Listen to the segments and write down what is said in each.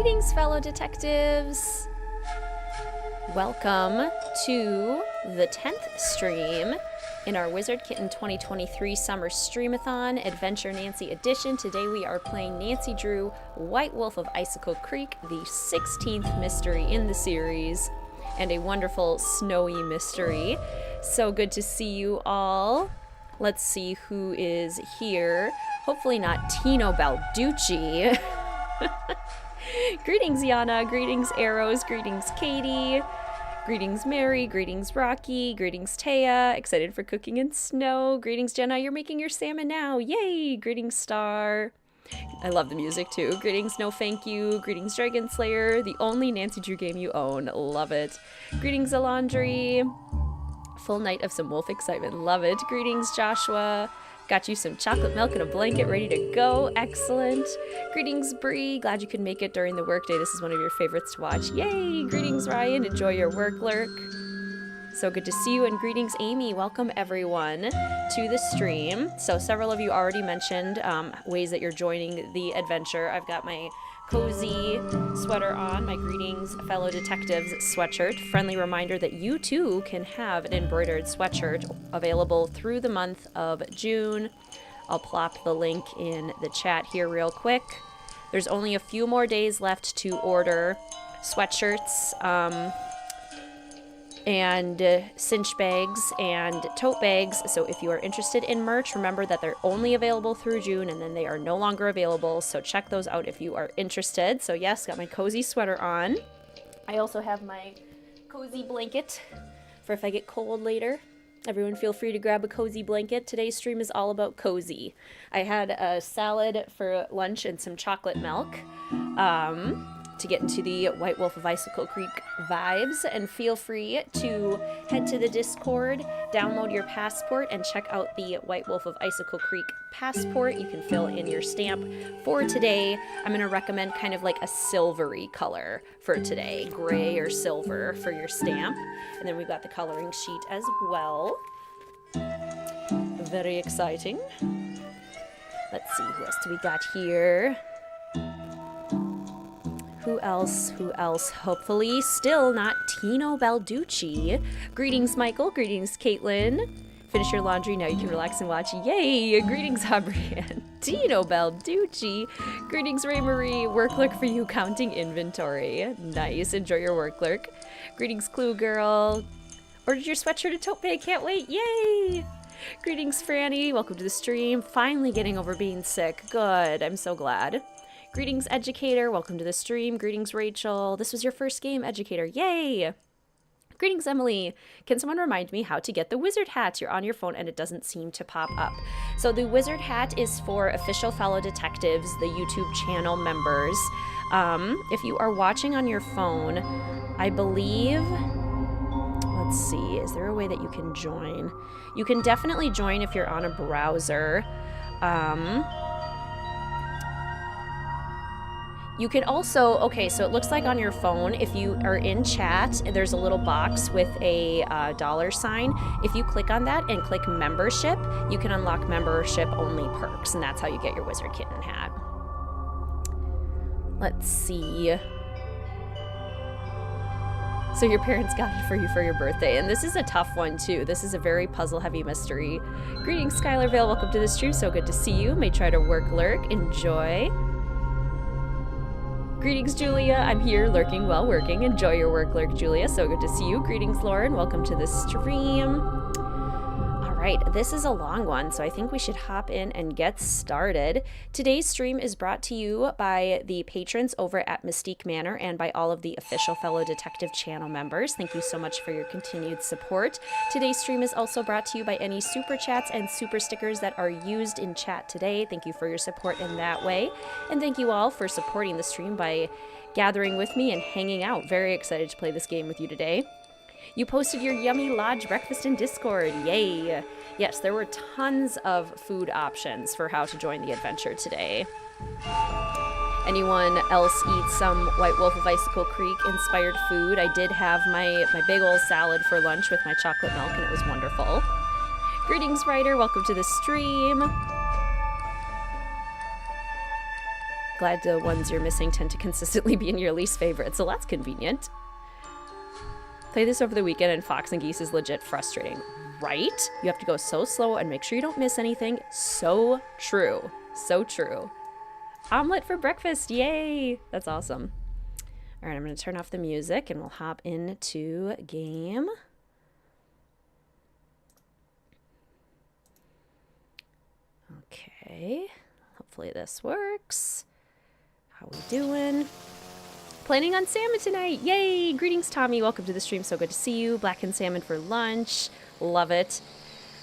Greetings, fellow detectives! Welcome to the 10th stream in our WizardKitten 2023 Summer Streamathon Adventure Nancy Edition. Today we are playing Nancy Drew, White Wolf of Icicle Creek, the 16th mystery in the series, and a wonderful snowy mystery. So good to see you all. Let's see who is here. Hopefully not Tino Balducci. Greetings, Yana. Greetings, Arrows. Greetings, Katie. Greetings, Mary. Greetings, Rocky. Greetings, Taya. Excited for cooking in snow. Greetings, Jenna. You're making your salmon now. Yay! Greetings, Star. I love the music, too. Greetings, No Thank You. Greetings, Dragon Slayer. The only Nancy Drew game you own. Love it. Greetings, Alondri. Full night of some wolf excitement. Love it. Greetings, Joshua. Got you some chocolate milk and a blanket ready to go. Excellent. Greetings, Bree. Glad you could make it during the workday. This is one of your favorites to watch. Yay! Greetings, Ryan. Enjoy your work lurk. So good to see you. And greetings, Amy. Welcome, everyone, to the stream. So several of you already mentioned ways that you're joining the adventure. I've got my cozy sweater on, my Greetings Fellow Detectives sweatshirt. Friendly reminder that you too can have an embroidered sweatshirt available through the month of June. I'll plop the link in the chat here real quick. There's only a few more days left to order sweatshirts and cinch bags and tote bags. So if you are interested in merch, remember that they're only available through June and then they are no longer available. So check those out if you are interested. So yes, got my cozy sweater on. I also have my cozy blanket for if I get cold later. Everyone feel free to grab a cozy blanket. Today's stream is all about cozy. I had a salad for lunch and some chocolate milk. To get into the White Wolf of Icicle Creek vibes, and feel free to head to the Discord, download your passport, and check out the White Wolf of Icicle Creek passport. You can fill in your stamp. For today, I'm going to recommend kind of like a silvery color for today, gray or silver for your stamp. And then we've got the coloring sheet as well. Very exciting. Let's see, who else do we got here? Who else? Who else? Hopefully still not Tino Balducci. Greetings, Michael. Greetings, Caitlin. Finish your laundry. Now you can relax and watch. Yay! Greetings, Aubrey and Tino Balducci. Greetings, Ray Marie. Work lurk for you, counting inventory. Nice. Enjoy your work lurk. Greetings, Clue Girl. Ordered your sweatshirt and tote bag. Can't wait. Yay! Greetings, Franny. Welcome to the stream. Finally getting over being sick. Good. I'm so glad. Greetings, Educator. Welcome to the stream. Greetings, Rachel. This was your first game, Educator. Yay! Greetings, Emily. Can someone remind me how to get the wizard hat? You're on your phone and it doesn't seem to pop up. So the wizard hat is for official fellow detectives, the YouTube channel members. If you are watching on your phone, I believe... Let's see. Is there a way that you can join? You can definitely join if you're on a browser. You can also, okay, so it looks like on your phone, if you are in chat, there's a little box with a $sign. If you click on that and click membership, you can unlock membership-only perks, and that's how you get your WizardKitten hat. Let's see. So your parents got it for you for your birthday, and this is a tough one, too. This is a very puzzle-heavy mystery. Greetings, Skylar Vale. Welcome to the stream. So good to see you. May try to work lurk. Enjoy. Greetings, Julia. I'm here lurking while working. Enjoy your work lurk, Julia. So good to see you. Greetings, Lauren. Welcome to the stream. All right, this is a long one, so I think we should hop in and get started. Today's stream is brought to you by the patrons over at Mystique Manor and by all of the official fellow detective channel members. Thank you so much for your continued support. Today's stream is also brought to you by any super chats and super stickers that are used in chat today. Thank you for your support in that way. And thank you all for supporting the stream by gathering with me and hanging out. Very excited to play this game with you today. You posted your yummy lodge breakfast in Discord. Yay! Yes, there were tons of food options for how to join the adventure today. Anyone else eat some White Wolf of Icicle Creek inspired food? I did have my big old salad for lunch with my chocolate milk, and it was wonderful. Greetings, Ryder. Welcome to the stream. Glad the ones you're missing tend to consistently be in your least favorite, so that's convenient. Play this over the weekend and Fox and Geese is legit frustrating. Right? You have to go so slow and make sure you don't miss anything. So true. So true. Omelet for breakfast. Yay! That's awesome. All right, I'm going to turn off the music and we'll hop into game. Okay. Hopefully this works. How we doing? Planning on salmon tonight. Yay! Greetings, Tommy. Welcome to the stream. So good to see you. Blackened salmon for lunch. Love it.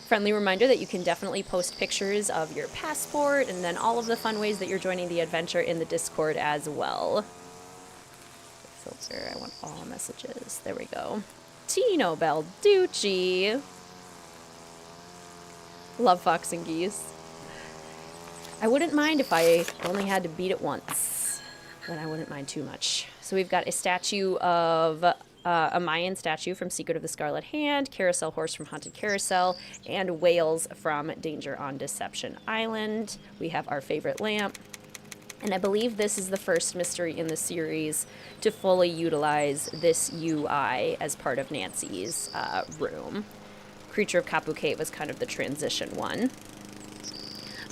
Friendly reminder that you can definitely post pictures of your passport and then all of the fun ways that you're joining the adventure in the Discord as well. Filter. I want all messages. There we go. Tino Balducci. Love Fox and Geese. I wouldn't mind if I only had to beat it once. Then I wouldn't mind too much. So we've got a statue of a Mayan statue from Secret of the Scarlet Hand, Carousel Horse from Haunted Carousel, and whales from Danger on Deception Island. We have our favorite lamp. And I believe this is the first mystery in the series to fully utilize this UI as part of Nancy's room. Creature of Kapu Cave was kind of the transition one.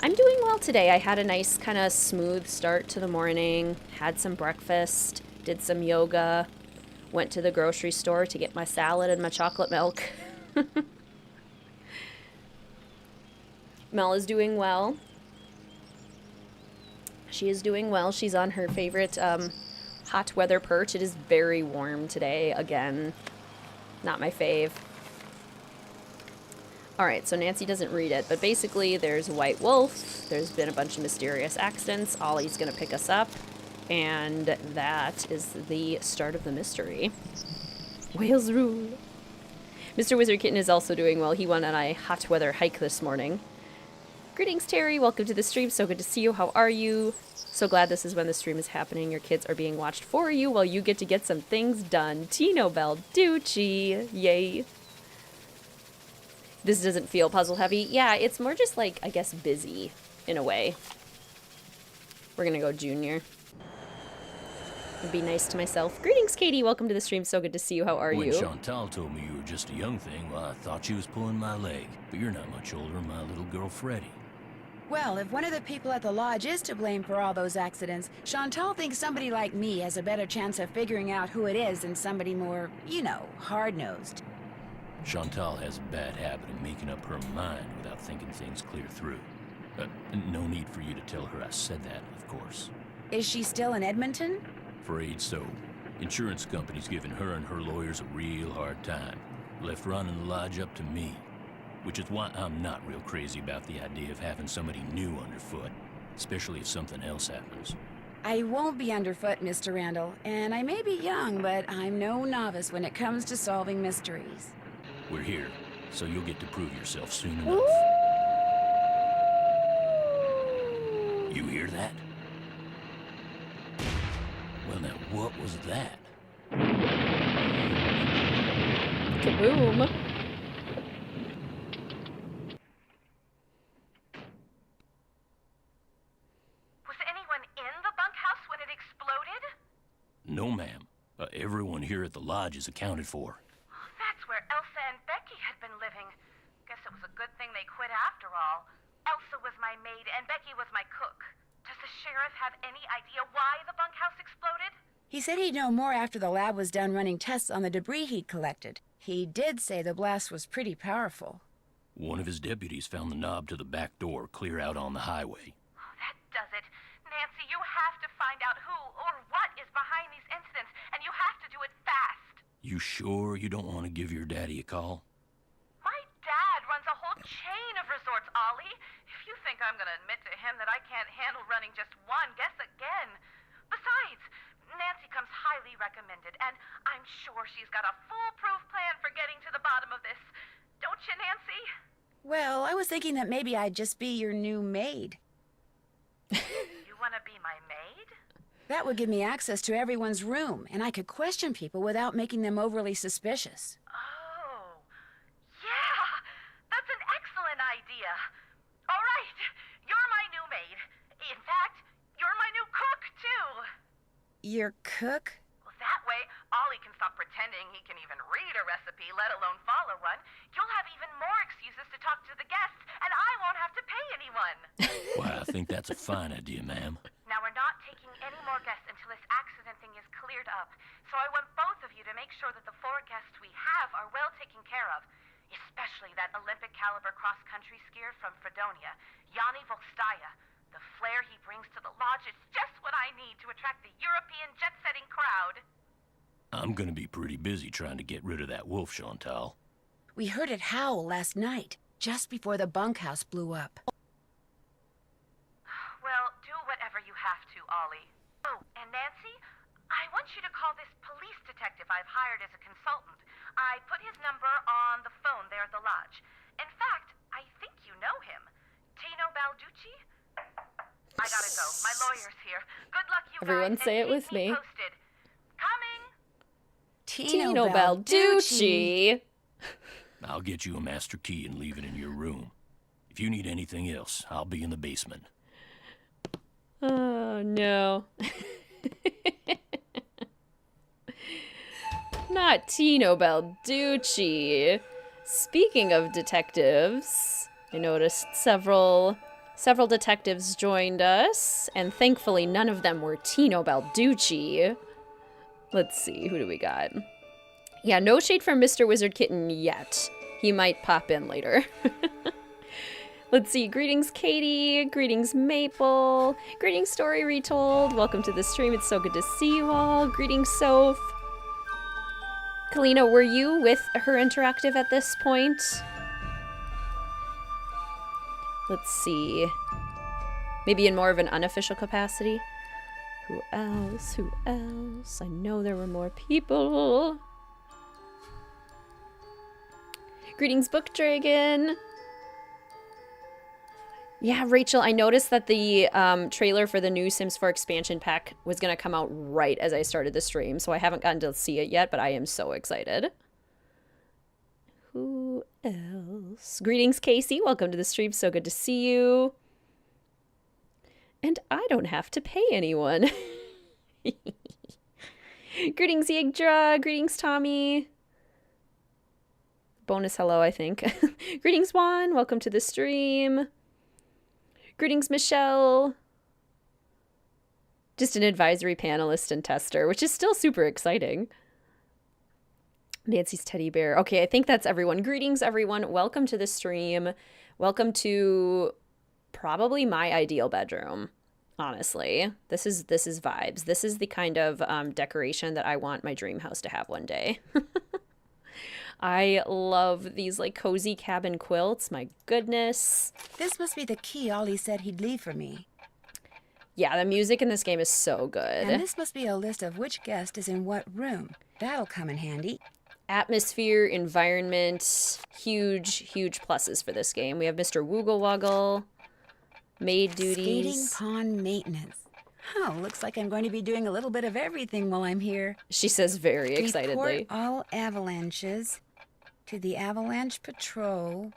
I'm doing well today. I had a nice kind of smooth start to the morning, had some breakfast, did some yoga, went to the grocery store to get my salad and my chocolate milk. Mel is doing well. She is doing well. She's on her favorite hot weather perch. It is very warm today. Again, not my fave. All right, so Nancy doesn't read it, but basically there's a white wolf. There's been a bunch of mysterious accidents. Ollie's going to pick us up, and that is the start of the mystery. Whales rule. Mr. WizardKitten is also doing well. He went on a hot weather hike this morning. Greetings, Terry. Welcome to the stream. So good to see you. How are you? So glad this is when the stream is happening. Your kids are being watched for you while you get to get some things done. Tino Balducci. Yay. This doesn't feel puzzle heavy. Yeah, it's more just like, I guess, busy in a way. We're gonna go junior. Be nice to myself. Greetings, Katie. Welcome to the stream. So good to see you. How are you? When Chantal told me you were just a young thing, well, I thought she was pulling my leg. But you're not much older than my little girl, Freddie. Well, if one of the people at the lodge is to blame for all those accidents, Chantal thinks somebody like me has a better chance of figuring out who it is than somebody more, you know, hard-nosed. Chantal has a bad habit of making up her mind without thinking things clear through. No need for you to tell her I said that, of course. Is she still in Edmonton? Afraid so. Insurance company's giving her and her lawyers a real hard time. Left running the lodge up to me. Which is why I'm not real crazy about the idea of having somebody new underfoot. Especially if something else happens. I won't be underfoot, Mr. Randall. And I may be young, but I'm no novice when it comes to solving mysteries. We're here, so you'll get to prove yourself soon enough. You hear that? Well, now, what was that? Kaboom. Was anyone in the bunkhouse when it exploded? No, ma'am. Everyone here at the lodge is accounted for. That's where Elsa and Becky had been living. Guess it was a good thing they quit after all. Elsa was my maid and Becky was my cook. Does the sheriff have any idea why the bunkhouse exploded? He said he'd know more after the lab was done running tests on the debris he'd collected. He did say the blast was pretty powerful. One of his deputies found the knob to the back door clear out on the highway. Oh, that does it. Nancy, you have to find out who or what is behind these incidents, and you have to do it fast. You sure you don't want to give your daddy a call? My dad runs a whole chain of resorts, Ollie. If you think I'm going to admit to him that I can't handle running just one, guess again. Besides, Nancy comes highly recommended, and I'm sure she's got a foolproof plan for getting to the bottom of this. Don't you, Nancy? Well, I was thinking that maybe I'd just be your new maid. You want to be my maid? That would give me access to everyone's room, and I could question people without making them overly suspicious. Oh, yeah, that's an excellent idea. All right, you're my new maid. In fact, you're my new cook. Your cook? Well, that way, Ollie can stop pretending he can even read a recipe, let alone follow one. You'll have even more excuses to talk to the guests, and I won't have to pay anyone. Why, I think that's a fine idea, ma'am. Now, we're not taking any more guests until this accident thing is cleared up. So I want both of you to make sure that the 4 guests we have are well taken care of. Especially that Olympic caliber cross-country skier from Fredonia, Yanni Volstaya. The flair he brings to the lodge is just what I need to attract the European jet-setting crowd. I'm gonna be pretty busy trying to get rid of that wolf, Chantal. We heard it howl last night, just before the bunkhouse blew up. Well, do whatever you have to, Ollie. Oh, and Nancy, I want you to call this police detective I've hired as a consultant. I put his number on the phone there at the lodge. In fact, I think you know him. Tino Balducci? I gotta go. My lawyer's here. Good luck, you Everyone guys. say and it with keep me. Posted. Coming! Tino Balducci. I'll get you a master key and leave it in your room. If you need anything else, I'll be in the basement. Oh, no. Not Tino Balducci. Speaking of detectives, I noticed several detectives joined us, and thankfully none of them were Tino Balducci. Let's see, who do we got? Yeah, no shade from Mr. WizardKitten yet. He might pop in later. Let's see, greetings Katie, greetings Maple, greetings Story Retold, welcome to the stream, it's so good to see you all, greetings Soph. Kalina, were you with her interactive at this point? Let's see, maybe in more of an unofficial capacity? Who else, who else? I know there were more people. Greetings Book Dragon. Yeah, Rachel, I noticed that the trailer for the new Sims 4 expansion pack was going to come out right as I started the stream, so I haven't gotten to see it yet, but I am so excited. Who else? Greetings, Casey. Welcome to the stream. So good to see you. And I don't have to pay anyone. Greetings, Yggdra. Greetings, Tommy. Bonus hello, I think. Greetings, Juan. Welcome to the stream. Greetings, Michelle. Just an advisory panelist and tester, which is still super exciting. Nancy's teddy bear. Okay, I think that's everyone. Greetings, everyone. Welcome to the stream. Welcome to probably my ideal bedroom. Honestly, this is vibes. This is the kind of decoration that I want my dream house to have one day. I love these like cozy cabin quilts. My goodness. This must be the key Ollie said he'd leave for me. Yeah, the music in this game is so good. And this must be a list of which guest is in what room. That'll come in handy. Atmosphere, environment, huge pluses for this game. We have Mr. Woogle Woggle, maid duties. Skating pond maintenance. Oh, looks like I'm going to be doing a little bit of everything while I'm here. She says very excitedly. Report all avalanches to the Avalanche Patrol.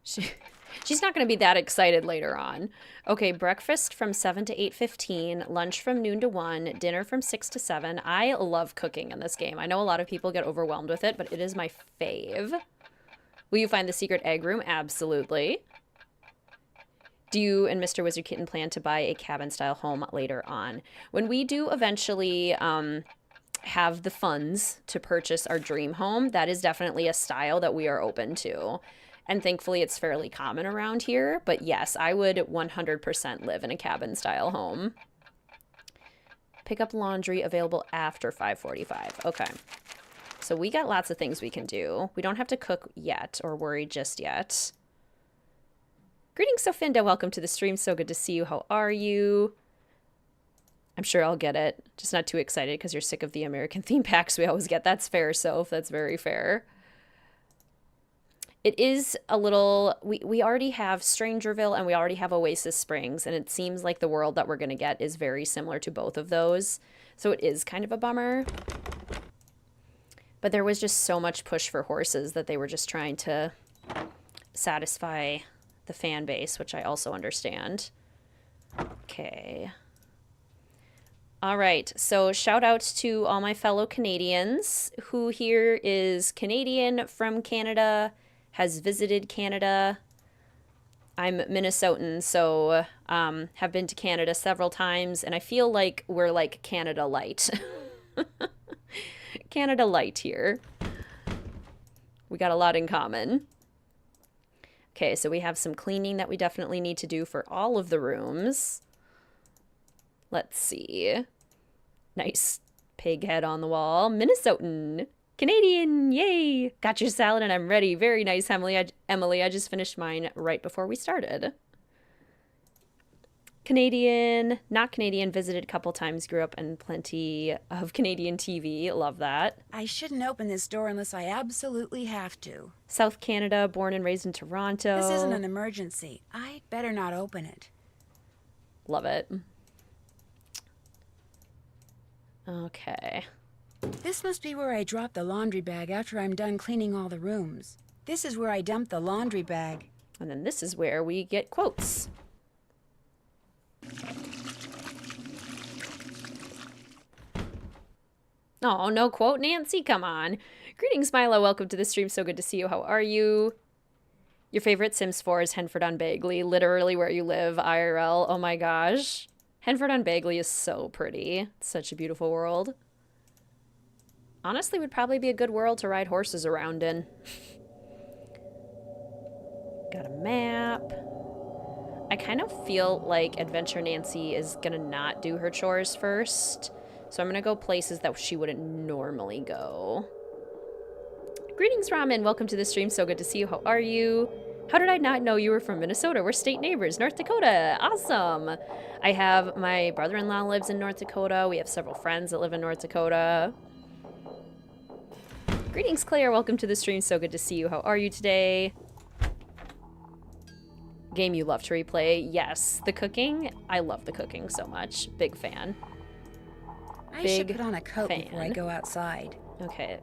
She's not going to be that excited later on. Okay, breakfast from 7 to 8:15, lunch from noon to 1, dinner from 6 to 7. I love cooking in this game. I know a lot of people get overwhelmed with it, but it is my fave. Will you find the secret egg room? Absolutely. Do you and Mr. WizardKitten plan to buy a cabin-style home later on? When we do eventually have the funds to purchase our dream home, that is definitely a style that we are open to. And thankfully, it's fairly common around here. But yes, I would 100% live in a cabin-style home. Pick up laundry available after 5:45. Okay. So we got lots of things we can do. We don't have to cook yet or worry just yet. Greetings, Sofinda. Welcome to the stream. So good to see you. How are you? I'm sure I'll get it. Just not too excited because you're sick of the American theme packs we always get. That's fair, Soph. That's very fair. It is a little... We already have Strangerville and we already have Oasis Springs, and it seems like the world that we're going to get is very similar to both of those. So it is kind of a bummer. But there was just so much push for horses that they were just trying to satisfy the fan base, which I also understand. Okay. All right, so shout out to all my fellow Canadians. Who here is Canadian from Canada, has visited Canada? I'm Minnesotan, so have been to Canada several times, and I feel like we're like Canada Light. Canada Light here. We got a lot in common. Okay, so we have some cleaning that we definitely need to do for all of the rooms. Let's see. Nice pig head on the wall. Minnesotan. Canadian. Yay. Got your salad and I'm ready. Very nice, Emily. I just finished mine right before we started. Canadian. Not Canadian. Visited a couple times. Grew up in plenty of Canadian TV. Love that. I shouldn't open this door unless I absolutely have to. South Canada. Born and raised in Toronto. This isn't an emergency. I'd better not open it. Love it. Okay. This must be where I drop the laundry bag after I'm done cleaning all the rooms. This is where I dump the laundry bag. And then this is where we get quotes. Oh, no quote, Nancy, come on. Greetings, Milo. Welcome to the stream. So good to see you. How are you? Your favorite Sims 4 is Henford on Bagley, literally where you live, IRL. Oh my gosh. Henford on Bagley is so pretty. It's such a beautiful world. Honestly, would probably be a good world to ride horses around in. Got a map. I kind of feel like Adventure Nancy is gonna not do her chores first. So I'm gonna go places that she wouldn't normally go. Greetings, Ramen. Welcome to the stream. So good to see you. How are you? How did I not know you were from Minnesota? We're state neighbors. North Dakota. Awesome. I have my brother-in-law lives in North Dakota. We have several friends that live in North Dakota. Greetings, Claire. Welcome to the stream. So good to see you. How are you today? Game you love to replay. Yes. The cooking. I love the cooking so much. Big fan. I should put on a coat before I go outside. Okay,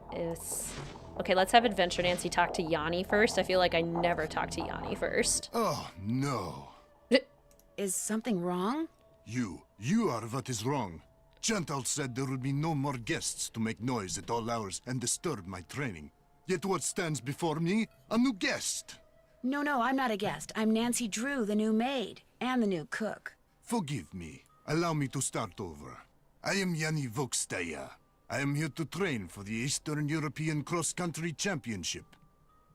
okay, let's have Adventure Nancy talk to Yanni first. I feel like I never talk to Yanni first. Oh, no. Is something wrong? You are what is wrong. Chantal said there would be no more guests to make noise at all hours and disturb my training. Yet what stands before me? A new guest. No, I'm not a guest. I'm Nancy Drew, the new maid, and the new cook. Forgive me. Allow me to start over. I am Yanni Vokstaya. I am here to train for the Eastern European Cross-Country Championship.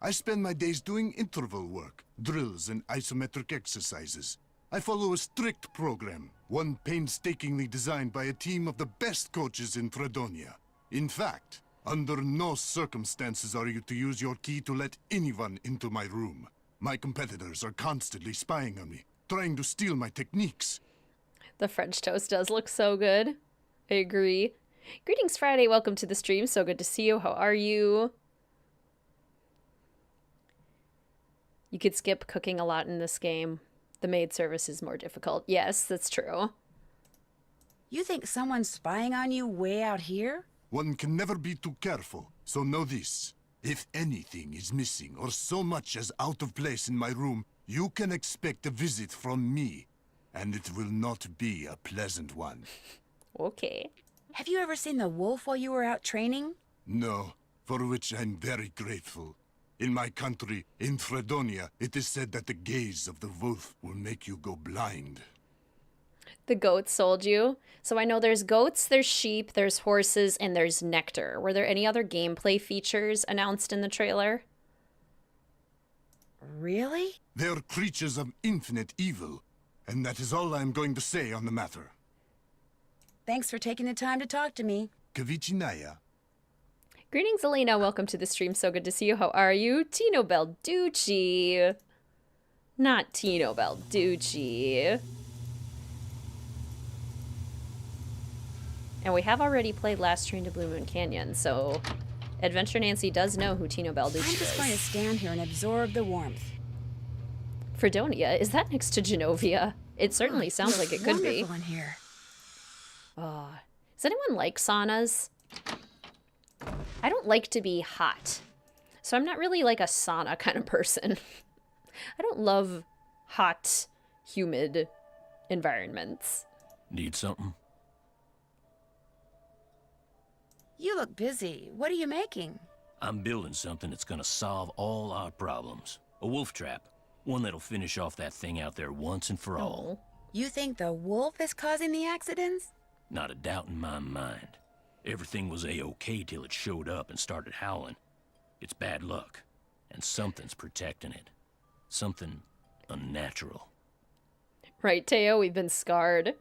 I spend my days doing interval work, drills, and isometric exercises. I follow a strict program, one painstakingly designed by a team of the best coaches in Fredonia. In fact, under no circumstances are you to use your key to let anyone into my room. My competitors are constantly spying on me, trying to steal my techniques. The French toast does look so good. I agree. Greetings, Friday. Welcome to the stream. So good to see you. How are you? You could skip cooking a lot in this game. The maid service is more difficult. Yes, that's true. You think someone's spying on you way out here? One can never be too careful, so know this. If anything is missing or so much as out of place in my room, you can expect a visit from me, and it will not be a pleasant one. Okay. Have you ever seen the wolf while you were out training? No, for which I'm very grateful. In my country, in Fredonia, it is said that the gaze of the wolf will make you go blind. The goats sold you. So I know there's goats, there's sheep, there's horses, and there's nectar. Were there any other gameplay features announced in the trailer? Really? They are creatures of infinite evil, and that is all I am going to say on the matter. Thanks for taking the time to talk to me. Kavichinaya. Greetings, Elena. Welcome to the stream. So good to see you. How are you? Tino Belducci. Not Tino Belducci. And we have already played Last Train to Blue Moon Canyon, so Adventure Nancy does know who Tino Belducci is. I'm just going to stand here and absorb the warmth. Fredonia? Is that next to Genovia? It certainly sounds like it could be. Wonderful in here. Does anyone like saunas? I don't like to be hot, so I'm not really like a sauna kind of person. I don't love hot, humid environments. Need something? You look busy. What are you making? I'm building something that's gonna solve all our problems. A wolf trap. One that'll finish off that thing out there once and for all. You think the wolf is causing the accidents? Not a doubt in my mind. Everything was A-OK till it showed up and started howling. It's bad luck. And something's protecting it. Something unnatural. Right, Teo? We've been scarred.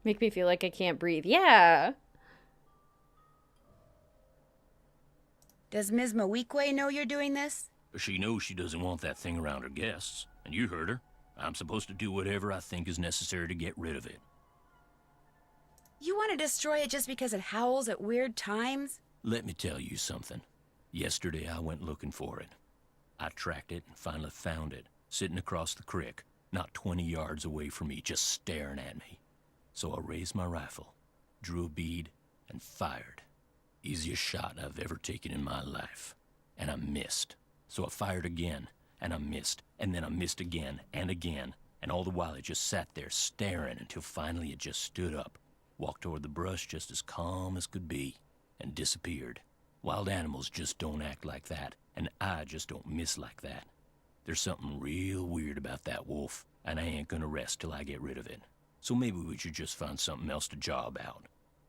Make me feel like I can't breathe. Yeah. Does Ms. Mawikwe know you're doing this? She knows she doesn't want that thing around her guests. And you heard her. I'm supposed to do whatever I think is necessary to get rid of it. You want to destroy it just because it howls at weird times? Let me tell you something. Yesterday I went looking for it. I tracked it and finally found it, sitting across the creek, not 20 yards away from me, just staring at me. So I raised my rifle, drew a bead, and fired. Easiest shot I've ever taken in my life. And I missed. So I fired again, and I missed, and then I missed again, and all the while it just sat there staring until finally it just stood up, walked toward the brush just as calm as could be, and disappeared. Wild animals just don't act like that, and I just don't miss like that. There's something real weird about that wolf, and I ain't gonna rest till I get rid of it. So maybe we should just find something else to job out.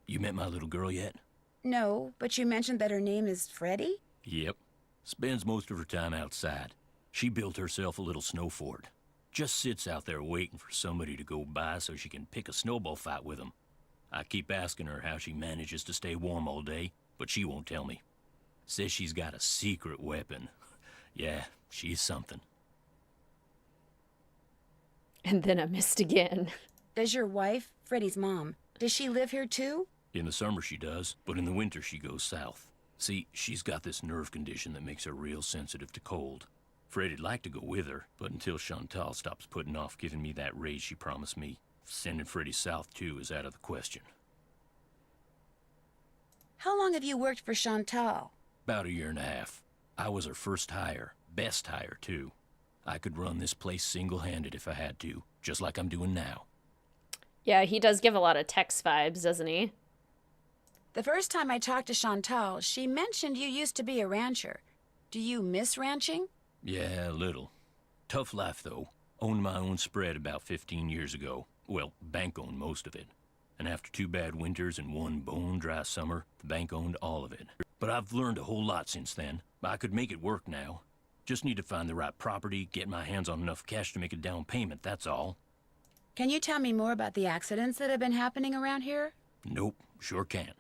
You met my little girl yet? No, but you mentioned that her name is Freddie? Yep. Spends most of her time outside. She built herself a little snow fort. Just sits out there waiting for somebody to go by so she can pick a snowball fight with them. I keep asking her how she manages to stay warm all day, but she won't tell me. Says she's got a secret weapon. Yeah, she's something. And then I missed again. Does your wife, Freddie's mom, does she live here too? In the summer she does, but in the winter she goes south. See, she's got this nerve condition that makes her real sensitive to cold. Freddie'd like to go with her, but until Chantal stops putting off giving me that raise she promised me, sending Freddie south too is out of the question. How long have you worked for Chantal? About 1.5 years. I was her first hire, best hire too. I could run this place single-handed if I had to, just like I'm doing now. Yeah, he does give a lot of Tex vibes, doesn't he? The first time I talked to Chantal, she mentioned you used to be a rancher. Do you miss ranching? Yeah, a little. Tough life, though. Owned my own spread about 15 years ago. Well, bank owned most of it. And after 2 bad winters and 1 bone-dry summer, the bank owned all of it. But I've learned a whole lot since then. I could make it work now. Just need to find the right property, get my hands on enough cash to make a down payment, that's all. Can you tell me more about the accidents that have been happening around here? Nope, sure can't.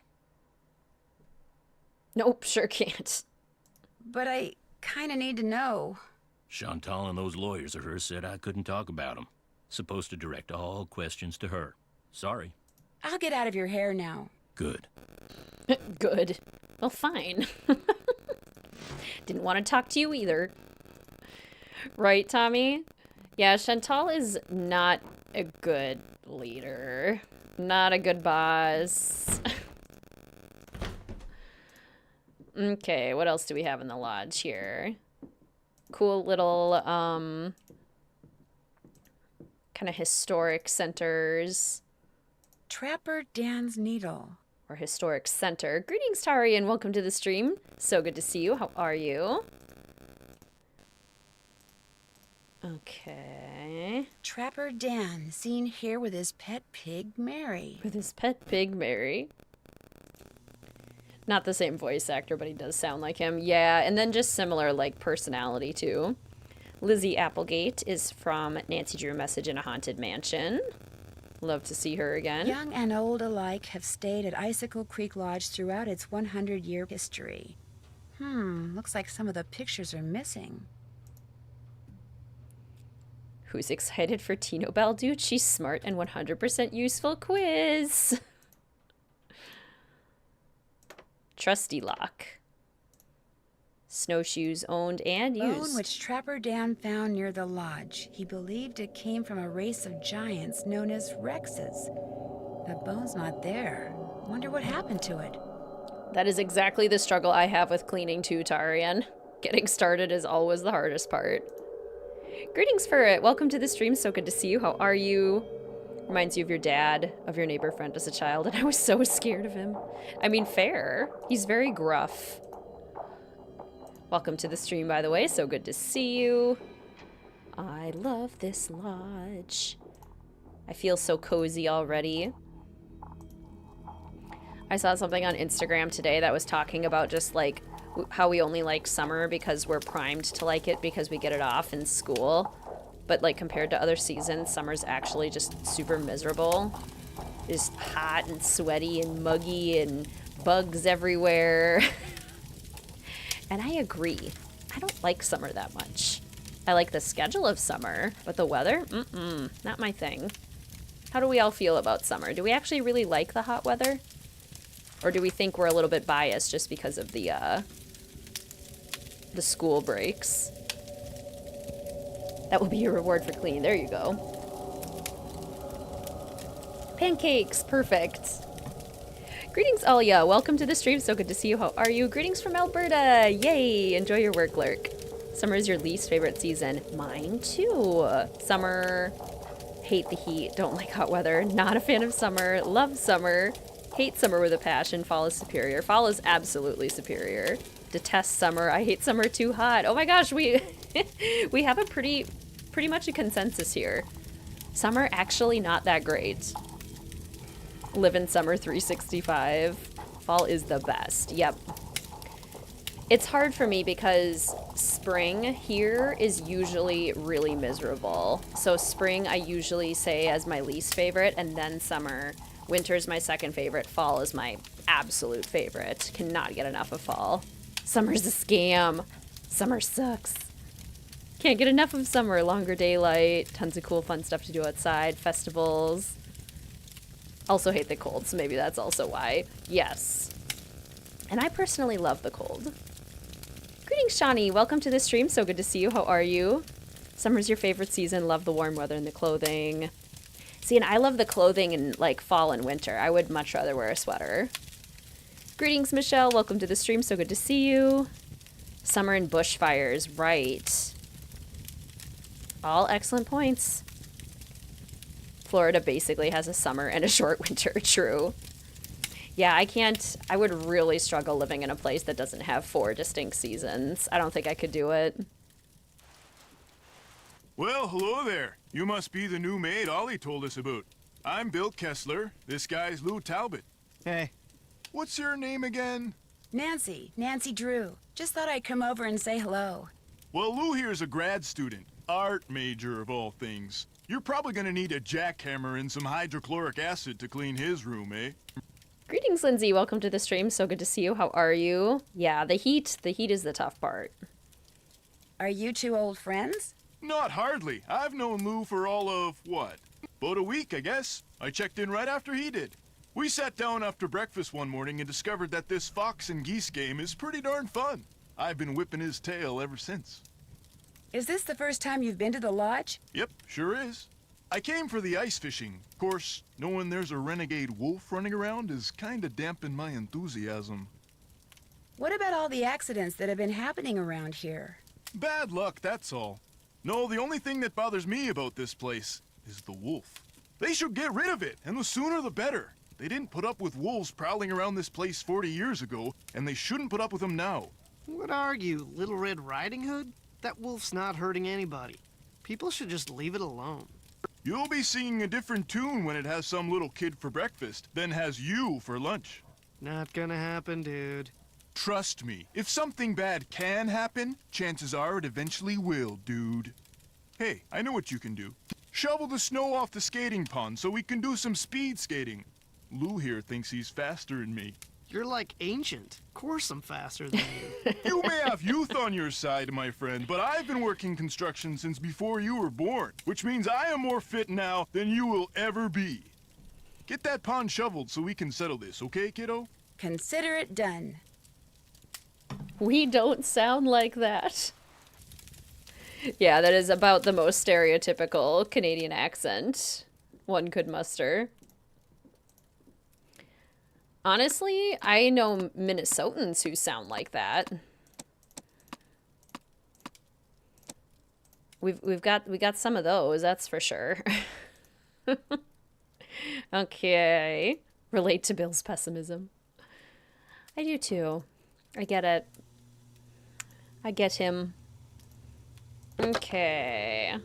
Nope, sure can't. But I kinda need to know. Chantal and those lawyers of hers said I couldn't talk about them. Supposed to direct all questions to her. Sorry. I'll get out of your hair now. Good. Good. Well, fine. Didn't want to talk to you either. Right, Tommy? Yeah, Chantal is not a good leader. Not a good boss. Okay, what else do we have in the lodge here? Cool little, kind of historic centers. Trapper Dan's Needle. Or historic center. Greetings, Tari, and welcome to the stream. So good to see you. How are you? Okay. Trapper Dan, seen here with his pet pig, Mary. With his pet pig, Mary. Not the same voice actor, but he does sound like him. Yeah, and then just similar, like, personality, too. Lizzie Applegate is from Nancy Drew Message in a Haunted Mansion. Love to see her again. Young and old alike have stayed at Icicle Creek Lodge throughout its 100-year history. Looks like some of the pictures are missing. Who's excited for Tino Bell, dude? She's smart and 100% useful quiz. Trusty lock. Snowshoes owned and used. Bone which Trapper Dan found near the lodge. He believed it came from a race of giants known as Rexes. The bone's not there. Wonder what happened to it. That is exactly the struggle I have with cleaning too, Tarian. Getting started is always the hardest part. Greetings, Furret. Welcome to the stream. So good to see you. How are you? Reminds you of your dad, of your neighbor friend as a child, and I was so scared of him. I mean, fair. He's very gruff. Welcome to the stream, by the way. So good to see you. I love this lodge. I feel so cozy already. I saw something on Instagram today that was talking about just like how we only like summer because we're primed to like it because we get it off in school. But like compared to other seasons, summer's actually just super miserable. It's hot and sweaty and muggy and bugs everywhere. And I agree. I don't like summer that much. I like the schedule of summer, but the weather? Not my thing. How do we all feel about summer? Do we actually really like the hot weather? Or do we think we're a little bit biased just because of the school breaks? That will be your reward for cleaning. There you go. Pancakes, perfect. Greetings, Alia. Welcome to the stream. So good to see you. How are you? Greetings from Alberta. Yay. Enjoy your work, Lurk. Summer is your least favorite season. Mine too. Summer. Hate the heat. Don't like hot weather. Not a fan of summer. Love summer. Hate summer with a passion. Fall is superior. Fall is absolutely superior. Detest summer. I hate summer too hot. Oh my gosh, we we have a pretty much a consensus here. Summer actually not that great. Live in summer 365. Fall is the best. Yep. It's hard for me because spring here is usually really miserable. So spring I usually say as my least favorite, and then summer. Winter's my second favorite. Fall is my absolute favorite. Cannot get enough of fall. Summer's a scam. Summer sucks. Can't get enough of summer. Longer daylight, tons of cool fun stuff to do outside, festivals. Also hate the cold, so maybe that's also why. Yes. And I personally love the cold. Greetings, Shawnee. Welcome to the stream. So good to see you. How are you? Summer's your favorite season. Love the warm weather and the clothing. See, and I love the clothing in like fall and winter. I would much rather wear a sweater. Greetings, Michelle. Welcome to the stream. So good to see you. Summer and bushfires. Right. All excellent points. Florida basically has a summer and a short winter. True. Yeah, I would really struggle living in a place that doesn't have 4 distinct seasons. I don't think I could do it. Well, hello there. You must be the new maid Ollie told us about. I'm Bill Kessler. This guy's Lou Talbot. Hey. What's your name again? Nancy Drew. Just thought I'd come over and say hello. Well, Lou here's a grad student. Art major, of all things. You're probably gonna need a jackhammer and some hydrochloric acid to clean his room, eh? Greetings, Lindsay. Welcome to the stream. So good to see you. How are you? Yeah, the heat is the tough part. Are you two old friends? Not hardly. I've known Lou for all of, what? About a week, I guess. I checked in right after he did. We sat down after breakfast one morning and discovered that this fox and geese game is pretty darn fun. I've been whipping his tail ever since. Is this the first time you've been to the lodge? Yep, sure is. I came for the ice fishing. Of course, knowing there's a renegade wolf running around is kinda dampened my enthusiasm. What about all the accidents that have been happening around here? Bad luck, that's all. No, the only thing that bothers me about this place is the wolf. They should get rid of it, and the sooner the better. They didn't put up with wolves prowling around this place 40 years ago, and they shouldn't put up with them now. What are you, Little Red Riding Hood? That wolf's not hurting anybody. People should just leave it alone. You'll be singing a different tune when it has some little kid for breakfast, then has you for lunch. Not gonna happen, dude. Trust me, if something bad can happen, chances are it eventually will, dude. Hey, I know what you can do. Shovel the snow off the skating pond so we can do some speed skating. Lou here thinks he's faster than me. You're like ancient. Of course I'm faster than you. You may have youth on your side, my friend, but I've been working construction since before you were born, which means I am more fit now than you will ever be. Get that pond shoveled so we can settle this, okay, kiddo? Consider it done. We don't sound like that. Yeah, that is about the most stereotypical Canadian accent one could muster. Honestly, I know Minnesotans who sound like that. We got some of those, that's for sure. Okay. Relate to Bill's pessimism. I do too. I get it. I get him. Okay.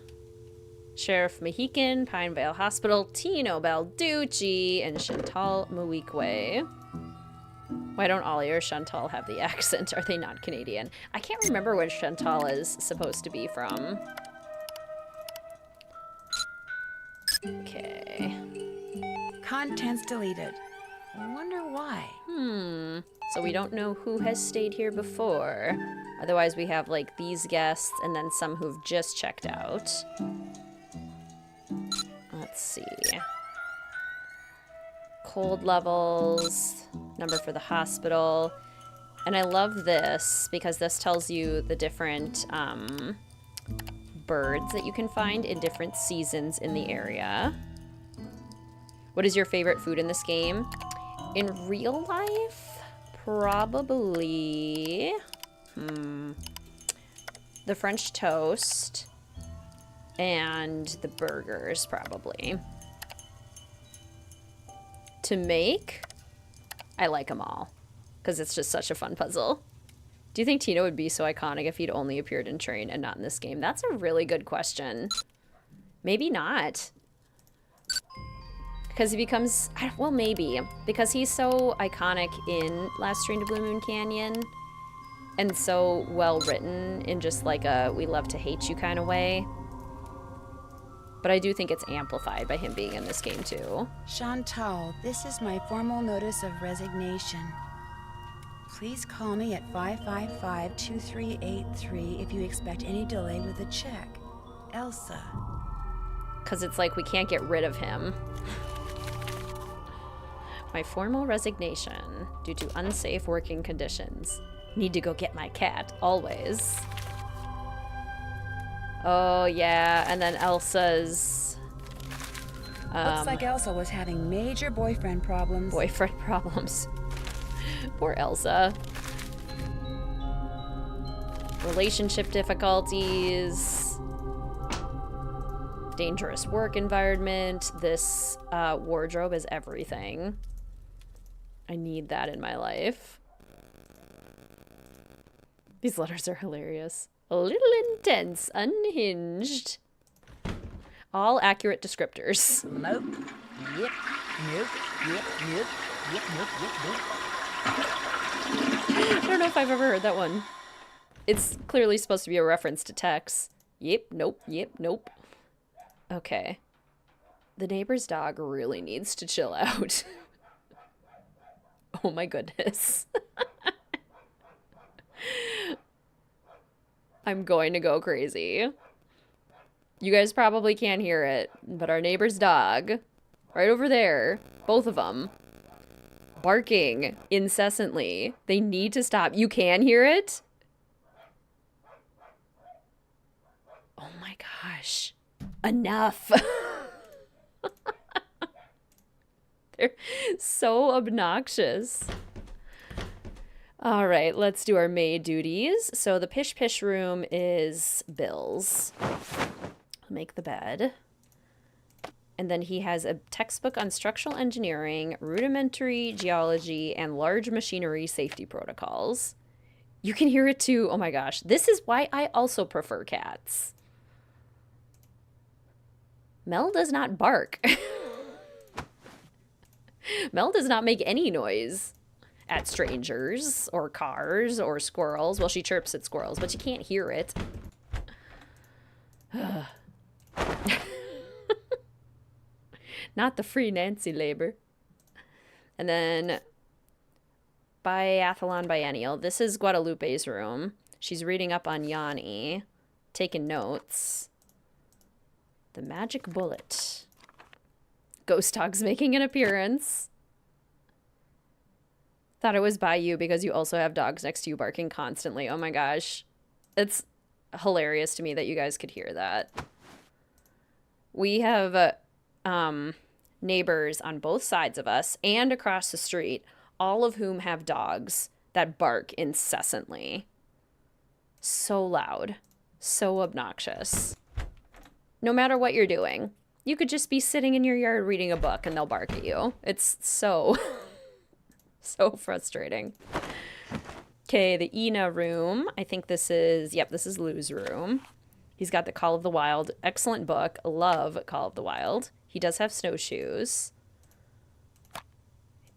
Sheriff Mohican, Pinevale Hospital, Tino Balducci, and Chantal Muikwe. Why don't Ollie or Chantal have the accent? Are they not Canadian? I can't remember where Chantal is supposed to be from. Okay. Contents deleted. I wonder why. So we don't know who has stayed here before. Otherwise we have like these guests and then some who've just checked out. Let's see. Cold levels, number for the hospital. And I love this because this tells you the different birds that you can find in different seasons in the area. What is your favorite food in this game? In real life, probably the French toast and the burgers, probably. To make, I like them all because it's just such a fun puzzle. Do you think Tino would be so iconic if he'd only appeared in Train and not in this game? That's a really good question. Maybe not. Because he becomes, well, maybe. Because he's so iconic in Last Train to Blue Moon Canyon and so well written in just like a we love to hate you kind of way. But I do think it's amplified by him being in this game too. Chantal, this is my formal notice of resignation. Please call me at 555-2383 if you expect any delay with the check. Elsa. Because it's like we can't get rid of him. My formal resignation due to unsafe working conditions. Need to go get my cat, always. Oh, yeah, and then Elsa's... Looks like Elsa was having major boyfriend problems. Boyfriend problems. Poor Elsa. Relationship difficulties. Dangerous work environment. This wardrobe is everything. I need that in my life. These letters are hilarious. A little intense, unhinged. All accurate descriptors. Nope. Yep. Nope. Yep. Yep. Yep. Nope. Yep. Nope. I don't know if I've ever heard that one. It's clearly supposed to be a reference to Tex. Yep. Nope. Yep. Nope. Okay. The neighbor's dog really needs to chill out. Oh my goodness. I'm going to go crazy. You guys probably can't hear it, but our neighbor's dog, right over there, both of them, barking incessantly. They need to stop. You can hear it? Oh my gosh. Enough. They're so obnoxious. All right, let's do our maid duties. So the Pish Pish room is Bill's. Make the bed. And then he has a textbook on structural engineering, rudimentary geology, and large machinery safety protocols. You can hear it too. Oh my gosh. This is why I also prefer cats. Mel does not bark. Mel does not make any noise at strangers or cars or squirrels. Well, she chirps at squirrels, but you can't hear it. Not the free Nancy labor. And then Biathlon Biennial. This is Guadalupe's room. She's reading up on Yanni, taking notes. The magic bullet. Ghost dog's making an appearance. Thought it was by you because you also have dogs next to you barking constantly. Oh my gosh. It's hilarious to me that you guys could hear that. We have neighbors on both sides of us and across the street, all of whom have dogs that bark incessantly. So loud. So obnoxious. No matter what you're doing. You could just be sitting in your yard reading a book and they'll bark at you. It's so, so frustrating. Okay, the Ina room. I think this is, yep, this is Lou's room. He's got the Call of the Wild. Excellent book. Love Call of the Wild. He does have snowshoes.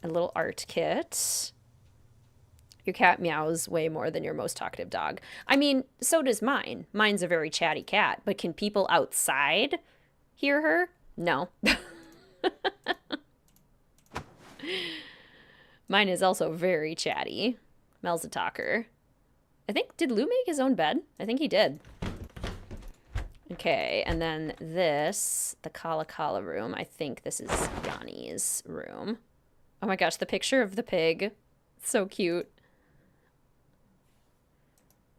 A little art kit. Your cat meows way more than your most talkative dog. I mean, so does mine. Mine's a very chatty cat, but can people outside hear her? No. Mine is also very chatty. Mel's a talker. I think, did Lou make his own bed? I think he did. Okay, and then this, the Kala Kala room. I think this is Yanni's room. Oh my gosh, the picture of the pig. So cute.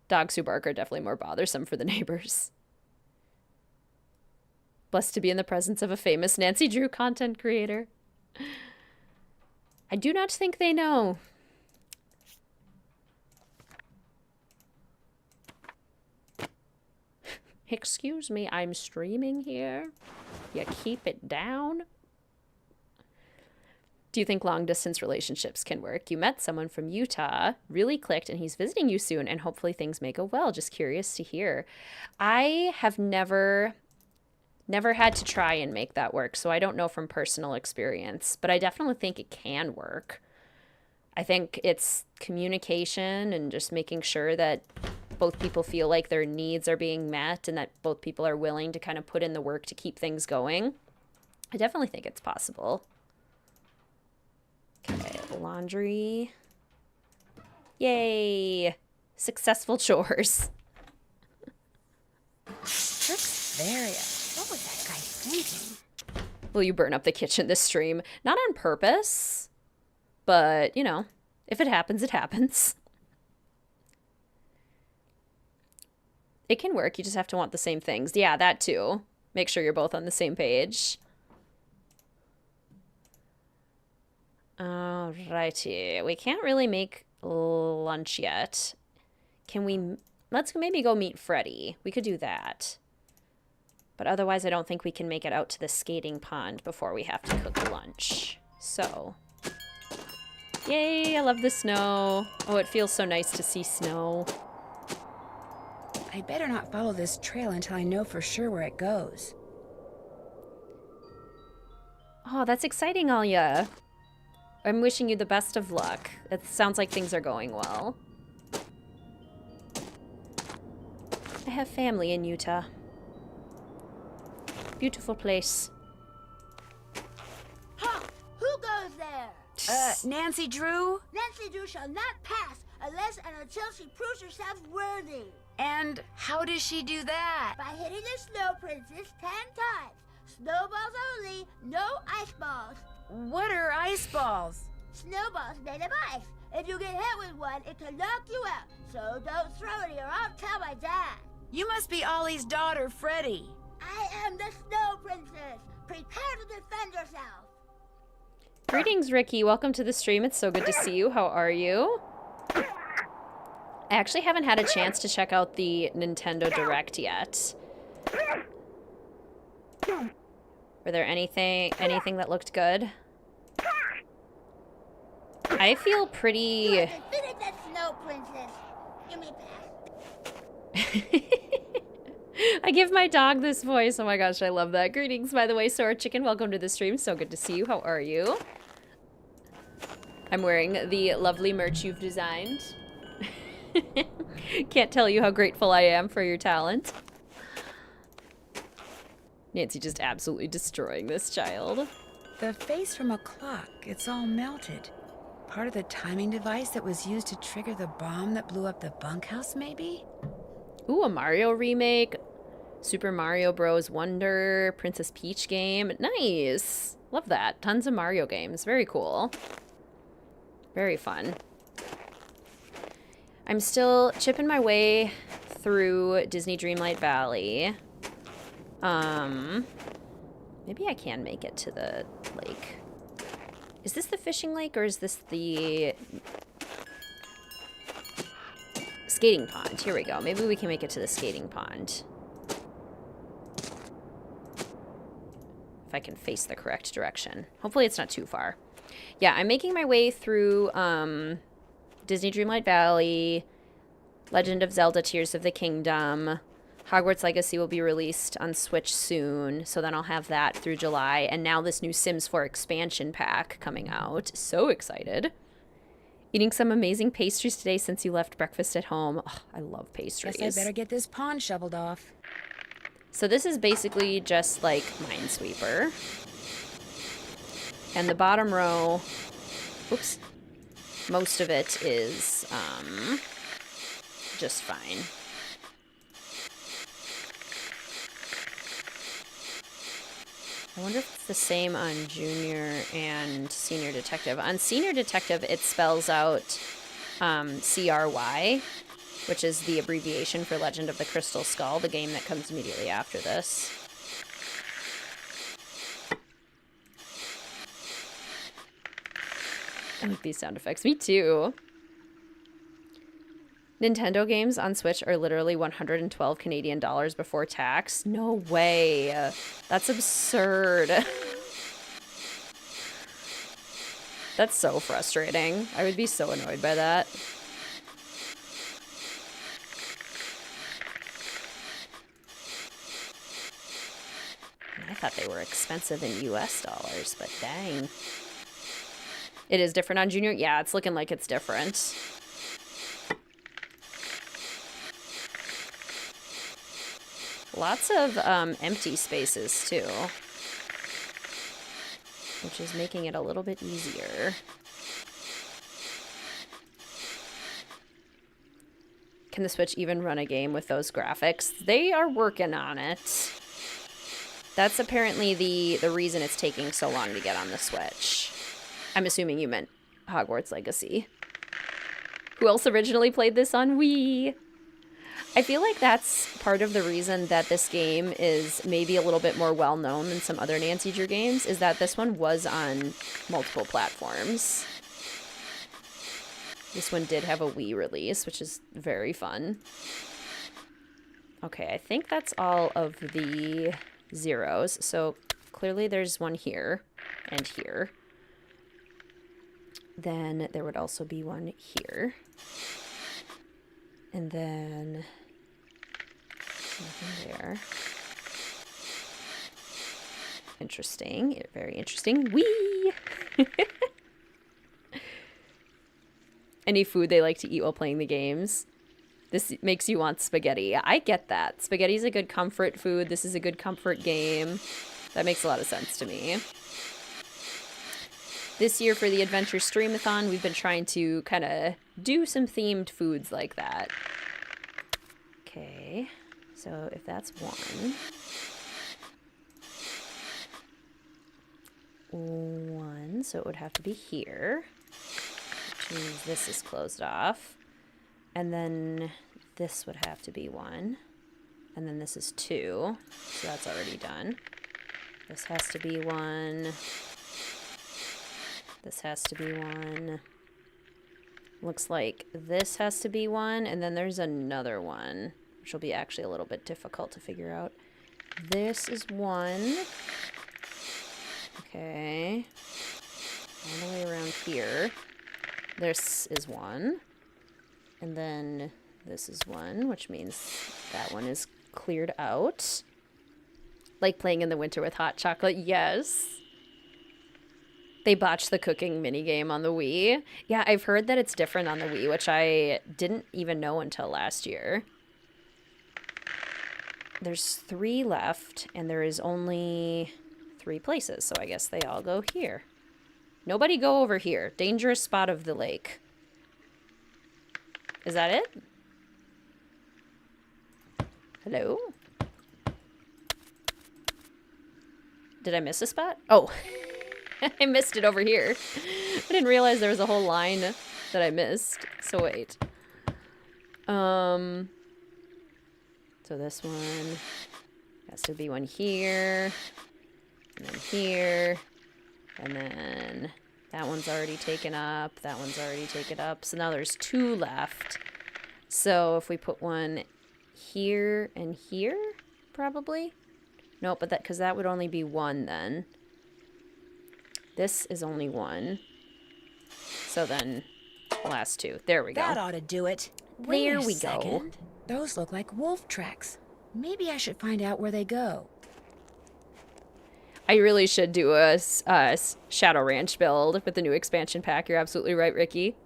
Dogs who bark are definitely more bothersome for the neighbors. Blessed to be in the presence of a famous Nancy Drew content creator. I do not think they know. Excuse me, I'm streaming here. You keep it down. Do you think long-distance relationships can work? You met someone from Utah, really clicked, and he's visiting you soon, and hopefully things may go well. Just curious to hear. I have never had to try and make that work, so I don't know from personal experience, but I definitely think it can work. I think it's communication and just making sure that both people feel like their needs are being met and that both people are willing to kind of put in the work to keep things going. I definitely think it's possible. Okay, laundry. Yay! Successful chores. Various. What was that guy thinking? Will you burn up the kitchen this stream? Not on purpose, but, you know, if it happens, it happens. It can work. You just have to want the same things. Yeah, that too. Make sure you're both on the same page. Alrighty. We can't really make lunch yet. Can we... Let's maybe go meet Freddy. We could do that. But otherwise, I don't think we can make it out to the skating pond before we have to cook lunch. So... Yay, I love the snow. Oh, it feels so nice to see snow. I better not follow this trail until I know for sure where it goes. Oh, that's exciting, Alia. I'm wishing you the best of luck. It sounds like things are going well. I have family in Utah. Beautiful place. Ha! Who goes there? Nancy Drew? Nancy Drew shall not pass unless and until she proves herself worthy. And how does she do that? By hitting the Snow Princess 10 times. Snowballs only, no ice balls. What are ice balls? Snowballs made of ice. If you get hit with one, it can knock you out. So don't throw any or I'll tell my dad. You must be Ollie's daughter, Freddie. I am the Snow Princess. Prepare to defend yourself. Greetings, Ricky. Welcome to the stream. It's so good to see you. How are you? I actually haven't had a chance to check out the Nintendo Direct yet. Were there anything that looked good? I feel pretty... You have defeated that Snow Princess. Give me back. I give my dog this voice. Oh my gosh, I love that. Greetings, by the way, Sora Chicken. Welcome to the stream. So good to see you. How are you? I'm wearing the lovely merch you've designed. Can't tell you how grateful I am for your talent. Nancy just absolutely destroying this child. The face from a clock, it's all melted. Part of the timing device that was used to trigger the bomb that blew up the bunkhouse, maybe? Ooh, a Mario remake. Super Mario Bros. Wonder, Princess Peach game. Nice. Love that. Tons of Mario games. Very cool. Very fun. I'm still chipping my way through Disney Dreamlight Valley. Maybe I can make it to the lake. Is this the fishing lake or is this the skating pond? Here we go. Maybe we can make it to the skating pond. If I can face the correct direction. Hopefully it's not too far. Yeah, I'm making my way through Disney Dreamlight Valley, Legend of Zelda Tears of the Kingdom. Hogwarts Legacy will be released on Switch soon, so then I'll have that through July. And now this new Sims 4 expansion pack coming out. So excited. Eating some amazing pastries today since you left breakfast at home. Oh, I love pastries. Guess I better get this pond shoveled off. So this is basically just like Minesweeper. And the bottom row, oops, most of it is just fine. I wonder if it's the same on Junior and Senior Detective. On Senior Detective, it spells out CRY, which is the abbreviation for Legend of the Crystal Skull, the game that comes immediately after this. I like these sound effects. Me too. Nintendo games on Switch are literally 112 Canadian dollars before tax. No way. That's absurd. That's so frustrating. I would be so annoyed by that. I thought they were expensive in US dollars, but dang. It is different on Junior? Yeah, it's looking like it's different. Lots of empty spaces, too. Which is making it a little bit easier. Can the Switch even run a game with those graphics? They are working on it. That's apparently the reason it's taking so long to get on the Switch. I'm assuming you meant Hogwarts Legacy. Who else originally played this on Wii? I feel like that's part of the reason that this game is maybe a little bit more well-known than some other Nancy Drew games, is that this one was on multiple platforms. This one did have a Wii release, which is very fun. Okay, I think that's all of the zeros. So clearly there's one here and here. Then there would also be one here. And then nothing there. Interesting. Very interesting. Whee! Any food they like to eat while playing the games. This makes you want spaghetti. I get that. Spaghetti's a good comfort food. This is a good comfort game. That makes a lot of sense to me. This year for the Adventure Streamathon, we've been trying to kind of do some themed foods like that. Okay, so if that's one. So it would have to be here. Which means this is closed off. And then this would have to be one. And then this is two. So that's already done. This has to be one. This has to be one. Looks like this has to be one. And then there's another one, which will be actually a little bit difficult to figure out. This is one. Okay. All the way around here. This is one. And then this is one, which means that one is cleared out. Like playing in the winter with hot chocolate. Yes. They botched the cooking minigame on the Wii. Yeah, I've heard that it's different on the Wii, which I didn't even know until last year. There's 3 left, and there is only 3 places, so I guess they all go here. Nobody go over here. Dangerous spot of the lake. Is that it? Hello? Did I miss a spot? Oh, I missed it over here. I didn't realize there was a whole line that I missed. So wait. So this one has to be one here, and then here, and then that one's already taken up. That one's already taken up. So now there's 2 left. So if we put one here and here, probably. No, but that, because that would only be one then. This is only one. So then, last two. There we go. That ought to do it. There Wait a we go. second. Those look like wolf tracks. Maybe I should find out where they go. I really should do a Shadow Ranch build with the new expansion pack. You're absolutely right, Ricky.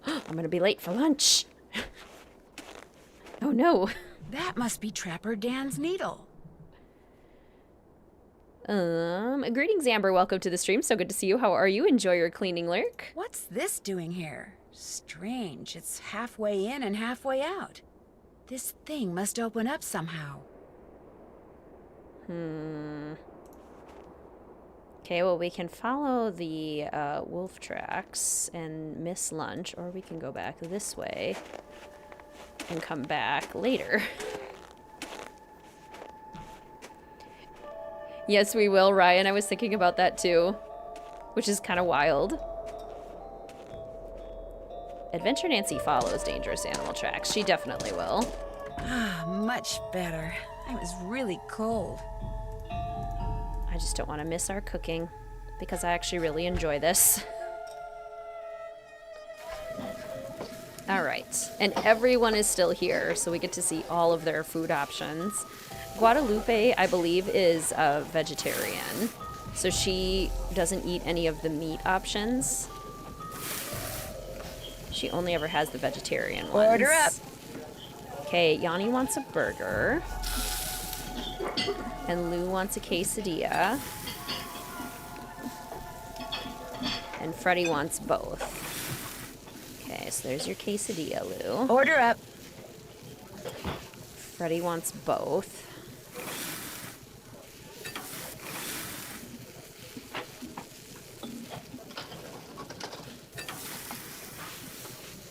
I'm gonna be late for lunch. Oh no. That must be Trapper Dan's needle. Greetings, Amber. Welcome to the stream. So good to see you. How are you? Enjoy your cleaning lurk. What's this doing here? Strange. It's halfway in and halfway out. This thing must open up somehow. Okay, well, we can follow the wolf tracks and miss lunch, or we can go back this way and come back later. Yes, we will, Ryan. I was thinking about that too, which is kind of wild. Adventure Nancy follows dangerous animal tracks. She definitely will. Ah, much better. I was really cold. I just don't want to miss our cooking because I actually really enjoy this. All right, and everyone is still here, so we get to see all of their food options. Guadalupe, I believe, is a vegetarian, so she doesn't eat any of the meat options. She only ever has the vegetarian ones. Order up. Okay, Yanni wants a burger. And Lou wants a quesadilla. And Freddie wants both. Okay, so there's your quesadilla, Lou. Order up. Freddie wants both.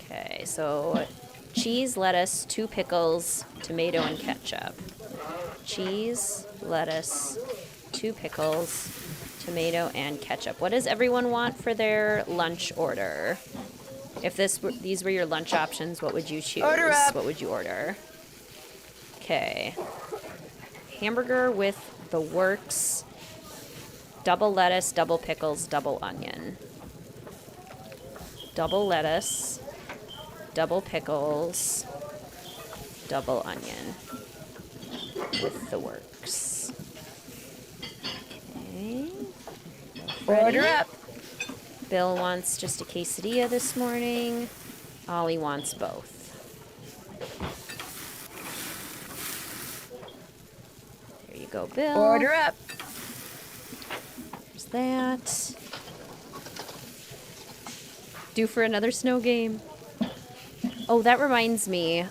Okay, so cheese, lettuce, 2 pickles, tomato, and ketchup. Cheese, lettuce, 2 pickles, tomato, and ketchup. What does everyone want for their lunch order? If these were your lunch options, what would you choose? Order up. What would you order? Okay. Hamburger with the works. Double lettuce, double pickles, double onion. Double lettuce, double pickles, double onion with the works. Okay. Ready? Order up. Bill wants just a quesadilla this morning. Ollie wants both. There you go, Bill. Order up. There's that. Due for another snow game. Oh, that reminds me.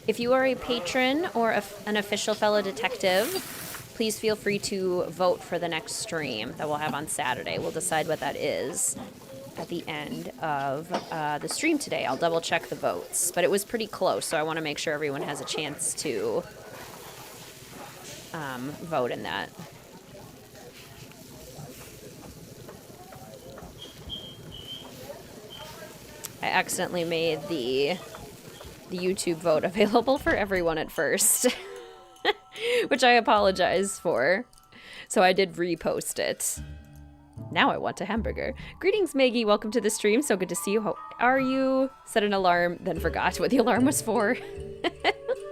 If you are a patron or an official fellow detective, please feel free to vote for the next stream that we'll have on Saturday. We'll decide what that is at the end of the stream today. I'll double check the votes, but it was pretty close, so I want to make sure everyone has a chance to vote in that. I accidentally made the YouTube vote available for everyone at first, which I apologize for. So I did repost it. Now I want a hamburger. Greetings, Maggie. Welcome to the stream. So good to see you. How are you? Set an alarm, then forgot what the alarm was for.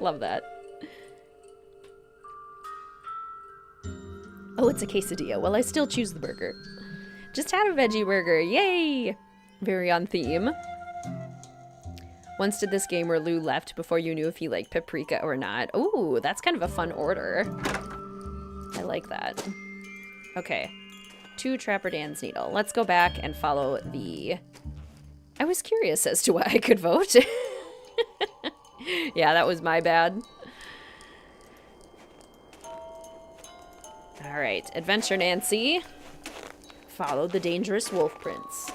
Love that. Oh, it's a quesadilla. Well, I still choose the burger. Just had a veggie burger. Yay! Very on theme. Once did this game where Lou left before you knew if he liked paprika or not. Ooh, that's kind of a fun order. I like that. Okay. 2 Trapper Dan's needle. Let's go back and follow the... I was curious as to why I could vote. Yeah, that was my bad. All right, Adventure Nancy. Follow the dangerous wolf prints.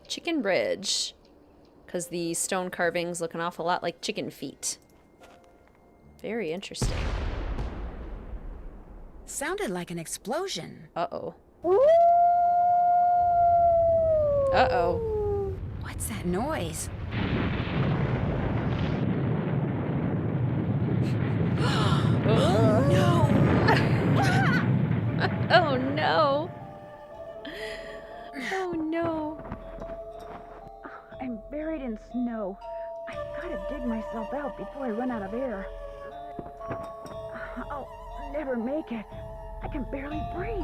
Chicken bridge. Because the stone carvings look an awful lot like chicken feet. Very interesting. sounded like an explosion. Uh-oh. Uh-oh. What's that noise? Oh, No! oh, no. Oh, no. I'm buried in snow. I gotta dig myself out before I run out of air. I'll never make it. I can barely breathe.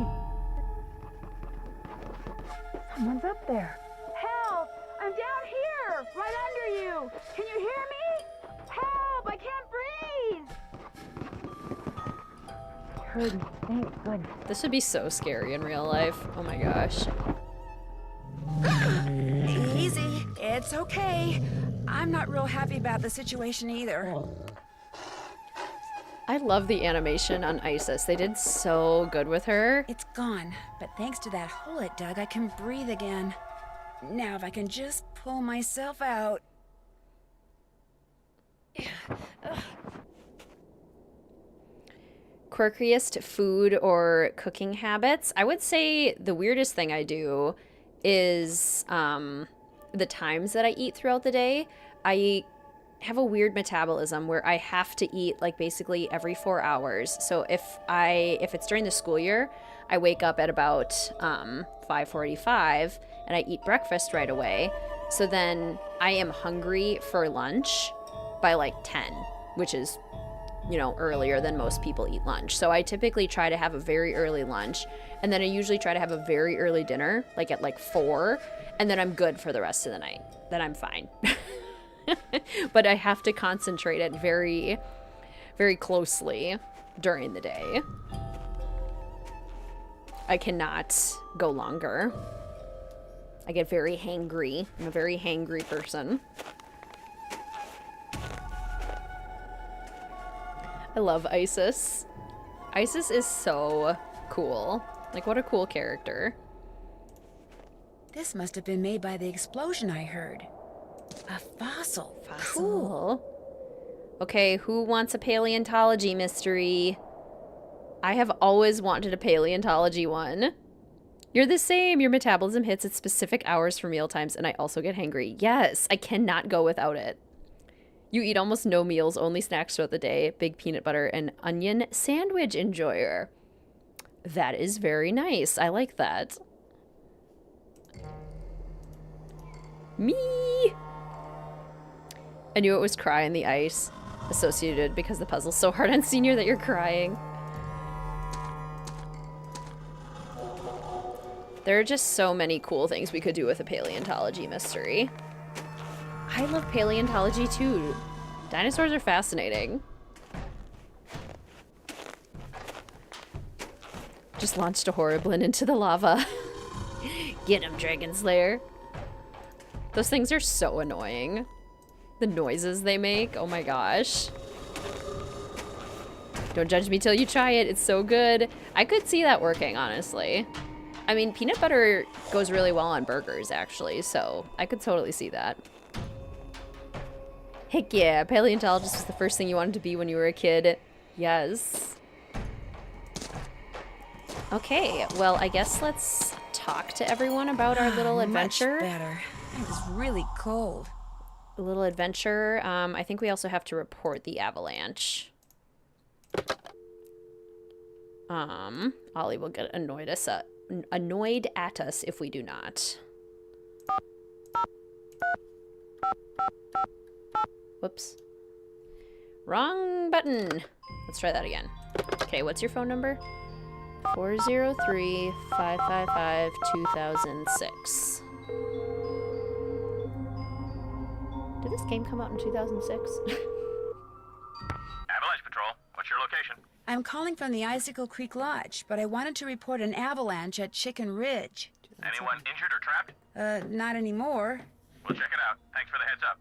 Someone's up there. Help! I'm down here! Right under you! Can you hear me? Help! I can't breathe! You heard me. Thank goodness. This would be so scary in real life. Oh my gosh. Easy. It's okay. I'm not real happy about the situation either. I love the animation on Isis. They did so good with her. It's gone, but thanks to that hole it dug, I can breathe again. Now if I can just pull myself out. Quirkiest food or cooking habits. I would say the weirdest thing I do is the times that I eat throughout the day. I have a weird metabolism where I have to eat like basically every 4 hours. So if it's during the school year, I wake up at about 5:45 and I eat breakfast right away. So then I am hungry for lunch by like 10, which is, you know, earlier than most people eat lunch. So I typically try to have a very early lunch, and then I usually try to have a very early dinner, like at like 4, and then I'm good for the rest of the night. Then I'm fine. But I have to concentrate it very, very closely during the day. I cannot go longer. I get very hangry. I'm a very hangry person. I love Isis. Isis is so cool. Like, what a cool character. This must have been made by the explosion I heard. A fossil. Cool. Okay, who wants a paleontology mystery? I have always wanted a paleontology one. You're the same. Your metabolism hits at specific hours for mealtimes, and I also get hangry. Yes, I cannot go without it. You eat almost no meals, only snacks throughout the day. Big peanut butter and onion sandwich enjoyer. That is very nice. I like that. Me! I knew it was cry in the ice associated because the puzzle's so hard on Senior that you're crying. There are just so many cool things we could do with a paleontology mystery. I love paleontology too. Dinosaurs are fascinating. Just launched a Horriblin into the lava. Get him, Dragon Slayer. Those things are so annoying. The noises they make, oh my gosh. Don't judge me till you try it, it's so good. I could see that working, honestly. I mean, peanut butter goes really well on burgers, actually, so I could totally see that. Heck yeah, paleontologist was the first thing you wanted to be when you were a kid. Yes. Okay, well, I guess let's talk to everyone about our little adventure. Much better. It was really cold. A little adventure. I think we also have to report the avalanche. Ollie will get annoyed at us if we do not. Whoops. Wrong button. Let's try that again. Okay, what's your phone number? 403-555-2006. Did this game come out in 2006? Avalanche Patrol, what's your location? I'm calling from the Icicle Creek Lodge, but I wanted to report an avalanche at Chicken Ridge. Anyone injured or trapped? Not anymore. We'll check it out. Thanks for the heads up.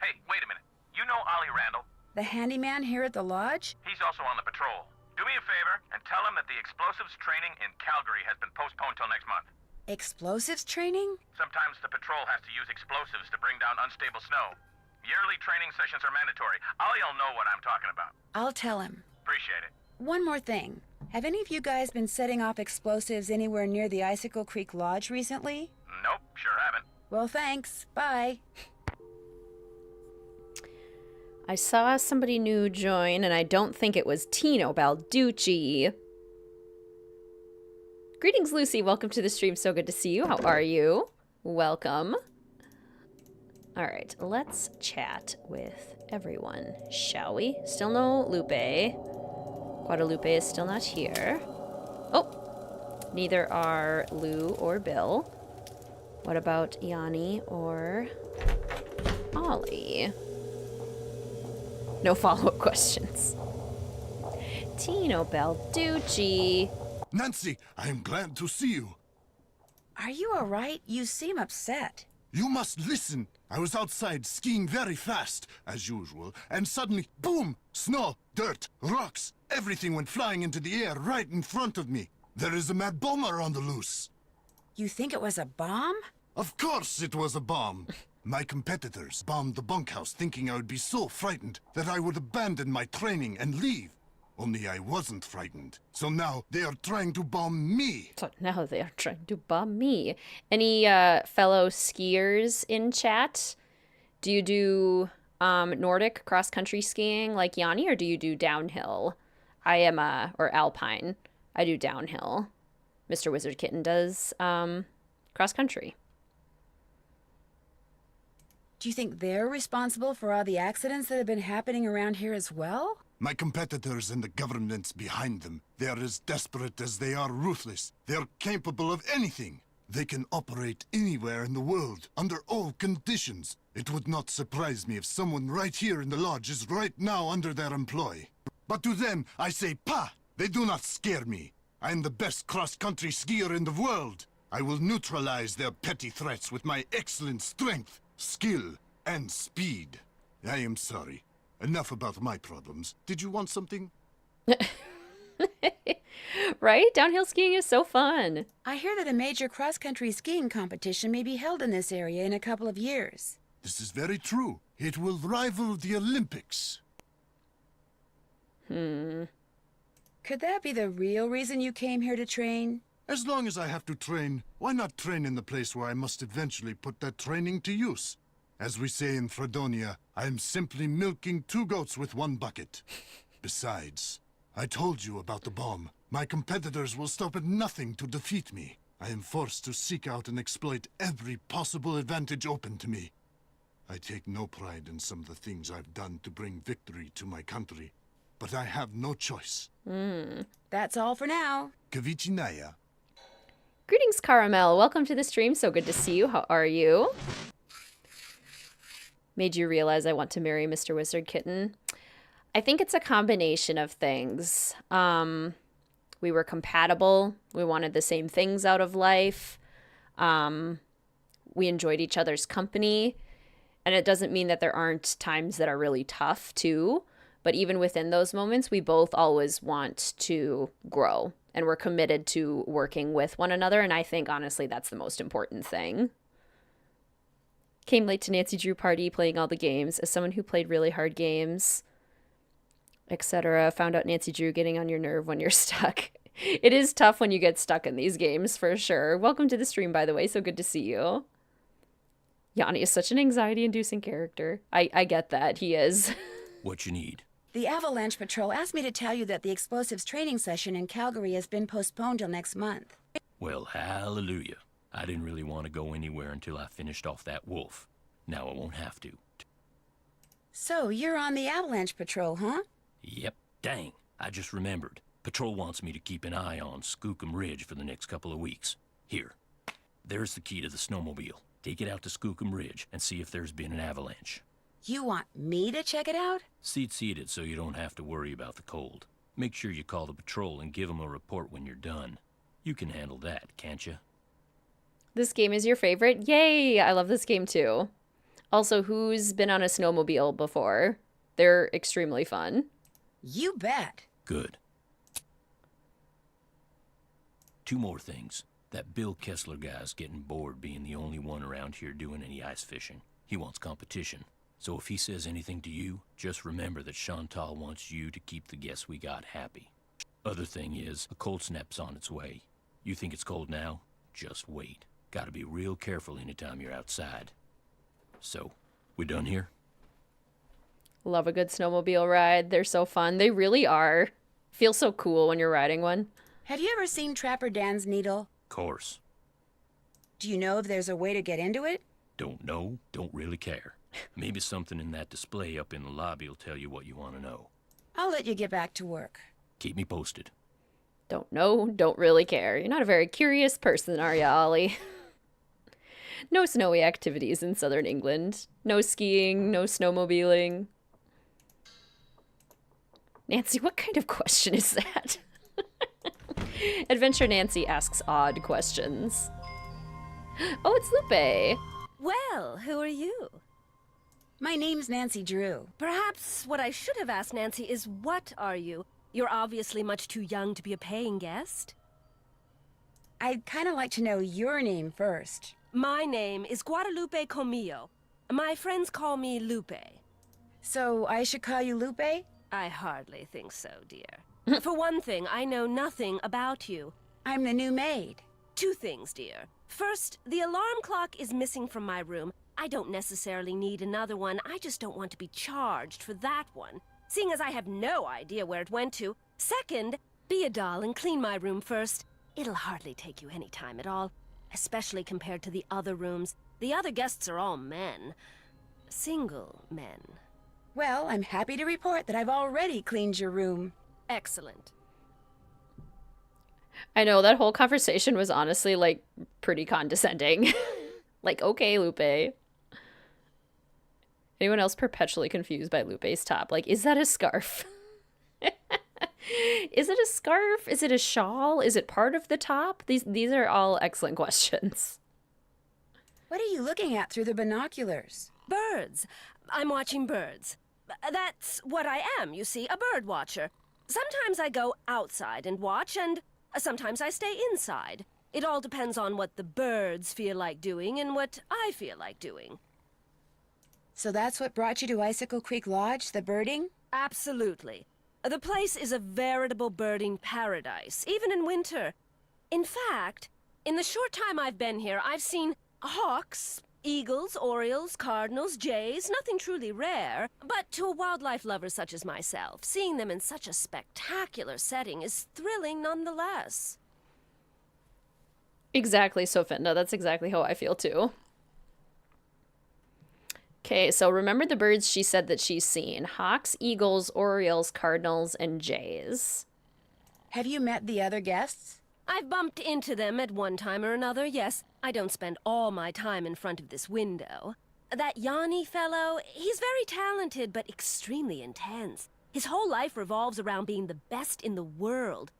Hey, wait a minute. You know Ollie Randall? The handyman here at the lodge? He's also on the patrol. Do me a favor and tell him that the explosives training in Calgary has been postponed till next month. Explosives training? Sometimes the patrol has to use explosives to bring down unstable snow. Yearly training sessions are mandatory. Ollie'll know what I'm talking about. I'll tell him. Appreciate it. One more thing. Have any of you guys been setting off explosives anywhere near the Icicle Creek Lodge recently? Nope, sure haven't. Well, thanks. Bye. I saw somebody new join, and I don't think it was Tino Balducci. Greetings, Lucy. Welcome to the stream. So good to see you. How are you? Welcome. All right, let's chat with everyone, shall we? Still no Lupe. Guadalupe is still not here. Oh, neither are Lou or Bill. What about Yanni or Ollie? No follow-up questions. Tino Balducci. Nancy, I am glad to see you. Are you all right? You seem upset. You must listen. I was outside skiing very fast, as usual, and suddenly, boom! Snow, dirt, rocks, everything went flying into the air right in front of me. There is a mad bomber on the loose. You think it was a bomb? Of course it was a bomb. My competitors bombed the bunkhouse thinking I would be so frightened that I would abandon my training and leave. Only I wasn't frightened. So now they are trying to bomb me. So now they are trying to bomb me. Any fellow skiers in chat? Do you do Nordic cross-country skiing like Yanni, or do you do downhill? I am, or alpine. I do downhill. Mr. WizardKitten does cross-country. Do you think they're responsible for all the accidents that have been happening around here as well? My competitors and the governments behind them, they are as desperate as they are ruthless. They are capable of anything. They can operate anywhere in the world, under all conditions. It would not surprise me if someone right here in the lodge is right now under their employ. But to them, I say, "Pah!" They do not scare me. I am the best cross-country skier in the world. I will neutralize their petty threats with my excellent strength, skill, and speed. I am sorry. Enough about my problems. Did you want something? Right? Downhill skiing is so fun. I hear that a major cross-country skiing competition may be held in this area in a couple of years. This is very true. It will rival the Olympics. Could that be the real reason you came here to train? As long as I have to train, why not train in the place where I must eventually put that training to use? As we say in Fredonia, I am simply milking 2 goats with 1 bucket. Besides, I told you about the bomb. My competitors will stop at nothing to defeat me. I am forced to seek out and exploit every possible advantage open to me. I take no pride in some of the things I've done to bring victory to my country, but I have no choice. That's all for now. Kavichinaya. Greetings, Caramel. Welcome to the stream. So good to see you. How are you? Made you realize I want to marry Mr. WizardKitten? I think it's a combination of things. We were compatible. We wanted the same things out of life. We enjoyed each other's company. And it doesn't mean that there aren't times that are really tough, too. But even within those moments, we both always want to grow. And we're committed to working with one another. And I think, honestly, that's the most important thing. Came late to Nancy Drew party, playing all the games. As someone who played really hard games, etc., found out Nancy Drew getting on your nerve when you're stuck. It is tough when you get stuck in these games, for sure. Welcome to the stream, by the way. So good to see you. Yanni is such an anxiety-inducing character. I get that. He is. What you need? The Avalanche Patrol asked me to tell you that the explosives training session in Calgary has been postponed till next month. Well, hallelujah. I didn't really want to go anywhere until I finished off that wolf. Now I won't have to. So, you're on the Avalanche Patrol, huh? Yep. Dang. I just remembered. Patrol wants me to keep an eye on Skookum Ridge for the next couple of weeks. Here. There's the key to the snowmobile. Take it out to Skookum Ridge and see if there's been an avalanche. You want me to check it out? Seat it so you don't have to worry about the cold. Make sure you call the patrol and give them a report when you're done. You can handle that, can't you? This game is your favorite? Yay! I love this game too. Also, who's been on a snowmobile before? They're extremely fun. You bet. Good. 2 more things. That Bill Kessler guy's getting bored being the only one around here doing any ice fishing. He wants competition. So if he says anything to you, just remember that Chantal wants you to keep the guests we got happy. Other thing is, a cold snap's on its way. You think it's cold now? Just wait. Gotta be real careful anytime you're outside. So, we done here? Love a good snowmobile ride. They're so fun. They really are. Feel so cool when you're riding one. Have you ever seen Trapper Dan's needle? Course. Do you know if there's a way to get into it? Don't know, don't really care. Maybe something in that display up in the lobby will tell you what you want to know. I'll let you get back to work. Keep me posted. Don't know, don't really care. You're not a very curious person, are you, Ollie? No snowy activities in southern England. No skiing, no snowmobiling. Nancy, what kind of question is that? Adventure Nancy asks odd questions. Oh, it's Lupe. Well, who are you? My name's Nancy Drew. Perhaps what I should have asked Nancy is, what are you? You're obviously much too young to be a paying guest. I'd kind of like to know your name first. My name is Guadalupe Comillo. My friends call me Lupe. So I should call you Lupe? I hardly think so, dear. For one thing, I know nothing about you. I'm the new maid. 2 things, dear. First, the alarm clock is missing from my room. I don't necessarily need another one. I just don't want to be charged for that one, seeing as I have no idea where it went to. Second, be a doll and clean my room first. It'll hardly take you any time at all, especially compared to the other rooms. The other guests are all men. Single men. Well, I'm happy to report that I've already cleaned your room. Excellent. I know, that whole conversation was honestly, like, pretty condescending. Like, okay, Lupe. Anyone else perpetually confused by Lupe's top? Like, is that a scarf? Is it a scarf? Is it a shawl? Is it part of the top? These are all excellent questions. What are you looking at through the binoculars? Birds. I'm watching birds. That's what I am, you see, a bird watcher. Sometimes I go outside and watch, and sometimes I stay inside. It all depends on what the birds feel like doing and what I feel like doing. So that's what brought you to Icicle Creek Lodge, the birding? Absolutely. The place is a veritable birding paradise, even in winter. In fact, in the short time I've been here, I've seen hawks, eagles, orioles, cardinals, jays, nothing truly rare. But to a wildlife lover such as myself, seeing them in such a spectacular setting is thrilling nonetheless. Exactly, Sofinda. That's exactly how I feel too. Okay, so remember the birds she said that she's seen. Hawks, eagles, orioles, cardinals, and jays. Have you met the other guests? I've bumped into them at one time or another, yes. I don't spend all my time in front of this window. That Yanni fellow, he's very talented, but extremely intense. His whole life revolves around being the best in the world.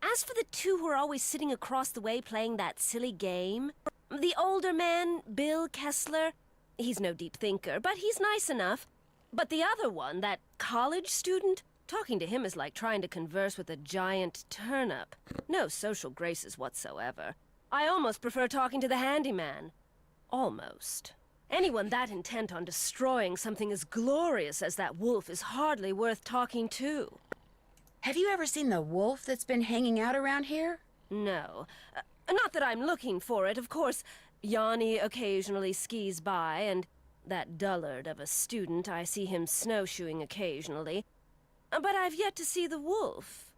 As for the 2 who are always sitting across the way playing that silly game, the older man, Bill Kessler, he's no deep thinker, but he's nice enough. But the other one, that college student, talking to him is like trying to converse with a giant turnip. No social graces whatsoever. I almost prefer talking to the handyman. Almost. Anyone that intent on destroying something as glorious as that wolf is hardly worth talking to. Have you ever seen the wolf that's been hanging out around here? No. Not that I'm looking for it, of course. Yanni occasionally skis by, and that dullard of a student, I see him snowshoeing occasionally. But I've yet to see the wolf.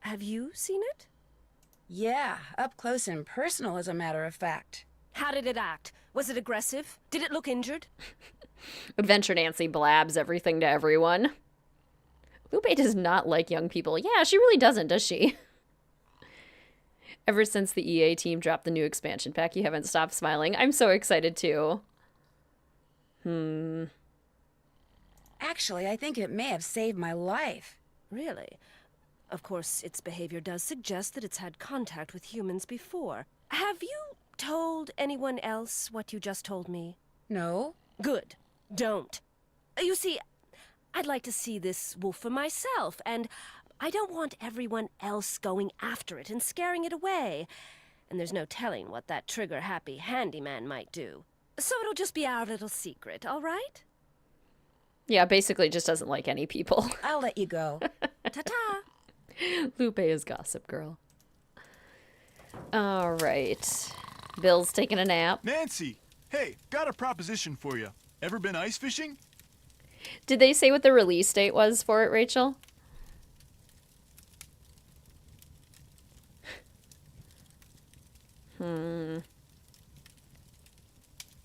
Have you seen it? Yeah, up close and personal, as a matter of fact. How did it act? Was it aggressive? Did it look injured? Adventure Nancy blabs everything to everyone. Lupe does not like young people. Yeah, she really doesn't, does she? Ever since the EA team dropped the new expansion pack, you haven't stopped smiling. I'm so excited too. Actually, I think it may have saved my life. Really? Of course, its behavior does suggest that it's had contact with humans before. Have you told anyone else what you just told me? No. Good. Don't. You see, I'd like to see this wolf for myself, and I don't want everyone else going after it and scaring it away. And there's no telling what that trigger-happy handyman might do. So it'll just be our little secret, all right? Yeah, basically just doesn't like any people. I'll let you go. Ta-ta! Lupe is Gossip Girl. All right. Bill's taking a nap. Nancy, hey, got a proposition for you. Ever been ice fishing? Did they say what the release date was for it, Rachel?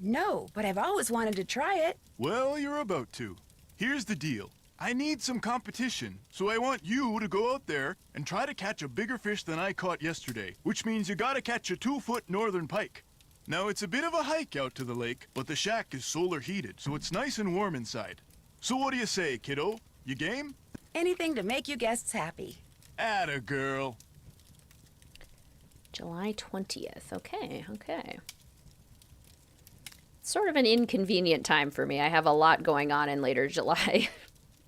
No, but I've always wanted to try it. Well, you're about to. Here's the deal. I need some competition, so I want you to go out there and try to catch a bigger fish than I caught yesterday, which means you gotta catch a 2-foot northern pike. Now, it's a bit of a hike out to the lake, but the shack is solar heated, so it's nice and warm inside. So what do you say, kiddo? You game? Anything to make you guests happy. Atta girl. July 20th. Okay, okay. Sort of an inconvenient time for me. I have a lot going on in later July.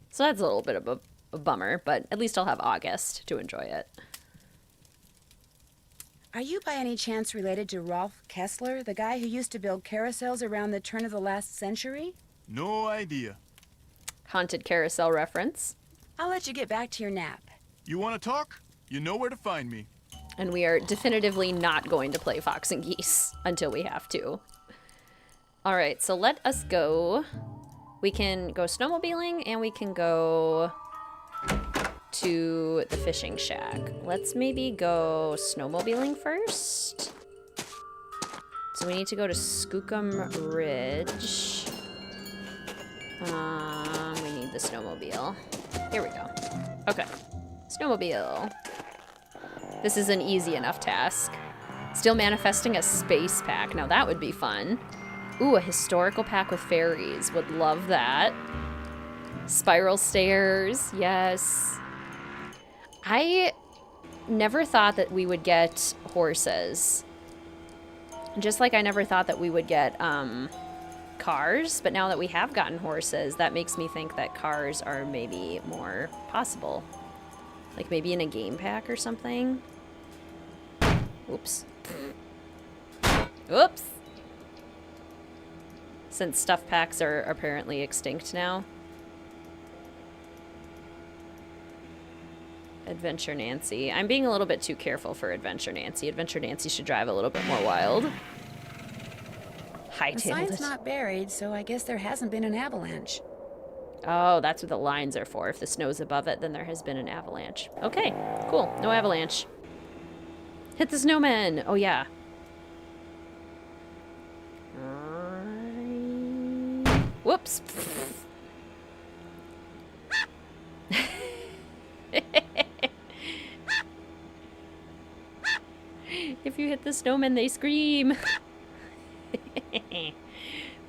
So that's a little bit of a bummer, but at least I'll have August to enjoy it. Are you by any chance related to Rolf Kessler, the guy who used to build carousels around the turn of the last century? No idea. Haunted carousel reference. I'll let you get back to your nap. You want to talk? You know where to find me. And we are definitively not going to play Fox and Geese until we have to. All right, so let us go. We can go snowmobiling and we can go to the fishing shack. Let's maybe go snowmobiling first. So we need to go to Skookum Ridge. We need the snowmobile. Here we go. Okay. Snowmobile. This is an easy enough task. Still manifesting a space pack. Now that would be fun. Ooh, a historical pack with fairies. Would love that. Spiral stairs. Yes. I never thought that we would get horses. Just like I never thought that we would get cars. But now that we have gotten horses, that makes me think that cars are maybe more possible. Like maybe in a game pack or something. Oops. Oops. Since stuff packs are apparently extinct now. Adventure Nancy. I'm being a little bit too careful for Adventure Nancy. Adventure Nancy should drive a little bit more wild. Hightailed The sign's it. not buried, so I guess there hasn't been an avalanche. Oh, that's what the lines are for. If the snow's above it, then there has been an avalanche. Okay, cool. No avalanche. Hit the snowman. Oh, yeah. Whoops. If you hit the snowman, they scream.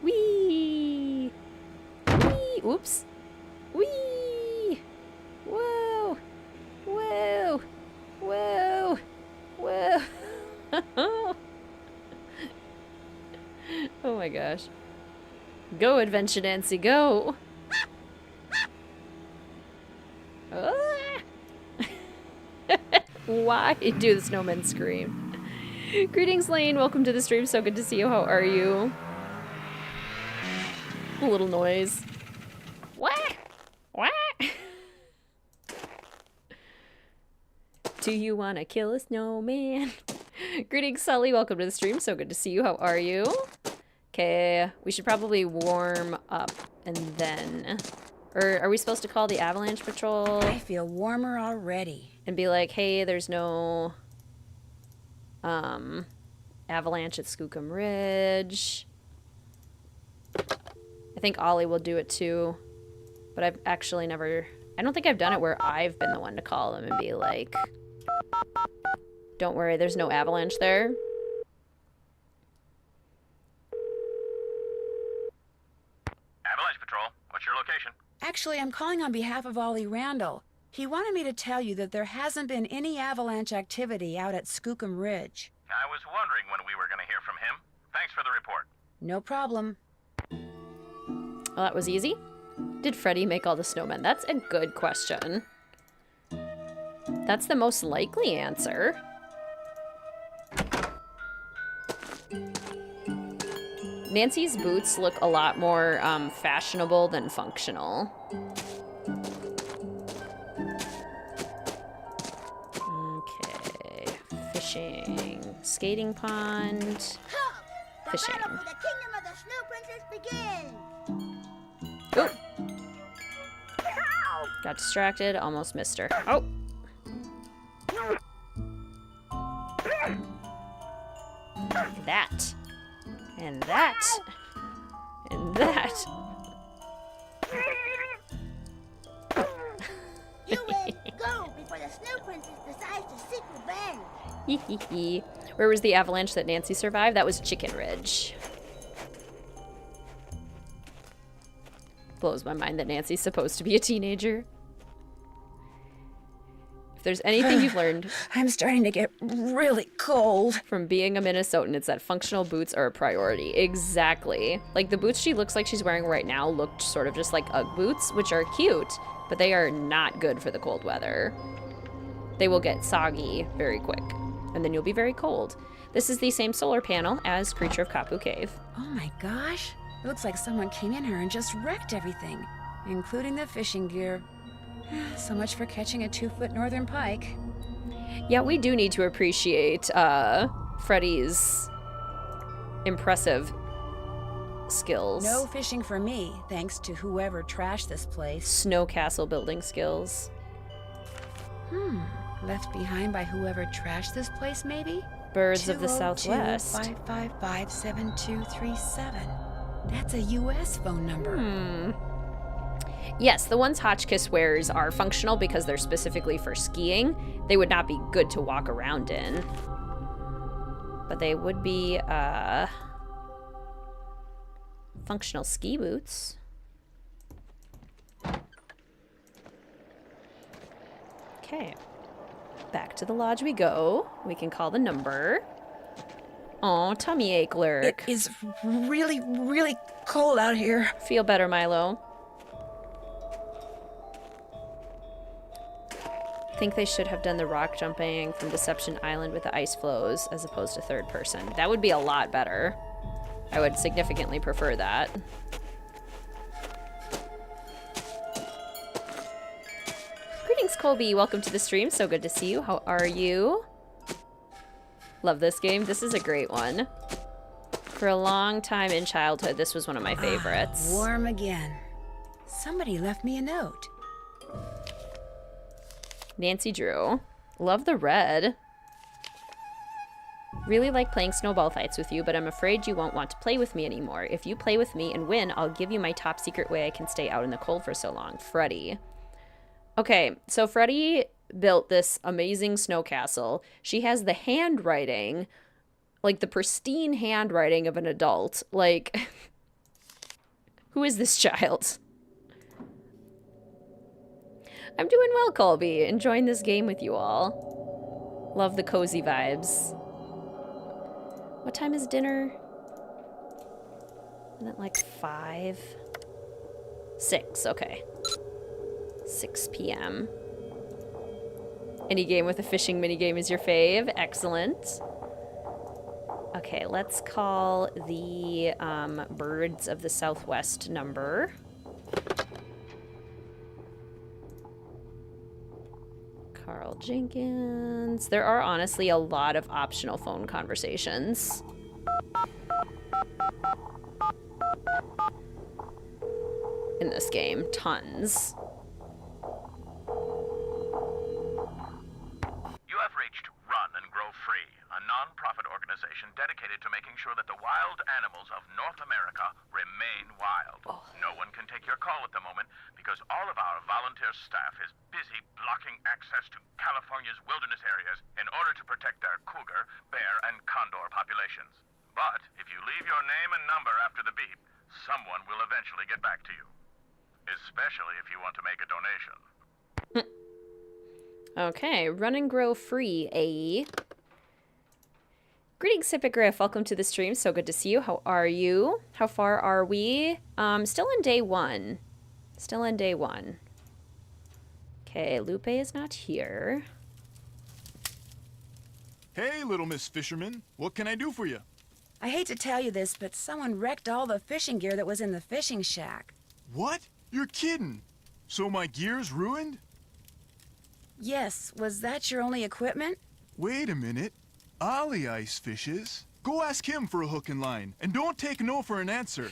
Whee! Whee! Oops. Whee! Whoa! Whoa! Whoa! Whoa! Oh my gosh. Go, Adventure Nancy, go! Why do the snowmen scream? Greetings, Lane. Welcome to the stream. So good to see you. How are you? A little noise. What? What? Do you want to kill a snowman? Greetings, Sully. Welcome to the stream. So good to see you. How are you? Okay, we should probably warm up and then... Or are we supposed to call the Avalanche Patrol? I feel warmer already. And be like, hey, there's no avalanche at Skookum Ridge. I think Ollie will do it too. But I've actually never... I don't think I've done it where I've been the one to call them and be like, don't worry, there's no avalanche there. Avalanche Patrol, what's your location? Actually, I'm calling on behalf of Ollie Randall. He wanted me to tell you that there hasn't been any avalanche activity out at Skookum Ridge. I was wondering when we were going to hear from him. Thanks for the report. No problem. Well, that was easy. Did Freddy make all the snowmen? That's a good question. That's the most likely answer. Nancy's boots look a lot more fashionable than functional. skating pond. Halt! The Fishing. battle for the kingdom of the Snow Princess begins! Oh! Got distracted, almost missed her. Oh! That. And that. And that. You win! Go before the Snow Princess decides to seek revenge! Hee hee hee. Where was the avalanche that Nancy survived? That was Chicken Ridge. Blows my mind that Nancy's supposed to be a teenager. If there's anything you've learned I'm starting to get really cold. from being a Minnesotan, it's that functional boots are a priority. Exactly. Like the boots she looks like she's wearing right now looked sort of just like Ugg boots, which are cute, but they are not good for the cold weather. They will get soggy very quick, and then you'll be very cold. This is the same solar panel as Creature of Kapu Cave. Oh my gosh. It looks like someone came in here and just wrecked everything, including the fishing gear. So much for catching a 2-foot northern pike. Yeah, we do need to appreciate Freddy's impressive skills. No fishing for me, thanks to whoever trashed this place. Snow castle building skills. Left behind by whoever trashed this place, maybe? Birds of the Southwest. 202-555-7237. That's a U.S. phone number. Yes, the ones Hotchkiss wears are functional because they're specifically for skiing. They would not be good to walk around in. But they would be, functional ski boots. Okay. Back to the lodge we go. We can call the number. Aw, tummy ache lurk. It is really, really cold out here. Feel better, Milo. I think they should have done the rock jumping from Deception Island with the ice flows as opposed to third person. That would be a lot better. I would significantly prefer that. Greetings, Colby. Welcome to the stream. So good to see you. How are you? Love this game. This is a great one. For a long time in childhood, this was one of my favorites. Warm again. Somebody left me a note. Nancy Drew. Love the red. Really like playing snowball fights with you, but I'm afraid you won't want to play with me anymore. If you play with me and win, I'll give you my top secret way I can stay out in the cold for so long. Freddie. Okay, so Freddie built this amazing snow castle. She has the handwriting, like the pristine handwriting of an adult. Like, who is this child? I'm doing well, Colby. Enjoying this game with you all. Love the cozy vibes. What time is dinner? Isn't it like 5? 6, okay. 6 p.m. Any game with a fishing minigame is your fave. Excellent. Okay, let's call the Birds of the Southwest number. Carl Jenkins. There are honestly a lot of optional phone conversations. In this game, tons. You have reached Run and Grow Free, a non-profit organization dedicated to making sure that the wild animals of North America remain wild. No one can take your call at the moment because all of our volunteer staff is busy blocking access to California's wilderness areas in order to protect their cougar, bear, and condor populations. But if you leave your name and number after the beep, someone will eventually get back to you. Especially if you want to make a donation. Okay, Run and Grow Free, Greetings, Hippogriff. Welcome to the stream. So good to see you. How are you? How far are we? Still in day 1. Still in day 1. Okay, Lupe is not here. Hey, little Miss Fisherman. What can I do for you? I hate to tell you this, but someone wrecked all the fishing gear that was in the fishing shack. What? You're kidding. So my gear's ruined? Yes, was that your only equipment? Wait a minute. Ollie ice fishes. Go ask him for a hook and line, and don't take no for an answer.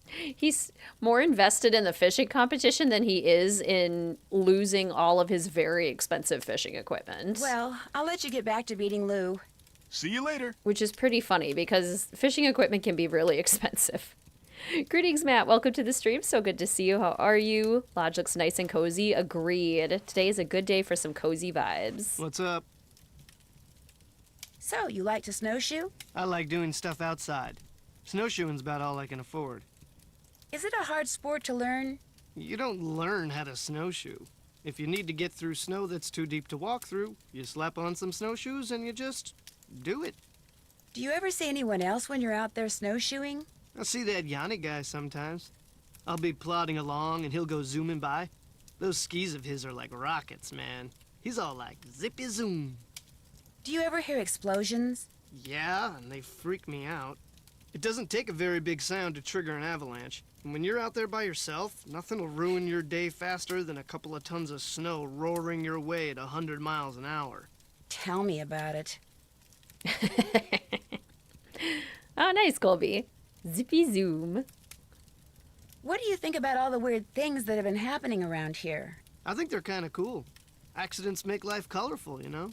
He's more invested in the fishing competition than he is in losing all of his very expensive fishing equipment. Well, I'll let you get back to beating Lou. See you later. Which is pretty funny because fishing equipment can be really expensive. Greetings, Matt. Welcome to the stream. So good to see you. How are you? Lodge looks nice and cozy. Agreed. Today is a good day for some cozy vibes. What's up? So, you like to snowshoe? I like doing stuff outside. Snowshoeing's about all I can afford. Is it a hard sport to learn? You don't learn how to snowshoe. If you need to get through snow that's too deep to walk through, you slap on some snowshoes and you just do it. Do you ever see anyone else when you're out there snowshoeing? I see that Yanni guy sometimes. I'll be plodding along and he'll go zooming by. Those skis of his are like rockets, man. He's all like zippy zoom. Do you ever hear explosions? Yeah, and they freak me out. It doesn't take a very big sound to trigger an avalanche. And when you're out there by yourself, nothing will ruin your day faster than a couple of tons of snow roaring your way at 100 miles an hour. Tell me about it. Oh, nice, Colby. Zippy zoom. What do you think about all the weird things that have been happening around here? I think they're kind of cool. Accidents make life colorful, you know?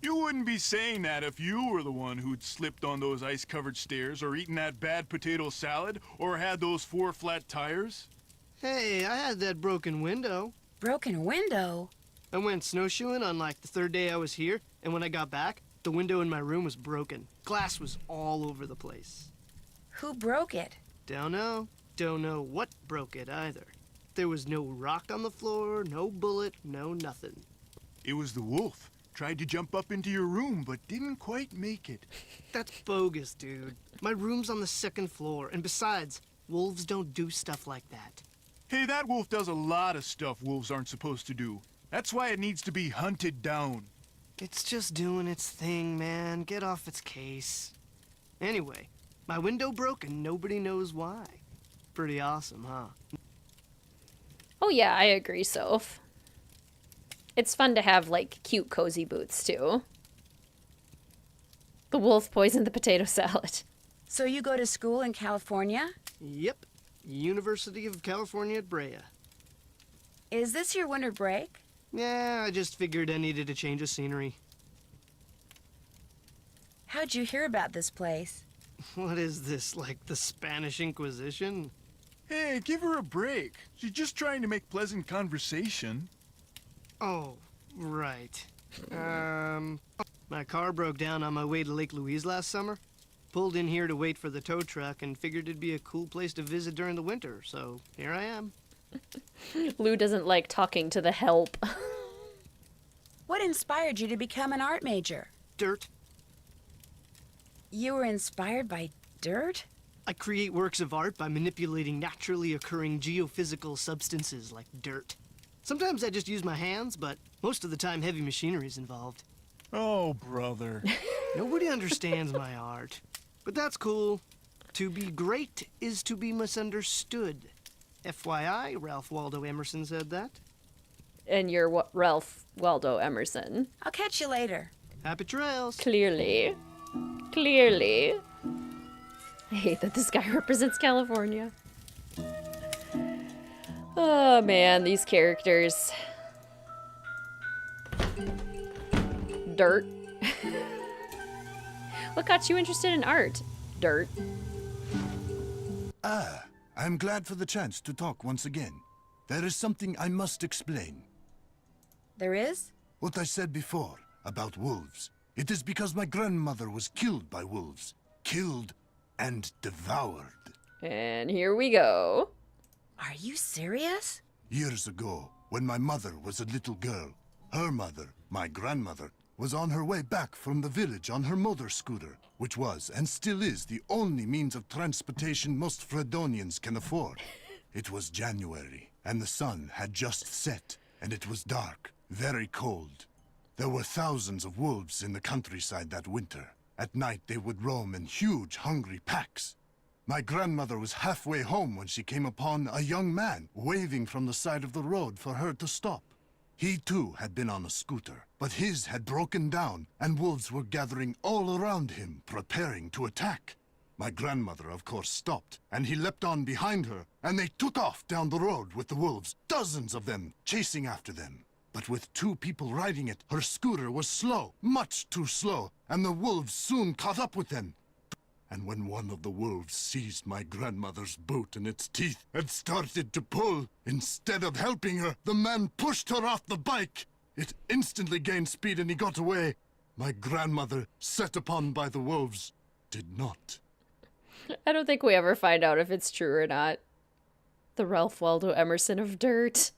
You wouldn't be saying that if you were the one who'd slipped on those ice-covered stairs, or eaten that bad potato salad, or had those 4 flat tires. Hey, I had that broken window. Broken window? I went snowshoeing on like the 3rd day I was here, and when I got back, the window in my room was broken. Glass was all over the place. Who broke it? Don't know. Don't know what broke it either. There was no rock on the floor, no bullet, no nothing. It was the wolf. Tried to jump up into your room, but didn't quite make it. That's bogus, dude. My room's on the 2nd floor, and besides, wolves don't do stuff like that. Hey, that wolf does a lot of stuff wolves aren't supposed to do. That's why it needs to be hunted down. It's just doing its thing, man. Get off its case. Anyway, my window broke and nobody knows why. Pretty awesome, huh? Oh yeah, I agree, Soph. It's fun to have, like, cute, cozy boots, too. The wolf poisoned the potato salad. So you go to school in California? Yep. University of California at Brea. Is this your winter break? Yeah, I just figured I needed a change of scenery. How'd you hear about this place? What is this, like the Spanish Inquisition? Hey, give her a break. She's just trying to make pleasant conversation. Oh, right. My car broke down on my way to Lake Louise last summer. Pulled in here to wait for the tow truck and figured it'd be a cool place to visit during the winter, so here I am. Lou doesn't like talking to the help. What inspired you to become an art major? Dirt. You were inspired by dirt? I create works of art by manipulating naturally occurring geophysical substances like dirt. Sometimes I just use my hands, but most of the time heavy machinery is involved. Oh, brother. Nobody understands my art. But that's cool. To be great is to be misunderstood. FYI, Ralph Waldo Emerson said that. And you're Ralph Waldo Emerson. I'll catch you later. Happy trails. Clearly. Clearly. I hate that this guy represents California. Oh man, these characters. Dirt. What got you interested in art? Dirt. Ah, I'm glad for the chance to talk once again. There is something I must explain. There is? What I said before about wolves. It is because my grandmother was killed by wolves. Killed and devoured. And here we go. Are you serious? Years ago, when my mother was a little girl, her mother, my grandmother, was on her way back from the village on her motor scooter, which was and still is the only means of transportation most Fredonians can afford. It was January, and the sun had just set, and it was dark, very cold. There were thousands of wolves in the countryside that winter. At night they would roam in huge, hungry packs. My grandmother was halfway home when she came upon a young man waving from the side of the road for her to stop. He too had been on a scooter, but his had broken down, and wolves were gathering all around him, preparing to attack. My grandmother, of course, stopped, and he leapt on behind her, and they took off down the road with the wolves, dozens of them, chasing after them. But with 2 people riding it, her scooter was slow, much too slow, and the wolves soon caught up with them. And when one of the wolves seized my grandmother's boot in its teeth and started to pull, instead of helping her, the man pushed her off the bike. It instantly gained speed and he got away. My grandmother, set upon by the wolves, did not. I don't think we ever find out if it's true or not. The Ralph Waldo Emerson of dirt.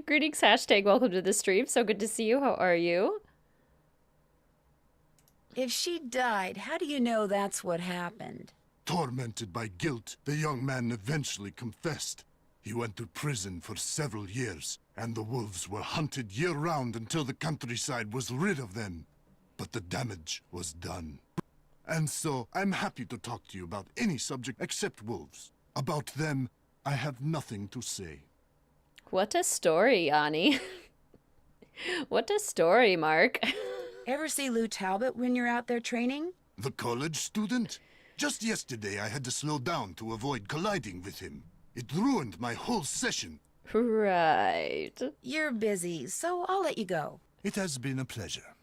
Greetings, hashtag welcome to the stream. So good to see you. How are you? If she died, how do you know that's what happened? Tormented by guilt, the young man eventually confessed. He went to prison for several years, and the wolves were hunted year-round until the countryside was rid of them. But the damage was done. And so, I'm happy to talk to you about any subject except wolves. About them, I have nothing to say. What a story, Yanni. What a story, Mark. Ever see Lou Talbot when you're out there training? The college student? Just yesterday I had to slow down to avoid colliding with him. It ruined my whole session. Right. You're busy, so I'll let you go. It has been a pleasure.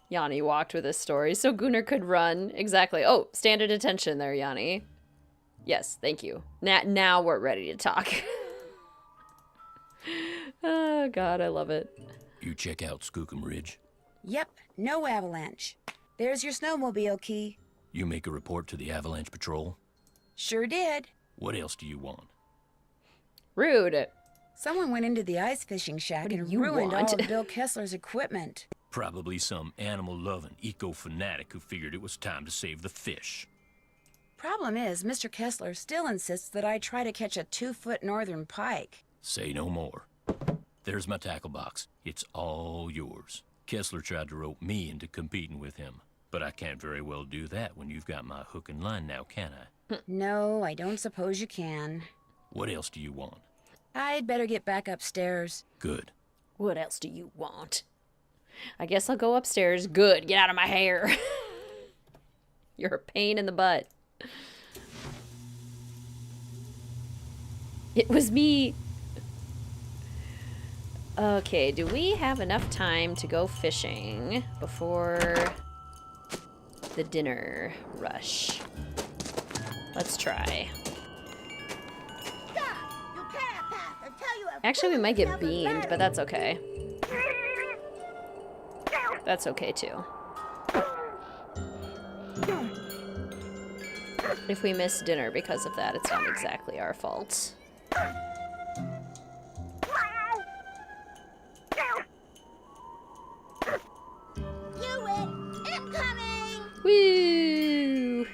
Yanni walked with his story so Gunnar could run. Exactly. Oh, stand at attention there, Yanni. Yes, thank you. Now we're ready to talk. Oh, God, I love it. You check out Skookum Ridge. Yep, no avalanche. There's your snowmobile key. You make a report to the Avalanche Patrol. Sure did. What else do you want? Rude. Someone went into the ice fishing shack and you ruined want? all of Bill Kessler's equipment. Probably some animal-loving eco-fanatic who figured it was time to save the fish. Problem is, Mr. Kessler still insists that I try to catch a 2-foot northern pike. Say no more. There's my tackle box. It's all yours. Kessler tried to rope me into competing with him, but I can't very well do that when you've got my hook and line now, can I? No, I don't suppose you can. What else do you want? I'd better get back upstairs. Good. What else do you want? I guess I'll go upstairs. Good. Get out of my hair. You're a pain in the butt. It was me. Okay, do we have enough time to go fishing before the dinner rush? Let's try. Actually, we might get beamed, but that's okay. That's okay, too. If we miss dinner because of that, it's not exactly our fault. Woo!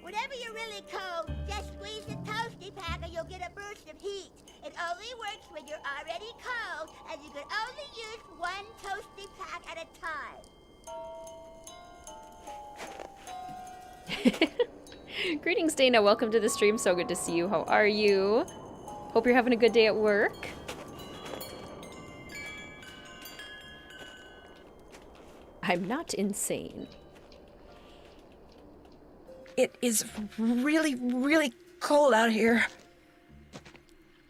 Whenever you're really cold, just squeeze the toasty pack and you'll get a burst of heat. It only works when you're already cold, and you can only use one toasty pack at a time. Greetings, Dana. Welcome to the stream. So good to see you. How are you? Hope you're having a good day at work. I'm not insane. It is really, really cold out here.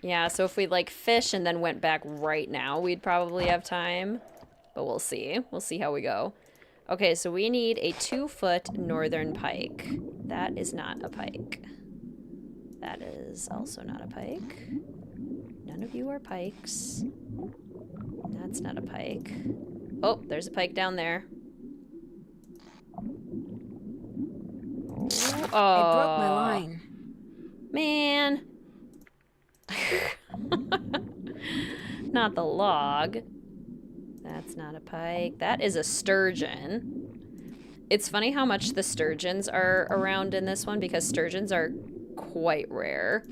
Yeah, so if we like fish and then went back right now, we'd probably have time. But we'll see. We'll see how we go. Okay, so we need a 2-foot northern pike. That is not a pike. That is also not a pike. None of you are pikes. That's not a pike. Oh, there's a pike down there. Oh, I broke my line. Man. Not the log. That's not a pike. That is a sturgeon. It's funny how much the sturgeons are around in this one because sturgeons are quite rare.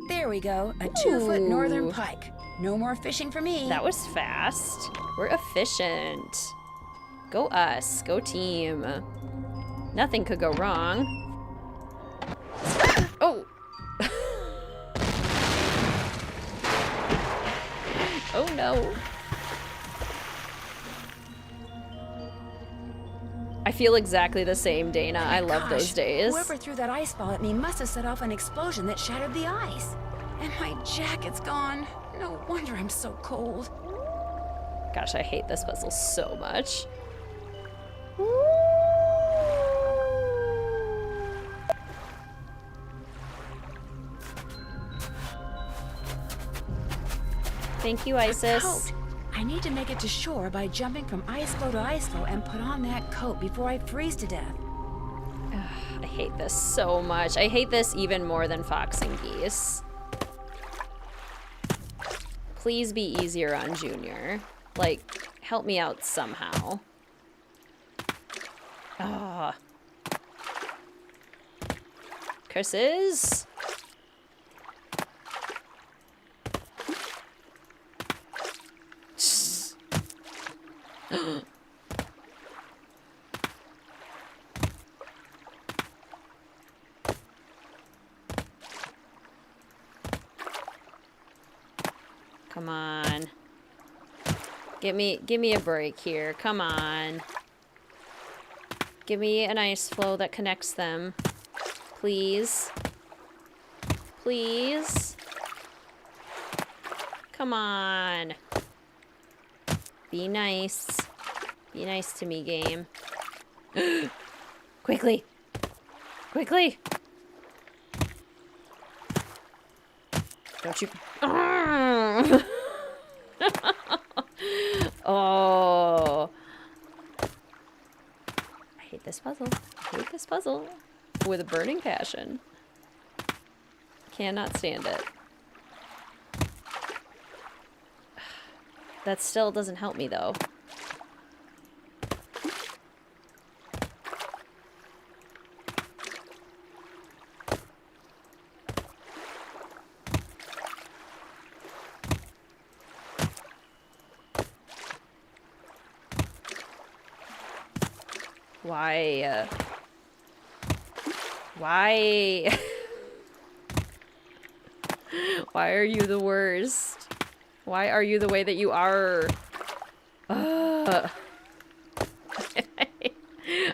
There we go. A 2-foot northern pike. No more fishing for me. That was fast. We're efficient. Go us. Go team. Nothing could go wrong. Oh no. I feel exactly the same, Dana. I love those days. Whoever threw that ice ball at me must have set off an explosion that shattered the ice. And my jacket's gone. No wonder I'm so cold. Gosh, I hate this puzzle so much. Thank you, Isis. Coat. I need to make it to shore by jumping from ice floe to ice floe and put on that coat before I freeze to death. Ugh, I hate this so much. I hate this even more than Fox and Geese. Please be easier on Junior. Like, help me out somehow. Ah. Curses. Come on. Give me a break here. Come on. Give me an ice flow that connects them. Please. Please. Come on. Be nice. Be nice to me, game. Quickly. Quickly. Don't you... Oh. I hate this puzzle. I hate this puzzle. With a burning passion. Cannot stand it. That still doesn't help me, though. Why? Why? Why are you the worst? Why are you the way that you are? Ugh.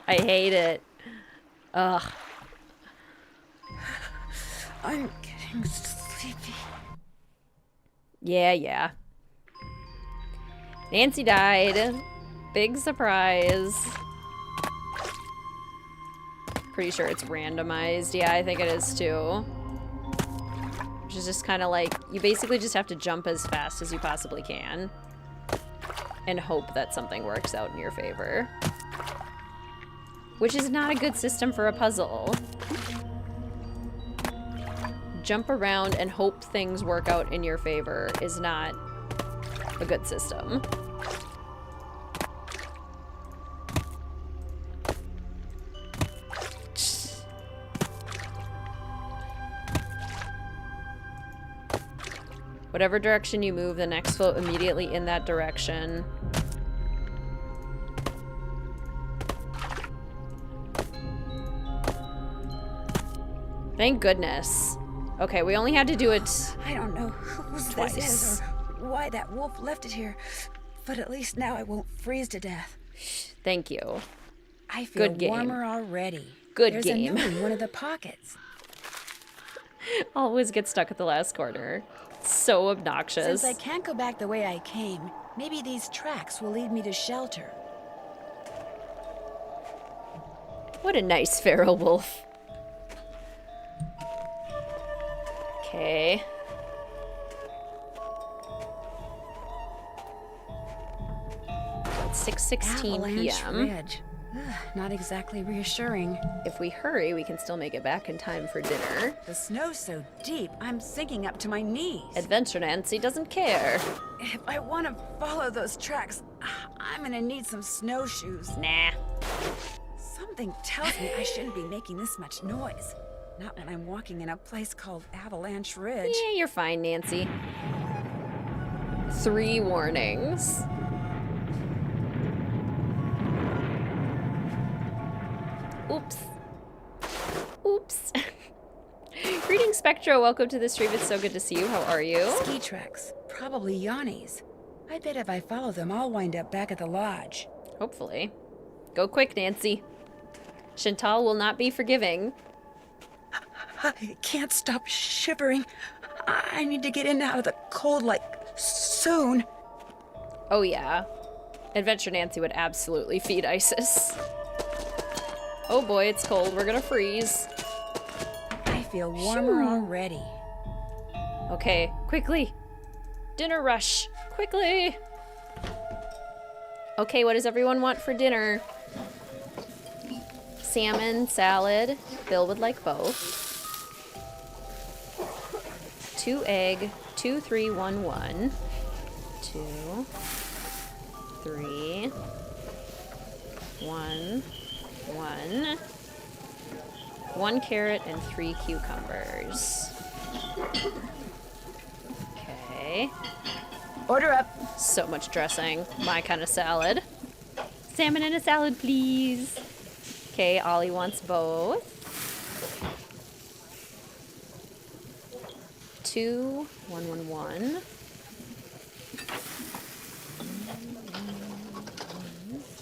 I hate it. Ugh. I'm getting sleepy. Yeah. Nancy died. Big surprise. Pretty sure it's randomized. Yeah, I think it is too. Which is just kind of like, you basically just have to jump as fast as you possibly can. And hope that something works out in your favor. Which is not a good system for a puzzle. Jump around and hope things work out in your favor is not a good system. Whatever direction you move, the next float immediately in that direction. Thank goodness. Okay, we only had to do it I don't know whose twice. this is or why that wolf left it here, but at least now I won't freeze to death. Thank you. I feel Good game. warmer already. Good There's game. a note in one of the pockets. Always get stuck at the last corner. So obnoxious. Since I can't go back the way I came, maybe these tracks will lead me to shelter. What a nice feral wolf. Okay. It's 6:16 Avalanche p.m. Ridge. Ugh, not exactly reassuring. If we hurry, we can still make it back in time for dinner. The snow's so deep, I'm sinking up to my knees. Adventure Nancy doesn't care. If I want to follow those tracks, I'm gonna need some snowshoes. Nah. Something tells me I shouldn't be making this much noise. Not when I'm walking in a place called Avalanche Ridge. Yeah, you're fine, Nancy. 3 warnings. Oops. Oops. Greetings, Spectro. Welcome to the stream. It's so good to see you. How are you? Ski tracks. Probably Yanni's. I bet if I follow them, I'll wind up back at the lodge. Hopefully. Go quick, Nancy. Chantal will not be forgiving. I can't stop shivering. I need to get in and out of the cold, like, soon. Oh yeah. Adventure Nancy would absolutely feed Isis. Oh boy, it's cold. We're gonna freeze. I feel warmer already. Okay, quickly. Dinner rush. Quickly. Okay, what does everyone want for dinner? Salmon, salad. Bill would like both. 2 egg, 2, 3, 1, 1. 2, 3, 1, 1. 1 carrot and 3 cucumbers. Okay. Order up. So much dressing. My kind of salad. Salmon and a salad, please. Okay, Ollie wants both. 2, 1, 1, 1.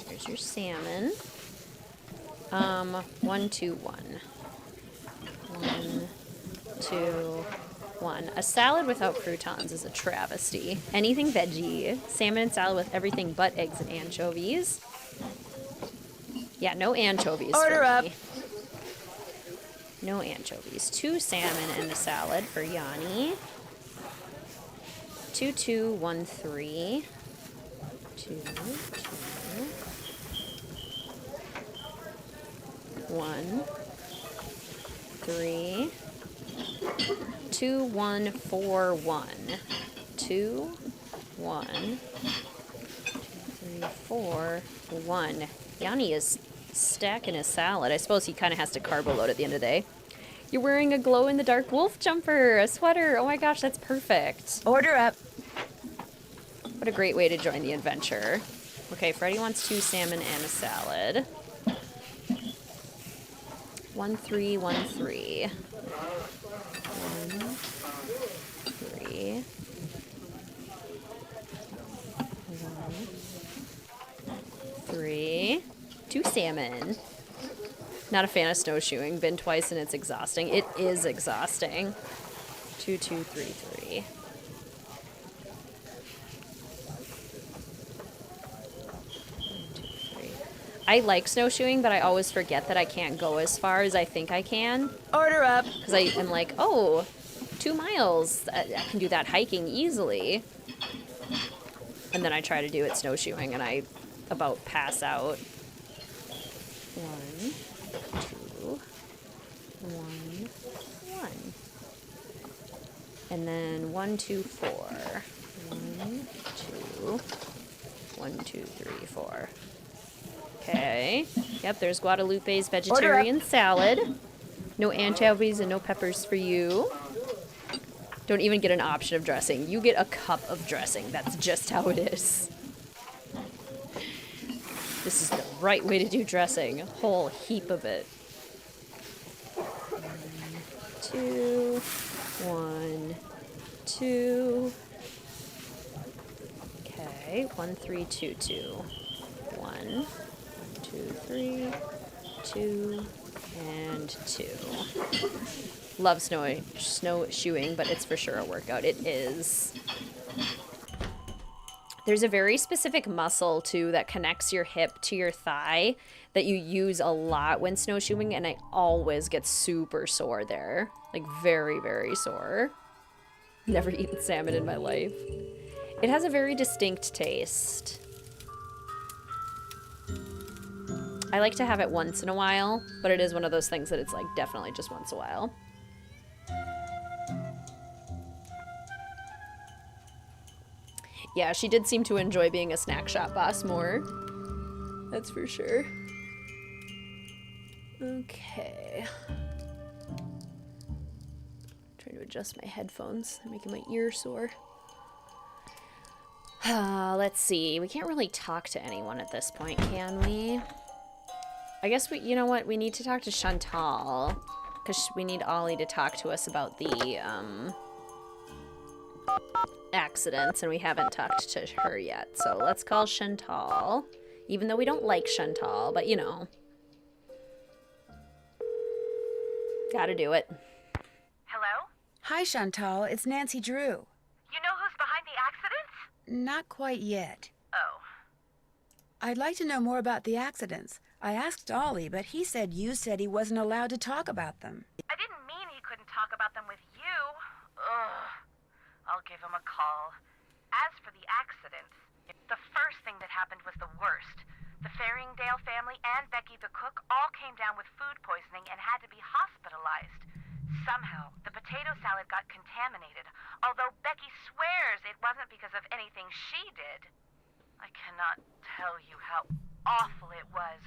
There's your salmon. 1, 2, 1. 1, 2, 1. A salad without croutons is a travesty. Anything veggie. Salmon and salad with everything but eggs and anchovies. Yeah, no anchovies. Order up. Me. No anchovies. 2 salmon and a salad for Yanni. 2, 2, 1, 3. 2, 2. 1, 3, 2, 1, 4, 1, 2, 1, 2, 3, 4, 1. Yanni is stacking his salad. I suppose he kind of has to carbo load at the end of the day. You're wearing a glow-in-the-dark wolf jumper, a sweater. Oh my gosh, that's perfect. Order up. What a great way to join the adventure. Okay, Freddie wants 2 salmon and a salad. 1, 3, 1, 3. 1, 3. 1, 3. 2 salmon. Not a fan of snowshoeing. Been twice and it's exhausting. It is exhausting. 2, 2, 3, 3. 1, 2, 3. I like snowshoeing, but I always forget that I can't go as far as I think I can. Order up. Because I am like, oh, 2 miles. I can do that hiking easily. And then I try to do it snowshoeing and I about pass out. 1, 2, 1, 1. And then 1, 2, 4. 1, 2, 1, 2, 3, 4. Okay. Yep, there's Guadalupe's vegetarian salad. No anchovies and no peppers for you. Don't even get an option of dressing. You get a cup of dressing. That's just how it is. This is the right way to do dressing. A whole heap of it. 2, 1, 2. Okay, 1, 3, 2, 2. 1, 2, 3, 2, and 2. Love snowshoeing, but it's for sure a workout. It is. There's a very specific muscle, too, that connects your hip to your thigh that you use a lot when snowshoeing, and I always get super sore there. Like, very, very sore. Never eaten salmon in my life. It has a very distinct taste. I like to have it once in a while, but it is one of those things that it's, like, definitely just once in a while. Yeah, she did seem to enjoy being a snack shop boss more. That's for sure. Okay. Trying to adjust my headphones. They're making my ear sore. Let's see. We can't really talk to anyone at this point, can we? I guess you know what? We need to talk to Chantal. Because we need Ollie to talk to us about the accidents, and we haven't talked to her yet. So let's call Chantal, even though we don't like Chantal, but you know. Gotta do it. Hello? Hi, Chantal. It's Nancy Drew. You know who's behind the accidents? Not quite yet. Oh. I'd like to know more about the accidents. I asked Ollie, but he said you said he wasn't allowed to talk about them. I didn't mean he couldn't talk about them with you. Ugh. I'll give him a call. As for the accidents, the first thing that happened was the worst. The Faringdale family and Becky the cook all came down with food poisoning and had to be hospitalized. Somehow, the potato salad got contaminated, although Becky swears it wasn't because of anything she did. I cannot tell you how awful it was.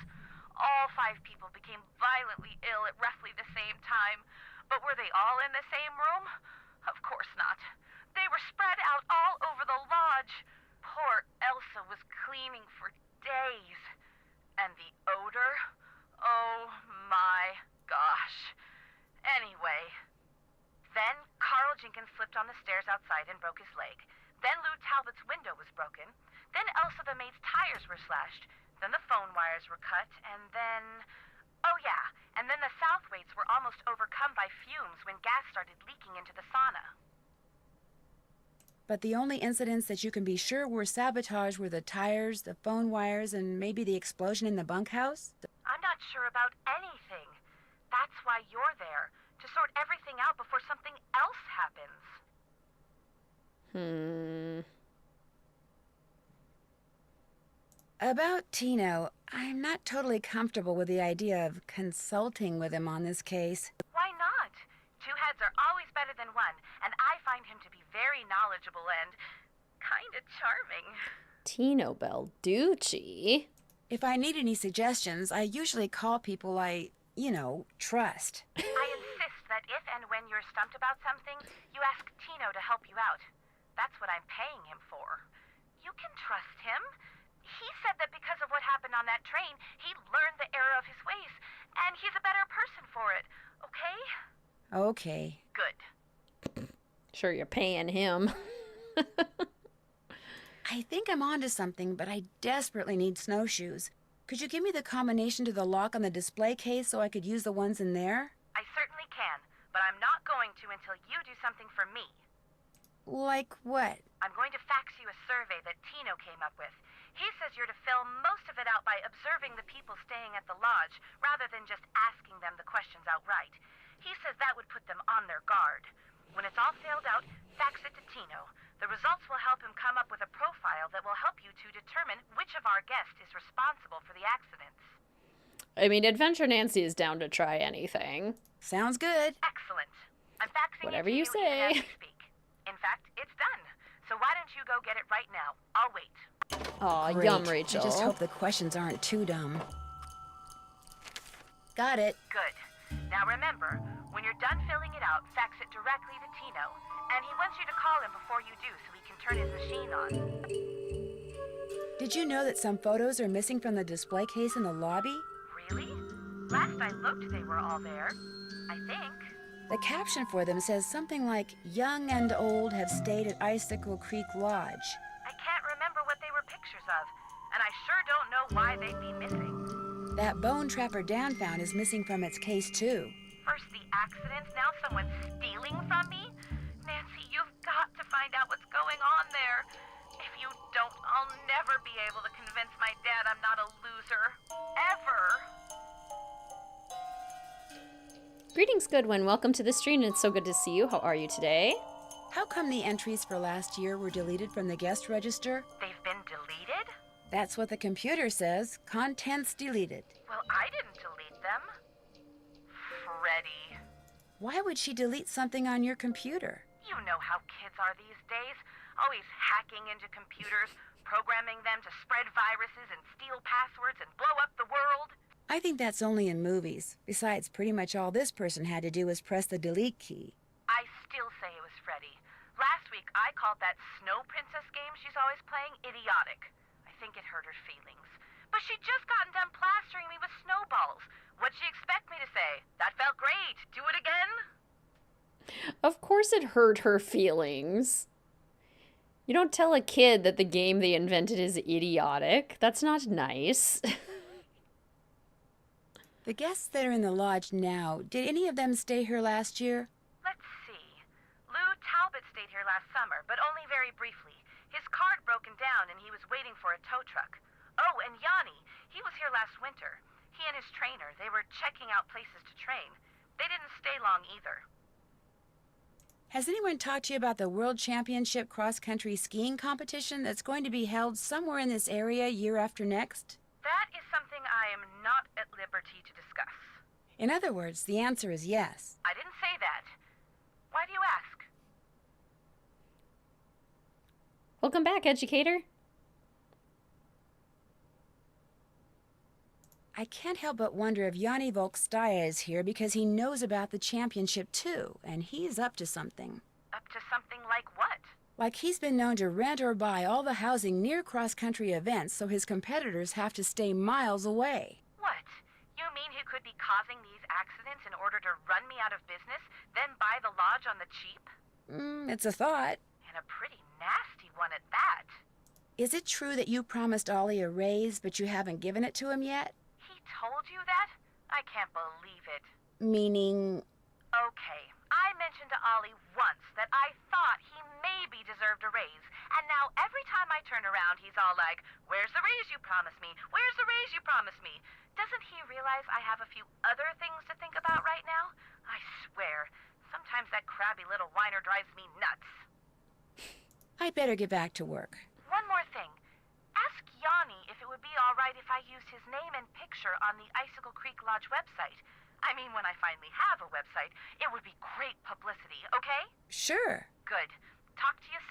All 5 people became violently ill at roughly the same time. But were they all in the same room? Of course not. They were spread out all over the lodge. Poor Elsa was cleaning for days. And the odor? Oh my gosh. Anyway, then Carl Jenkins slipped on the stairs outside and broke his leg. Then Lou Talbot's window was broken. Then Elsa the maid's tires were slashed. Then the phone wires were cut, and then... Oh yeah, and then the Southwaites were almost overcome by fumes when gas started leaking into the sauna. But the only incidents that you can be sure were sabotage were the tires, the phone wires, and maybe the explosion in the bunkhouse? I'm not sure about anything. That's why you're there, to sort everything out before something else happens. About Tino, I'm not totally comfortable with the idea of consulting with him on this case. Why not? 2 heads are always better than one, and I find him to be very knowledgeable and kinda charming. Tino Belducci. If I need any suggestions, I usually call people I, trust. I insist that if and when you're stumped about something, you ask Tino to help you out. That's what I'm paying him for. You can trust him. He said that because of what happened on that train, he learned the error of his ways, and he's a better person for it. Okay? Okay. Good. Sure, you're paying him. I think I'm onto something, but I desperately need snowshoes. Could you give me the combination to the lock on the display case so I could use the ones in there? I certainly can, but I'm not going to until you do something for me. Like what? I'm going to fax you a survey that Tino came up with. He says you're to fill most of it out by observing the people staying at the lodge, rather than just asking them the questions outright. He says that would put them on their guard. When it's all filled out, fax it to Tino. The results will help him come up with a profile that will help you to determine which of our guests is responsible for the accidents. I mean, Adventure Nancy is down to try anything. Sounds good. Excellent. I'm faxing Whatever it to you say. even as we speak. In fact, it's done. So why don't you go get it right now? I'll wait. Aw, Great. yum, Rachel. I just hope the questions aren't too dumb. Got it. Good. Now remember, when you're done filling it out, fax it directly to Tino. And he wants you to call him before you do so he can turn his machine on. Did you know that some photos are missing from the display case in the lobby? Really? Last I looked, they were all there. I think. The caption for them says something like, "Young and old have stayed at Icicle Creek Lodge." I can't remember what they were pictures of, and I sure don't know why they'd be missing. That bone trapper Dan found is missing from its case, too. First the accidents, now someone's stealing from me? Nancy, you've got to find out what's going on there. If you don't, I'll never be able to convince my dad I'm not a loser. Ever. Greetings, Goodwin. Welcome to the stream. It's so good to see you. How are you today? How come the entries for last year were deleted from the guest register? They've been deleted? That's what the computer says. Contents deleted. Well, I didn't delete them. Freddie. Why would she delete something on your computer? You know how kids are these days. Always hacking into computers, programming them to spread viruses and steal passwords and blow up the world. I think that's only in movies. Besides, pretty much all this person had to do was press the delete key. I still say it was Freddie. Last week, I called that Snow Princess game she's always playing idiotic. I think it hurt her feelings. But she'd just gotten done plastering me with snowballs. What'd she expect me to say? That felt great. Do it again? Of course it hurt her feelings. You don't tell a kid that the game they invented is idiotic. That's not nice. The guests that are in the lodge now, did any of them stay here last year? Let's see. Lou Talbot stayed here last summer, but only very briefly. His car had broken down and he was waiting for a tow truck. Oh, and Yanni, he was here last winter. He and his trainer, they were checking out places to train. They didn't stay long either. Has anyone talked to you about the World Championship cross-country skiing competition that's going to be held somewhere in this area year after next? That is something I am not at liberty to discuss. In other words, the answer is yes. I didn't say that. Why do you ask? Welcome back, educator. I can't help but wonder if Yanni Volkstaya is here because he knows about the championship too, and he's up to something. Up to something like what? Like he's been known to rent or buy all the housing near cross-country events so his competitors have to stay miles away. What? You mean he could be causing these accidents in order to run me out of business, then buy the lodge on the cheap? It's a thought. And a pretty nasty one at that. Is it true that you promised Ollie a raise, but you haven't given it to him yet? He told you that? I can't believe it. Meaning... Okay, I mentioned to Ollie once that I thought he maybe deserved a raise, and now every time I turn around, he's all like, "Where's the raise you promised me? Where's the raise you promised me?" Doesn't he realize I have a few other things to think about right now? I swear, sometimes that crabby little whiner drives me nuts. I better get back to work. One more thing. Ask Yanni if it would be all right if I used his name and picture on the Icicle Creek Lodge website. I mean, when I finally have a website, it would be great publicity, okay? Sure. Good. Talk to you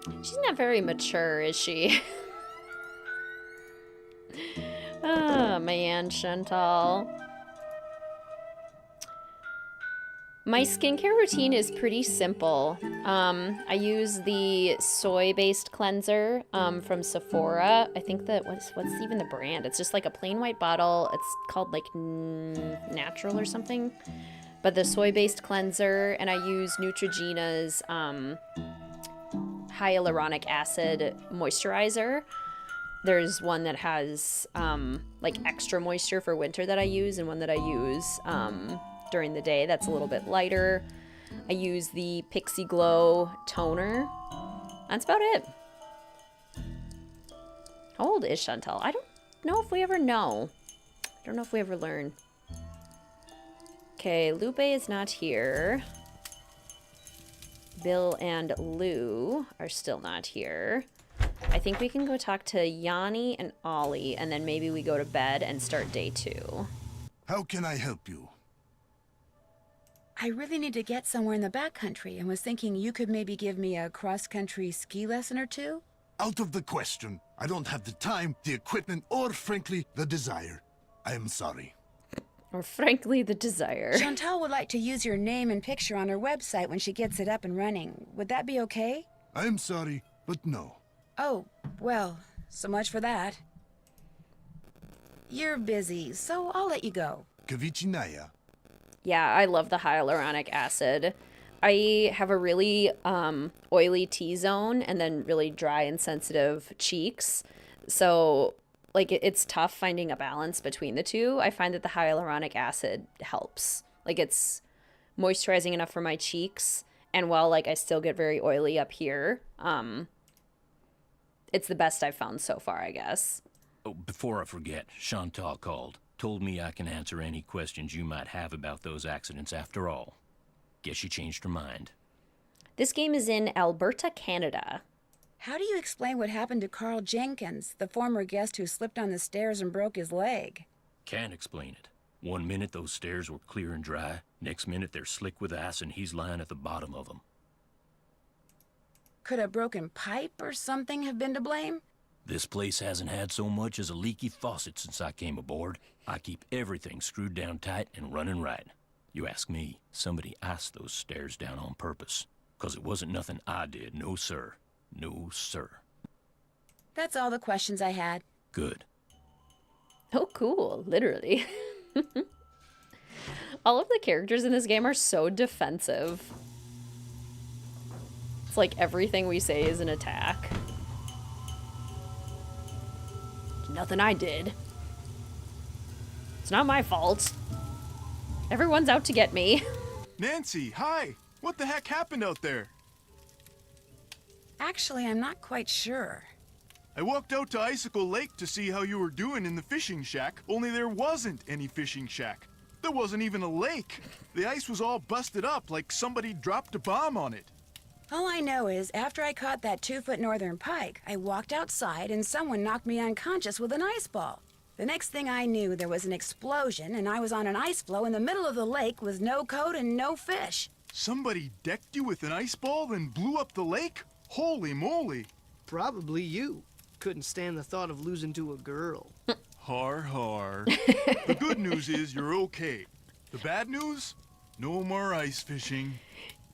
soon. She's not very mature, is she? Oh, man, Chantal. My skincare routine is pretty simple. I use the soy-based cleanser from Sephora. I think that, what's even the brand? It's just like a plain white bottle. It's called like Natural or something. But the soy-based cleanser, and I use Neutrogena's hyaluronic acid moisturizer. There's one that has like extra moisture for winter that I use, and one that I use during the day that's a little bit lighter. I use the Pixie Glow toner. That's about it. How old is Chantal? I don't know if we ever know. I don't know if we ever learn. Okay, Lupe is not here. Bill and Lou are still not here. I think we can go talk to Yanni and Ollie, and then maybe we go to bed and start day 2. How can I help you? I really need to get somewhere in the backcountry and was thinking you could maybe give me a cross-country ski lesson or two? Out of the question. I don't have the time, the equipment, or frankly, the desire. I am sorry. Or frankly, the desire. Chantal would like to use your name and picture on her website when she gets it up and running. Would that be okay? I am sorry, but no. Oh, well, so much for that. You're busy, so I'll let you go. Kavichinaya. Yeah, I love the hyaluronic acid. I have a really oily T-zone and then really dry and sensitive cheeks. So, like, it's tough finding a balance between the two. I find that the hyaluronic acid helps. Like, it's moisturizing enough for my cheeks. And while, like, I still get very oily up here, it's the best I've found so far, I guess. Oh, before I forget, Chantal called. Told me I can answer any questions you might have about those accidents after all. Guess she changed her mind. This game is in Alberta, Canada. How do you explain what happened to Carl Jenkins, the former guest who slipped on the stairs and broke his leg? Can't explain it. One minute those stairs were clear and dry. Next minute they're slick with ice and he's lying at the bottom of them. Could a broken pipe or something have been to blame? This place hasn't had so much as a leaky faucet since I came aboard. I keep everything screwed down tight and running right. You ask me, somebody iced those stairs down on purpose. 'Cause it wasn't nothing I did, no sir. No sir. That's all the questions I had. Good. Oh, cool. Literally. All of the characters in this game are so defensive. It's like everything we say is an attack. Nothing I did. It's not my fault. Everyone's out to get me. Nancy, hi! What the heck happened out there? Actually, I'm not quite sure. I walked out to Icicle Lake to see how you were doing in the fishing shack, only there wasn't any fishing shack. There wasn't even a lake. The ice was all busted up like somebody dropped a bomb on it. All I know is, after I caught that 2-foot northern pike, I walked outside and someone knocked me unconscious with an ice ball. The next thing I knew, there was an explosion and I was on an ice floe in the middle of the lake with no coat and no fish. Somebody decked you with an ice ball and blew up the lake? Holy moly! Probably you. Couldn't stand the thought of losing to a girl. Har har. The good news is you're okay. The bad news? No more ice fishing.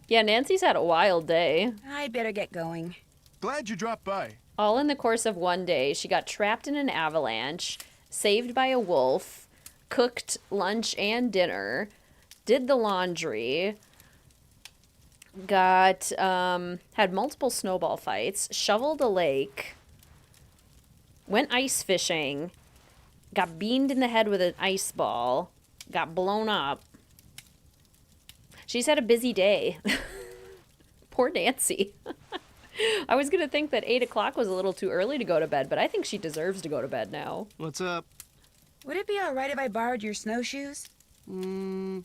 Yeah, Nancy's had a wild day. I'd better get going. Glad you dropped by. All in the course of one day, she got trapped in an avalanche, saved by a wolf, cooked lunch and dinner, did the laundry, got, had multiple snowball fights, shoveled a lake, went ice fishing, got beamed in the head with an ice ball, got blown up. She's had a busy day. Poor Nancy. I was going to think that 8 o'clock was a little too early to go to bed, but I think she deserves to go to bed now. What's up? Would it be all right if I borrowed your snowshoes? No.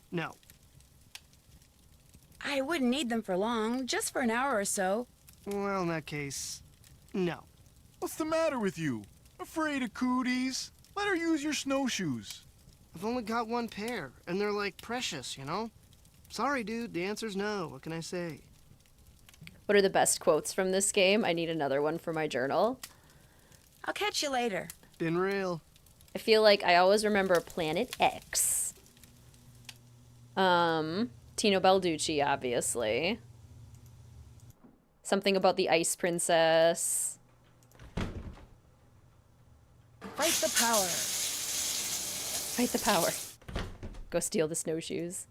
I wouldn't need them for long, just for an hour or so. Well, in that case, no. What's the matter with you? Afraid of cooties? Let her use your snowshoes. I've only got one pair, and they're like precious, you know? Sorry, dude, the answer's no. What can I say? What are the best quotes from this game? I need another one for my journal. I'll catch you later. Been real. I feel like I always remember Planet X. Tino Balducci, obviously. Something about the Ice Princess. Fight the power. Fight the power. Go steal the snowshoes.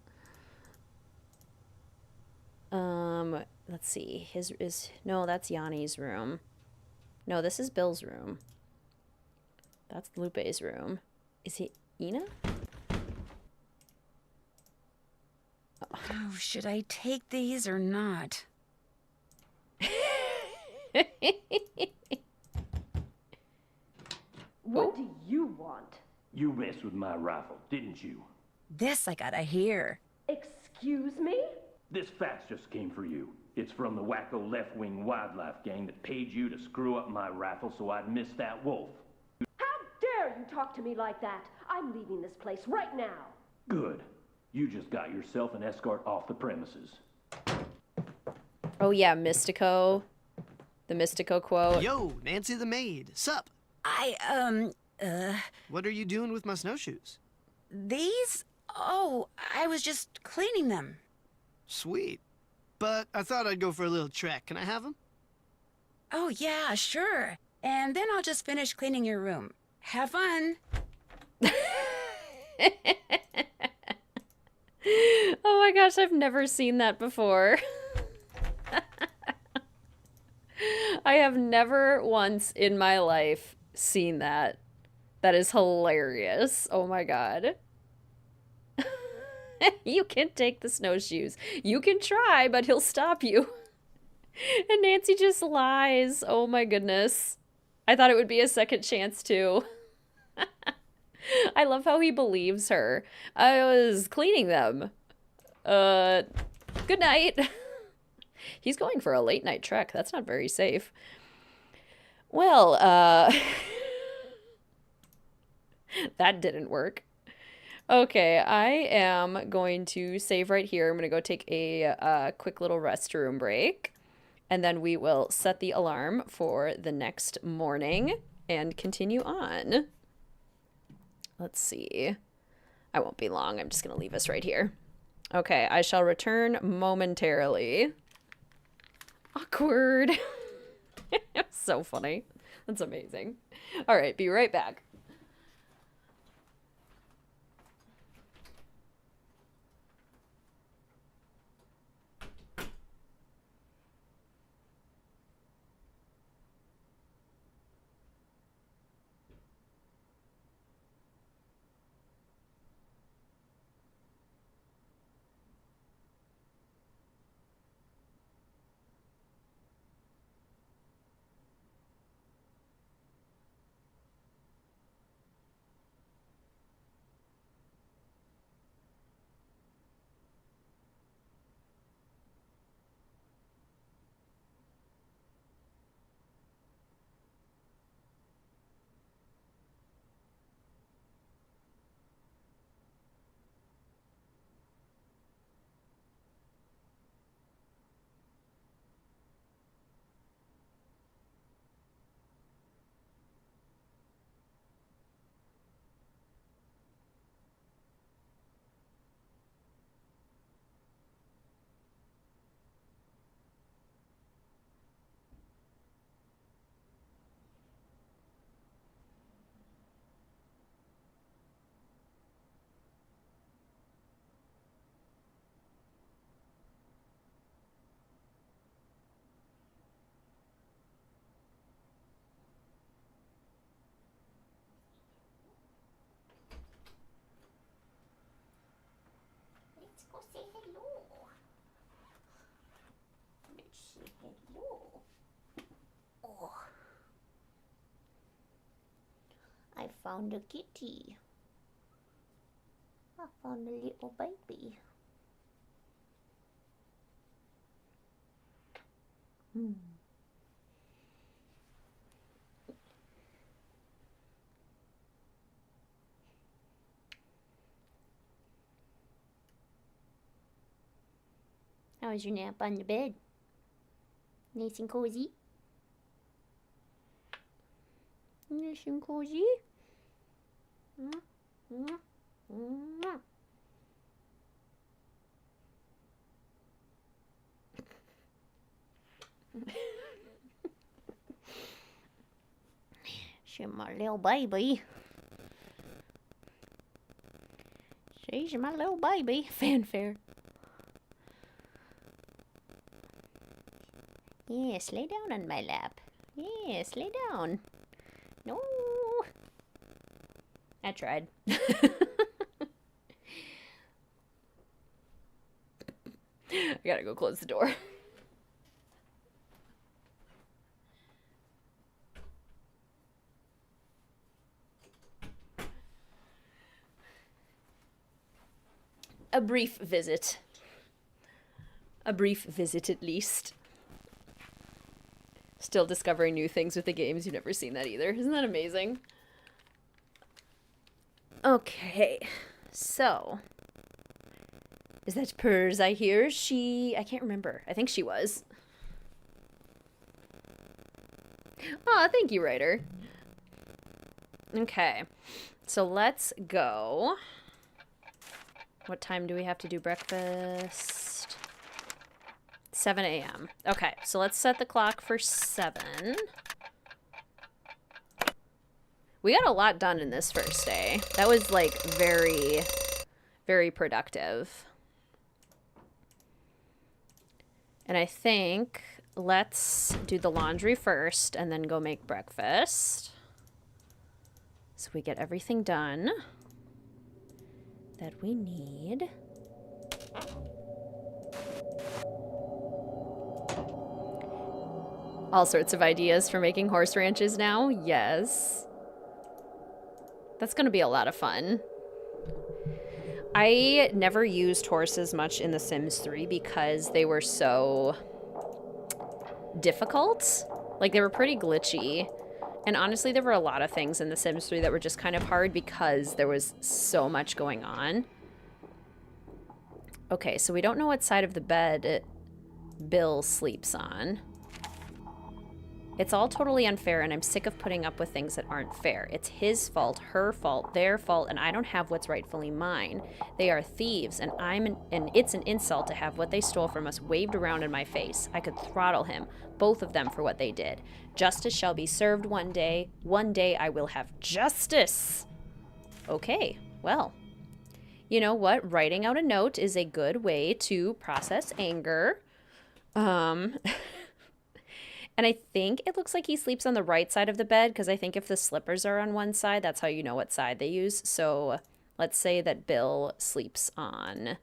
Let's see. No, that's Yanni's room. No, this is Bill's room. That's Lupe's room. Is he Ina? Oh, should I take these or not? What do you want? You messed with my rifle, didn't you? This I gotta hear. Excuse me? This fax just came for you. It's from the wacko left-wing wildlife gang that paid you to screw up my rifle so I'd miss that wolf. How dare you talk to me like that? I'm leaving this place right now. Good. You just got yourself an escort off the premises. Oh yeah, Mystico. The Mystico quote. Yo, Nancy the maid. Sup? What are you doing with my snowshoes? These? Oh, I was just cleaning them. Sweet. But I thought I'd go for a little trek. Can I have them? Oh, yeah, sure. And then I'll just finish cleaning your room. Have fun. Oh my gosh, I've never seen that before. I have never once in my life seen that. That is hilarious. Oh my god. You can take the snowshoes. You can try, but he'll stop you. And Nancy just lies. Oh my goodness. I thought it would be a second chance too. I love how he believes her. I was cleaning them. Good night. He's going for a late night trek. That's not very safe. Well, that didn't work. Okay, I am going to save right here. I'm going to go take a quick little restroom break. And then we will set the alarm for the next morning and continue on. Let's see. I won't be long. I'm just going to leave us right here. Okay, I shall return momentarily. Awkward. So funny. That's amazing. All right, be right back. say hello. Let's say hello. Oh. I found a kitty. I found a little baby. How was your nap on the bed? Nice and cozy? Nice and cozy? She's my little baby. She's my little baby. Fanfare. Yes, lay down on my lap. Yes, lay down. No. I tried. I gotta go close the door. A brief visit. A brief visit, at least. Still discovering new things with the games. You've never seen that either. Isn't that amazing? Okay. So. Is that Purrs I hear? I can't remember. I think she was. Oh, thank you, writer. Okay. So let's go. What time do we have to do breakfast? 7 a.m. Okay, so let's set the clock for 7. We got a lot done in this first day. That was, like, very, very productive. And I think let's do the laundry first and then go make breakfast. So we get everything done that we need. All sorts of ideas for making horse ranches now. Yes. That's going to be a lot of fun. I never used horses much in The Sims 3 because they were so difficult. Like, they were pretty glitchy. And honestly, there were a lot of things in The Sims 3 that were just kind of hard because there was so much going on. Okay, so we don't know what side of the bed Bill sleeps on. It's all totally unfair, and I'm sick of putting up with things that aren't fair. It's his fault, her fault, their fault, and I don't have what's rightfully mine. They are thieves, and it's an insult to have what they stole from us waved around in my face. I could throttle him, both of them, for what they did. Justice shall be served one day. One day I will have justice. Okay, well, you know what? Writing out a note is a good way to process anger. And I think it looks like he sleeps on the right side of the bed, because I think if the slippers are on one side, that's how you know what side they use. So let's say that Bill sleeps on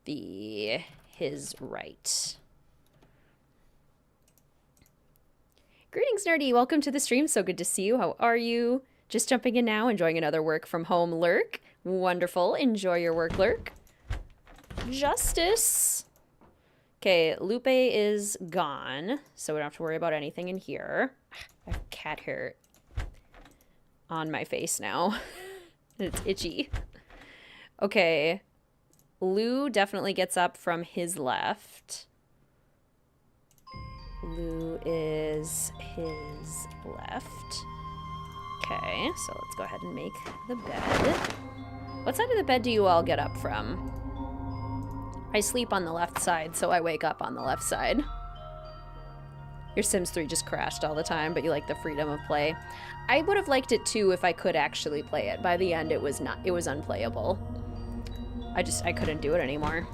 his right. Greetings, Nerdy. Welcome to the stream. So good to see you. How are you? Just jumping in now, enjoying another work from home lurk. Wonderful. Enjoy your work lurk. Justice. Okay, Lupe is gone, so we don't have to worry about anything in here. I have cat hair on my face now. It's itchy. Okay, Lou definitely gets up from his left. Lou is his left. Okay, so let's go ahead and make the bed. What side of the bed do you all get up from? I sleep on the left side, so I wake up on the left side. Your Sims 3 just crashed all the time, but you like the freedom of play. I would have liked it too if I could actually play it. By the end, it was unplayable. I couldn't do it anymore.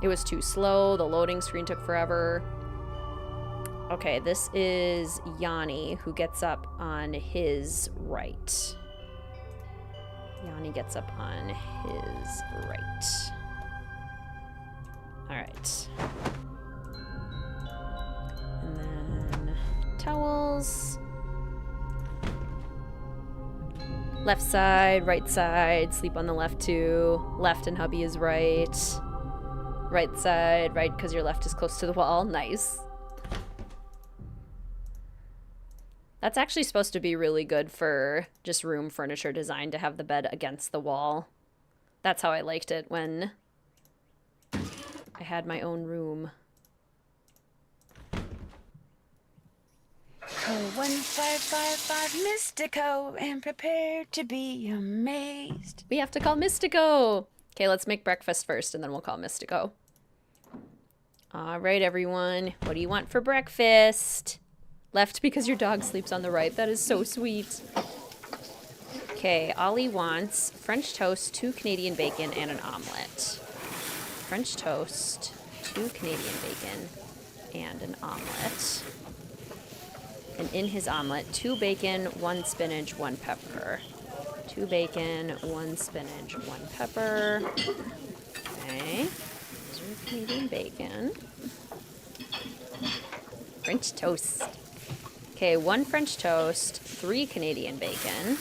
It was too slow, the loading screen took forever. Okay, this is Yanni, who gets up on his right. Yanni gets up on his right. Alright. And then towels. Left side, right side, sleep on the left too. Left and hubby is right. Right side, right because your left is close to the wall. Nice. That's actually supposed to be really good for just room furniture design, to have the bed against the wall. That's how I liked it when I had my own room. Call 1555 Mystico and prepare to be amazed. We have to call Mystico. Okay, let's make breakfast first and then we'll call Mystico. All right, everyone. What do you want for breakfast? Left because your dog sleeps on the right. That is so sweet. Okay, Ollie wants French toast, 2 Canadian bacon, and an omelet. French toast, 2 Canadian bacon, and an omelet. And in his omelet, 2 bacon, 1 spinach, 1 pepper. 2 bacon, 1 spinach, 1 pepper. Okay. Those are Canadian bacon. French toast. Okay, 1 French toast, 3 Canadian bacon.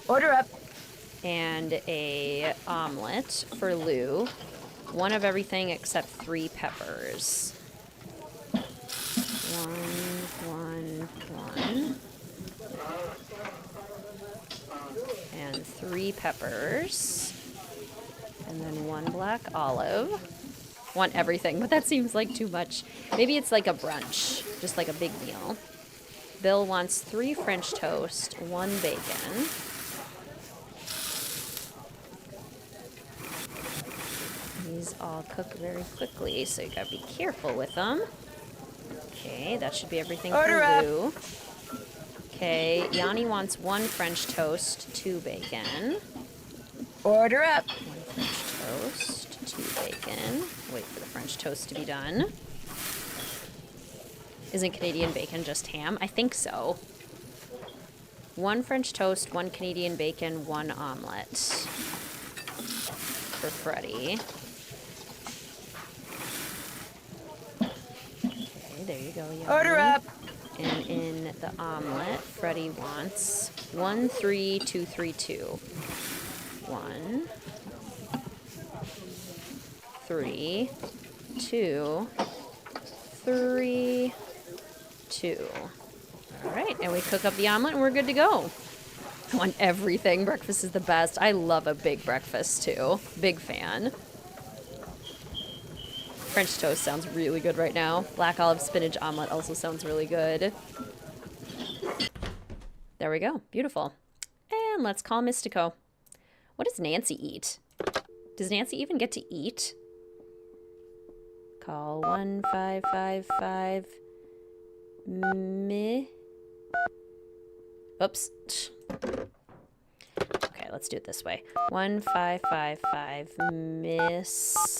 Order up. And a omelet for Lou. 1 of everything except 3 peppers. 1, 1. And 3 peppers. And then 1 black olive. Want everything, but that seems like too much. Maybe it's like a brunch, just like a big meal. Bill wants 3 French toast, 1 bacon. These all cook very quickly, so you gotta be careful with them. Okay, that should be everything Order for up. Lou. Okay, Yanni wants 1 French toast, 2 bacon. Order up. 1 French toast, 2 bacon. Wait for the French toast to be done. Isn't Canadian bacon just ham? I think so. 1 French toast, 1 Canadian bacon, 1 omelet. For Freddie. Okay, there you go, Yanni. Order up. And in the omelet, Freddie wants 1, 3, 2, 3, 2. 1, 3, 2, 3, 2. All right, and we cook up the omelet and we're good to go. I want everything. Breakfast is the best. I love a big breakfast too. Big fan. French toast sounds really good right now. Black olive spinach omelet also sounds really good. There we go. Beautiful. And let's call Mystico. What does Nancy eat? Does Nancy even get to eat? Call 1555 me. Oops. Okay, let's do it this way. 1555 Mystico.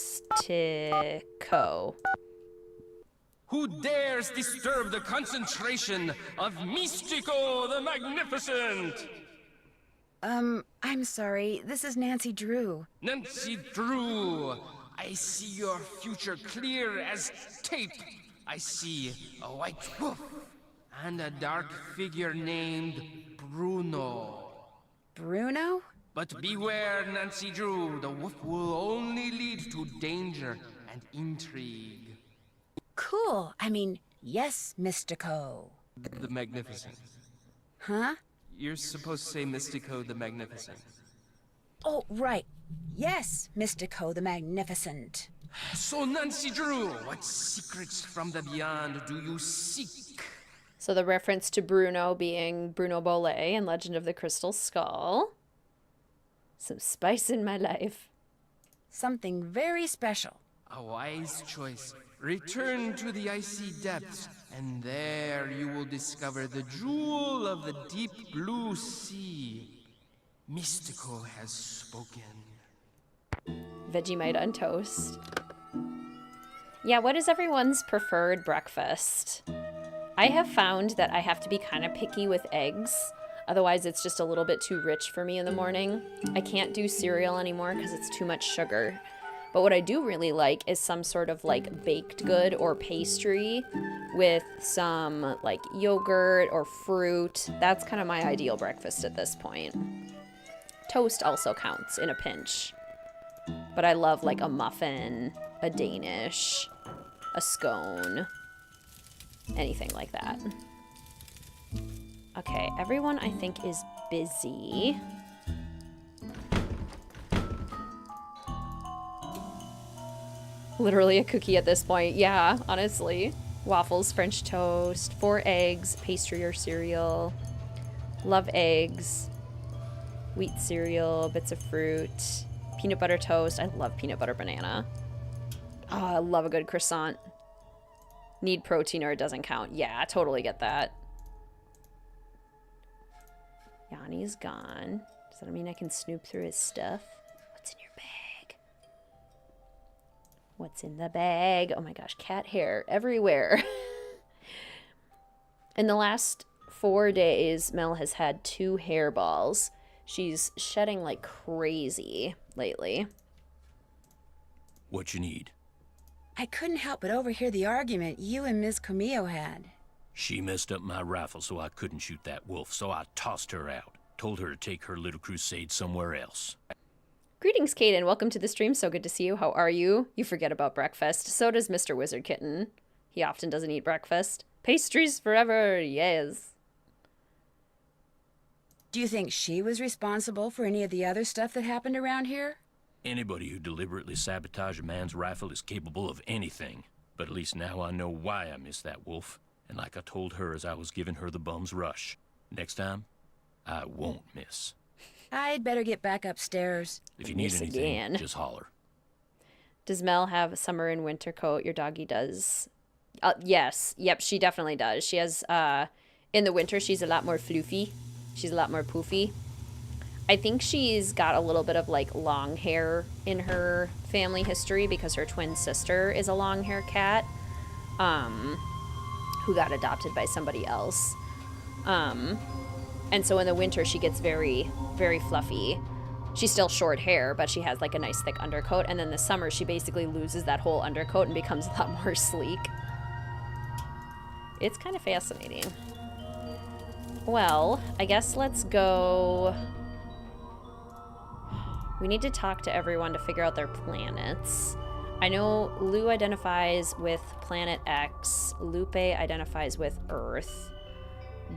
Who dares disturb the concentration of Mystico the Magnificent? I'm sorry. This is Nancy Drew. Nancy Drew, I see your future clear as tape. I see a white wolf and a dark figure named Bruno. Bruno? But beware, Nancy Drew, the wolf will only lead to danger and intrigue. Cool. I mean, yes, Mystico. The Magnificent. Huh? You're supposed to say Mystico the Magnificent. Oh, right. Yes, Mystico the Magnificent. So, Nancy Drew, what secrets from the beyond do you seek? So the reference to Bruno being Bruno Bollet in Legend of the Crystal Skull. Some spice in my life. Something very special. A wise choice. Return to the icy depths, and there you will discover the jewel of the deep blue sea. Mystico has spoken. Vegemite on toast. Yeah, what is everyone's preferred breakfast? I have found that I have to be kind of picky with eggs. Otherwise, it's just a little bit too rich for me in the morning. I can't do cereal anymore because it's too much sugar. But what I do really like is some sort of like baked good or pastry with some like yogurt or fruit. That's kind of my ideal breakfast at this point. Toast also counts in a pinch. But I love like a muffin, a Danish, a scone, anything like that. Okay, everyone I think is busy. Literally a cookie at this point. Yeah, honestly. Waffles, French toast, 4 eggs, pastry or cereal. Love eggs. Wheat cereal, bits of fruit. Peanut butter toast. I love peanut butter banana. Oh, I love a good croissant. Need protein or it doesn't count. Yeah, I totally get that. Yanni's gone. Does that mean I can snoop through his stuff? What's in your bag? What's in the bag? Oh my gosh, cat hair everywhere. In the last 4 days, Mel has had 2 hairballs. She's shedding like crazy lately. What you need? I couldn't help but overhear the argument you and Ms. Camillo had. She messed up my rifle so I couldn't shoot that wolf, so I tossed her out. Told her to take her little crusade somewhere else. Greetings, Kaden. Welcome to the stream. So good to see you. How are you? You forget about breakfast. So does Mr. WizardKitten. He often doesn't eat breakfast. Pastries forever. Yes. Do you think she was responsible for any of the other stuff that happened around here? Anybody who deliberately sabotages a man's rifle is capable of anything. But at least now I know why I missed that wolf. And like I told her as I was giving her the bum's rush, next time, I won't miss. I'd better get back upstairs. If you need anything, just holler. Does Mel have a summer and winter coat? Your doggy does. Yes. Yep, she definitely does. She has, in the winter, she's a lot more floofy. She's a lot more poofy. I think she's got a little bit of, like, long hair in her family history because her twin sister is a long hair cat, who got adopted by somebody else. And so in the winter, she gets very, very fluffy. She's still short hair, but she has like a nice thick undercoat. And then the summer, she basically loses that whole undercoat and becomes a lot more sleek. It's kind of fascinating. Well, I guess let's go. We need to talk to everyone to figure out their planets. I know Lou identifies with Planet X. Lupe identifies with Earth.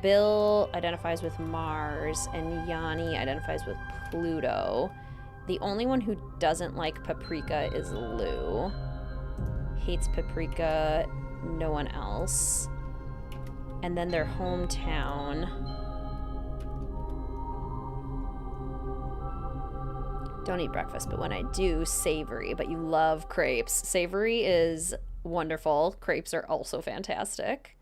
Bill identifies with Mars, and Yanni identifies with Pluto. The only one who doesn't like paprika is Lou. Hates paprika, no one else. And then their hometown. Don't eat breakfast, but when I do, savory. But you love crepes. Savory is wonderful. Crepes are also fantastic.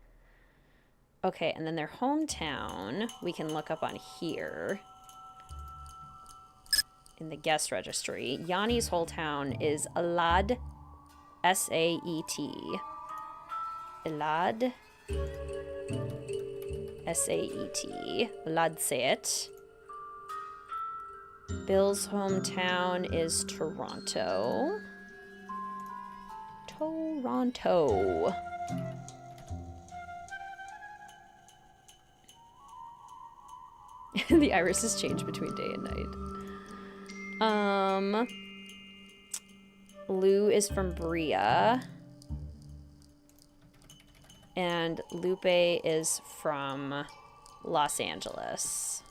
Okay, and then their hometown, we can look up on here in the guest registry. Yanni's whole town is Elad, S-A-E-T. Elad, S-A-E-T. Eladset. Bill's hometown is Toronto. Toronto. The irises change between day and night. Lou is from Bria. And Lupe is from Los Angeles.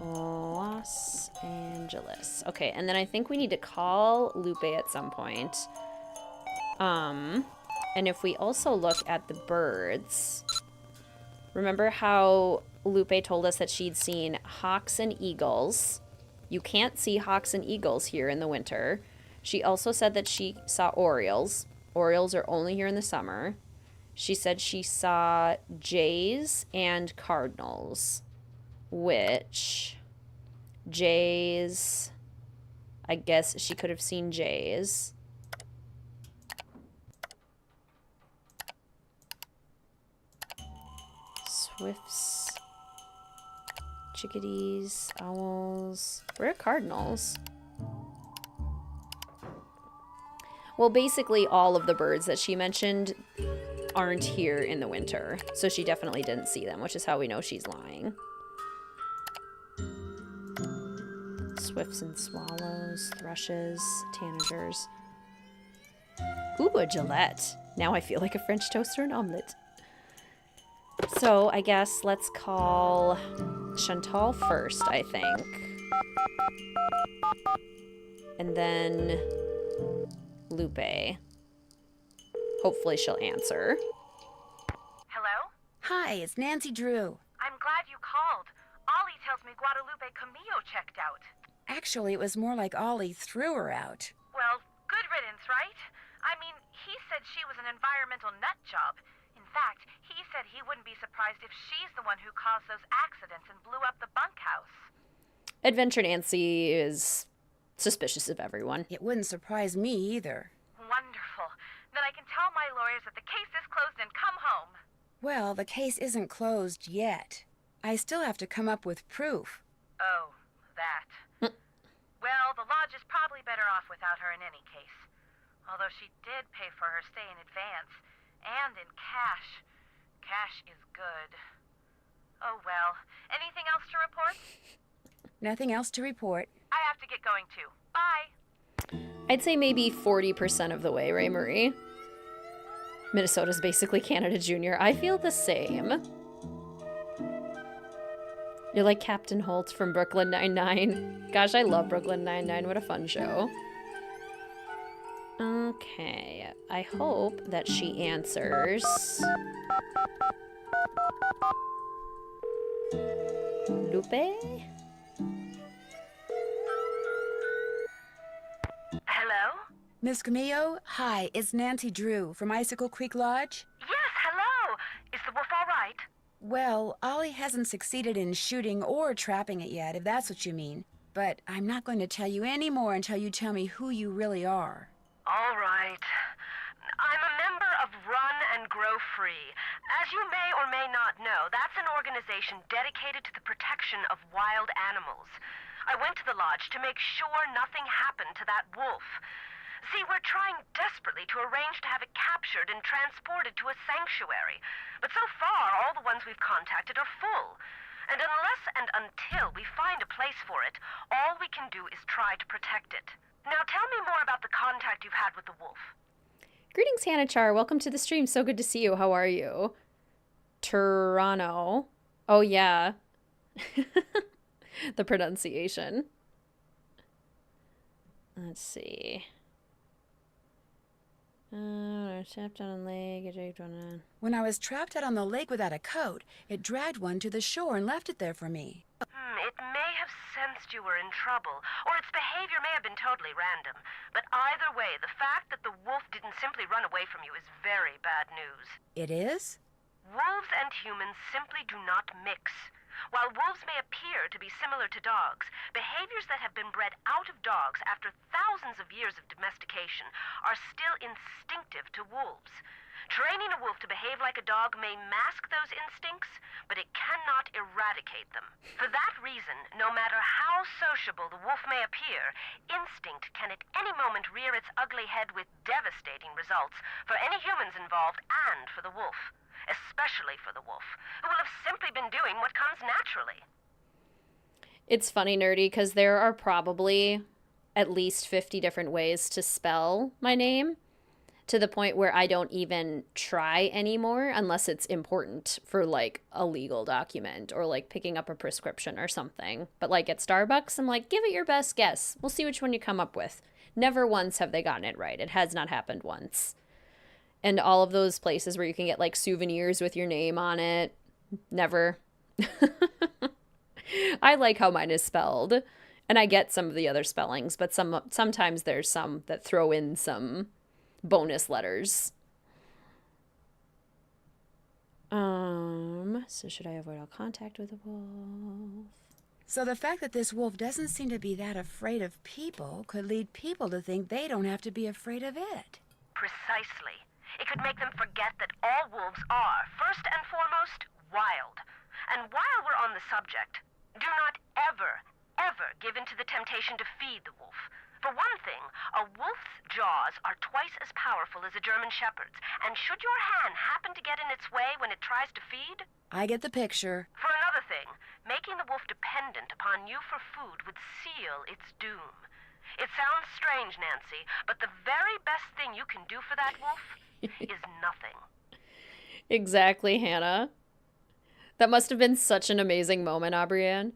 Los Angeles. Okay, and then I think we need to call Lupe at some point. And if we also look at the birds, remember how Lupe told us that she'd seen hawks and eagles. You can't see hawks and eagles here in the winter. She also said that she saw orioles. Orioles are only here in the summer. She said she saw jays and cardinals, which jays, I guess she could have seen jays. Swifts chickadees, owls. Where are cardinals? Well, basically all of the birds that she mentioned aren't here in the winter. So she definitely didn't see them, which is how we know she's lying. Swifts and swallows, thrushes, tanagers. Ooh, a Gillette. Now I feel like a French toast or an omelet. So I guess let's call Chantal first, I think. And then Lupe. Hopefully she'll answer. Hello? Hi, it's Nancy Drew. I'm glad you called. Ollie tells me Guadalupe Camillo checked out. Actually, it was more like Ollie threw her out. Well, good riddance, right? I mean, he said she was an environmental nut job. In fact, he said he wouldn't be surprised if she's the one who caused those accidents and blew up the bunkhouse. Adventure Nancy is suspicious of everyone. It wouldn't surprise me either. Wonderful. Then I can tell my lawyers that the case is closed and come home. Well, the case isn't closed yet. I still have to come up with proof. Oh, that. Well, the lodge is probably better off without her in any case. Although she did pay for her stay in advance. And in cash. Cash is good. Oh well. Anything else to report? Nothing else to report. I have to get going too. Bye. I'd say maybe 40% of the way, right, Marie? Minnesota's basically Canada Junior. I feel the same. You're like Captain Holt from Brooklyn Nine-Nine. Gosh, I love Brooklyn Nine-Nine. What a fun show. Okay, I hope that she answers. Lupe? Hello? Miss Camillo, hi, it's Nancy Drew from Icicle Creek Lodge. Yes, hello. Is the wolf all right? Well, Ollie hasn't succeeded in shooting or trapping it yet, if that's what you mean. But I'm not going to tell you any more until you tell me who you really are. All right. I'm a member of Run and Grow Free. As you may or may not know, that's an organization dedicated to the protection of wild animals. I went to the lodge to make sure nothing happened to that wolf. See, we're trying desperately to arrange to have it captured and transported to a sanctuary. But so far, all the ones we've contacted are full. And unless and until we find a place for it, all we can do is try to protect it. Now tell me more about the contact you've had with the wolf. Greetings, Hannah Char. Welcome to the stream. So good to see you. How are you? Toronto. Oh, yeah. The pronunciation. Let's see. Trapped on a lake, it dragged one in. When I was trapped out on the lake without a coat, it dragged one to the shore and left it there for me. It may have sensed you were in trouble, or its behavior may have been totally random. But either way, the fact that the wolf didn't simply run away from you is very bad news. It is? Wolves and humans simply do not mix. While wolves may appear to be similar to dogs, behaviors that have been bred out of dogs after thousands of years of domestication are still instinctive to wolves. Training a wolf to behave like a dog may mask those instincts, but it cannot eradicate them. For that reason, no matter how sociable the wolf may appear, instinct can at any moment rear its ugly head with devastating results for any humans involved and for the wolf. Especially for the wolf, who will have simply been doing what comes naturally. It's funny, Nerdy, because there are probably at least 50 different ways to spell my name, to the point where I don't even try anymore unless it's important for, like, a legal document or, like, picking up a prescription or something. But, like, at Starbucks, I'm like, give it your best guess. We'll see which one you come up with. Never once have they gotten it right. It has not happened once. And all of those places where you can get, like, souvenirs with your name on it. Never. I like how mine is spelled. And I get some of the other spellings, but sometimes there's some that throw in some bonus letters. So should I avoid all contact with the wolf? So the fact that this wolf doesn't seem to be that afraid of people could lead people to think they don't have to be afraid of it. Precisely. It could make them forget that all wolves are, first and foremost, wild. And while we're on the subject, do given to the temptation to feed the wolf. For one thing, a wolf's jaws are twice as powerful as a German shepherd's, and should your hand happen to get in its way when it tries to feed? I get the picture. For another thing, making the wolf dependent upon you for food would seal its doom. It sounds strange, Nancy, but the very best thing you can do for that wolf is nothing. Exactly, Hannah. That must have been such an amazing moment, Aubrianne.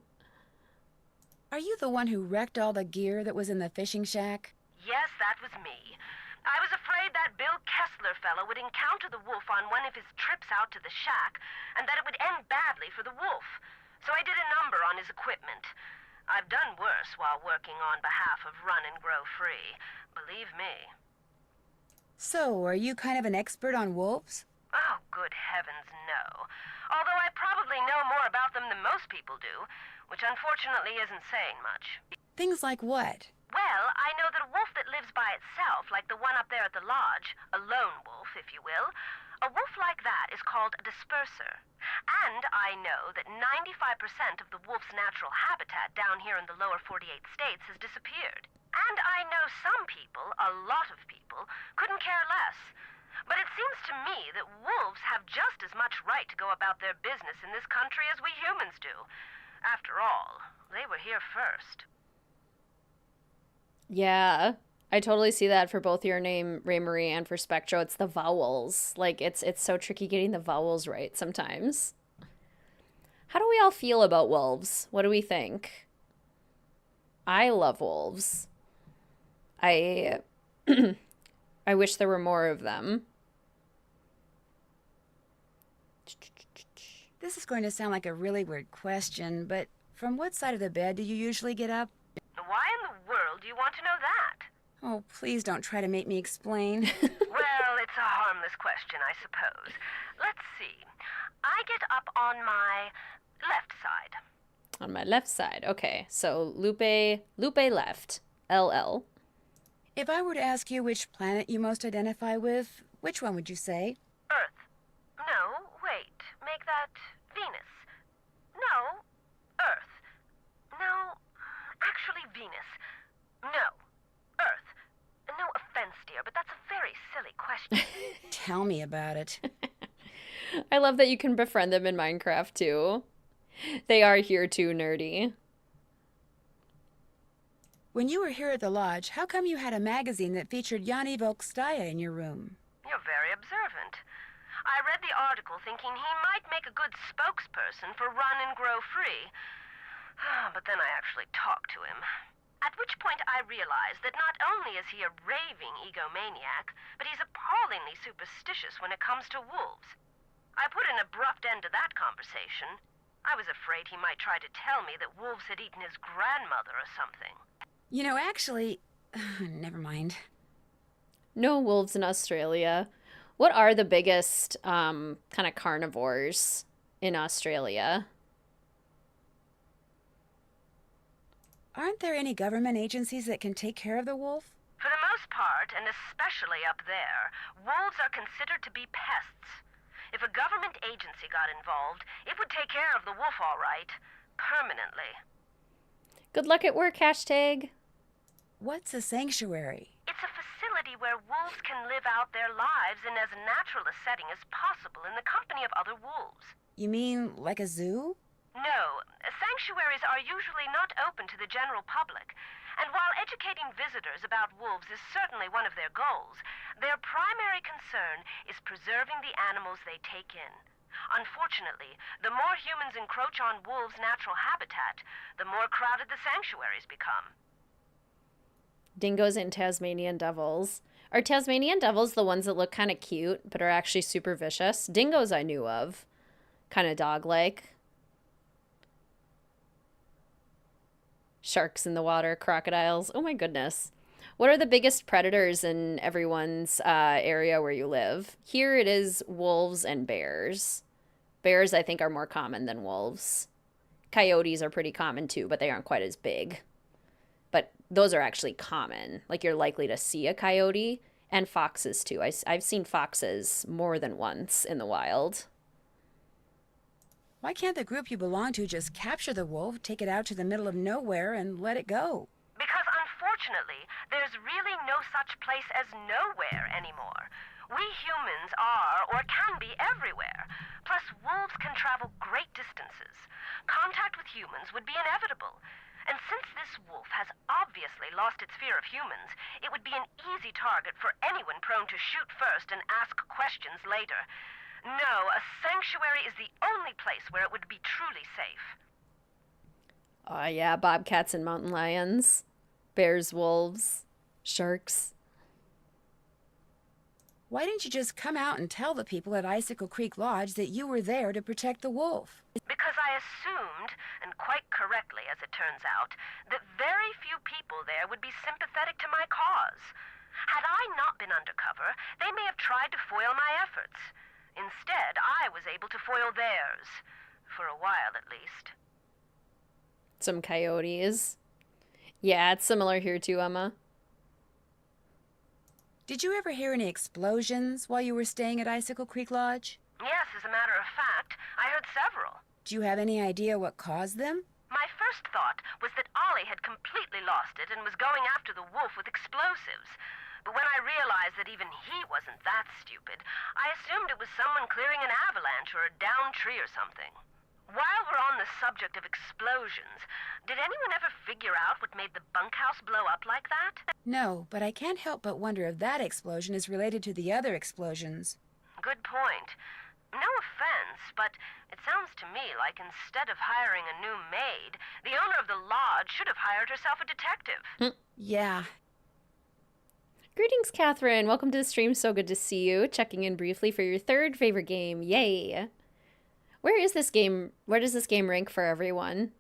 Are you the one who wrecked all the gear that was in the fishing shack? Yes, that was me. I was afraid that Bill Kessler fellow would encounter the wolf on one of his trips out to the shack, and that it would end badly for the wolf. So I did a number on his equipment. I've done worse while working on behalf of Run and Grow Free. Believe me. So, are you kind of an expert on wolves? Oh, good heavens, no. Although I probably know more about them than most people do, which unfortunately isn't saying much. Things like what? Well, I know that a wolf that lives by itself, like the one up there at the lodge, a lone wolf, if you will, a wolf like that is called a disperser. And I know that 95% of the wolf's natural habitat down here in the lower 48 states has disappeared. And I know some people, a lot of people, couldn't care less. But it seems to me that wolves have just as much right to go about their business in this country as we humans do. After all, they were here first. Yeah, I totally see that for both your name, Ray Marie, and for Spectro. It's the vowels. Like, it's so tricky getting the vowels right sometimes. How do we all feel about wolves? What do we think? I love wolves. I wish there were more of them. This is going to sound like a really weird question, but from what side of the bed do you usually get up? Why in the world do you want to know that? Oh, please don't try to make me explain. Well, it's a harmless question, I suppose. Let's see. I get up on my left side. On my left side. Okay, so Lupe left. LL. If I were to ask you which planet you most identify with, which one would you say? Earth. No, wait. Make that Venus. No, Earth. No, actually Venus. No, Earth. No offense, dear, but that's a very silly question. Tell me about it. I love that you can befriend them in Minecraft, too. They are here, too, nerdy. When you were here at the lodge, how come you had a magazine that featured Yanni Volkstaya in your room? You're very observant. I read the article thinking he might make a good spokesperson for Run and Grow Free. But then I actually talked to him. At which point I realized that not only is he a raving egomaniac, but he's appallingly superstitious when it comes to wolves. I put an abrupt end to that conversation. I was afraid he might try to tell me that wolves had eaten his grandmother or something. You know, actually, never mind. No wolves in Australia. What are the biggest kind of carnivores in Australia? Aren't there any government agencies that can take care of the wolf? For the most part, and especially up there, wolves are considered to be pests. If a government agency got involved, it would take care of the wolf all right. Permanently. Good luck at work, hashtag. What's a sanctuary? It's a facility where wolves can live out their lives in as natural a setting as possible in the company of other wolves. You mean like a zoo? No, sanctuaries are usually not open to the general public. And while educating visitors about wolves is certainly one of their goals, their primary concern is preserving the animals they take in. Unfortunately, the more humans encroach on wolves' natural habitat, the more crowded the sanctuaries become. Dingoes and Tasmanian devils. Are Tasmanian devils the ones that look kind of cute, but are actually super vicious? Dingoes I knew of. Kind of dog-like. Sharks in the water, crocodiles. Oh my goodness. What are the biggest predators in everyone's area where you live? Here it is wolves and bears. Bears, I think, are more common than wolves. Coyotes are pretty common too, but they aren't quite as big. But those are actually common. Like, you're likely to see a coyote, and foxes too. I've seen foxes more than once in the wild. Why can't the group you belong to just capture the wolf, take it out to the middle of nowhere, and let it go? Because unfortunately, there's really no such place as nowhere anymore. We humans are, or can be, everywhere. Plus, wolves can travel great distances. Contact with humans would be inevitable. And since this wolf has obviously lost its fear of humans, it would be an easy target for anyone prone to shoot first and ask questions later. No, a sanctuary is the only place where it would be truly safe. Oh yeah, bobcats and mountain lions. Bears, wolves, sharks. Why didn't you just come out and tell the people at Icicle Creek Lodge that you were there to protect the wolf? Because I assumed, and quite correctly as it turns out, that very few people there would be sympathetic to my cause. Had I not been undercover, they may have tried to foil my efforts. Instead, I was able to foil theirs. For a while, at least. Some coyotes. Yeah, it's similar here too, Emma. Did you ever hear any explosions while you were staying at Icicle Creek Lodge? Yes, as a matter of fact, I heard several. Do you have any idea what caused them? My first thought was that Ollie had completely lost it and was going after the wolf with explosives. But when I realized that even he wasn't that stupid, I assumed it was someone clearing an avalanche or a downed tree or something. While we're on the subject of explosions, did anyone ever figure out what made the bunkhouse blow up like that? No, but I can't help but wonder if that explosion is related to the other explosions. Good point. No offense, but it sounds to me like instead of hiring a new maid, the owner of the lodge should have hired herself a detective. Yeah. Greetings, Catherine. Welcome to the stream. So good to see you. Checking in briefly for your third favorite game. Yay. Where is this game? Where does this game rank for everyone?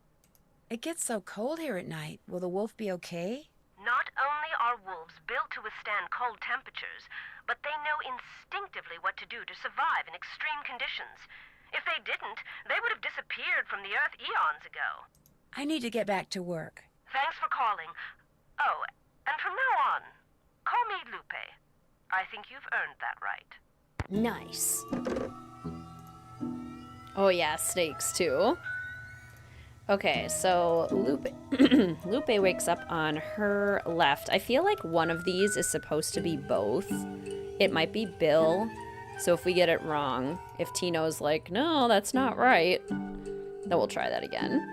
It gets so cold here at night. Will the wolf be okay? Not only are wolves built to withstand cold temperatures, but they know instinctively what to do to survive in extreme conditions. If they didn't, they would have disappeared from the earth eons ago. I need to get back to work. Thanks for calling. Oh, and from now on, call me Lupe. I think you've earned that right. Nice. Oh yeah, snakes too. Okay, so Lupe Lupe wakes up on her left. I feel like one of these is supposed to be both. It might be Bill. So if we get it wrong, if Tino's like, no, that's not right, then we'll try that again.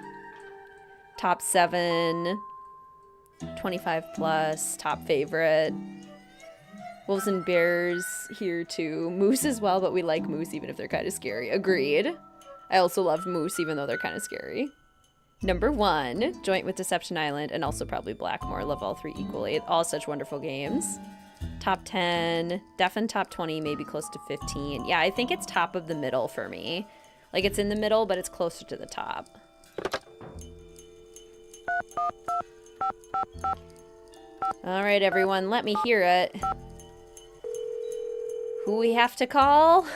Top 7, 25 plus, top favorite. Wolves and bears here too. Moose as well, but we like moose even if they're kind of scary. Agreed. I also love moose even though they're kind of scary. Number 1, joint with Deception Island, and also probably Blackmore. Love all 3 equally. All such wonderful games. Top 10, definitely top 20, maybe close to 15. Yeah, I think it's top of the middle for me. Like it's in the middle, but it's closer to the top. All right, everyone, let me hear it. Who we have to call? Hey,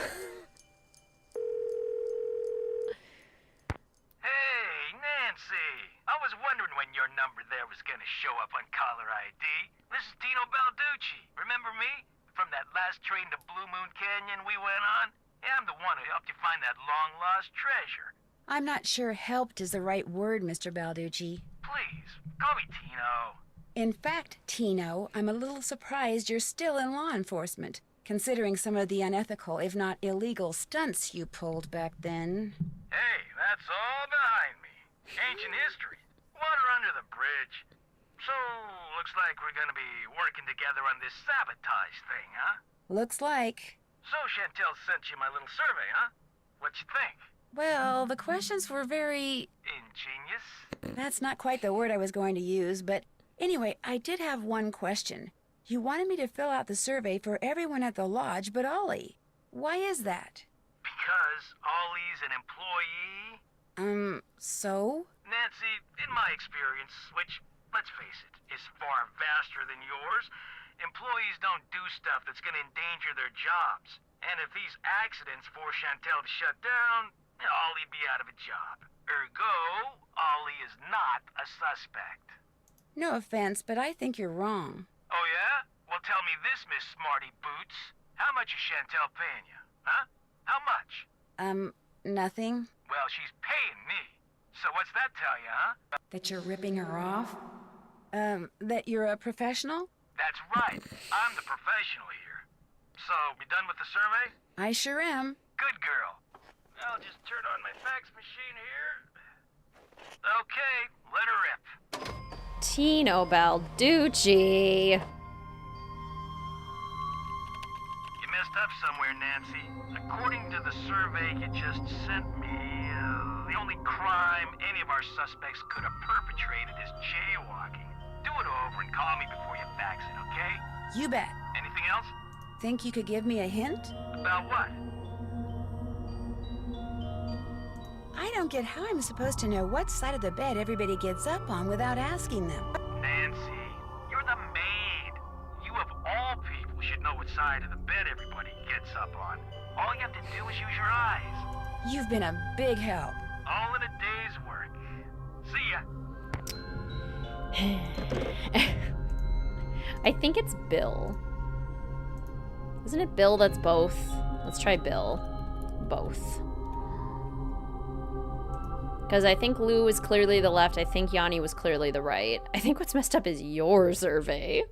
Nancy. I was wondering when your number there was gonna show up on caller ID. This is Dino Balducci. Remember me? From that last train to Blue Moon Canyon we went on? Yeah, I'm the one who helped you find that long-lost treasure. I'm not sure helped is the right word, Mr. Balducci. Please, call me Tino. In fact, Tino, I'm a little surprised you're still in law enforcement, considering some of the unethical, if not illegal, stunts you pulled back then. Hey, that's all behind me. Ancient history. Water under the bridge. So, looks like we're gonna be working together on this sabotage thing, huh? Looks like. So Chantel sent you my little survey, huh? What you think? Well, the questions were very... Ingenious? That's not quite the word I was going to use, but anyway, I did have one question. You wanted me to fill out the survey for everyone at the lodge but Ollie. Why is that? Because Ollie's an employee? So? Nancy, in my experience, which, let's face it, is far vaster than yours, employees don't do stuff that's gonna endanger their jobs. And if these accidents force Chantel to shut down, Ollie'd be out of a job. Ergo, Ollie is not a suspect. No offense, but I think you're wrong. Oh yeah? Well, tell me this, Miss Smarty Boots. How much is Chantel paying you? Huh? How much? Nothing. Well, Well, she's paying me. So what's that tell you, huh? That you're ripping her off? That you're a professional? That's right. I'm the professional here. So, you done with the survey? I sure am. Good girl. I'll just turn on my fax machine here. Okay, let her rip. Tino Balducci. You messed up somewhere, Nancy. According to the survey you just sent me, the only crime any of our suspects could have perpetrated is jaywalking. Do it over and call me before you fax it, okay? You bet. Anything else? Think you could give me a hint? About what? I don't get how I'm supposed to know what side of the bed everybody gets up on without asking them. Nancy, you're the maid. You of all people should know what side of the bed everybody gets up on. All you have to do is use your eyes. You've been a big help. All in a day's work. See ya. I think it's Bill. Isn't it Bill that's both? Let's try Bill. Both. Because I think Lou was clearly the left. I think Yanni was clearly the right. I think what's messed up is your survey.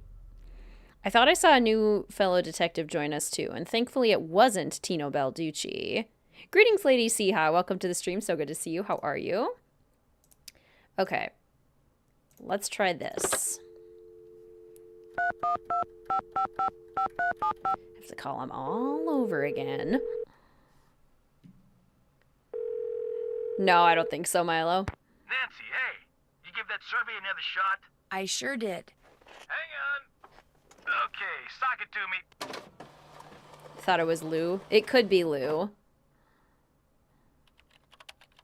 I thought I saw a new fellow detective join us too, and thankfully it wasn't Tino Balducci. Greetings, Lady Seha. Welcome to the stream. So good to see you. How are you? Okay. Let's try this. Have to call him all over again. No, I don't think so, Milo. Nancy, hey. You give that survey another shot? I sure did. Hang on. Okay, sock it to me. Thought it was Lou. It could be Lou.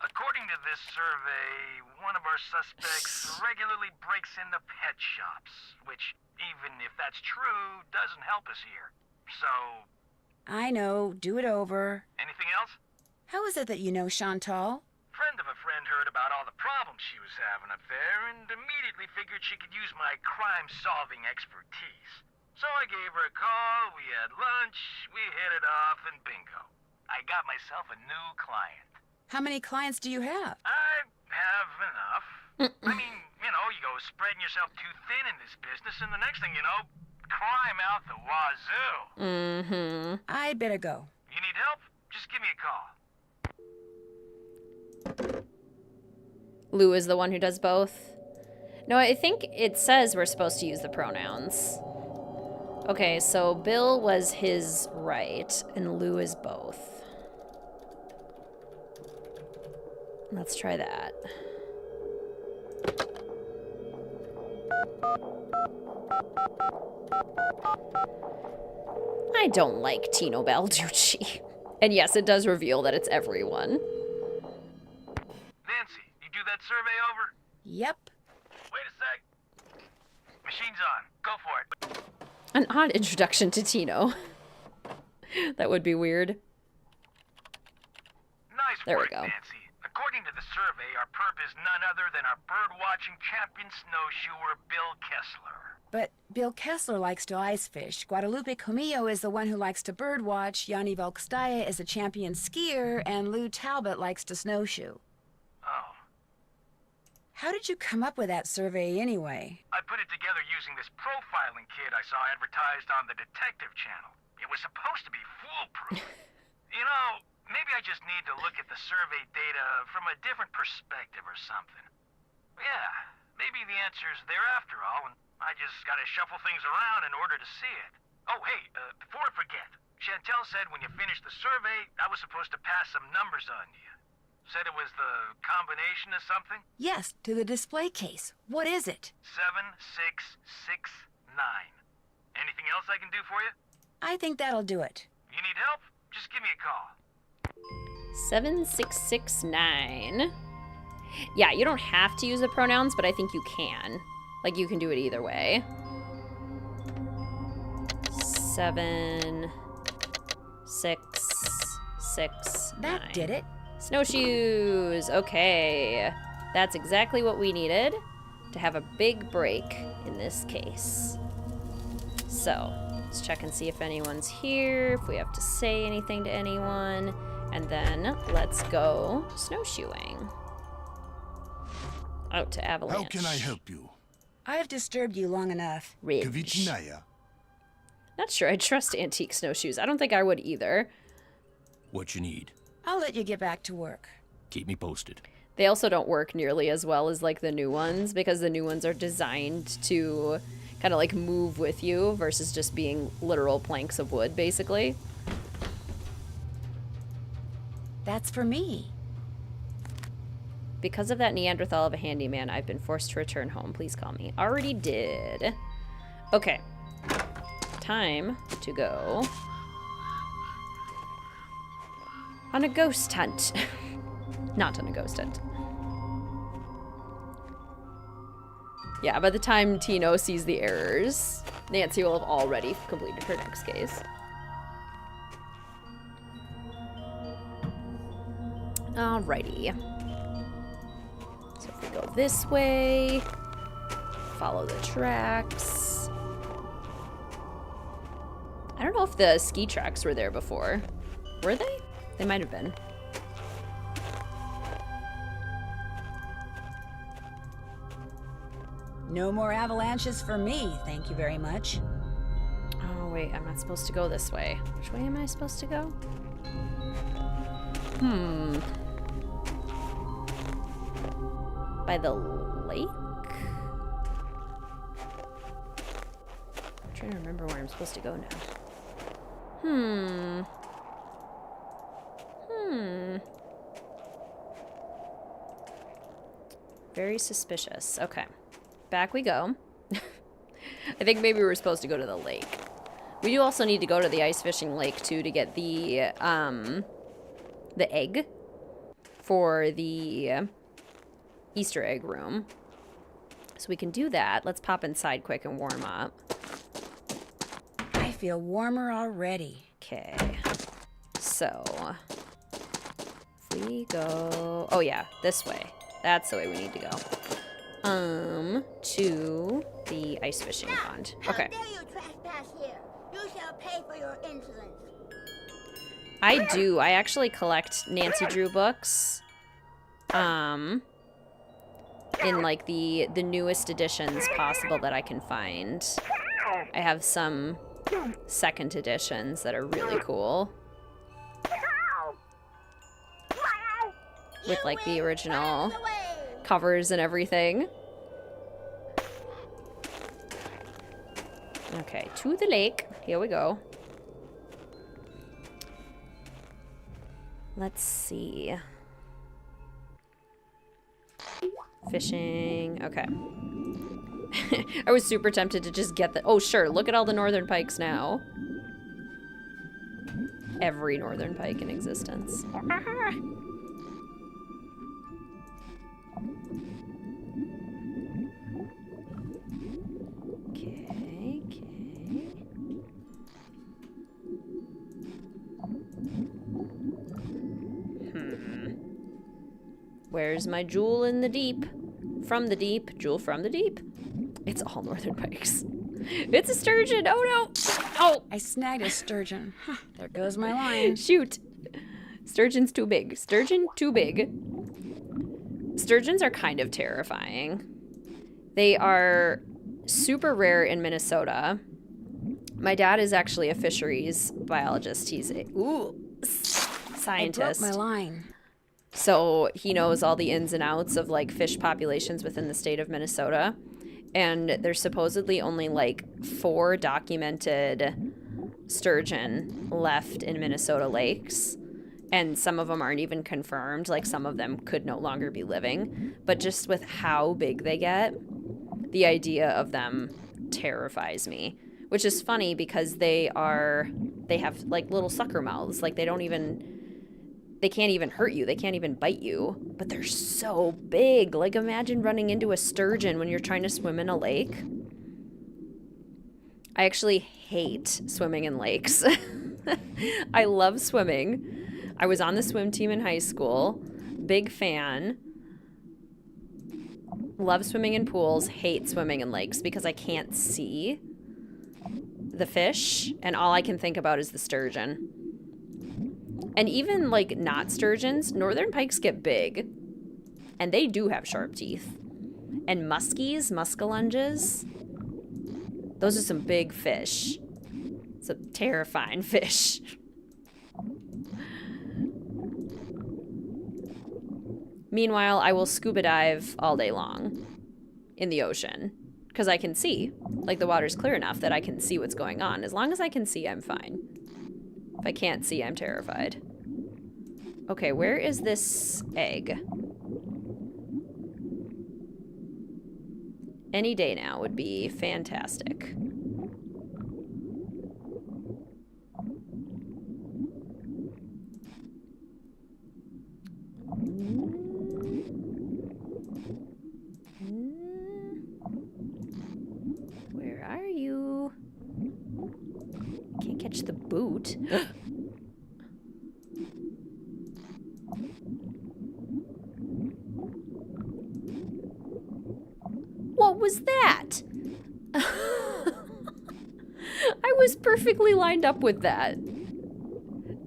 According to this survey, one of our suspects regularly breaks into pet shops, which, even if that's true, doesn't help us here. So... I know. Do it over. Anything else? How is it that you know Chantal? Friend of a friend heard about all the problems she was having up there and immediately figured she could use my crime-solving expertise. So I gave her a call, we had lunch, we hit it off, and bingo. I got myself a new client. How many clients do you have? I have enough. I mean, you know, you go spreading yourself too thin in this business, and the next thing you know, crime out the wazoo. Mm-hmm. I'd better go. You need help? Just give me a call. Lou is the one who does both. No, I think it says we're supposed to use the pronouns. Okay, so Bill was his right, and Lou is both. Let's try that. I don't like Tino Balducci. And yes, it does reveal that it's everyone. Nancy, you do that survey over? Yep. Wait a sec. Machine's on. Go for it. An odd introduction to Tino. That would be weird. Nice there work, we go. Nancy. According to the survey, our perp is none other than our bird-watching champion snowshoer, Bill Kessler. But Bill Kessler likes to ice fish. Guadalupe Comillo is the one who likes to birdwatch. Yanni Volkstaya is a champion skier, and Lou Talbot likes to snowshoe. Oh. How did you come up with that survey anyway? I put it together using this profiling kit I saw advertised on the Detective Channel. It was supposed to be foolproof. You know, maybe I just need to look at the survey data from a different perspective or something. Yeah, maybe the answer's there after all, and I just gotta shuffle things around in order to see it. Oh, hey, before I forget, Chantel said when you finished the survey, I was supposed to pass some numbers on to you. Said it was the combination of something? Yes, to the display case. What is it? 7669. Anything else I can do for you? I think that'll do it. You need help? Just give me a call. 7669. Yeah, you don't have to use the pronouns, but I think you can. Like, you can do it either way. 7669. That did it. Snowshoes. Okay. That's exactly what we needed to have a big break in this case. So, let's check and see if anyone's here, if we have to say anything to anyone. And then let's go snowshoeing. Out to Avalanche. How can I help you? I've disturbed you long enough. Ridge. Kvitnaya. Not sure I trust antique snowshoes. I don't think I would either. What you need? I'll let you get back to work. Keep me posted. They also don't work nearly as well as like the new ones because the new ones are designed to kind of like move with you versus just being literal planks of wood, basically. That's for me. Because of that Neanderthal of a handyman, I've been forced to return home. Please call me. Already did. Okay. Time to go on a ghost hunt. Not on a ghost hunt. Yeah, by the time Tino sees the errors, Nancy will have already completed her next case. Alrighty. So if we go this way, follow the tracks. I don't know if the ski tracks were there before. Were they? They might have been. No more avalanches for me, thank you very much. Oh, wait, I'm not supposed to go this way. Which way am I supposed to go? By the lake? I'm trying to remember where I'm supposed to go now. Very suspicious. Okay. Back we go. I think maybe we're supposed to go to the lake. We do also need to go to the ice fishing lake too to get the egg for the Easter egg room. So we can do that. Let's pop inside quick and warm up. I feel warmer already. Okay. So if we go, oh yeah, this way. That's the way we need to go. To the ice fishing pond. Okay. How dare you trespass here? You shall pay for your insolence. I do. I actually collect Nancy Drew books. In like the newest editions possible that I can find. I have some second editions that are really cool. With like the original covers and everything. Okay, to the lake. Here we go. Let's see. Fishing. Okay. I was super tempted to just get the... Oh, sure. Look at all the northern pikes now. Every northern pike in existence. Where's my jewel in the deep? From the deep. Jewel from the deep. It's all northern pikes. It's a sturgeon. Oh, no. Oh. I snagged a sturgeon. Huh, there goes my line. Shoot. Sturgeon's too big. Sturgeon too big. Sturgeons are kind of terrifying. They are super rare in Minnesota. My dad is actually a fisheries biologist. He's a scientist. I broke my line. So he knows all the ins and outs of like fish populations within the state of Minnesota. And there's supposedly only like 4 documented sturgeon left in Minnesota lakes. And some of them aren't even confirmed. Like some of them could no longer be living. But just with how big they get, the idea of them terrifies me. Which is funny because they have like little sucker mouths. Like they can't even hurt you. They can't even bite you. But they're so big. Like imagine running into a sturgeon when you're trying to swim in a lake. I actually hate swimming in lakes. I love swimming. I was on the swim team in high school. Big fan. Love swimming in pools. Hate swimming in lakes because I can't see the fish. And all I can think about is the sturgeon. And even, like, not sturgeons, northern pikes get big. And they do have sharp teeth. And muskies, muskellunges, those are some big fish. Some terrifying fish. Meanwhile, I will scuba dive all day long in the ocean. Because I can see. Like, the water's clear enough that I can see what's going on. As long as I can see, I'm fine. If I can't see, I'm terrified. Okay, where is this egg? Any day now would be fantastic. Where are you? Can't catch the boot. What was that? I was perfectly lined up with that.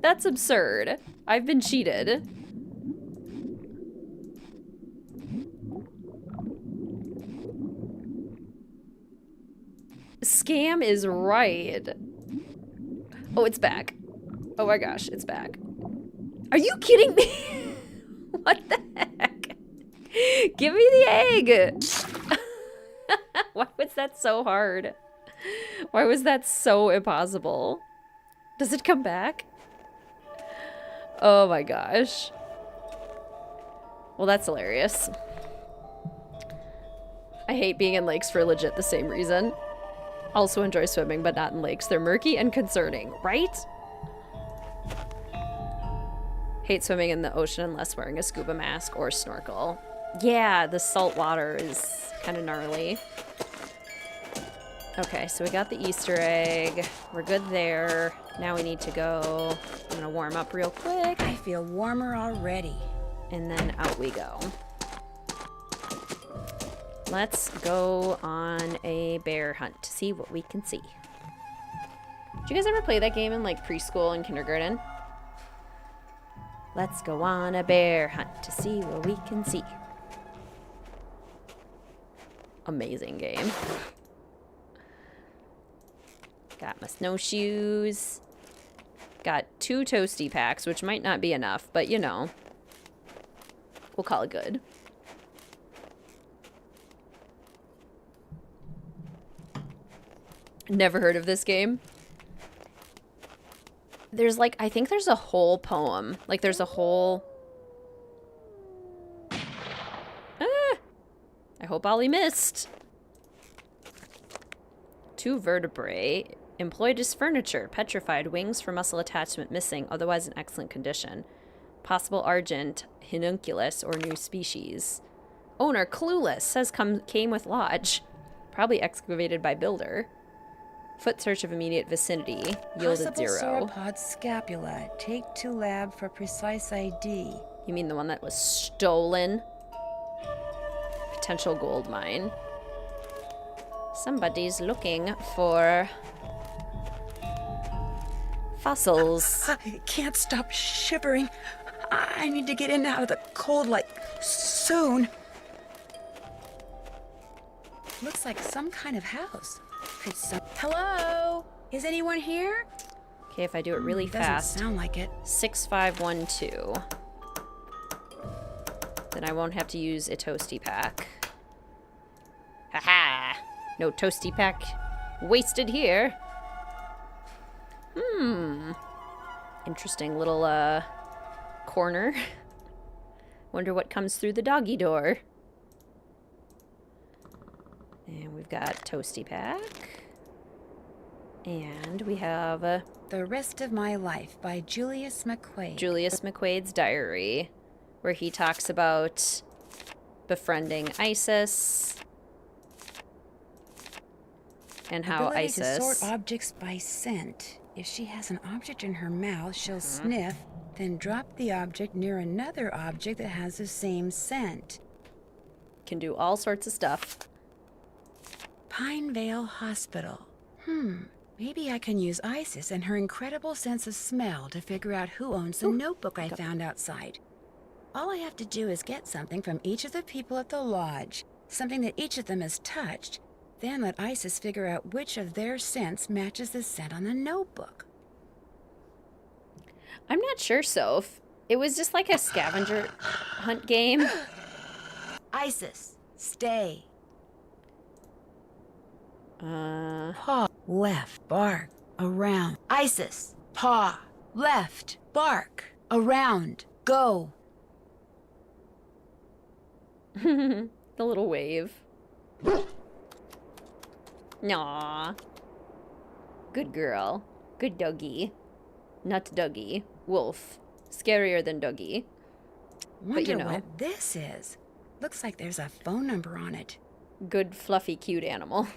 That's absurd. I've been cheated. Scam is right. Oh, it's back. Oh my gosh, it's back. Are you kidding me? What the heck? Give me the egg. Why was that so hard? Why was that so impossible? Does it come back? Oh my gosh. Well, that's hilarious. I hate being in lakes for legit the same reason. Also enjoy swimming, but not in lakes. They're murky and concerning, right? Hate swimming in the ocean unless wearing a scuba mask or snorkel. Yeah, the salt water is kind of gnarly. Okay, so we got the Easter egg. We're good there. Now we need to go. I'm gonna warm up real quick. I feel warmer already. And then out we go. Let's go on a bear hunt to see what we can see. Did you guys ever play that game in like preschool and kindergarten? Let's go on a bear hunt to see what we can see. Amazing game. Got my snowshoes. Got 2 toasty packs, which might not be enough, but you know. We'll call it good. Never heard of this game. There's like, I think there's a whole poem. Like there's a whole... Ah! I hope Ollie missed. 2 vertebrae. Employed as furniture. Petrified. Wings for muscle attachment missing. Otherwise in excellent condition. Possible argent. Hinunculus or new species. Owner clueless. Says came with lodge. Probably excavated by builder. Foot search of immediate vicinity. Yielded Possible 0. sauropod scapula. Take to lab for precise ID. You mean the one that was stolen? Potential gold mine. Somebody's looking for fossils. I can't stop shivering. I need to get in and out of the cold, like, soon. Looks like some kind of house. Hello? Is anyone here? Okay, if I do it really fast. Doesn't sound like it. 6512. Then I won't have to use a toasty pack. Haha! No toasty pack wasted here. Interesting little, corner. Wonder what comes through the doggy door. And we've got toasty pack. And we have... The Rest of My Life by Julius McQuaid. Julius McQuaid's diary, where he talks about befriending ISIS and how Ability ISIS... to sort objects by scent. If she has an object in her mouth, she'll sniff, then drop the object near another object that has the same scent. Can do all sorts of stuff. Pinevale Hospital. Maybe I can use Isis and her incredible sense of smell to figure out who owns the notebook I found outside. All I have to do is get something from each of the people at the lodge, something that each of them has touched, then let Isis figure out which of their scents matches the scent on the notebook. I'm not sure, Soph. It was just like a scavenger hunt game. Isis, stay. Uh, Paw, left, bark, around. Isis, paw, left, bark, around, go. the little wave. Aww. Good girl. Good doggy. Not doggy. Wolf. Scarier than doggy. Wonder But you know. what this is. Looks like there's a phone number on it. Good, fluffy, cute animal.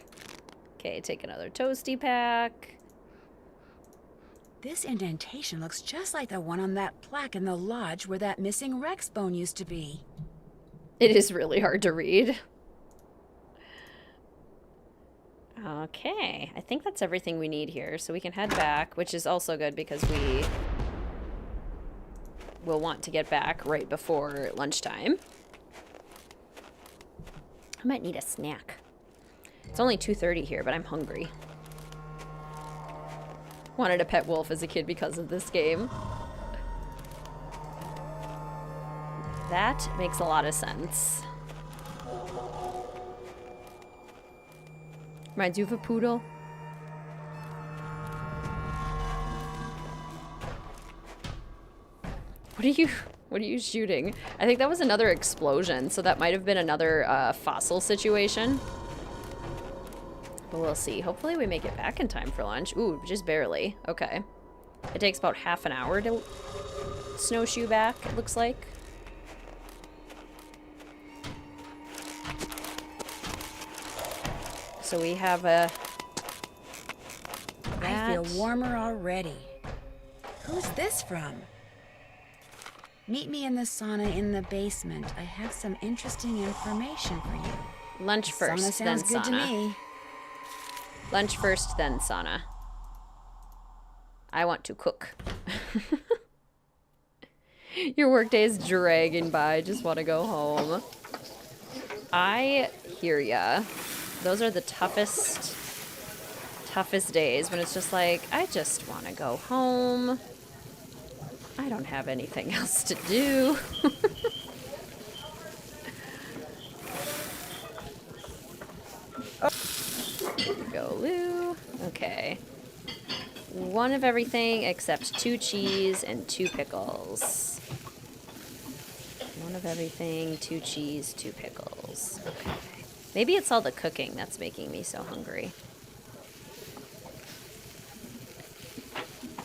Okay, take another toasty pack. This indentation looks just like the one on that plaque in the lodge where that missing Rex bone used to be. It is really hard to read. Okay, I think that's everything we need here, so we can head back, which is also good because we will want to get back right before lunchtime. I might need a snack. It's only 2:30 here, but I'm hungry. Wanted a pet wolf as a kid because of this game. That makes a lot of sense. Reminds you of a poodle? What are you shooting? I think that was another explosion, so that might have been another fossil situation. But we'll see. Hopefully we make it back in time for lunch. Ooh, just barely. Okay. It takes about half an hour to snowshoe back, it looks like. So we have a... I feel warmer already. Who's this from? Meet me in the sauna in the basement. I have some interesting information for you. Lunch first, sauna sounds then good to sauna. me. Lunch first, then sauna. I want to cook. Your workday is dragging by. Just want to go home. I hear ya. Those are the toughest days when it's just like, I just want to go home. I don't have anything else to do. Go, Lou. Okay. One of everything except 2 cheese and 2 pickles. One of everything, 2 cheese, 2 pickles. Okay. Maybe it's all the cooking that's making me so hungry.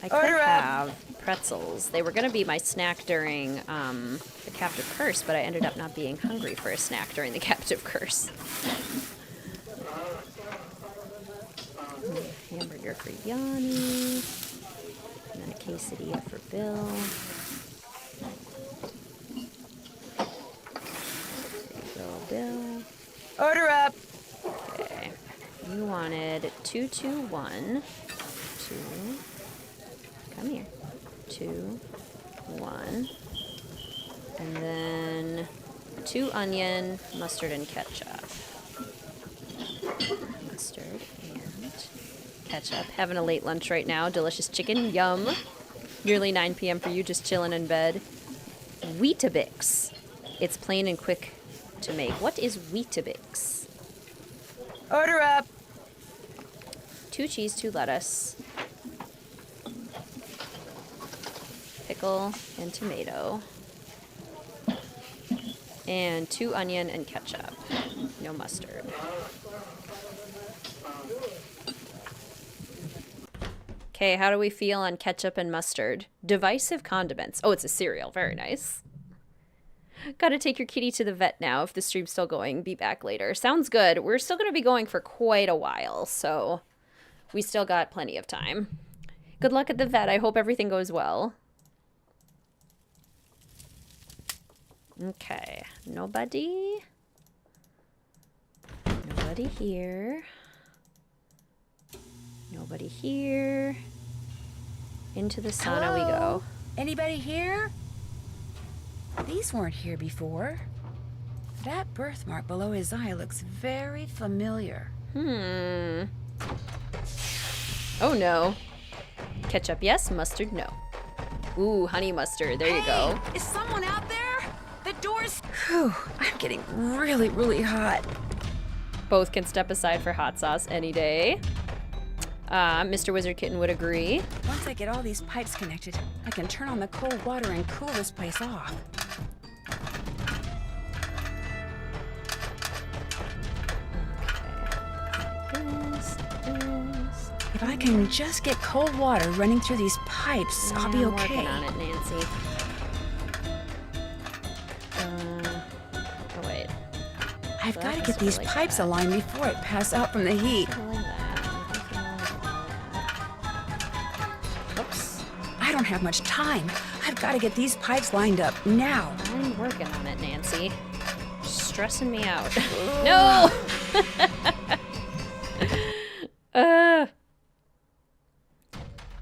I could have pretzels. They were going to be my snack during the Captive Curse, but I ended up not being hungry for a snack during the Captive Curse. Hamburger for Yanni. And then a quesadilla for Bill. There you go, Bill. Order up. Okay. You wanted 221. 2. Come here. 2, 1. And then 2 onion, mustard, and ketchup. Mustard and ketchup. Having a late lunch right now. Delicious chicken. Yum. Nearly 9 p.m. for you, just chilling in bed. Weetabix. It's plain and quick to make. What is Weetabix? Order up. 2 cheese, 2 lettuce. Pickle and tomato. And 2 onion and ketchup. No mustard. Okay, how do we feel on ketchup and mustard? Divisive condiments. Oh, it's a cereal. Very nice. Gotta take your kitty to the vet now if the stream's still going. Be back later. Sounds good. We're still gonna be going for quite a while, so we still got plenty of time. Good luck at the vet. I hope everything goes well. Okay. Nobody. Nobody here. Nobody here. Into the sauna we Hello? go. Anybody here? These weren't here before. That birthmark below his eye looks very familiar. Oh no. Ketchup, yes. Mustard, no. Ooh, honey mustard. There you go. Is someone out there? The door's... Whew, I'm getting really, really hot. Both can step aside for hot sauce any day. Mr. WizardKitten would agree. Once I get all these pipes connected, I can turn on the cold water and cool this place off. If I can just get cold water running through these pipes, I'll be okay. I'm working on it, Nancy. Oh wait. I've got to get these pipes aligned before I pass out from the heat. Oops. I don't have much time. I've got to get these pipes lined up now. I'm working on it, Nancy. Stressing me out. No!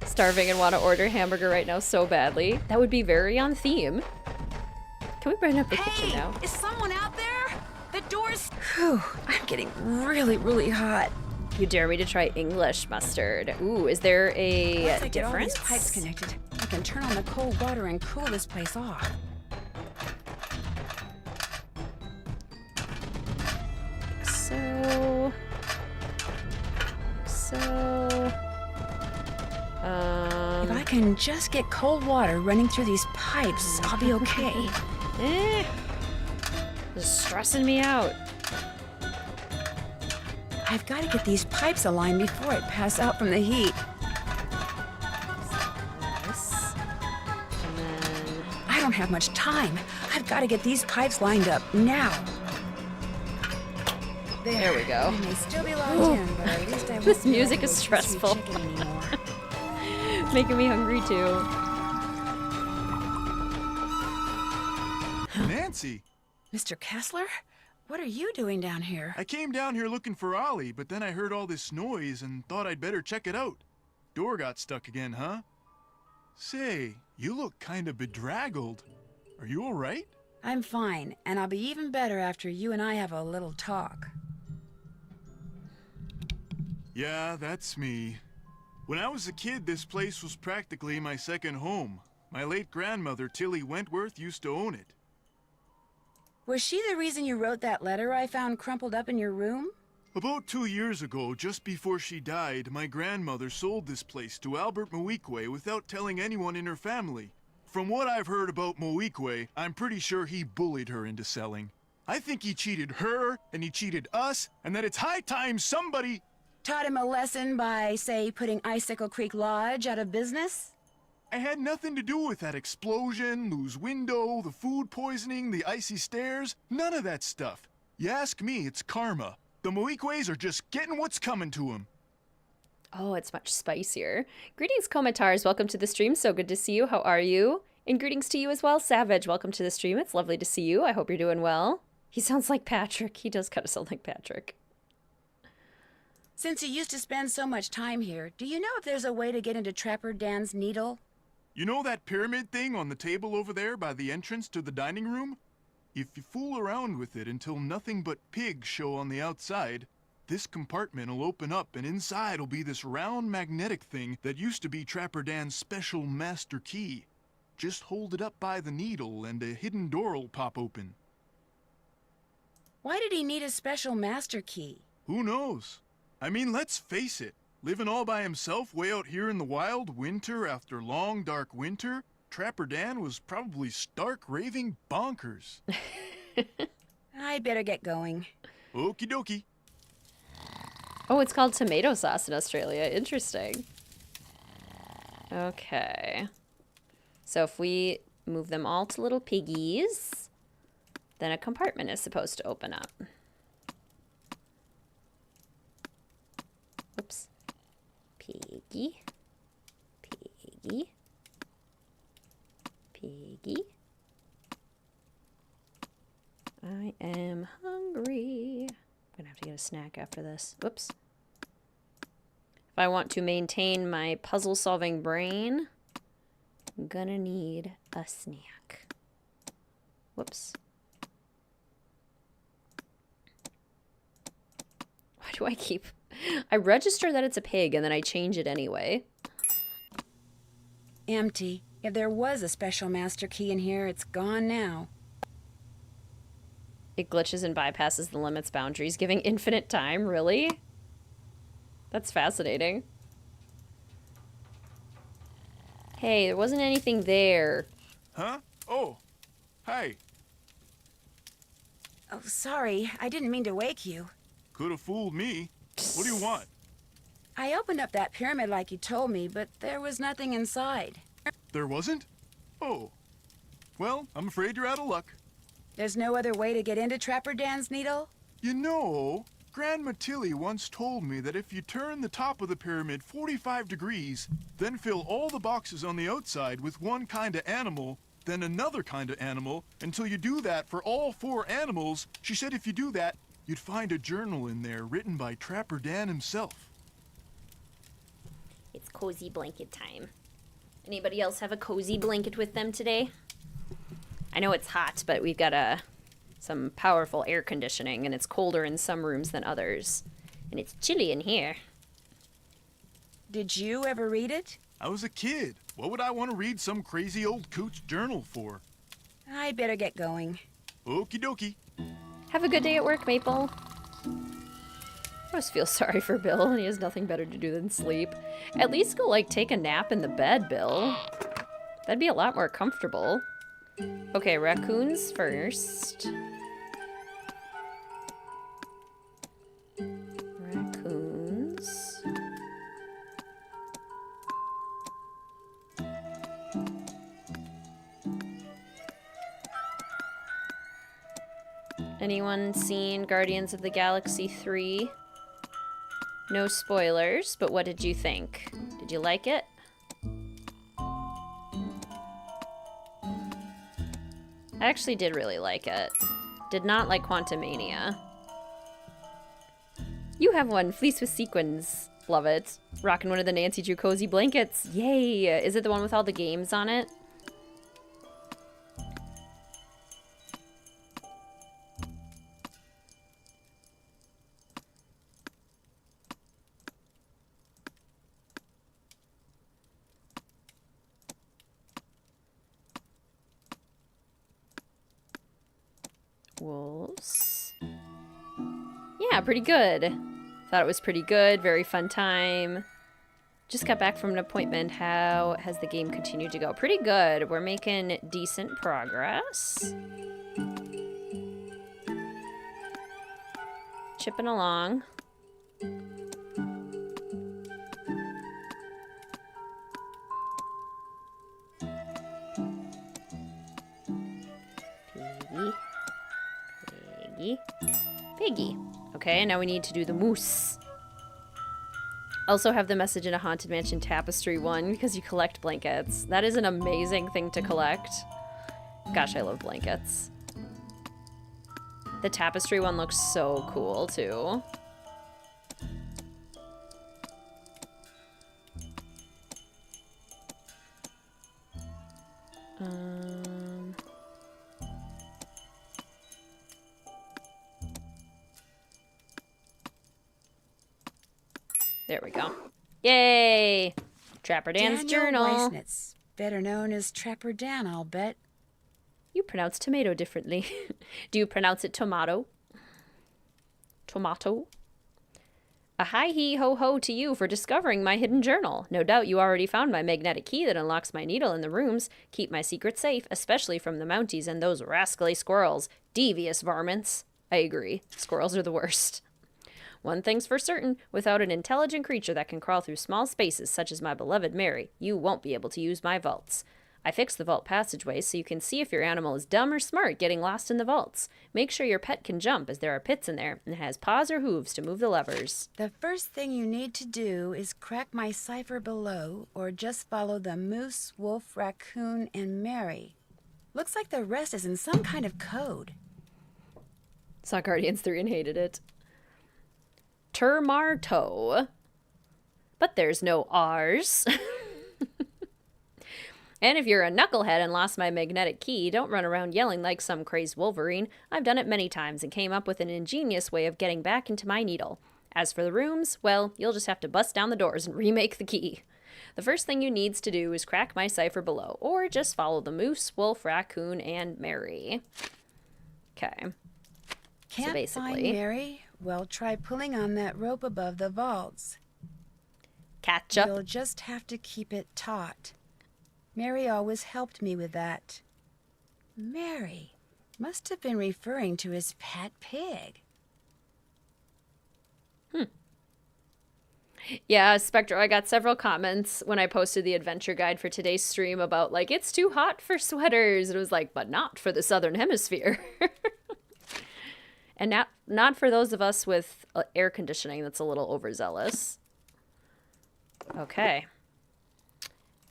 Starving and want to order hamburger right now so badly. That would be very on theme. Can we bring up the kitchen now? Is someone out there? The door's... Whew, I'm getting really, really hot. You dare me to try English mustard. Ooh, is there a Once I get all difference? these pipes connected, I can turn on the cold water and cool this place off. If I can just get cold water running through these pipes, I'll be okay. This is stressing me out. I've got to get these pipes aligned before I pass out from the heat. This. And then... I don't have much time. I've got to get these pipes lined up now. There we go. I may still be logged in, but at least I won't This be music like is a little sweet stressful. chicken anymore. Making me hungry too. Nancy! Mr. Kessler? What are you doing down here? I came down here looking for Ollie, but then I heard all this noise and thought I'd better check it out. Door got stuck again, huh? Say, you look kinda bedraggled. Are you alright? I'm fine, and I'll be even better after you and I have a little talk. Yeah, that's me. When I was a kid, this place was practically my second home. My late grandmother, Tilly Wentworth, used to own it. Was she the reason you wrote that letter I found crumpled up in your room? About 2 years ago, just before she died, my grandmother sold this place to Albert Moeequay without telling anyone in her family. From what I've heard about Moeequay, I'm pretty sure he bullied her into selling. I think he cheated her, and he cheated us, and that it's high time somebody... Taught him a lesson by, say, putting Icicle Creek Lodge out of business? I had nothing to do with that explosion, loose window, the food poisoning, the icy stairs, none of that stuff. You ask me, it's karma. The Moeequays are just getting what's coming to them. Oh, it's much spicier. Greetings, Komatars. Welcome to the stream. So good to see you. How are you? And greetings to you as well, Savage. Welcome to the stream. It's lovely to see you. I hope you're doing well. He sounds like Patrick. He does kind of sound like Patrick. Since you used to spend so much time here, do you know if there's a way to get into Trapper Dan's needle? You know that pyramid thing on the table over there by the entrance to the dining room? If you fool around with it until nothing but pigs show on the outside, this compartment will open up and inside will be this round magnetic thing that used to be Trapper Dan's special master key. Just hold it up by the needle and a hidden door will pop open. Why did he need a special master key? Who knows? I mean, let's face it. Living all by himself way out here in the wild, winter after long dark winter, Trapper Dan was probably stark raving bonkers. I'd better get going. Okie dokie. Oh, it's called tomato sauce in Australia. Interesting. Okay. So if we move them all to little piggies, then a compartment is supposed to open up. Oops. Piggy. Piggy. Piggy. I am hungry. I'm gonna have to get a snack after this. Whoops. If I want to maintain my puzzle-solving brain, I'm gonna need a snack. Whoops. Why do I keep... I register that it's a pig and then I change it anyway. Empty. If there was a special master key in here, it's gone now. It glitches and bypasses the limits boundaries, giving infinite time, really? That's fascinating. Hey, there wasn't anything there. Huh? Oh. Hi. Oh, sorry. I didn't mean to wake you. Could have fooled me. What do you want? I opened up that pyramid like you told me, but there was nothing inside. There wasn't? Oh. Well, I'm afraid you're out of luck. There's no other way to get into Trapper Dan's needle? You know, Grandma Tilly once told me that if you turn the top of the pyramid 45 degrees, then fill all the boxes on the outside with one kind of animal, then another kind of animal, until you do that for all 4 animals, she said if you do that, you'd find a journal in there written by Trapper Dan himself. It's cozy blanket time. Anybody else have a cozy blanket with them today? I know it's hot, but we've got some powerful air conditioning, and it's colder in some rooms than others. And it's chilly in here. Did you ever read it? I was a kid. What would I want to read some crazy old coot's journal for? I'd better get going. Okie dokie. Have a good day at work, Maple. I always feel sorry for Bill. He has nothing better to do than sleep. At least go, like, take a nap in the bed, Bill. That'd be a lot more comfortable. Okay, raccoons first. Raccoons. Anyone seen Guardians of the Galaxy 3? No spoilers, but what did you think? Did you like it? I actually did really like it. Did not like Quantumania. You have one, fleece with sequins. Love it. Rocking one of the Nancy Drew cozy blankets. Yay! Is it the one with all the games on it? Wolves. Yeah, pretty good. Thought it was pretty good. Very fun time. Just got back from an appointment. How has the game continued to go? Pretty good. We're making decent progress. Chipping along. Piggy. Piggy. Okay, now we need to do the moose. Also have the Message in a Haunted Mansion tapestry one because you collect blankets. That is an amazing thing to collect. Gosh, I love blankets. The tapestry one looks so cool too. There we go. Yay! Trapper Dan's journal. Weisnitz, better known as Trapper Dan, I'll bet. You pronounce tomato differently. Do you pronounce it tomato? Tomato? A hi-hee-ho-ho to you for discovering my hidden journal. No doubt you already found my magnetic key that unlocks my needle in the rooms. Keep my secret safe, especially from the Mounties and those rascally squirrels. Devious varmints. I agree. Squirrels are the worst. One thing's for certain, without an intelligent creature that can crawl through small spaces such as my beloved Mary, you won't be able to use my vaults. I fixed the vault passageway so you can see if your animal is dumb or smart getting lost in the vaults. Make sure your pet can jump as there are pits in there and has paws or hooves to move the levers. The first thing you need to do is crack my cipher below or just follow the moose, wolf, raccoon, and Mary. Looks like the rest is in some kind of code. Saw Guardians 3 and hated it. Termarto. but there's no R's. And if you're a knucklehead and lost my magnetic key, don't run around yelling like some crazed Wolverine. I've done it many times and came up with an ingenious way of getting back into my needle. As for the rooms, well, you'll just have to bust down the doors and remake the key. The first thing you needs to do is crack my cipher below, or just follow the moose, wolf, raccoon, and Mary. Okay. Can't find Mary? Well, try pulling on that rope above the vaults. Catch up. You'll just have to keep it taut. Mary always helped me with that. Mary must have been referring to his pet pig. Yeah, Spectro, I got several comments when I posted the adventure guide for today's stream about, like, it's too hot for sweaters. It was like, but not for the Southern Hemisphere. And not for those of us with air conditioning that's a little overzealous. Okay.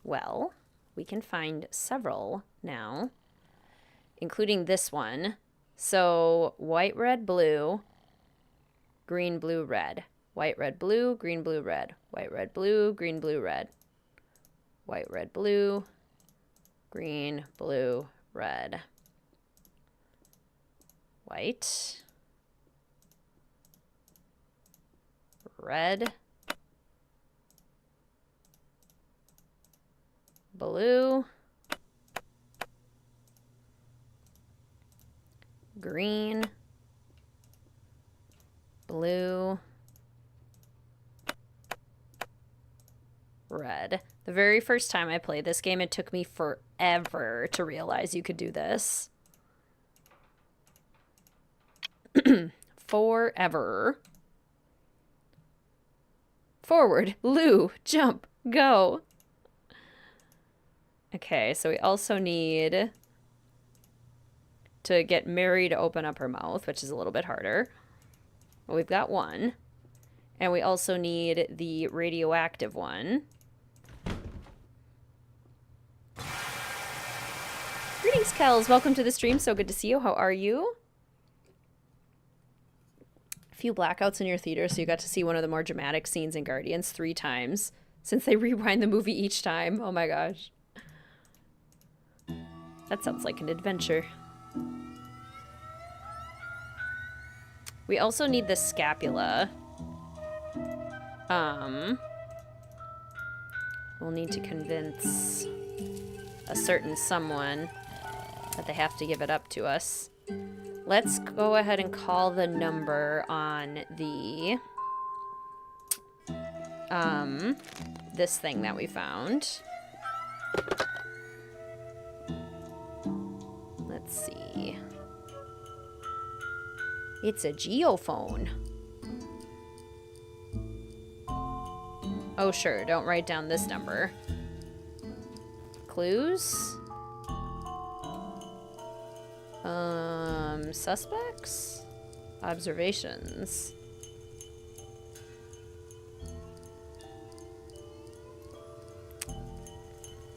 Well, we can find several now, including this one. So, white, red, blue, green, blue, red. White, red, blue, green, blue, red. White, red, blue, green, blue, red. White, red, blue, green, blue, red. White. Red. Blue. Green. Blue. Red. The very first time I played this game, it took me forever to realize you could do this. Forever. Forward, Lou, jump, go. Okay, so we also need to get Mary to open up her mouth, which is a little bit harder. But we've got one. And we also need the radioactive one. Greetings, Kels. Welcome to the stream. So good to see you. How are you? A few blackouts in your theater, so you got to see one of the more dramatic scenes in Guardians 3 times. Since they rewind the movie each time. Oh my gosh. That sounds like an adventure. We also need the scapula. We'll need to convince a certain someone that they have to give it up to us. Let's go ahead and call the number on the this thing that we found. Let's see. It's a geophone. Oh, sure. Don't write down this number. Clues? Suspects? Observations.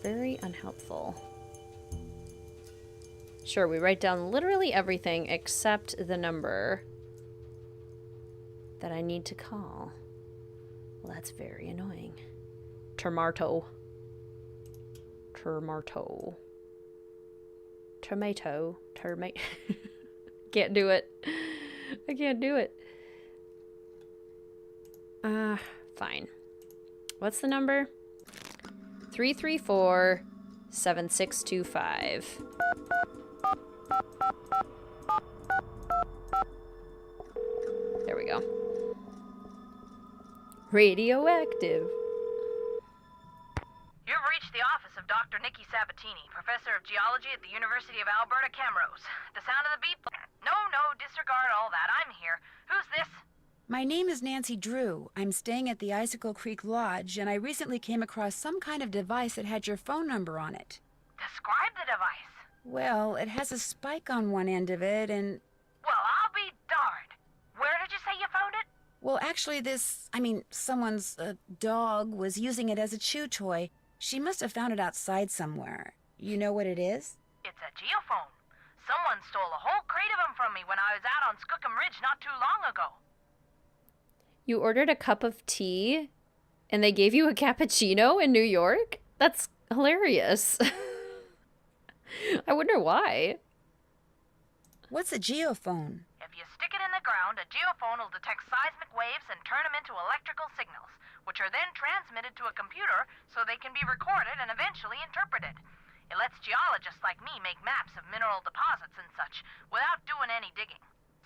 Very unhelpful. Sure, we write down literally everything except the number that I need to call. Well, that's very annoying. Tomato. Tomato. Tomato. Tomato. Can't do it. I can't do it. Fine. What's the number? 334-7625. There we go. Radioactive. You've reached the office of Dr. Nikki Sabatini, professor of geology at the University of Alberta, Camrose. The sound of the beep? No, disregard all that. I'm here. Who's this? My name is Nancy Drew. I'm staying at the Icicle Creek Lodge, and I recently came across some kind of device that had your phone number on it. Describe the device. Well, it has a spike on one end of it, and... Well, I'll be darned. Where did you say you found it? Well, actually, someone's dog was using it as a chew toy. She must have found it outside somewhere. You know what it is? It's a geophone. Someone stole a whole crate of them from me when I was out on Skookum Ridge not too long ago. You ordered a cup of tea And they gave you a cappuccino in New York? That's hilarious. I wonder why. What's a geophone? If you stick it in the ground, a geophone will detect seismic waves and turn them into electrical signals, which are then transmitted to a computer so they can be recorded and eventually interpreted. It lets geologists like me make maps of mineral deposits and such without doing any digging.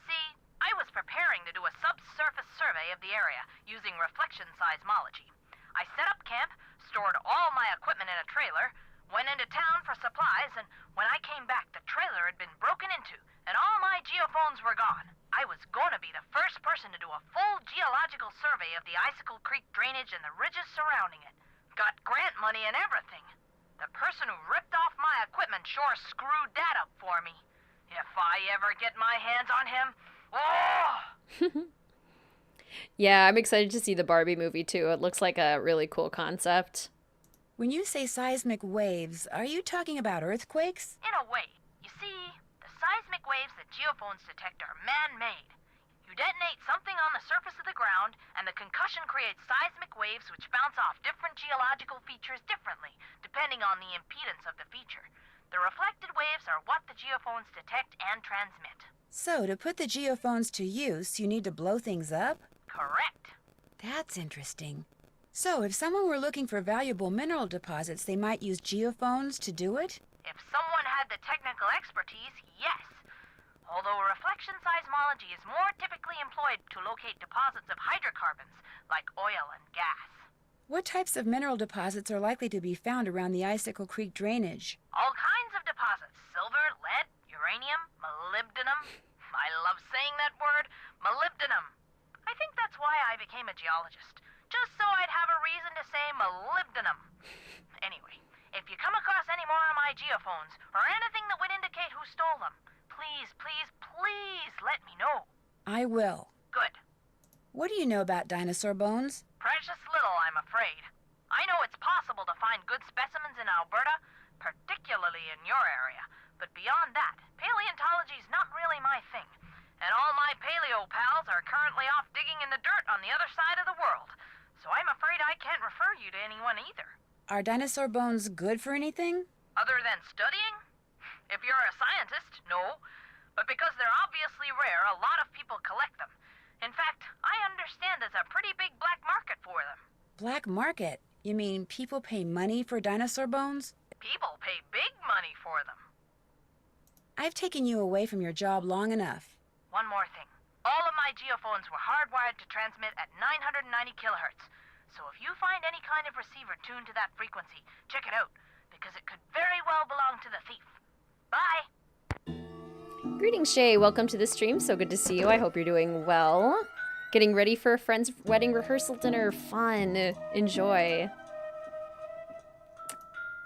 See, I was preparing to do a subsurface survey of the area using reflection seismology. I set up camp, stored all my equipment in a trailer, went into town for supplies, and when I came back, the trailer had been broken into, and all my geophones were gone. I was gonna be the first person to do a full geological survey of the Icicle Creek drainage and the ridges surrounding it. Got grant money and everything. The person who ripped off my equipment sure screwed that up for me. If I ever get my hands on him, oh! Yeah, I'm excited to see the Barbie movie too. It looks like a really cool concept. When you say seismic waves, are you talking about earthquakes? In a way. You see, the seismic waves that geophones detect are man-made. You detonate something on the surface of the ground, and the concussion creates seismic waves which bounce off different geological features differently, depending on the impedance of the feature. The reflected waves are what the geophones detect and transmit. So, to put the geophones to use, you need to blow things up? Correct. That's interesting. So, if someone were looking for valuable mineral deposits, they might use geophones to do it? If someone had the technical expertise, yes. Although reflection seismology is more typically employed to locate deposits of hydrocarbons, like oil and gas. What types of mineral deposits are likely to be found around the Icicle Creek drainage? All kinds of deposits. Silver, lead, uranium, molybdenum. I love saying that word, molybdenum. I think that's why I became a geologist. Just so I'd have a reason to say molybdenum. Anyway, if you come across any more of my geophones, or anything that would indicate who stole them, please, please, please let me know. I will. Good. What do you know about dinosaur bones? Precious little, I'm afraid. I know it's possible to find good specimens in Alberta, particularly in your area. But beyond that, paleontology's not really my thing. And all my paleo pals are currently off digging in the dirt on the other side of the world. So I'm afraid I can't refer you to anyone either. Are dinosaur bones good for anything? Other than studying? If you're a scientist, no. But because they're obviously rare, a lot of people collect them. In fact, I understand there's a pretty big black market for them. Black market? You mean people pay money for dinosaur bones? People pay big money for them. I've taken you away from your job long enough. One more thing. All of my geophones were hardwired to transmit at 990 kilohertz. So if you find any kind of receiver tuned to that frequency, check it out, because it could very well belong to the thief. Bye! Greetings, Shay. Welcome to the stream. So good to see you. I hope you're doing well. Getting ready for a friend's wedding rehearsal dinner. Fun. Enjoy.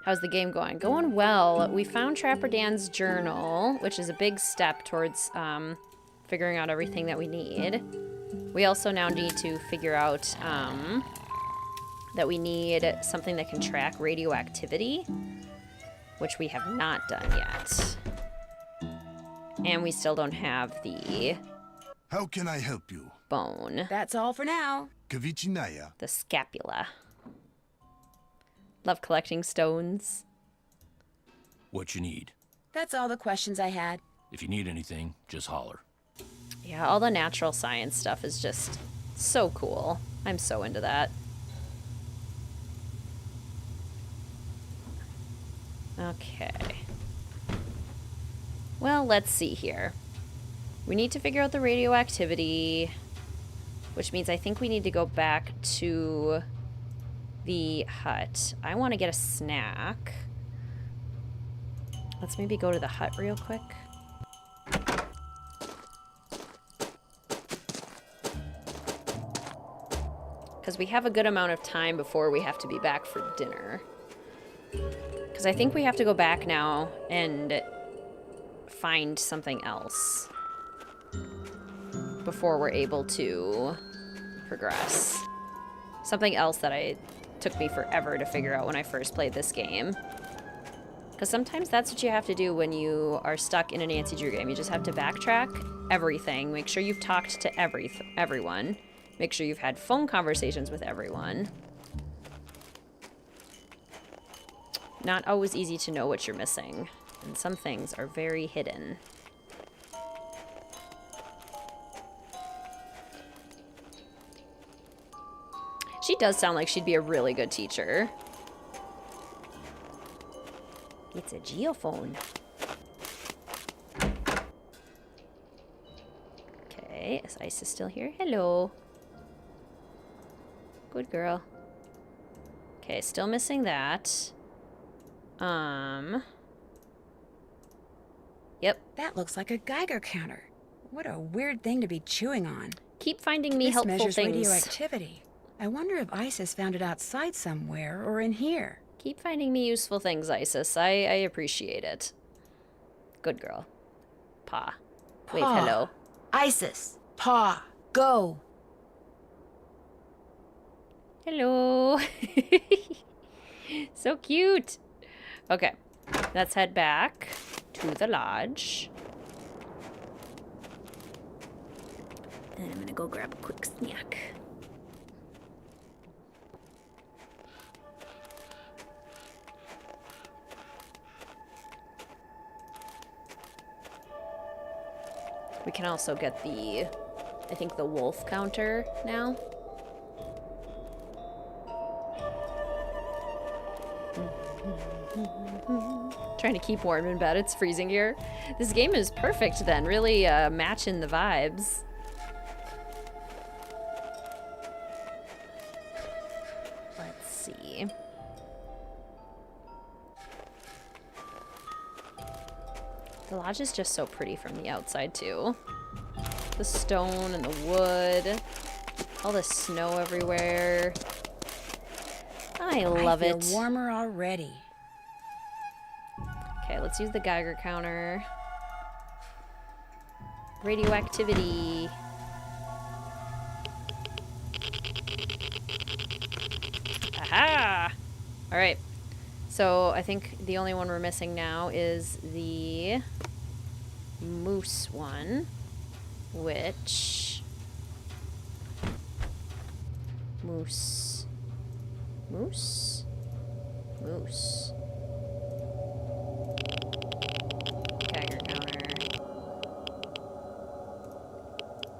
How's the game going? Going well. We found Trapper Dan's journal, which is a big step towards figuring out everything that we need. We also now need to figure out that we need something that can track radioactivity, which we have not done yet. And we still don't have the... How can I help you? Bone. That's all for now. Kavichinaya. The scapula. Love collecting stones. What you need. That's all the questions I had. If you need anything, just holler. Yeah, all the natural science stuff is just so cool. I'm so into that. Okay. Well, let's see here. We need to figure out the radioactivity, which means I think we need to go back to the hut. I want to get a snack. Let's maybe go to the hut real quick. Because we have a good amount of time before we have to be back for dinner. Because I think we have to go back now and find something else before we're able to progress. Something else that took me forever to figure out when I first played this game. Because sometimes that's what you have to do when you are stuck in a Nancy Drew game. You just have to backtrack everything. Make sure you've talked to everyone. Make sure you've had phone conversations with everyone. not always easy to know what you're missing. And some things are very hidden. She does sound like she'd be a really good teacher. It's a geophone. Okay, is Isis still here? Hello. Good girl. Okay, still missing that. Yep. That looks like a Geiger counter. What a weird thing to be chewing on. Keep finding me This helpful measures things. radioactivity. I wonder if Isis found it outside somewhere or in here. Keep finding me useful things, Isis. I appreciate it. Good girl. Pa. Wave Pa. hello. Isis, Pa, go. Hello. So cute. Okay. Let's head back to the lodge. And I'm gonna go grab a quick snack. We can also get the, I think, the wolf counter now. Trying to keep warm in bed. It's freezing here. This game is perfect then. Really matching the vibes. Let's see. The lodge is just so pretty from the outside too. The stone and the wood. All the snow everywhere. I love it. I feel warmer already. Okay, let's use the Geiger counter. Radioactivity. Aha! Alright. So I think the only one we're missing now is the moose one, which... Moose. Moose? Moose. Geiger counter.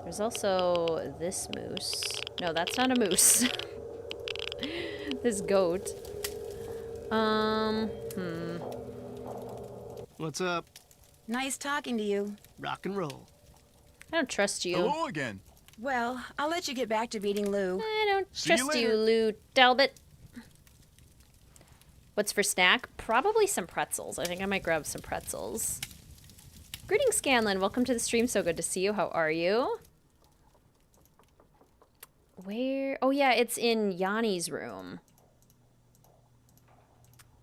There's also this moose. No, that's not a moose. This goat. What's up? Nice talking to you. Rock and roll. I don't trust you. Hello again. Well, I'll let you get back to beating Lou. I don't See you trust you, later. Lou Talbot. What's for snack? Probably some pretzels. I think I might grab some pretzels. Greetings, Scanlan. Welcome to the stream. So good to see you. How are you? Where? Oh, yeah, it's in Yanni's room.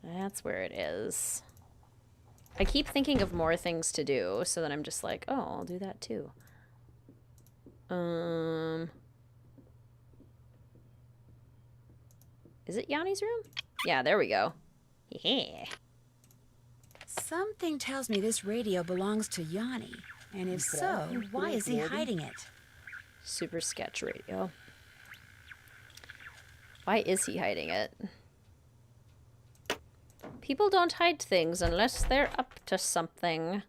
That's where it is. I keep thinking of more things to do, so then I'm just like, oh, I'll do that too. Is it Yanni's room? Yeah, there we go. Yeah. Something tells me this radio belongs to Yanni. And if so, why is he hiding it? Super sketch radio. Why is he hiding it? People don't hide things unless they're up to something.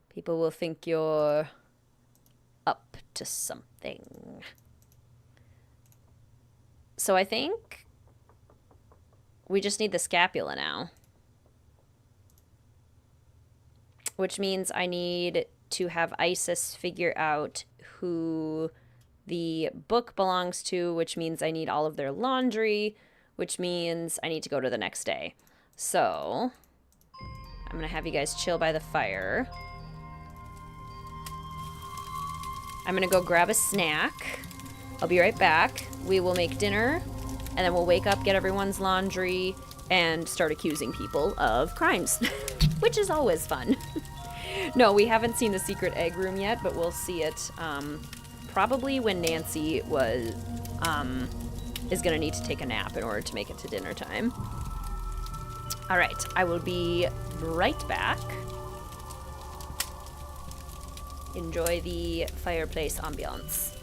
People will think you're up to something. So I think we just need the scapula now. Which means I need to have Isis figure out who the book belongs to, which means I need all of their laundry, which means I need to go to the next day. So I'm gonna have you guys chill by the fire. I'm gonna go grab a snack. I'll be right back. We will make dinner, and then we'll wake up, get everyone's laundry, and start accusing people of crimes, which is always fun. No, we haven't seen the secret egg room yet, but we'll see it probably when Nancy is gonna need to take a nap in order to make it to dinner time. All right, I will be right back. Enjoy the fireplace ambiance.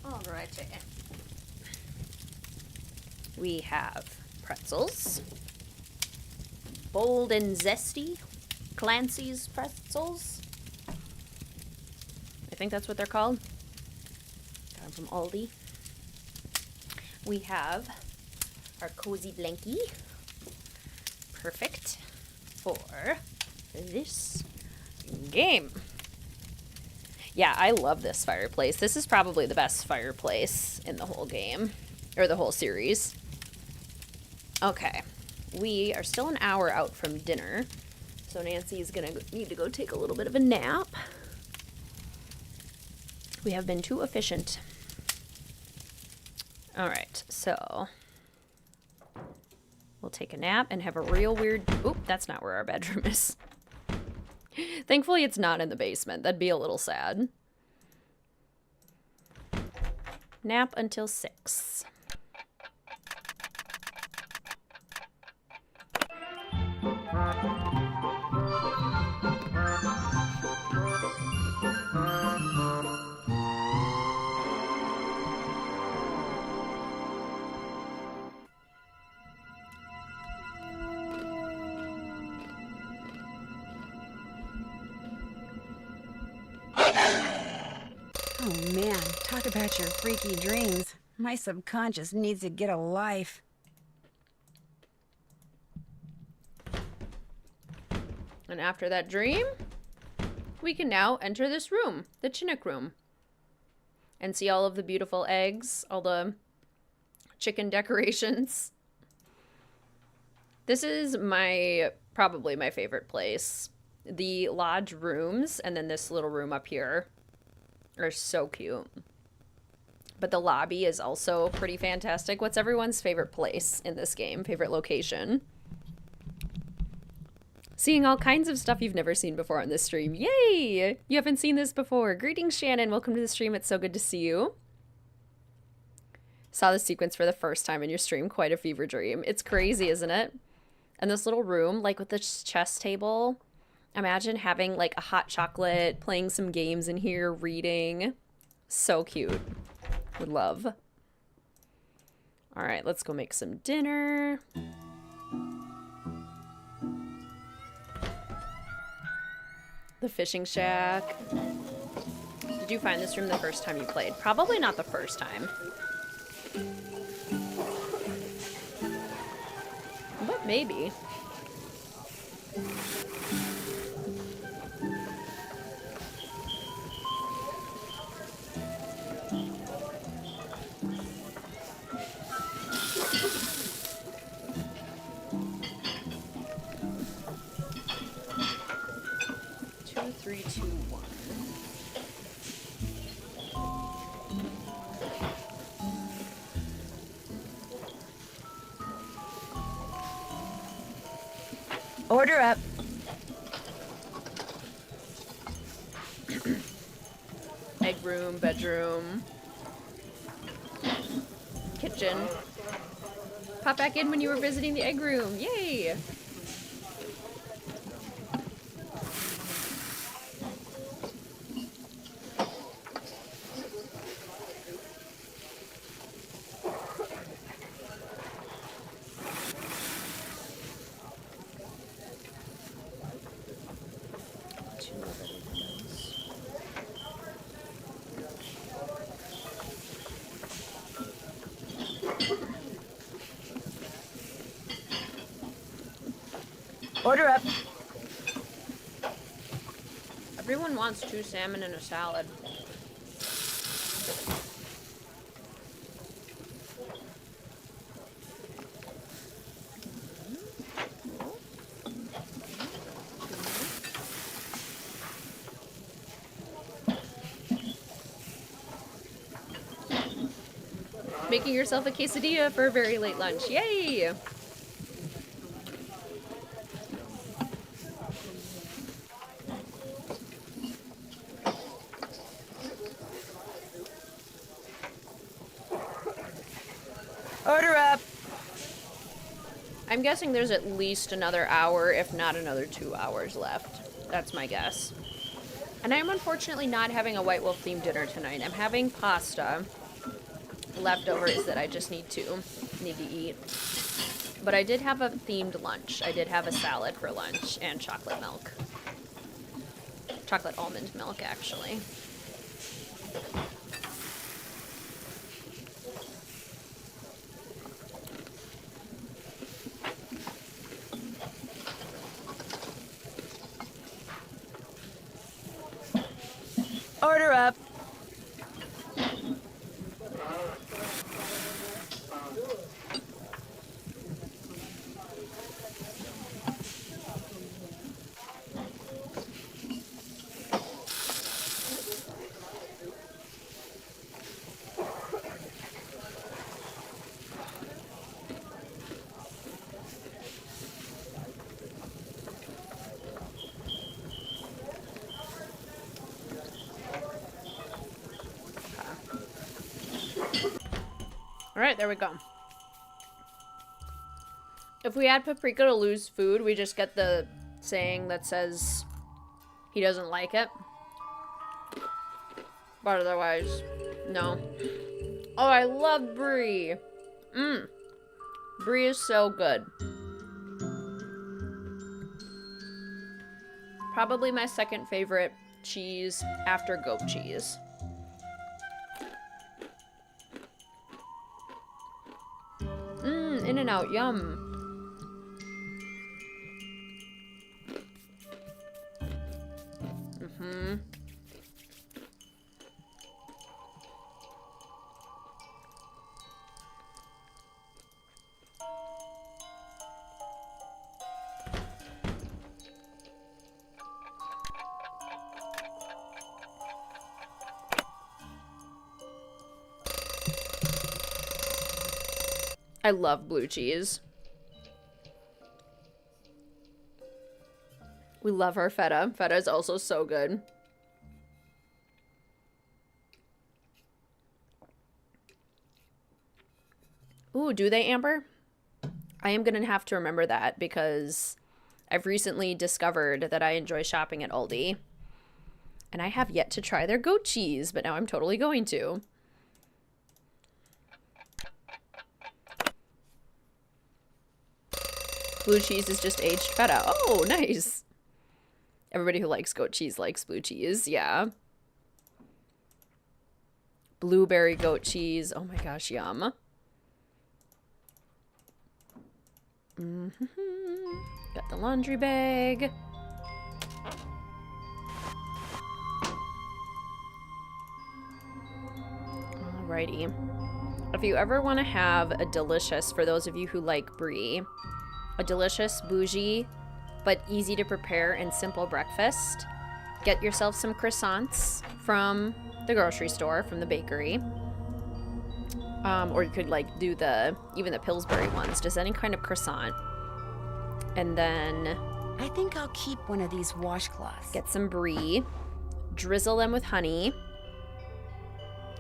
Alrighty. We have pretzels. Bold and zesty. Clancy's pretzels. I think that's what they're called. Got them from Aldi. We have our cozy blankie. Perfect for this game. Yeah, I love this fireplace. This is probably the best fireplace in the whole game, or the whole series. Okay, we are still an hour out from dinner, so Nancy's gonna need to go take a little bit of a nap. We have been too efficient. All right, so we'll take a nap and have a real weird... Oop, that's not where our bedroom is. Thankfully, it's not in the basement. That'd be a little sad. Nap until 6. Oh man, talk about your freaky dreams. My subconscious needs to get a life. And after that dream, we can now enter this room, the Chinook room, and see all of the beautiful eggs, all the chicken decorations. This is probably my favorite place. The lodge rooms, and then this little room up here are so cute. But the lobby is also pretty fantastic. What's everyone's favorite place in this game? Favorite location? Seeing all kinds of stuff you've never seen before on this stream. Yay! You haven't seen this before. Greetings, Shannon. Welcome to the stream. It's so good to see you. Saw the sequence for the first time in your stream. Quite a fever dream. It's crazy, isn't it? And this little room, like with this chess table. Imagine having like a hot chocolate, playing some games in here, reading. So cute. Would love. All right, let's go make some dinner. The fishing shack. Did you find this room the first time you played? Probably not the first time. But maybe. Order up. Egg room, bedroom, kitchen. Pop back in when you were visiting the egg room. Yay! Order up. Everyone wants 2 salmon and a salad. Making yourself a quesadilla for a very late lunch. Yay! Order up. I'm guessing there's at least another hour, if not another 2 hours left. That's my guess. And I'm unfortunately not having a White Wolf themed dinner tonight. I'm having pasta leftovers that I just need to eat. But I did have a themed lunch. I did have a salad for lunch and chocolate milk. Chocolate almond milk, actually. Order up. All right, there we go. If we add Paprika to Lou's food, we just get the saying that says he doesn't like it. But otherwise, no. Oh, I love brie. Brie is so good. Probably my second favorite cheese after goat cheese. In-N-Out, yum. I love blue cheese. We love our feta. Feta is also so good. Ooh, do they, Amber? I am gonna have to remember that because I've recently discovered that I enjoy shopping at Aldi. And I have yet to try their goat cheese, but now I'm totally going to. Blue cheese is just aged feta. Oh, nice. Everybody who likes goat cheese likes blue cheese. Yeah. Blueberry goat cheese. Oh my gosh, yum. Got the laundry bag. Alrighty. If you ever want to have a delicious, for those of you who like brie, a delicious, bougie, but easy to prepare and simple breakfast, get yourself some croissants from the grocery store, from the bakery. Or you could like do even the Pillsbury ones, just any kind of croissant. And then I think I'll keep one of these washcloths. Get some brie, drizzle them with honey,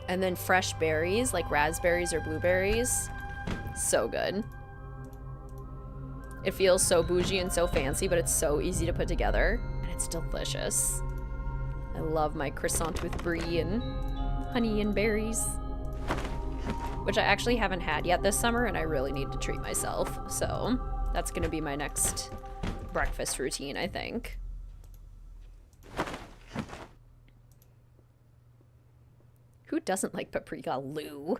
and then fresh berries like raspberries or blueberries. So good. It feels so bougie and so fancy, but it's so easy to put together, and it's delicious. I love my croissant with brie and honey and berries, which I actually haven't had yet this summer, and I really need to treat myself. So that's going to be my next breakfast routine, I think. Who doesn't like paprika, Lou?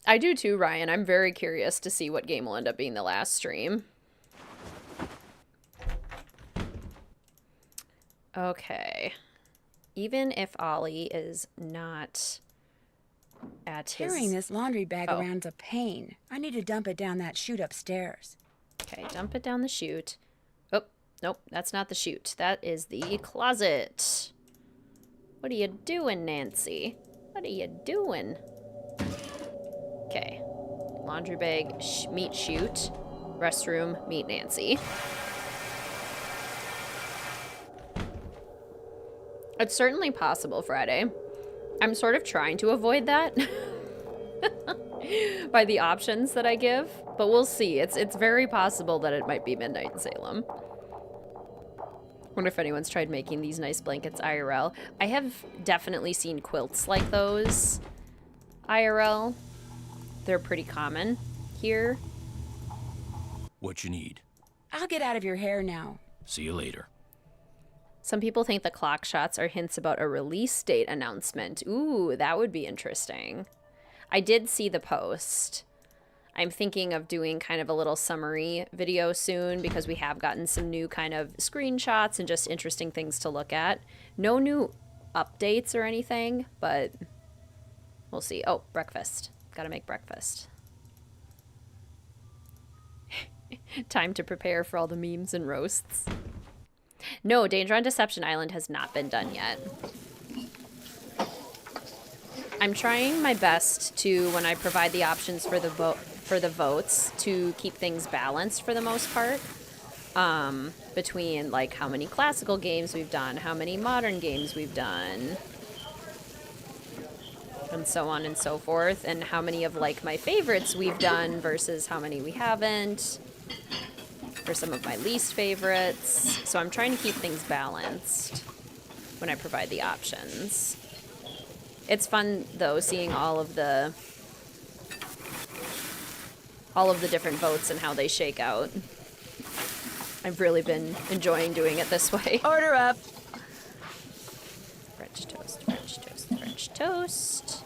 I do too, Ryan. I'm very curious to see what game will end up being the last stream. Okay. Even if Ollie is not at his... Carrying this laundry bag around's a pain. I need to dump it down that chute upstairs. Okay, dump it down the chute. Oh, nope, that's not the chute. That is the closet. What are you doing, Nancy? What are you doing? Okay. Laundry bag, meet chute. Restroom, meet Nancy. It's certainly possible, Friday. I'm sort of trying to avoid that by the options that I give, but we'll see. It's very possible that it might be midnight in Salem. Wonder if anyone's tried making these nice blankets IRL. I have definitely seen quilts like those IRL. They're pretty common here. What you need? I'll get out of your hair now. See you later. Some people think the clock shots are hints about a release date announcement. Ooh, that would be interesting. I did see the post. I'm thinking of doing kind of a little summary video soon because we have gotten some new kind of screenshots and just interesting things to look at. No new updates or anything, but we'll see. Oh, breakfast. Gotta make breakfast. Time to prepare for all the memes and roasts. No, Danger on Deception Island has not been done yet. I'm trying my best to, when I provide the options for the votes, to keep things balanced for the most part. Between like how many classical games we've done, how many modern games we've done, and so on and so forth, and how many of like my favorites we've done versus how many we haven't, for some of my least favorites. So I'm trying to keep things balanced when I provide the options. It's fun though, seeing all of the different votes and how they shake out. I've really been enjoying doing it this way. Order up. French toast, French toast, French toast.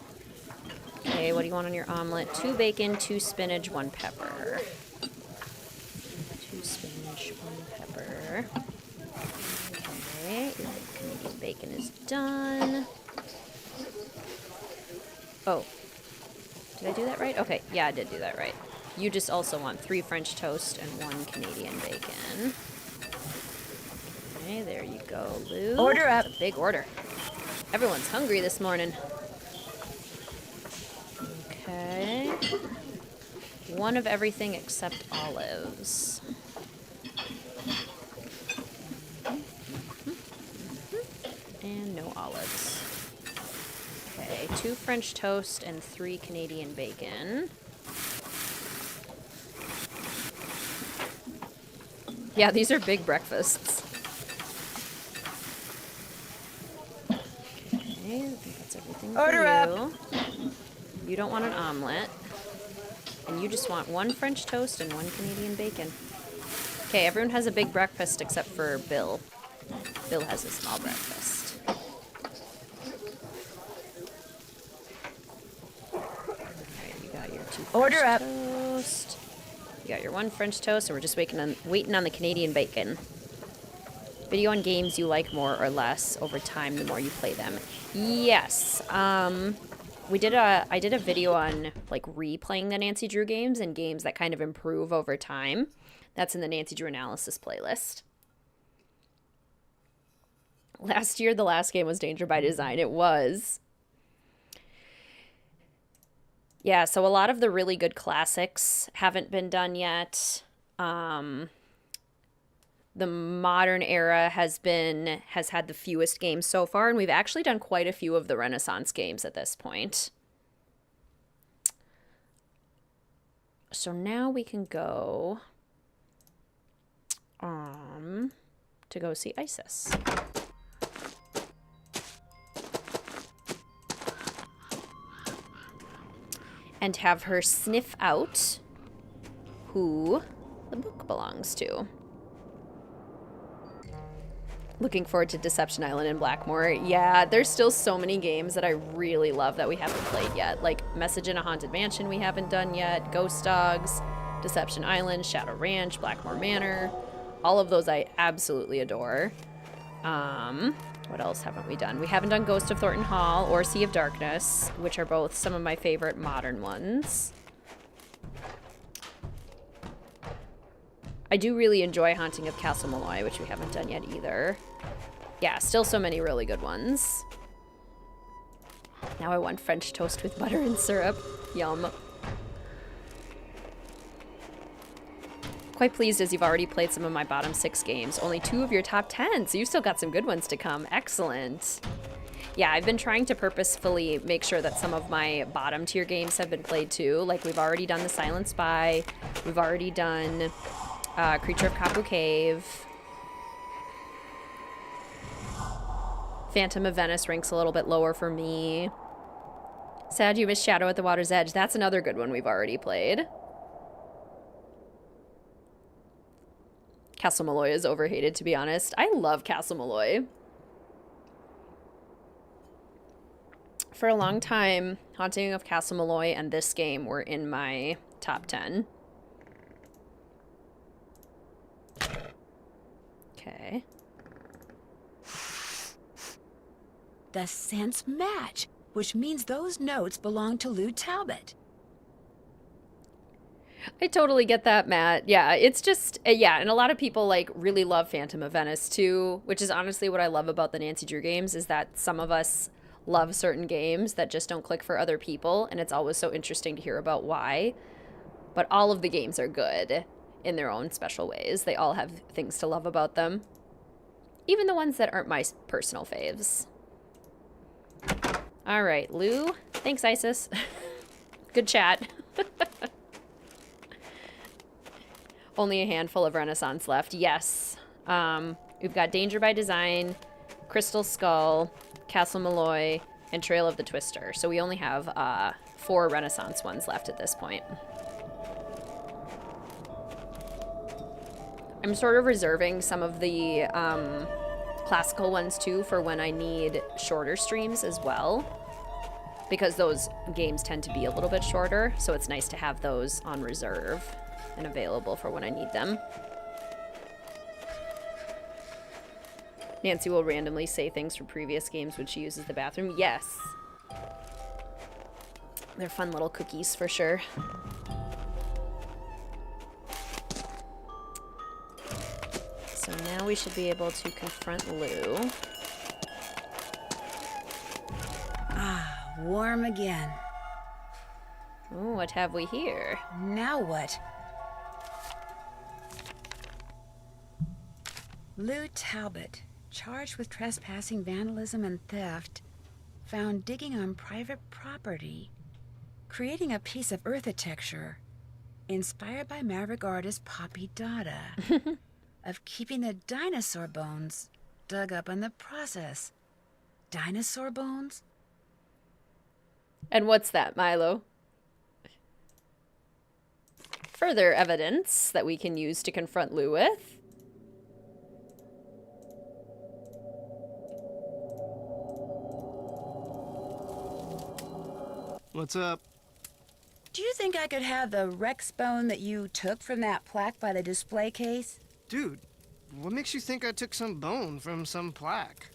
Okay, what do you want on your omelet? 2 bacon, 2 spinach, 1 pepper. 2 spinach, 1 pepper. Okay, your Canadian bacon is done. Oh, did I do that right? Okay, yeah, I did do that right. You just also want 3 French toast and 1 Canadian bacon. Okay, there you go, Lou. Order up. That's a big order. Everyone's hungry this morning. Okay. 1 of everything except olives. And no olives. Okay, 2 French toast and 3 Canadian bacon. Yeah, these are big breakfasts. Okay, I think that's everything for Order you. up. You don't want an omelet. And you just want 1 French toast and 1 Canadian bacon. Okay, everyone has a big breakfast except for Bill. Bill has a small breakfast. Alright, you got your 2 Order French up. toast. You got your 1 French toast, and we're just waiting on the Canadian bacon. Video on games you like more or less over time the more you play them. Yes. I did a video on like replaying the Nancy Drew games and games that kind of improve over time. That's in the Nancy Drew analysis playlist. Last year, the last game was Danger by Design. It was. Yeah, so a lot of the really good classics haven't been done yet. The modern era has had the fewest games so far, and we've actually done quite a few of the Renaissance games at this point. So now we can go to go see Isis. And have her sniff out who the book belongs to. Looking forward to Deception Island and Blackmore. Yeah, there's still so many games that I really love that we haven't played yet. Like Message in a Haunted Mansion we haven't done yet, Ghost Dogs, Deception Island, Shadow Ranch, Blackmore Manor. All of those I absolutely adore. What else haven't we done? We haven't done Ghost of Thornton Hall or Sea of Darkness, which are both some of my favorite modern ones. I do really enjoy Haunting of Castle Malloy, which we haven't done yet either. Yeah, still so many really good ones. Now I want French toast with butter and syrup. Yum. Quite pleased as you've already played some of my bottom 6 games. Only 2 of your top 10, so you've still got some good ones to come. Excellent. Yeah, I've been trying to purposefully make sure that some of my bottom tier games have been played too. Like we've already done The Silent Spy. We've already done Creature of Kapu Cave. Phantom of Venice ranks a little bit lower for me. Sad you missed Shadow at the Water's Edge. That's another good one we've already played. Castle Malloy is overhated, to be honest. I love Castle Malloy. For a long time, Haunting of Castle Malloy and this game were in my top 10. Okay. The scents match, which means those notes belong to Lou Talbot. I totally get that, Matt. Yeah, it's just, yeah, and a lot of people, like, really love Phantom of Venice, too, which is honestly what I love about the Nancy Drew games, is that some of us love certain games that just don't click for other people, and it's always so interesting to hear about why. But all of the games are good in their own special ways. They all have things to love about them. Even the ones that aren't my personal faves. All right, Lou. Thanks, Isis. Good chat. Only a handful of Renaissance left. Yes. We've got Danger by Design, Crystal Skull, Castle Malloy, and Trail of the Twister. So we only have 4 Renaissance ones left at this point. I'm sort of reserving some of the classical ones too for when I need shorter streams as well, because those games tend to be a little bit shorter, so it's nice to have those on reserve and available for when I need them. Nancy will randomly say things from previous games when she uses the bathroom. Yes. They're fun little cookies for sure. So now we should be able to confront Lou. Ah, warm again. Ooh, what have we here? Now what? Lou Talbot, charged with trespassing, vandalism, and theft, found digging on private property, creating a piece of architecture inspired by Maverick artist Poppy Dada, of keeping the dinosaur bones dug up in the process. Dinosaur bones? And what's that, Milo? Further evidence that we can use to confront Lou with. What's up? Do you think I could have the Rex bone that you took from that plaque by the display case? Dude, what makes you think I took some bone from some plaque?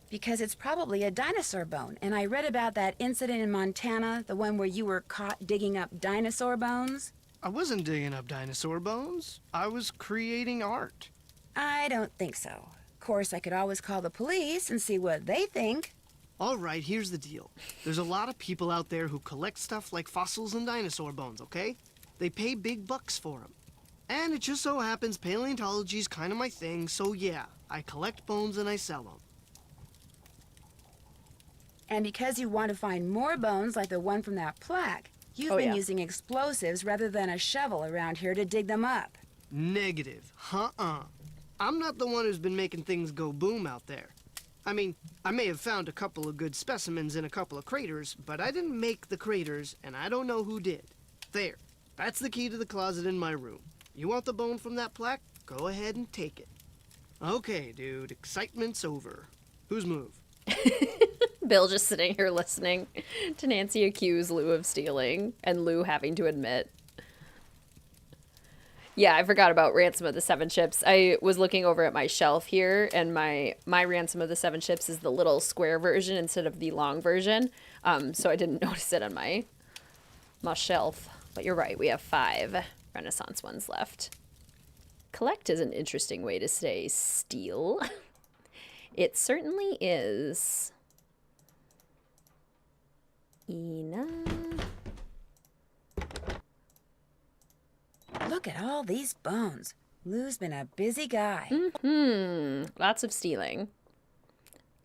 Because it's probably a dinosaur bone, and I read about that incident in Montana, the one where you were caught digging up dinosaur bones. I wasn't digging up dinosaur bones. I was creating art. I don't think so. Of course, I could always call the police and see what they think. All right, here's the deal. There's a lot of people out there who collect stuff like fossils and dinosaur bones, okay? They pay big bucks for them. And it just so happens paleontology's kind of my thing, so yeah, I collect bones and I sell them. And because you want to find more bones like the one from that plaque, you've been using explosives rather than a shovel around here to dig them up. Negative. I'm not the one who's been making things go boom out there. I mean, I may have found a couple of good specimens in a couple of craters, but I didn't make the craters, and I don't know who did. There. That's the key to the closet in my room. You want the bone from that plaque? Go ahead and take it. Okay, dude. Excitement's over. Whose move? Bill just sitting here listening to Nancy accuse Lou of stealing, and Lou having to admit. Yeah, I forgot about Ransom of the Seven Ships. I was looking over at my shelf here, and my Ransom of the Seven Ships is the little square version instead of the long version. So I didn't notice it on my shelf. But you're right, we have 5 Renaissance ones left. Collect is an interesting way to say steal. It certainly is. Ina. Look at all these bones. Lou's been a busy guy. Lots of stealing.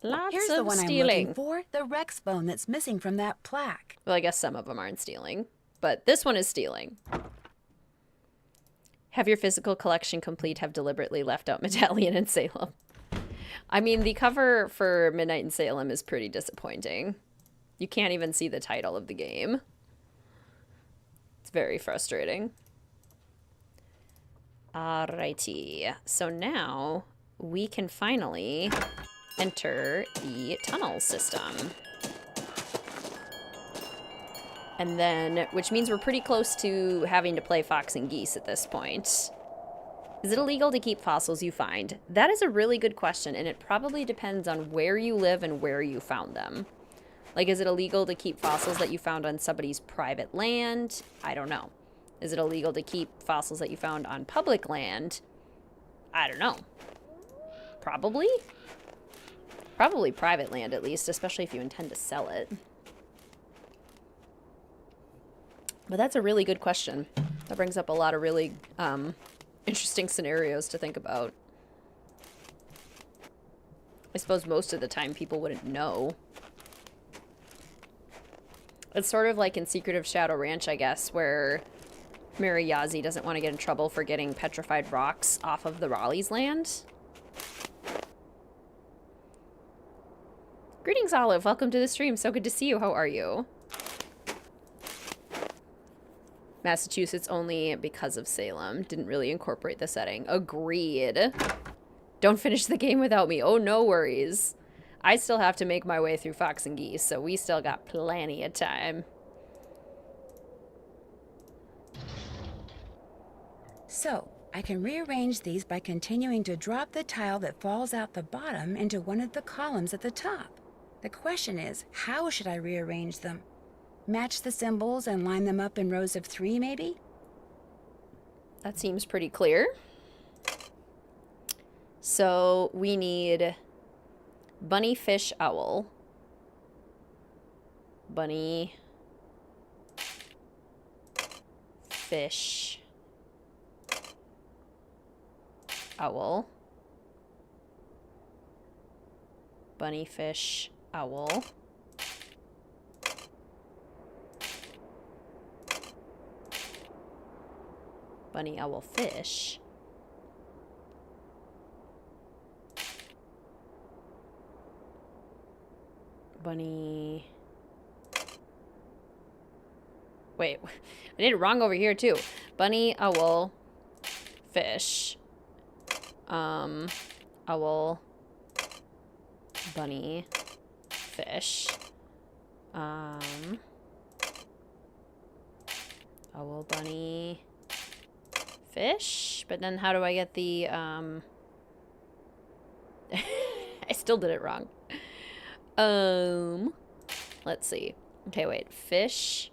Lots Here's of the one stealing. I'm looking for, the Rex bone that's missing from that plaque. Well, I guess some of them aren't stealing, but this one is stealing. Have your physical collection complete, have deliberately left out Medallion and Salem. I mean, the cover for Midnight in Salem is pretty disappointing. You can't even see the title of the game. It's very frustrating. Alrighty. So now we can finally enter the tunnel system. And then, which means we're pretty close to having to play Fox and Geese at this point. Is it illegal to keep fossils you find? That is a really good question, and it probably depends on where you live and where you found them. Like, is it illegal to keep fossils that you found on somebody's private land? I don't know. Is it illegal to keep fossils that you found on public land? I don't know. Probably? Probably private land, at least, especially if you intend to sell it. But that's a really good question. That brings up a lot of really interesting scenarios to think about. I suppose most of the time people wouldn't know. It's sort of like in Secret of Shadow Ranch, I guess, where Mary Yazzie doesn't want to get in trouble for getting petrified rocks off of the Raleigh's land. Greetings, Olive. Welcome to the stream. So good to see you. How are you? Massachusetts only because of Salem. Didn't really incorporate the setting. Agreed. Don't finish the game without me. Oh, no worries. I still have to make my way through Fox and Geese, so we still got plenty of time. So, I can rearrange these by continuing to drop the tile that falls out the bottom into one of the columns at the top. The question is, how should I rearrange them? Match the symbols and line them up in rows of 3, maybe? That seems pretty clear. So we need bunny, fish, owl. Bunny, fish, owl. Bunny, fish, owl. Bunny, owl, fish. Bunny. Wait, I did it wrong over here too. Bunny, owl, fish. Owl, bunny, fish. Owl, bunny, fish. But then how do I get the, I still did it wrong. Let's see. Okay, wait. Fish.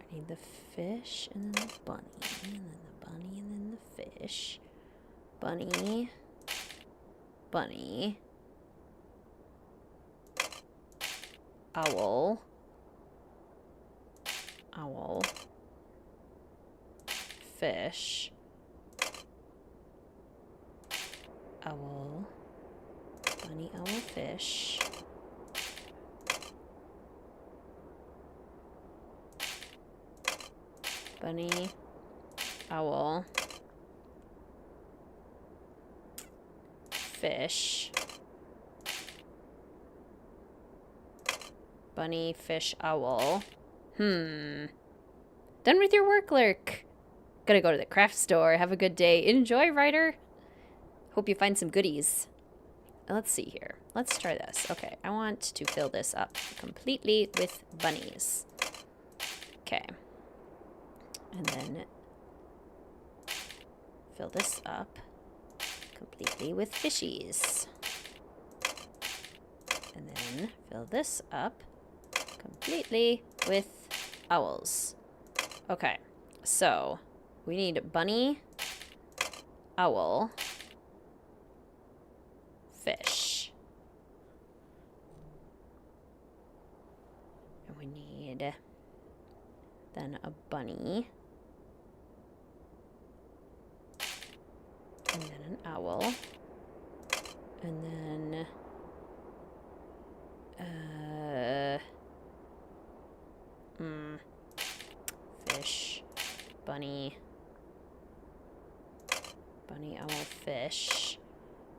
I need the fish and then the bunny. And then the bunny and then the fish. Bunny. Bunny. Owl. Owl. Fish. Owl. Bunny, owl, fish. Bunny, owl, fish. Bunny, fish, owl. Done with your work, Lurk. Gotta go to the craft store. Have a good day. Enjoy, Ryder. Hope you find some goodies. Let's see here. Let's try this. Okay, I want to fill this up completely with bunnies. Okay. And then fill this up completely with fishies. And then fill this up completely with owls. Okay, so we need bunny, owl, fish. And we need then a bunny. And then an owl. And then fish, bunny, owl, fish.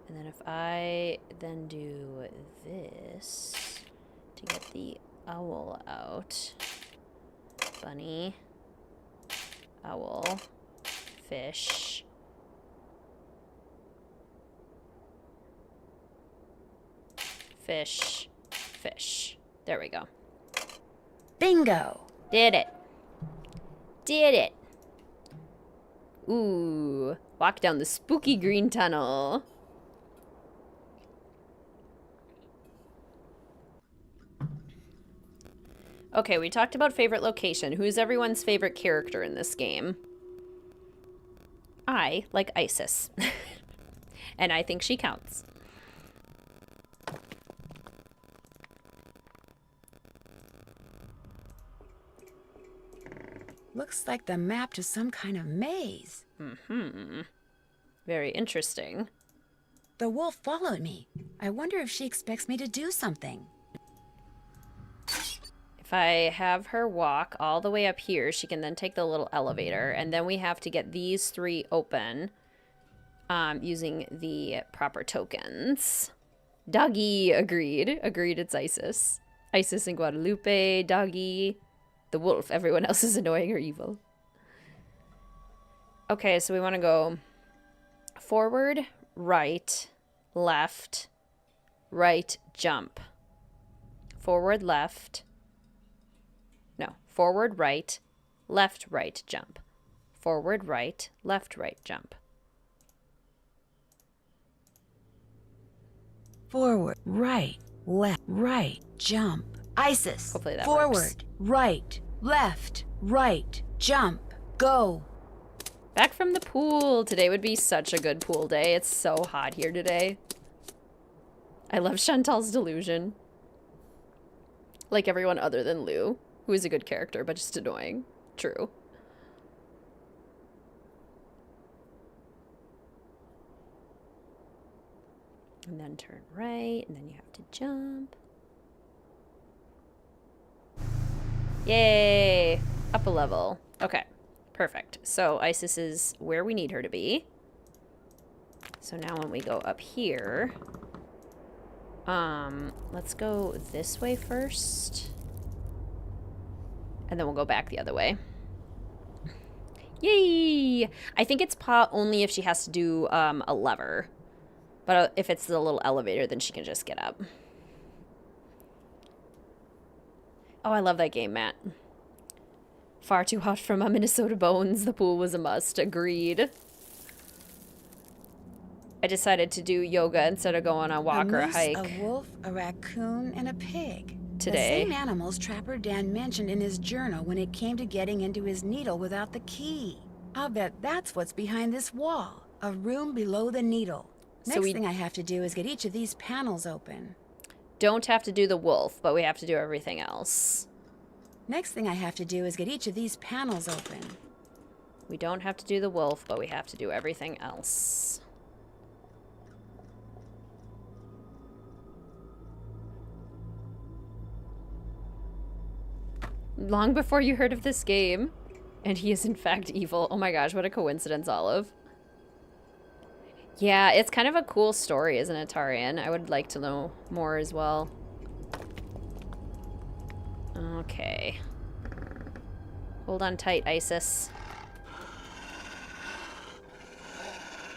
And then if I then do this to get the owl out, bunny, owl, fish. Fish, fish. There we go. Bingo! Did it. Did it. Ooh. Walk down the spooky green tunnel. Okay, we talked about favorite location. Who's everyone's favorite character in this game? I like Isis. And I think she counts. Looks like the map to some kind of maze. Mm-hmm. Very interesting. The wolf followed me. I wonder if she expects me to do something. If I have her walk all the way up here, she can then take the little elevator, and then we have to get these 3 open using the proper tokens. Doggy, agreed. Agreed, it's Isis. Isis and Guadalupe, Doggy, the wolf. Everyone else is annoying or evil. Okay, so we want to go forward, right, left, right, jump. Forward, left. No, forward, right, left, right, jump. Forward, right, left, right, jump. Forward, right, left, right, jump. Isis. Hopefully that forward, works. right, left, right, jump. Go. Back from the pool. Today would be such a good pool day. It's so hot here today. I love Chantal's delusion. Like everyone other than Lou, who is a good character, but just annoying. True. And then turn right, and then you have to jump. Yay! Up a level. Okay, perfect. So Isis is where we need her to be. So now when we go up here, let's go this way first. And then we'll go back the other way. Yay! I think it's paw only if she has to do a lever. But if it's the little elevator, then she can just get up. Oh, I love that game, Matt. Far too hot for my Minnesota bones. The pool was a must. Agreed. I decided to do yoga instead of going on a walk or a hike. A wolf, a raccoon, and a pig. Today. The same animals Trapper Dan mentioned in his journal when it came to getting into his needle without the key. I'll bet that's what's behind this wall. A room below the needle. Next thing I have to do is get each of these panels open. Don't have to do the wolf, but we have to do everything else. Next thing I have to do is get each of these panels open. We don't have to do the wolf, but we have to do everything else. Long before you heard of this game. And he is in fact evil. Oh my gosh, what a coincidence, Olive. Yeah, it's kind of a cool story, isn't it, Tarian? I would like to know more as well. Okay. Hold on tight, Isis.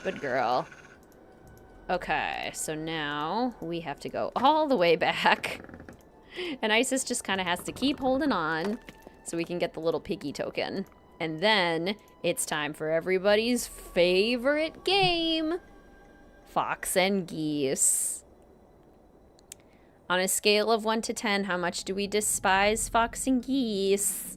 Good girl. Okay, so now we have to go all the way back. And Isis just kind of has to keep holding on so we can get the little piggy token. And then it's time for everybody's favorite game. Fox and geese. On a scale of 1 to 10, how much do we despise fox and geese?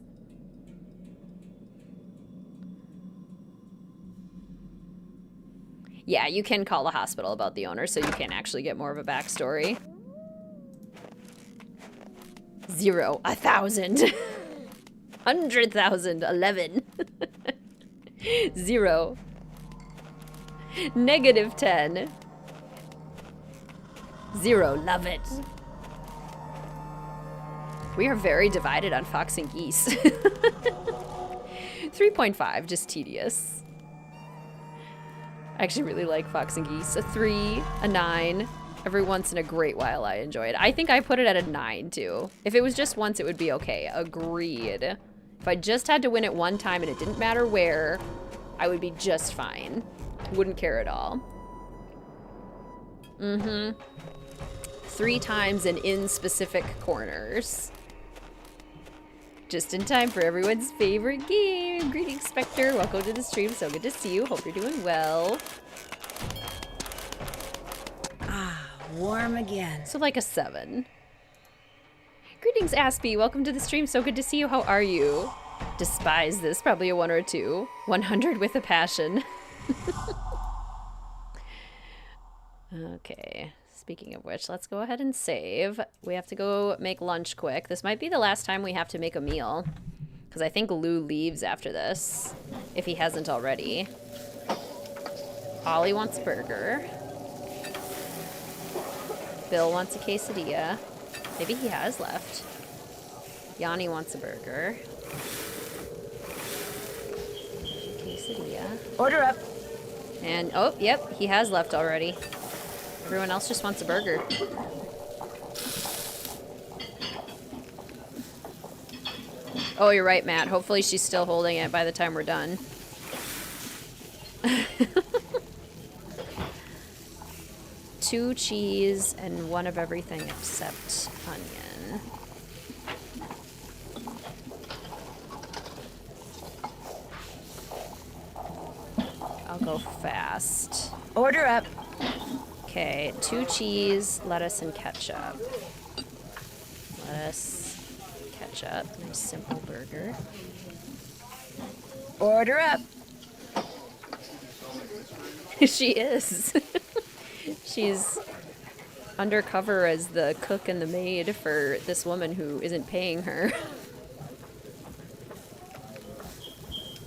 Yeah, you can call the hospital about the owner, so you can actually get more of a backstory. 0, 1,000. 100,000, 11. 0. -10. 0, love it. We are very divided on fox and geese. 3.5, just tedious. I actually really like Fox and Geese. A 3, a 9. Every once in a great while I enjoy it. I think I put it at a 9 too. If it was just once, it would be okay. Agreed. If I just had to win it one time and it didn't matter where, I would be just fine. Wouldn't care at all. 3 times and in specific corners. Just in time for everyone's favorite game. Greetings, Spectre. Welcome to the stream. So good to see you. Hope you're doing well. Ah, warm again. So like a 7. Greetings, Aspie. Welcome to the stream. So good to see you. How are you? Despise this. Probably a 1 or a 2. 100 with a passion. Okay. Speaking of which, let's go ahead and save. We have to go make lunch quick. This might be the last time we have to make a meal. Because I think Lou leaves after this. If he hasn't already. Ollie wants a burger. Bill wants a quesadilla. Maybe he has left. Yanni wants a burger. Quesadilla. Order up. And, oh, yep, he has left already. Everyone else just wants a burger. Oh, you're right, Matt. Hopefully she's still holding it by the time we're done. Two cheese and 1 of everything except onion. I'll go fast. Order up. Okay, 2 cheese, lettuce, and ketchup. Lettuce, ketchup, nice simple burger. Order up. She is. She's undercover as the cook and the maid for this woman who isn't paying her.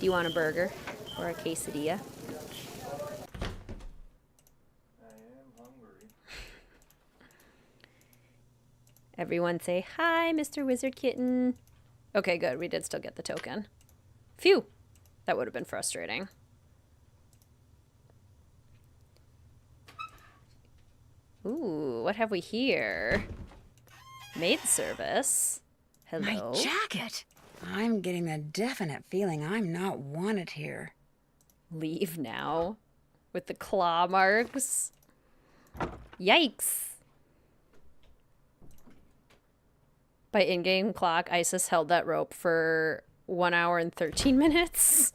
Do you want a burger or a quesadilla? Everyone say, hi, Mr. WizardKitten. Okay, good. We did still get the token. Phew. That would have been frustrating. Ooh, what have we here? Maid service. Hello. My jacket. I'm getting a definite feeling I'm not wanted here. Leave now. With the claw marks. Yikes. By in-game clock, Isis held that rope for 1 hour and 13 minutes.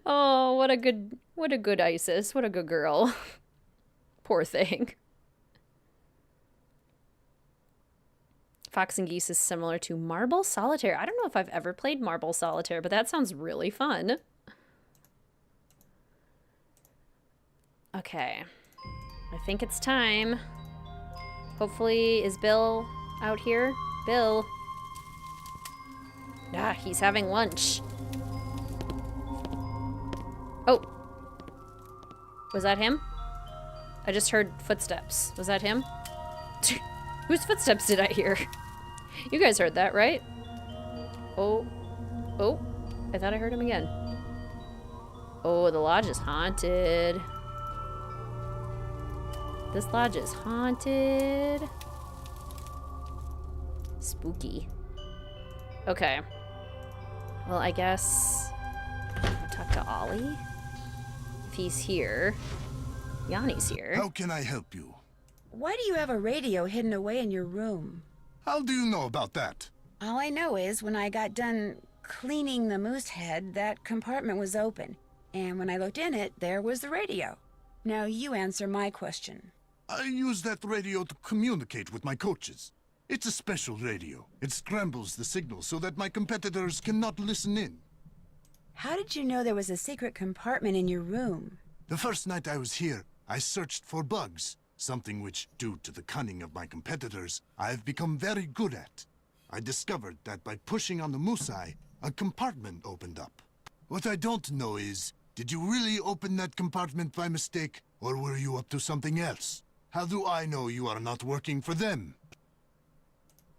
Oh, what a good Isis. What a good girl. Poor thing. Fox and Geese is similar to Marble Solitaire. I don't know if I've ever played Marble Solitaire, but that sounds really fun. Okay. I think it's time. Hopefully, is Bill out here? Bill. Ah, he's having lunch. Oh. Was that him? I just heard footsteps. Was that him? Whose footsteps did I hear? You guys heard that, right? Oh. Oh. I thought I heard him again. Oh, the lodge is haunted. This lodge is haunted. Spooky. Okay. Well, I guess I'll talk to Ollie. If he's here. Yanni's here. How can I help you? Why do you have a radio hidden away in your room? How do you know about that? All I know is when I got done cleaning the moose head, that compartment was open. And when I looked in it, there was the radio. Now you answer my question. I use that radio to communicate with my coaches. It's a special radio. It scrambles the signal so that my competitors cannot listen in. How did you know there was a secret compartment in your room? The first night I was here, I searched for bugs, something which, due to the cunning of my competitors, I've become very good at. I discovered that by pushing on the moose eye, a compartment opened up. What I don't know is, did you really open that compartment by mistake, or were you up to something else? How do I know you are not working for them?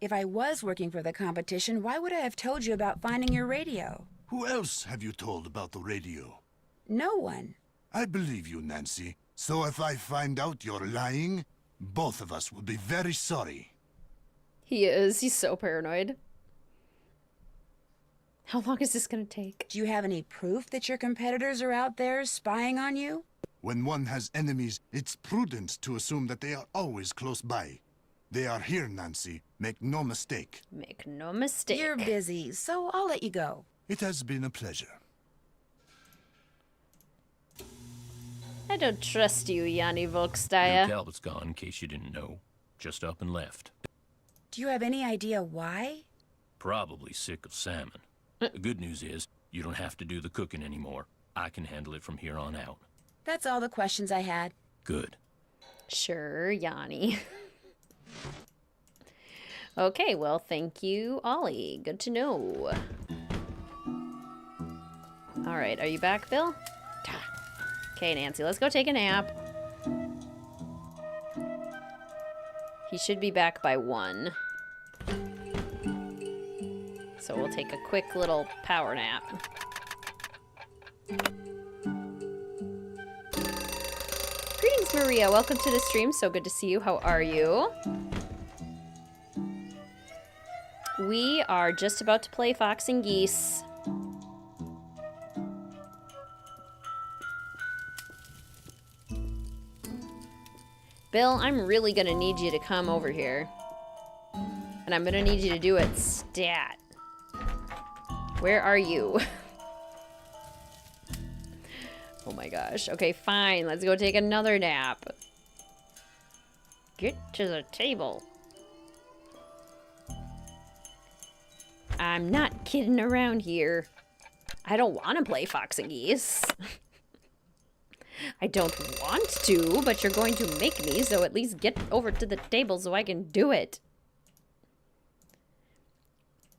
If I was working for the competition, why would I have told you about finding your radio? Who else have you told about the radio? No one. I believe you, Nancy. So if I find out you're lying, both of us will be very sorry. He is. He's so paranoid. How long is this gonna take? Do you have any proof that your competitors are out there spying on you? When one has enemies, it's prudent to assume that they are always close by. They are here, Nancy. Make no mistake. Make no mistake. You're busy, so I'll let you go. It has been a pleasure. I don't trust you, Yanni Bill Volkstaya. Talbot's gone, in case you didn't know. Just up and left. Do you have any idea why? Probably sick of salmon. The good news is, you don't have to do the cooking anymore. I can handle it from here on out. That's all the questions I had. Good. Sure, Yanni. Okay, well, thank you, Ollie. Good to know. All right, are you back, Bill? Okay, Nancy, let's go take a nap. He should be back by 1. So we'll take a quick little power nap. Greetings, Maria. Welcome to the stream. So good to see you. How are you? We are just about to play Fox and Geese. Bill, I'm really gonna need you to come over here. And I'm gonna need you to do it stat. Where are you? Oh my gosh. Okay, fine. Let's go take another nap. Get to the table. I'm not kidding around here. I don't want to play Fox and Geese. I don't want to, but you're going to make me, so at least get over to the table so I can do it.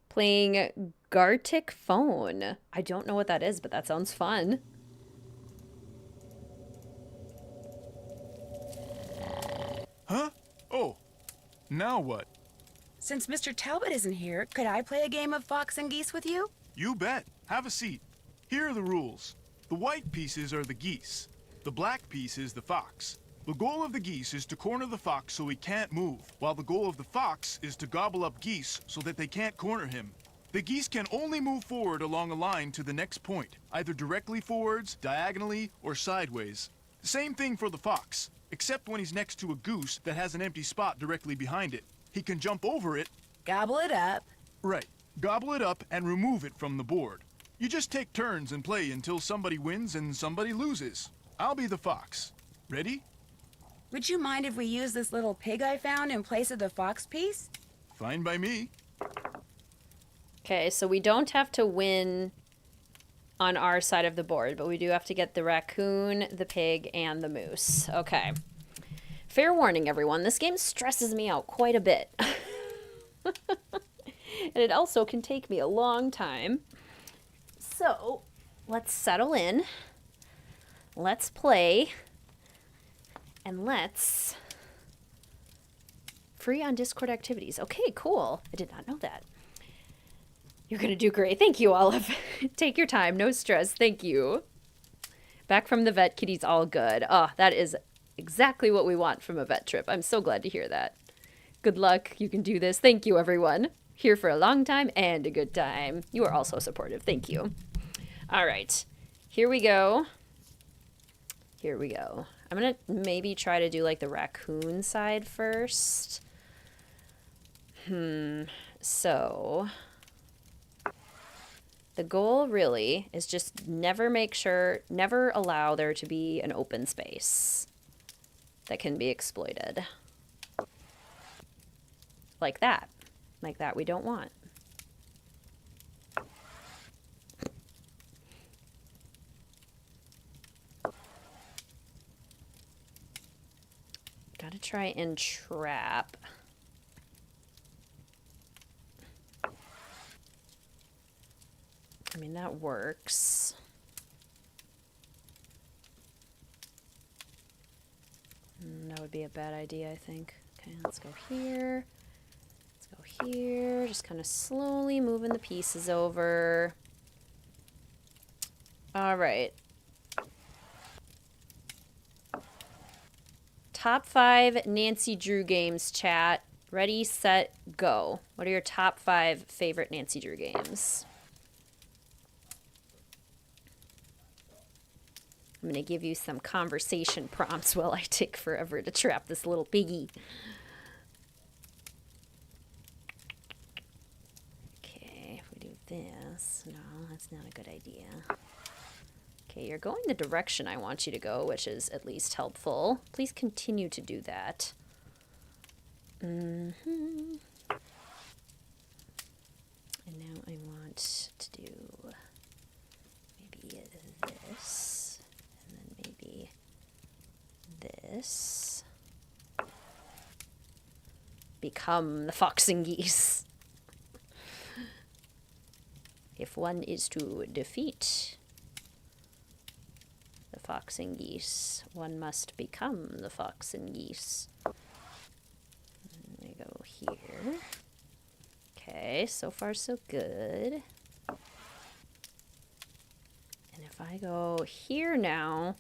Playing Gartic Phone. I don't know what that is, but that sounds fun. Huh? Oh, now what? Since Mr. Talbot isn't here, could I play a game of Fox and Geese with you? You bet. Have a seat. Here are the rules. The white pieces are the geese. The black piece is the fox. The goal of the geese is to corner the fox so he can't move, while the goal of the fox is to gobble up geese so that they can't corner him. The geese can only move forward along a line to the next point, either directly forwards, diagonally, or sideways. Same thing for the fox, except when he's next to a goose that has an empty spot directly behind it. He can jump over it. Gobble it up. Right. Gobble it up and remove it from the board. You just take turns and play until somebody wins and somebody loses. I'll be the fox. Ready? Would you mind if we use this little pig I found in place of the fox piece? Fine by me. Okay, so we don't have to win on our side of the board, but we do have to get the raccoon, the pig, and the moose. Okay. Fair warning, everyone. This game stresses me out quite a bit. And it also can take me a long time. So, let's settle in. Let's play. And let's... Free on Discord activities. Okay, cool. I did not know that. You're gonna do great. Thank you, Olive. Take your time. No stress. Thank you. Back from the vet. Kitty's all good. Oh, that is exactly what we want from a vet trip. I'm so glad to hear that. Good luck. You can do this. Thank you, everyone. Here for a long time and a good time. You are also supportive. Thank you. All right. Here we go. Here we go. I'm going to maybe try to do like the raccoon side first. So the goal really is just never allow there to be an open space that can be exploited. Like that. Like that we don't want. Gotta try and trap. I mean, that works. That would be a bad idea, I think. Okay, let's go here. Let's go here. Just kind of slowly moving the pieces over. All right. Top 5 Nancy Drew games, chat. Ready, set, go. What are your top 5 favorite Nancy Drew games? I'm going to give you some conversation prompts while I take forever to trap this little piggy. Okay, if we do this... No, that's not a good idea. Okay, you're going the direction I want you to go, which is at least helpful. Please continue to do that. And now I want to do maybe this, and then maybe this. Become the fox and geese. If one is to defeat the fox and geese, one must become the fox and geese. And we go here. Okay, so far so good. And if I go here now,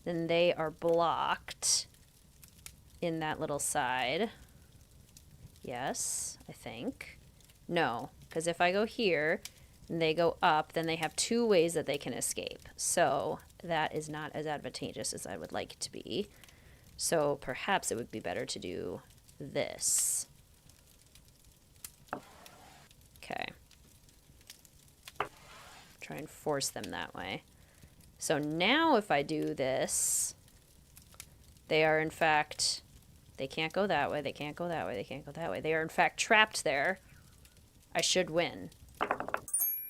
then they are blocked in that little side. Yes, I think. No, because if I go here and they go up, then they have 2 ways that they can escape. So that is not as advantageous as I would like it to be. So perhaps it would be better to do this. Okay. Try and force them that way. So now if I do this, they are in fact, they can't go that way, they can't go that way, they can't go that way. They are in fact trapped there. I should win.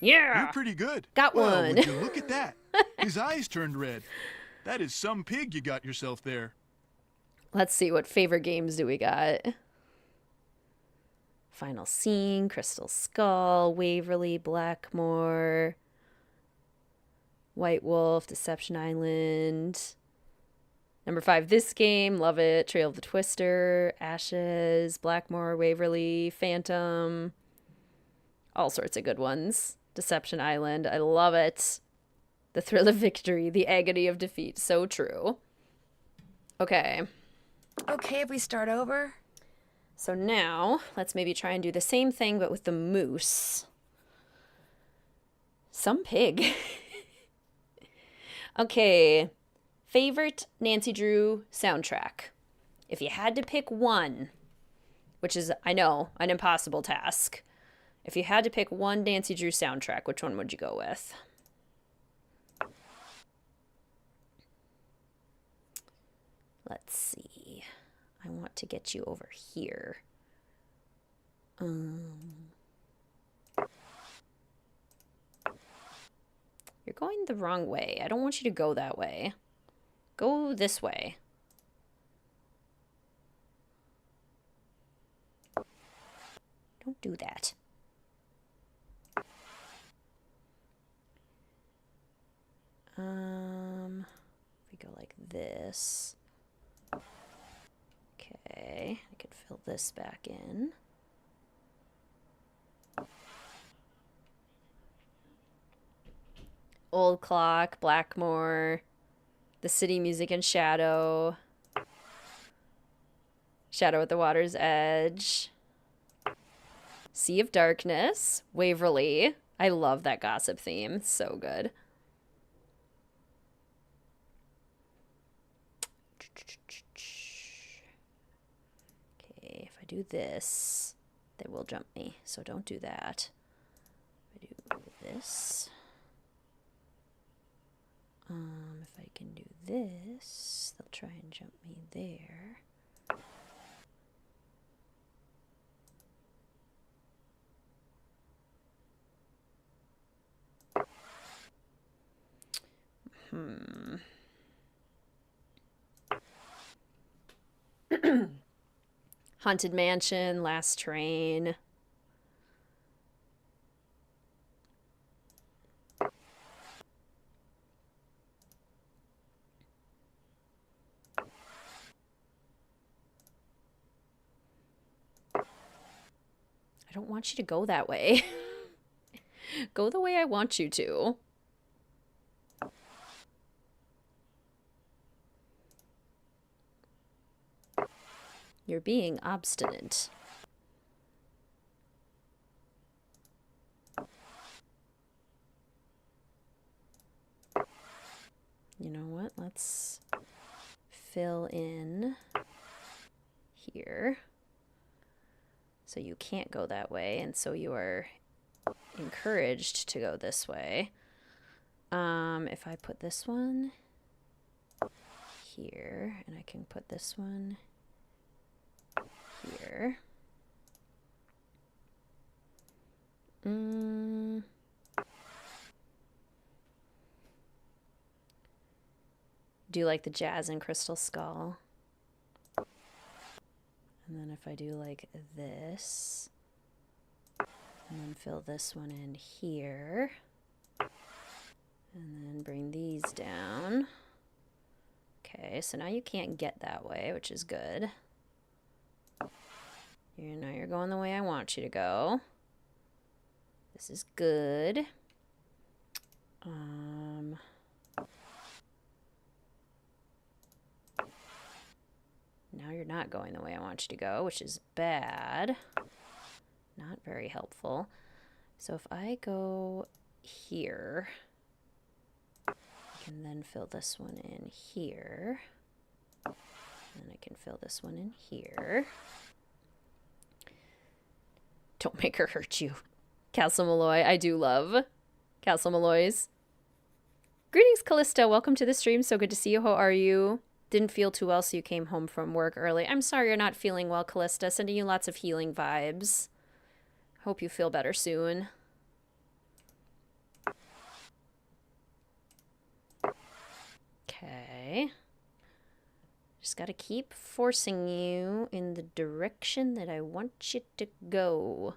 Yeah! You're pretty good. Got well, one. Would you look at that? His eyes turned red. That is some pig you got yourself there. Let's see, what favorite games do we got? Final Scene, Crystal Skull, Waverly, Blackmore, White Wolf, Deception Island. Number 5, this game, love it. Trail of the Twister, Ashes, Blackmore, Waverly, Phantom. All sorts of good ones. Deception Island, I love it. The thrill of victory, the agony of defeat, so true. Okay. Okay, if we start over? So now, let's maybe try and do the same thing, but with the moose. Some pig. Okay. Favorite Nancy Drew soundtrack. If you had to pick one, which is, I know, an impossible task. If you had to pick one Nancy Drew soundtrack, which one would you go with? Let's see. I want to get you over here. You're going the wrong way. I don't want you to go that way. Go this way. Don't do that. We go like this. Okay, I could fill this back in. Old Clock, Blackmore, The City Music and Shadow, Shadow at the Water's Edge, Sea of Darkness, Waverly. I love that gossip theme. So good. Okay, if I do this, they will jump me, so don't do that. If I do this, if I can do this, they'll try and jump me there. Haunted Mansion, Last Train. I don't want you to go that way. Go the way I want you to. You're being obstinate. You know what? Let's fill in here. So you can't go that way, and so you are encouraged to go this way. If I put this one here, and I can put this one here. Do you like the Jazz and Crystal Skull? And then if I do like this, and then fill this one in here, and then bring these down. Okay, so now you can't get that way, which is good. Now you're going the way I want you to go. This is good. Now you're not going the way I want you to go, which is bad. Not very helpful. So if I go here, I can then fill this one in here. And I can fill this one in here. Don't make her hurt you. Castle Malloy, I do love Castle Malloys. Greetings, Callista. Welcome to the stream. So good to see you. How are you? Didn't feel too well, so you came home from work early. I'm sorry you're not feeling well, Callista. Sending you lots of healing vibes. Hope you feel better soon. Okay. Just gotta keep forcing you in the direction that I want you to go.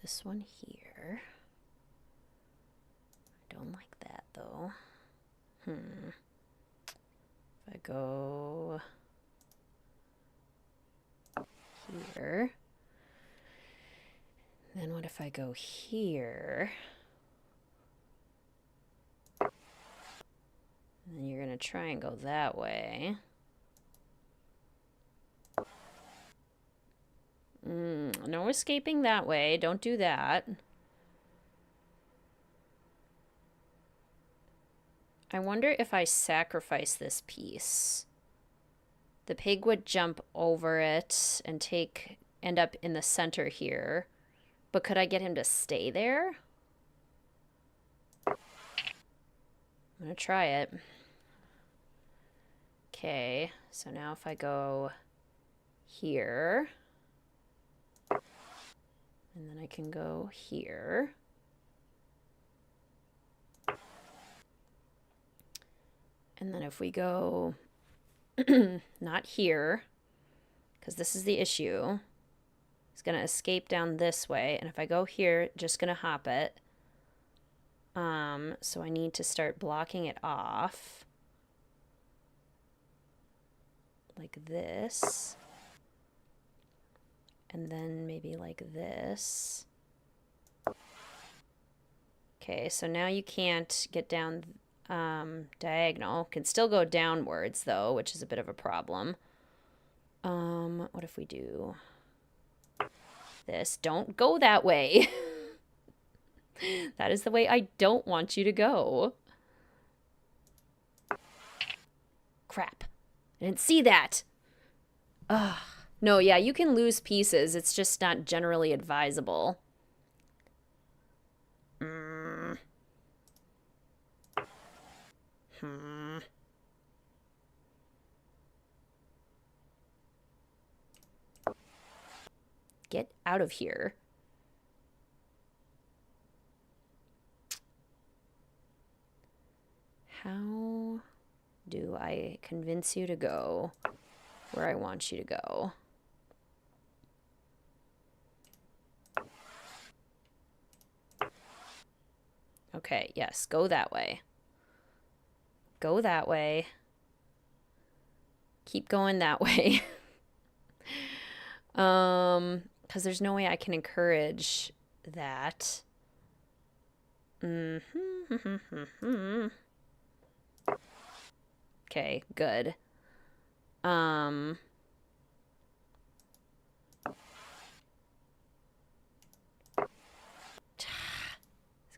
This one here. I don't like that though. If I go here, then what if I go here? And then you're gonna try and go that way. No escaping that way. Don't do that. I wonder if I sacrifice this piece. The pig would jump over it and end up in the center here. But could I get him to stay there? I'm gonna try it. Okay, so now if I go here, and then I can go here. And then if we go not here, because this is the issue, it's going to escape down this way. And if I go here, just going to hop it. So I need to start blocking it off. Like this. And then maybe like this. Okay, so now you can't get down diagonal. Can still go downwards though, which is a bit of a problem. What if we do this? Don't go that way. That is the way I don't want you to go. Crap. I didn't see that. Ugh. No, yeah, you can lose pieces. It's just not generally advisable. Get out of here. How do I convince you to go where I want you to go? Okay, yes, go that way. Go that way. keep going that way. Because there's no way I can encourage that. Okay, good. It's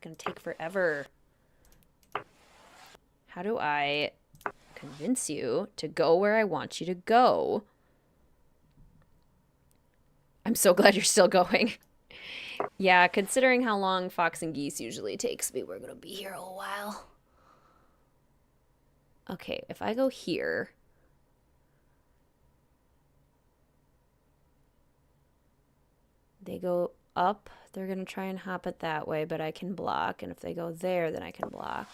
gonna take forever. How do I convince you to go where I want you to go? I'm so glad you're still going. Yeah, considering how long Fox and Geese usually takes me, we're gonna be here a while. Okay, if I go here... They go up, they're gonna try and hop it that way, but I can block. And if they go there, then I can block.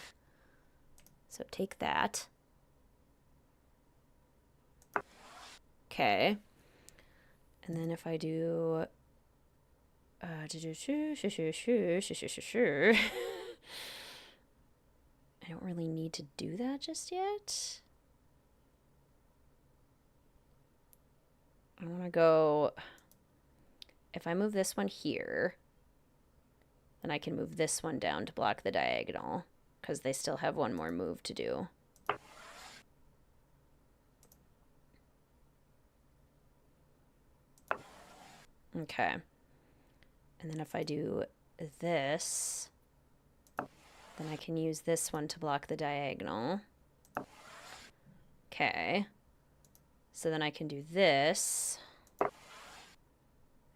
So take that. Okay. And then if I do... I don't really need to do that just yet. I want to go... If I move this one here, then I can move this one down to block the diagonal, because they still have one more move to do. Okay. And then if I do this, then I can use this one to block the diagonal. Okay. So then I can do this.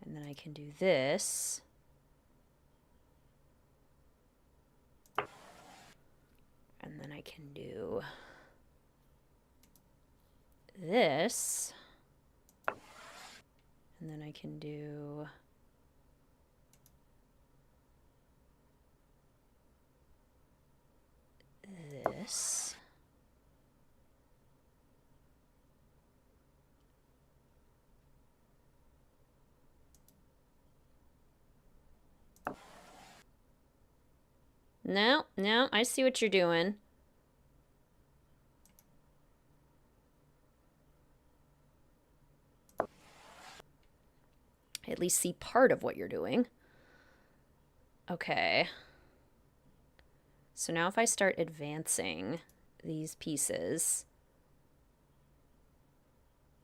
And then I can do this. And then I can do this. And then I can do this. No, no, I see what you're doing. I at least see part of what you're doing. Okay. So now if I start advancing these pieces...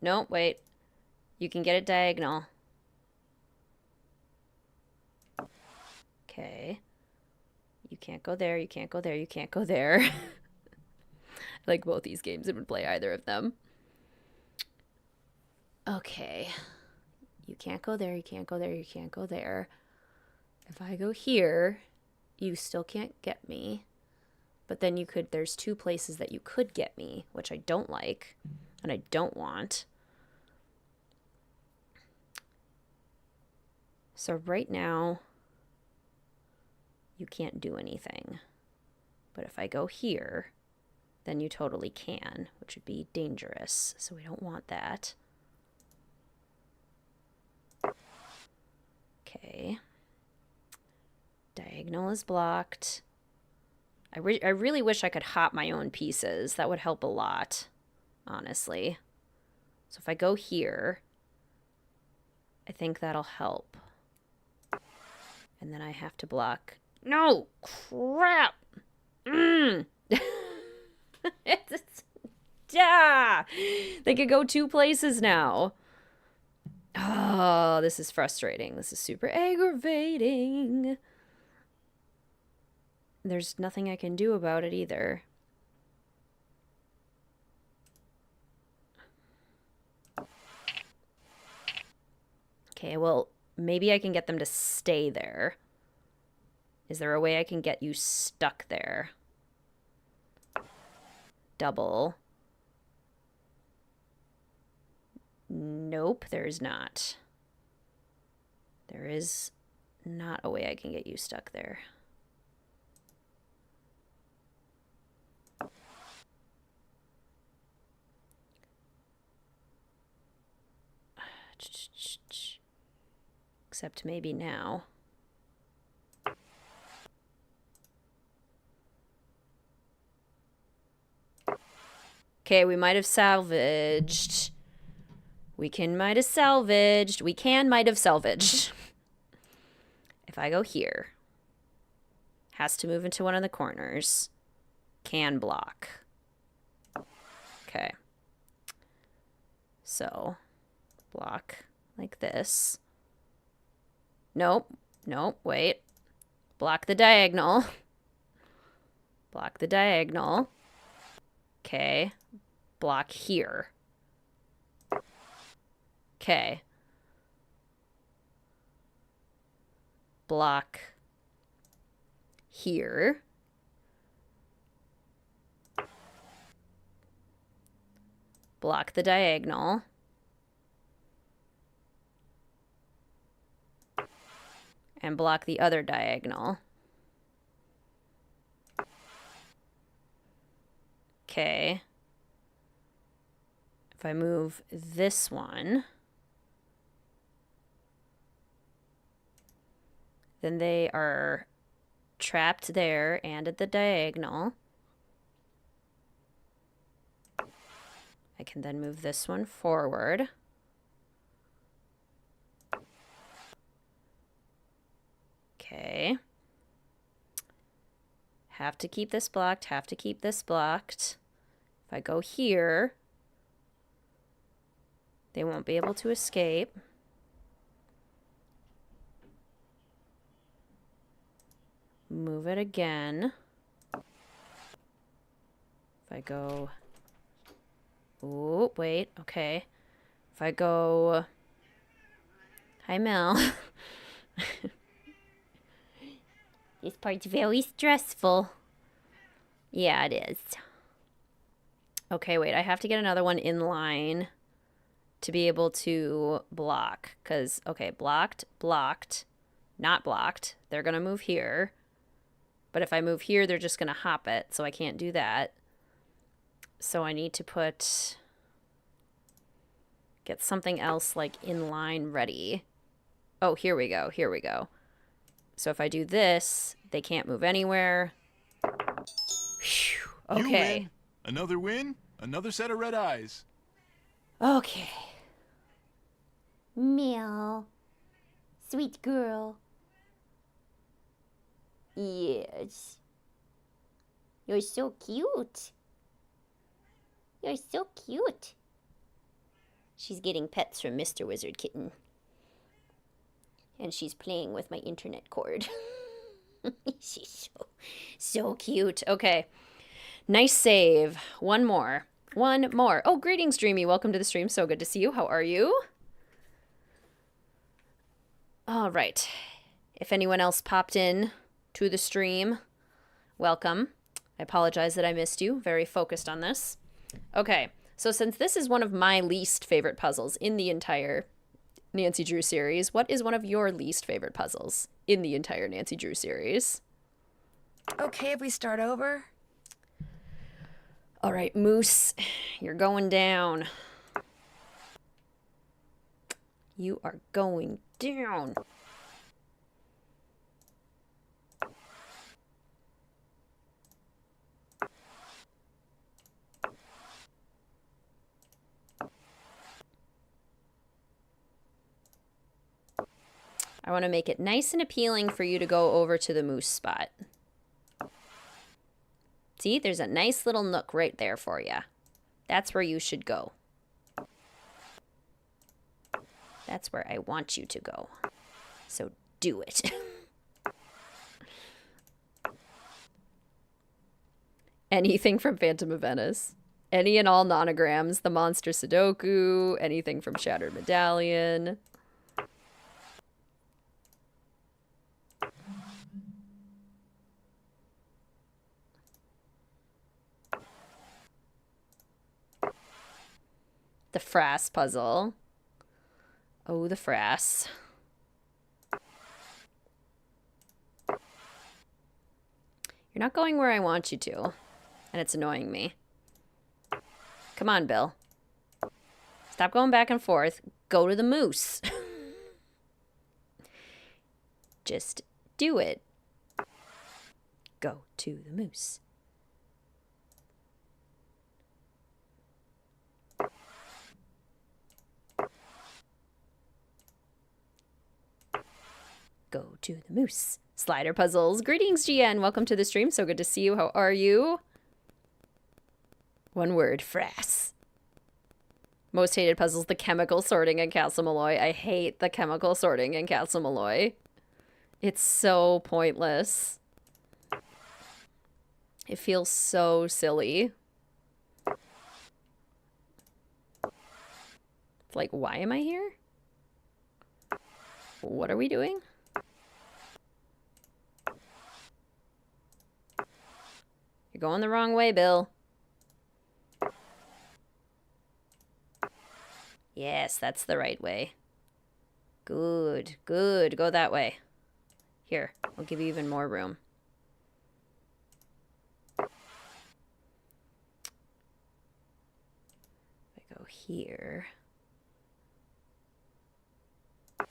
No, wait. You can get it diagonal. Okay. You can't go there, you can't go there, you can't go there. I like both these games and would play either of them. Okay. You can't go there, you can't go there, you can't go there. If I go here, you still can't get me. But then you could, there's two places that you could get me, which I don't like, and I don't want. So right now, you can't do anything. But if I go here, then you totally can, which would be dangerous. So we don't want that. Okay. Diagonal is blocked. I really wish I could hop my own pieces. That would help a lot, honestly. So if I go here, I think that'll help. And then I have to block... No! Crap! Yeah! They could go two places now. Oh, this is frustrating. This is super aggravating. There's nothing I can do about it either. Okay, well, maybe I can get them to stay there. Is there a way I can get you stuck there? Double. Nope, there is not. There is not a way I can get you stuck there. Except maybe now. Okay, we might have salvaged. We might have salvaged. If I go here. Has to move into one of the corners. Can block. Okay. So, block like this. Nope. Nope, wait. Block the diagonal. Block the diagonal. Okay. Block here. Okay. Block here. Block the diagonal. And block the other diagonal. Okay. If I move this one, then they are trapped there and at the diagonal. I can then move this one forward. Okay. Have to keep this blocked, have to keep this blocked. If I go here, they won't be able to escape. Move it again. If I go... Oh, wait, okay. If I go... Hi, Mel. This part's very stressful. Yeah, it is. Okay, wait, I have to get another one in line to be able to block. Because, okay, blocked, blocked, not blocked. They're going to move here. But if I move here, they're just going to hop it, so I can't do that. So I need to get something else like in line ready. Oh, here we go, here we go. So if I do this, they can't move anywhere. Whew, okay. You win. Another win, another set of red eyes. Okay. Meow. Sweet girl. Yes. You're so cute. You're so cute. She's getting pets from Mr. WizardKitten. And she's playing with my internet cord. She's so cute. Okay. Nice save. One more. One more. Oh, greetings, Dreamy. Welcome to the stream. So good to see you. How are you? All right. If anyone else popped in to the stream, welcome. I apologize that I missed you. Very focused on this. Okay. So since this is one of my least favorite puzzles in the entire Nancy Drew series, what is one of your least favorite puzzles in the entire Nancy Drew series? Okay, if we start over? All right, Moose, you're going down. You are going down. I want to make it nice and appealing for you to go over to the moose spot. See, there's a nice little nook right there for you. That's where you should go. That's where I want you to go. So do it. Anything from Phantom of Venice. Any and all nonograms. The Monster Sudoku. Anything from Shattered Medallion. The Frass puzzle. Oh, the Frass. You're not going where I want you to, and it's annoying me. Come on, Bill. Stop going back and forth. Go to the moose. Just do it. Go to the moose. Go to the moose. Slider puzzles. Greetings, GN. Welcome to the stream. So good to see you. How are you? One word, frass. Most hated puzzles, the chemical sorting in Castle Malloy. I hate the chemical sorting in Castle Malloy. It's so pointless. It feels so silly. It's like, why am I here? What are we doing? You're going the wrong way, Bill. Yes, that's the right way. Good, good. Go that way. Here, I'll give you even more room. If I go here. I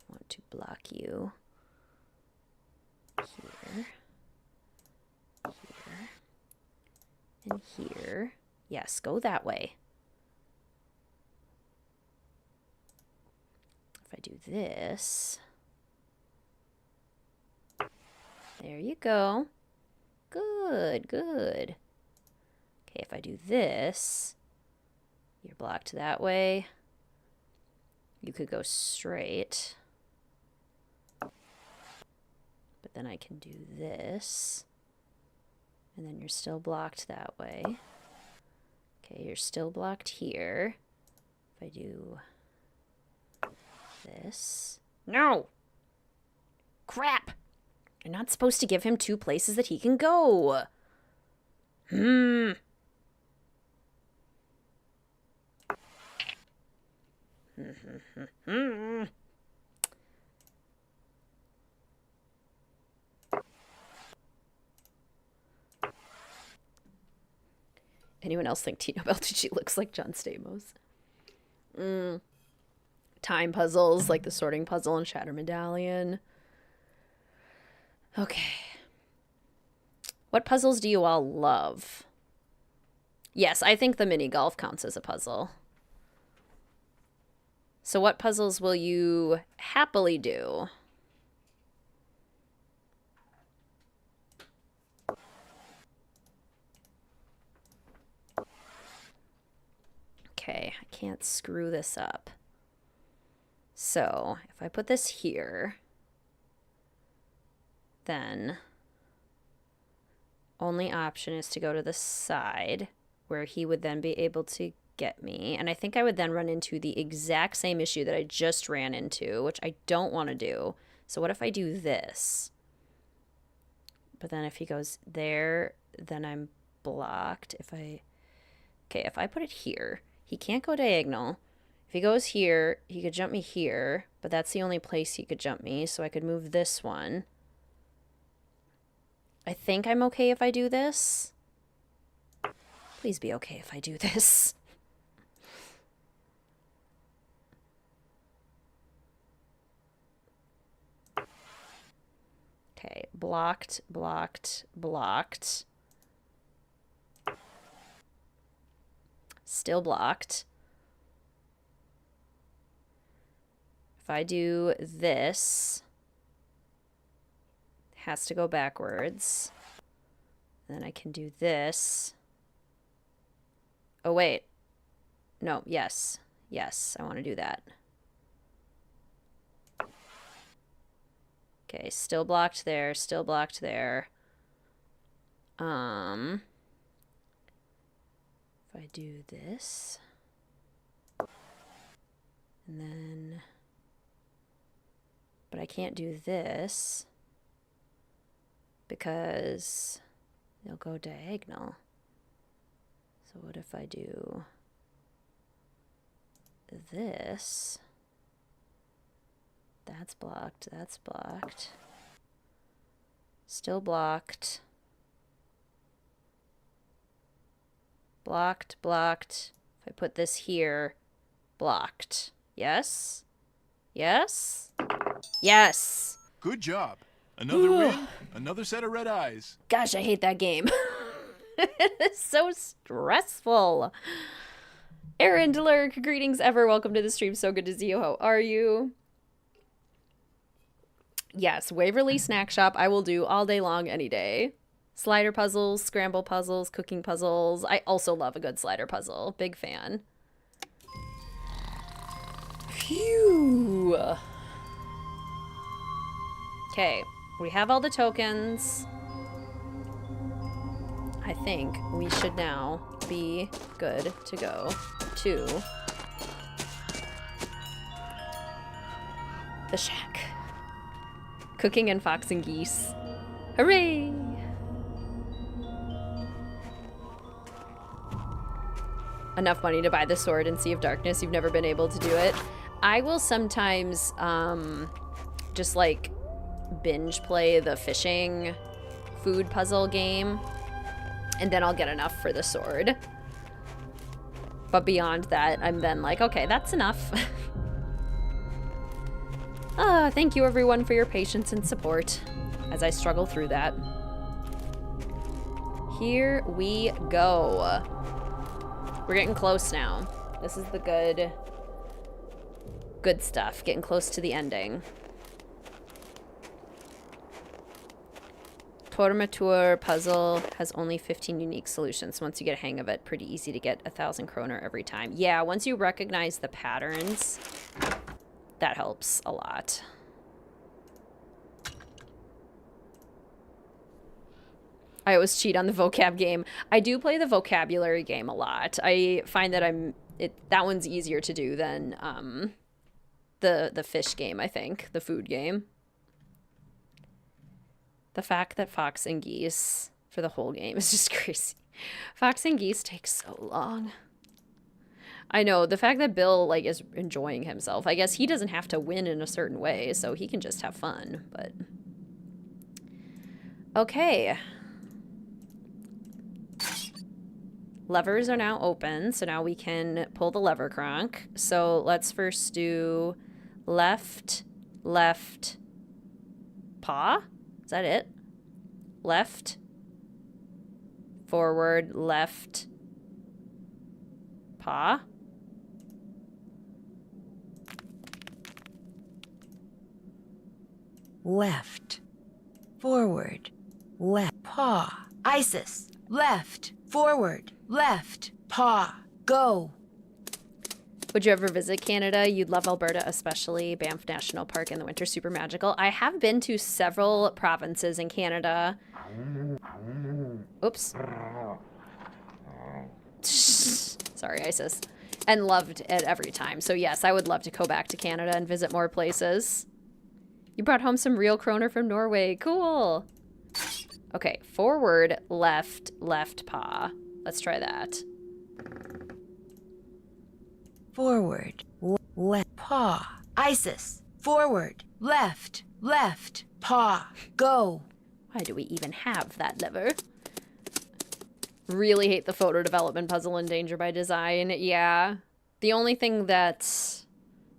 want to block you. Here. Here. And here. Yes, go that way. If I do this. There you go. Good, good. Okay, if I do this, you're blocked that way. You could go straight. But then I can do this. And then you're still blocked that way. Okay, you're still blocked here. If I do this. No! Crap! You're not supposed to give him 2 places that he can go. Anyone else think Tina Beltucci looks like John Stamos? Time puzzles, like the sorting puzzle and Shatter Medallion. Okay. What puzzles do you all love? Yes, I think the mini golf counts as a puzzle. So what puzzles will you happily do? Okay, I can't screw this up. So, if I put this here, then only option is to go to the side where he would then be able to get me. And I think I would then run into the exact same issue that I just ran into, which I don't want to do. So what if I do this? But then if he goes there, then I'm blocked. Okay, if I put it here, he can't go diagonal. If he goes here, he could jump me here, but that's the only place he could jump me, so I could move this one. I think I'm okay if I do this. Please be okay if I do this. Okay, blocked, blocked, blocked. Still blocked. If I do this, it has to go backwards. Then I can do this. Oh, wait. No, yes. Yes, I want to do that. Okay, still blocked there, still blocked there. If I do this, and then, but I can't do this because they'll go diagonal. So what if I do this? That's blocked, that's blocked. Still blocked. Blocked, blocked. If I put this here, blocked. Yes? Yes? Yes! Good job. Another win, another set of red eyes. Gosh, I hate that game. It is so stressful. Aaron Delurk, greetings ever. Welcome to the stream. So good to see you. How are you? Yes, Waverly Snack Shop. I will do all day long, any day. Slider puzzles, scramble puzzles, cooking puzzles. I also love a good slider puzzle. Big fan. Phew. Okay, we have all the tokens. I think we should now be good to go to the shack. Cooking and fox and geese. Hooray! Enough money to buy the sword and Sea of Darkness. You've never been able to do it. I will sometimes just like binge play the fishing food puzzle game, and then I'll get enough for the sword. But beyond that, I'm then like, okay, that's enough. Thank you everyone for your patience and support as I struggle through that. Here we go. We're getting close now. This is the good stuff. Getting close to the ending. Tormatur puzzle has only 15 unique solutions. Once you get a hang of it, pretty easy to get 1,000 kroner every time. Yeah, once you recognize the patterns, that helps a lot. I always cheat on the vocab game. I do play the vocabulary game a lot. I find that that one's easier to do than the fish game, I think. The food game. The fact that fox and geese for the whole game is just crazy. Fox and geese take so long. I know, the fact that Bill like is enjoying himself. I guess he doesn't have to win in a certain way, so he can just have fun, but okay. Levers are now open, so now we can pull the lever crank. So let's first do left, left, paw. Is that it? Left, forward, left, paw. Left, forward, left, paw. Isis, left, forward, left, paw, go. Would you ever visit Canada? You'd love Alberta, especially Banff National Park in the winter. Super magical. I have been to several provinces in Canada. Oops. Sorry, Isis. And loved it every time. So yes, I would love to go back to Canada and visit more places. You brought home some real kroner from Norway. Cool. Okay, forward, left, left paw. Let's try that. Forward, left, paw. Isis, forward, left, left, paw, go. Why do we even have that lever? Really hate the photo development puzzle in Danger by Design. Yeah. The only thing that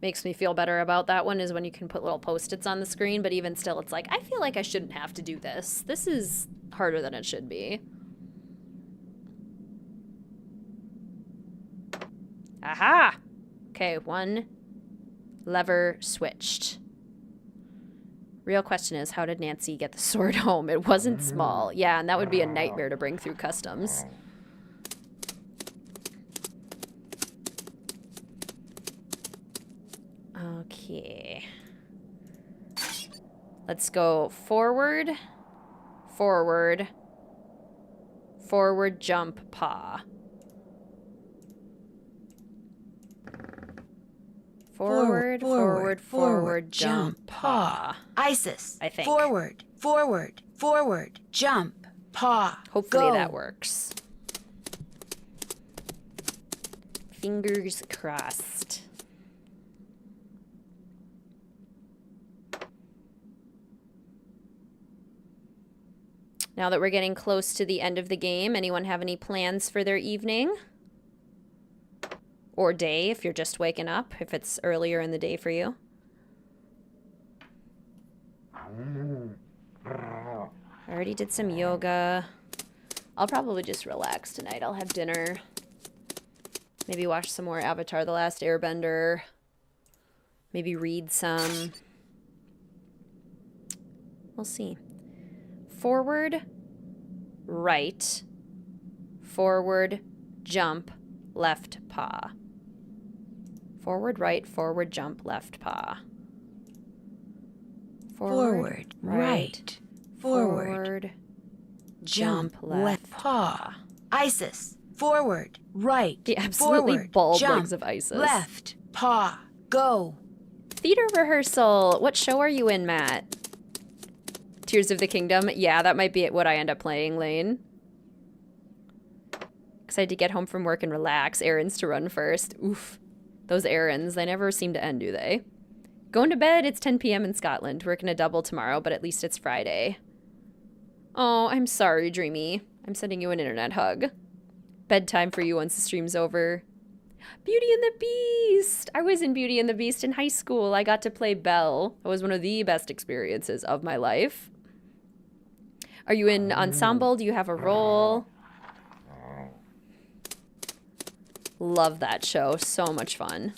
makes me feel better about that one is when you can put little post-its on the screen, but even still, it's like, I feel like I shouldn't have to do this. This is harder than it should be. Aha! Okay, one lever switched. Real question is, how did Nancy get the sword home? It wasn't small. Yeah, and that would be a nightmare to bring through customs. Okay. Let's go forward, forward, forward, jump, paw. Forward, forward, forward, jump, paw. Isis, I think. Forward, forward, forward, jump, paw. Hopefully go. that works. Fingers crossed. Now that we're getting close to the end of the game, anyone have any plans for their evening? Or day, if you're just waking up, if it's earlier in the day for you. I already did some yoga. I'll probably just relax tonight. I'll have dinner. Maybe watch some more Avatar: The Last Airbender. Maybe read some. We'll see. Forward, right, forward, jump, left paw. Forward, right, forward, jump, left paw. Forward, right, forward, jump, left paw. Isis, forward, right, The absolutely forward, bald jump, legs of Isis. left paw, go. Theater rehearsal. What show are you in, Matt? Tears of the Kingdom. Yeah, that might be what I end up playing, Lane. Excited to get home from work and relax. Errands to run first. Oof. Those errands, they never seem to end, do they? Going to bed. It's 10 p.m. in Scotland. Working a double tomorrow, but at least it's Friday. Oh, I'm sorry, Dreamy. I'm sending you an internet hug. Bedtime for you once the stream's over. Beauty and the Beast! I was in Beauty and the Beast in high school. I got to play Belle. It was one of the best experiences of my life. Are you in ensemble? Do you have a role? Love that show. So much fun.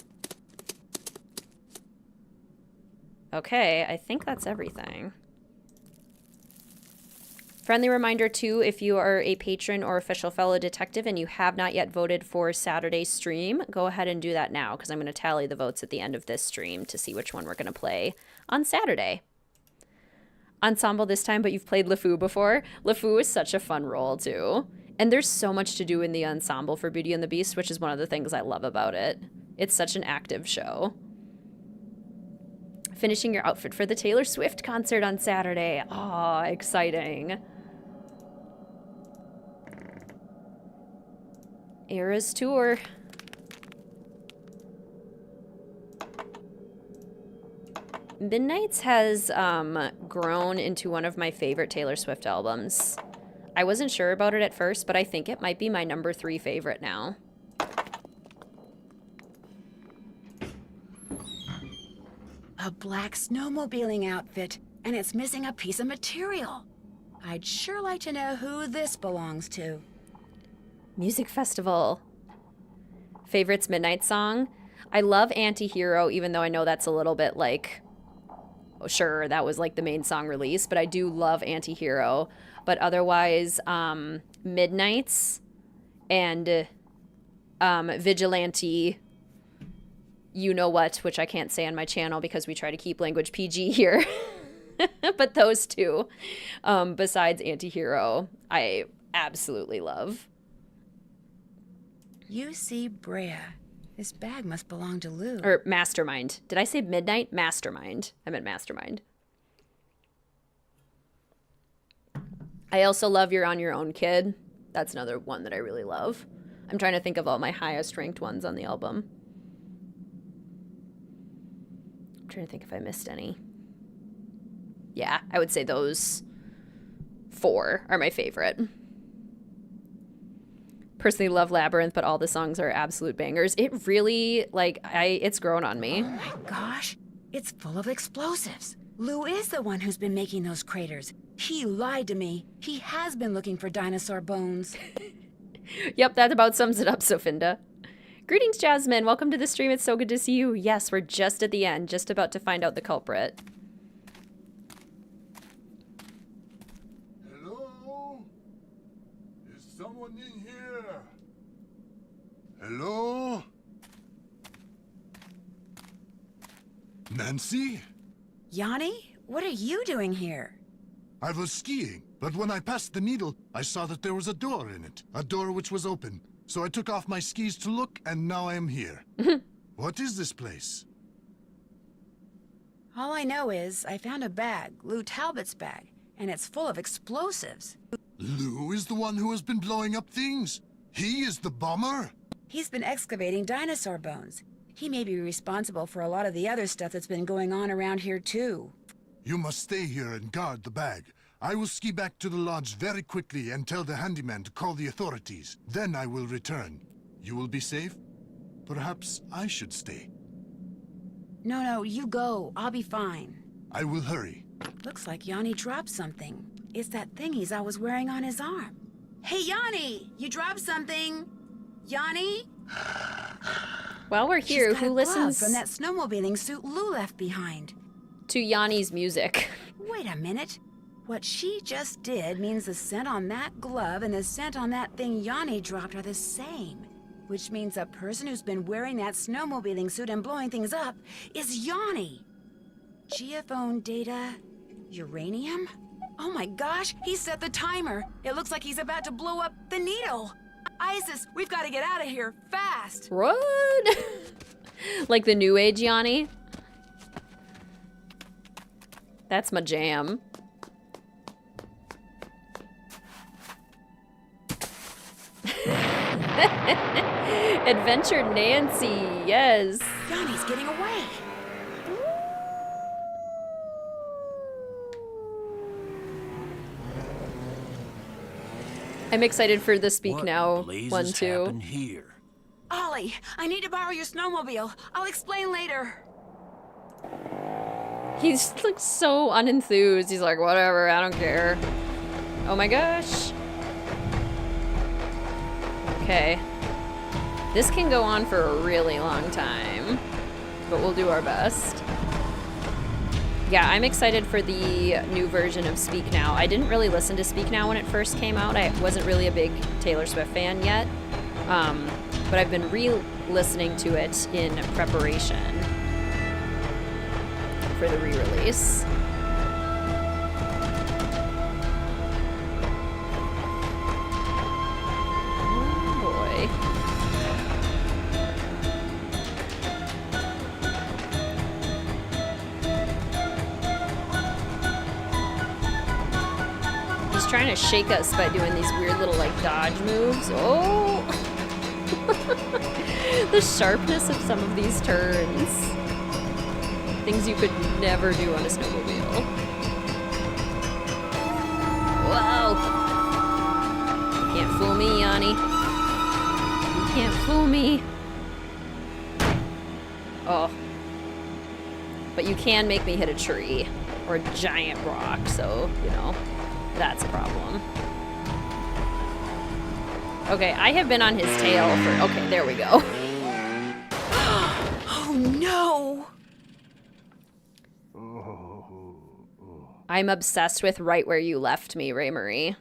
Okay, I think that's everything. Friendly reminder, too, if you are a patron or official fellow detective and you have not yet voted for Saturday's stream, go ahead and do that now, because I'm going to tally the votes at the end of this stream to see which one we're going to play on Saturday. Ensemble this time, but you've played LeFou before. LeFou is such a fun role, too. And there's so much to do in the ensemble for Beauty and the Beast, which is one of the things I love about it. It's such an active show. Finishing your outfit for the Taylor Swift concert on Saturday. Aw, exciting. Eras Tour. Midnight's has grown into one of my favorite Taylor Swift albums. I wasn't sure about it at first, but I think it might be my number 3 favorite now. A black snowmobiling outfit, and it's missing a piece of material. I'd sure like to know who this belongs to. Music festival. Favorites Midnight song? I love Anti-Hero, even though I know that's a little bit like... Oh, sure, that was like the main song release, but I do love Anti-Hero. But otherwise, Midnights and Vigilante, You Know What, which I can't say on my channel because we try to keep language PG here. But those two, besides Anti-Hero, I absolutely love. UC Brea. This bag must belong to Lou. Or Mastermind. Did I say Midnight? Mastermind. I meant Mastermind. I also love You're on Your Own, Kid. That's another one that I really love. I'm trying to think of all my highest ranked ones on the album. I'm trying to think if I missed any. Yeah, I would say those 4 are my favorite. Personally love Labyrinth, but all the songs are absolute bangers. It really, it's grown on me. Oh my gosh, it's full of explosives. Lou is the one who's been making those craters. He lied to me. He has been looking for dinosaur bones. Yep, that about sums it up, Sofinda. Greetings, Jasmine. Welcome to the stream. It's so good to see you. Yes, we're just at the end, just about to find out the culprit. Hello? Is someone in here? Hello? Nancy? Yanni, what are you doing here? I was skiing, but when I passed the needle, I saw that there was a door in it. A door which was open. So I took off my skis to look, and now I am here. What is this place? All I know is I found a bag, Lou Talbot's bag, and it's full of explosives. Lou is the one who has been blowing up things. He is the bomber. He's been excavating dinosaur bones. He may be responsible for a lot of the other stuff that's been going on around here, too. You must stay here and guard the bag. I will ski back to the lodge very quickly and tell the handyman to call the authorities. Then I will return. You will be safe? Perhaps I should stay. No, you go. I'll be fine. I will hurry. Looks like Yanni dropped something. It's that thing he's always wearing on his arm. Hey, Yanni! You dropped something! Yanni? While we're here, She's got who a glove listens from that snowmobiling suit Lou left behind. to Yanni's music? Wait a minute. What she just did means the scent on that glove and the scent on that thing Yanni dropped are the same. Which means a person who's been wearing that snowmobiling suit and blowing things up is Yanni. Geophone data... uranium? Oh my gosh, he set the timer. It looks like he's about to blow up the needle. Isis, we've got to get out of here, fast. Run! Like the new age Yanni? That's my jam. Adventure Nancy, yes. Yanni's getting away. I'm excited for the Speak What Now blazes one too. happened here? Ollie, I need to borrow your snowmobile. I'll explain later. He's like so unenthused. He's like, whatever, I don't care. Oh my gosh. Okay. This can go on for a really long time, but we'll do our best. Yeah, I'm excited for the new version of Speak Now. I didn't really listen to Speak Now when it first came out. I wasn't really a big Taylor Swift fan yet, but I've been re-listening to it in preparation for the re-release. Oh boy. He's trying to shake us by doing these weird little like dodge moves. Oh! The sharpness of some of these turns. Things you could never do on a snowmobile. Whoa! You can't fool me, Yanni. You can't fool me. Oh. But you can make me hit a tree or a giant rock, so, you know, that's a problem. Okay, I have been on his tail for... Okay, there we go. Oh no! I'm obsessed with Right Where You Left Me, Ray Marie.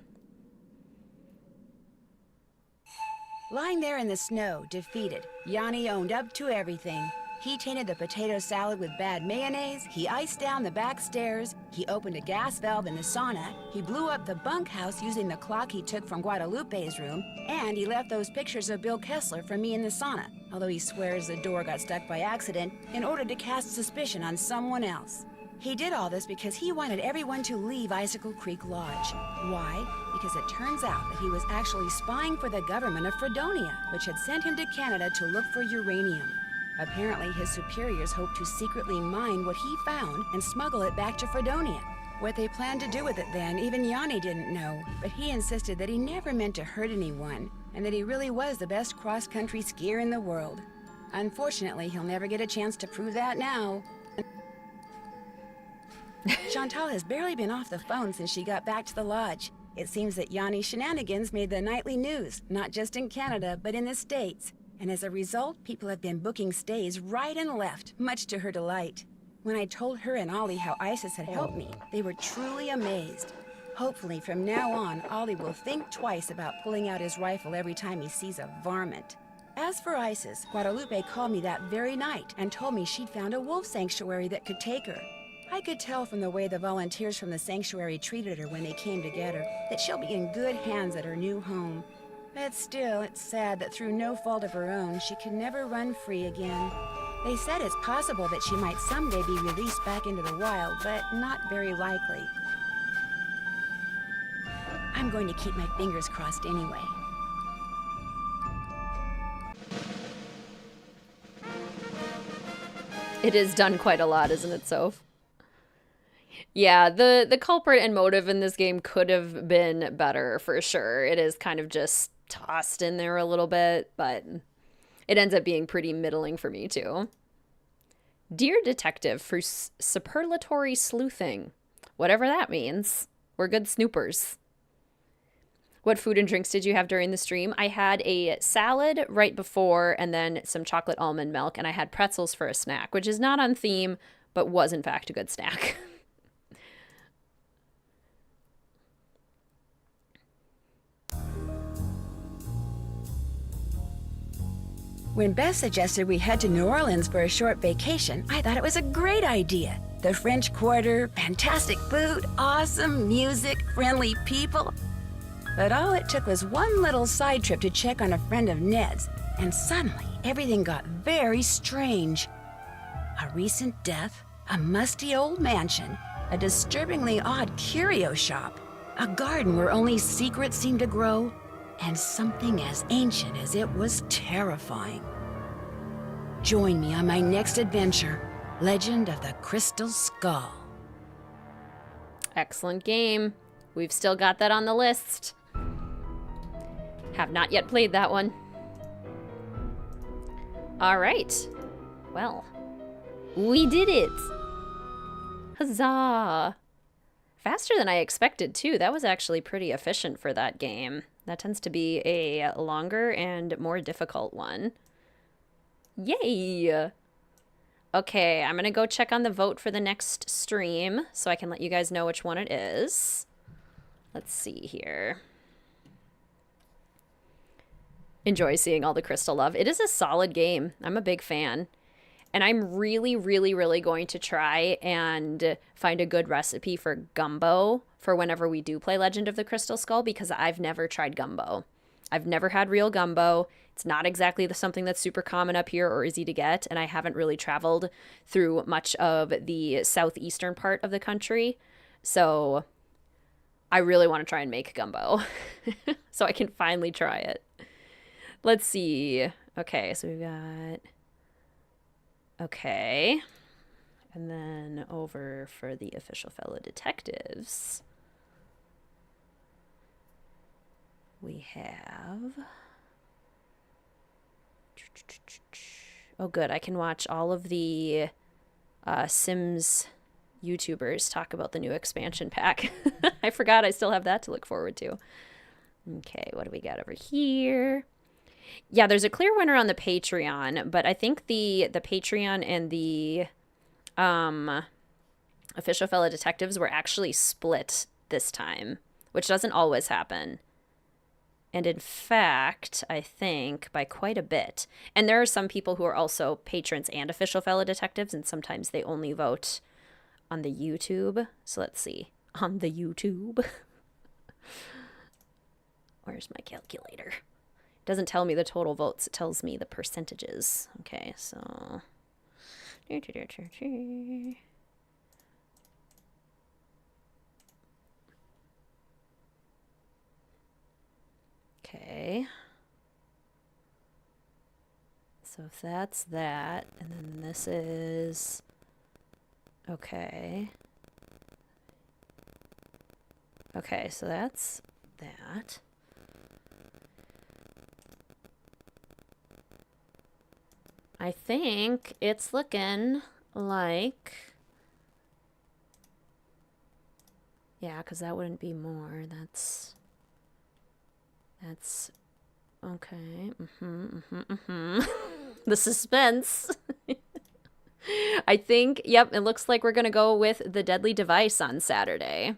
Lying there in the snow, defeated, Yanni owned up to everything. He tainted the potato salad with bad mayonnaise, he iced down the back stairs, he opened a gas valve in the sauna, he blew up the bunkhouse using the clock he took from Guadalupe's room, and he left those pictures of Bill Kessler for me in the sauna, although he swears the door got stuck by accident in order to cast suspicion on someone else. He did all this because he wanted everyone to leave Icicle Creek Lodge. Why? Because it turns out that he was actually spying for the government of Fredonia, which had sent him to Canada to look for uranium. Apparently, his superiors hoped to secretly mine what he found and smuggle it back to Fredonia. What they planned to do with it then, even Yanni didn't know, but he insisted that he never meant to hurt anyone, and that he really was the best cross-country skier in the world. Unfortunately, he'll never get a chance to prove that now. Chantal has barely been off the phone since she got back to the lodge. It seems that Yanni's shenanigans made the nightly news, not just in Canada, but in the States. And as a result, people have been booking stays right and left, much to her delight. When I told her and Ollie how Isis had helped me, they were truly amazed. Hopefully, from now on, Ollie will think twice about pulling out his rifle every time he sees a varmint. As for Isis, Guadalupe called me that very night and told me she'd found a wolf sanctuary that could take her. I could tell from the way the volunteers from the sanctuary treated her when they came to get her that she'll be in good hands at her new home. But still, it's sad that through no fault of her own, she can never run free again. They said it's possible that she might someday be released back into the wild, but not very likely. I'm going to keep my fingers crossed anyway. It is done quite a lot, isn't it, Soph? Yeah, the culprit and motive in this game could have been better, for sure. It is kind of just tossed in there a little bit, but it ends up being pretty middling for me, too. Dear Detective for superlatory sleuthing. Whatever that means. We're good snoopers. What food and drinks did you have during the stream? I had a salad right before and then some chocolate almond milk, and I had pretzels for a snack, which is not on theme, but was in fact a good snack. When Beth suggested we head to New Orleans for a short vacation, I thought it was a great idea. The French Quarter, fantastic food, awesome music, friendly people. But all it took was one little side trip to check on a friend of Ned's, and suddenly everything got very strange. A recent death, a musty old mansion, a disturbingly odd curio shop, a garden where only secrets seemed to grow, and something as ancient as it was terrifying. Join me on my next adventure, Legend of the Crystal Skull. Excellent game. We've still got that on the list. Have not yet played that one. All right. Well, we did it. Huzzah. Faster than I expected, too. That was actually pretty efficient for that game. That tends to be a longer and more difficult one. Yay! Okay, I'm gonna go check on the vote for the next stream so I can let you guys know which one it is. Let's see here. Enjoy seeing all the crystal love. It is a solid game. I'm a big fan. And I'm really, really, really going to try and find a good recipe for gumbo for whenever we do play Legend of the Crystal Skull, because I've never tried gumbo. I've never had real gumbo. It's not exactly something that's super common up here or easy to get, and I haven't really traveled through much of the southeastern part of the country. So I really want to try and make gumbo so I can finally try it. Let's see. Okay, so we've got... Okay. And then over for the official fellow detectives, we have... Oh, good. I can watch all of the Sims YouTubers talk about the new expansion pack. I forgot I still have that to look forward to. Okay, what do we got over here? Yeah, there's a clear winner on the Patreon, but I think the Patreon and the official fellow detectives were actually split this time, which doesn't always happen. And in fact, I think by quite a bit. And there are some people who are also patrons and official fellow detectives, and sometimes they only vote on the YouTube. So let's see. On the YouTube. Where's my calculator? It doesn't tell me the total votes. It tells me the percentages. Okay, so... Okay. So if that's that, and then this is... Okay. Okay, so that's that. I think it's looking like... Yeah, because that wouldn't be more. That's okay. The suspense. I think, yep, it looks like we're going to go with the Deadly Device on Saturday.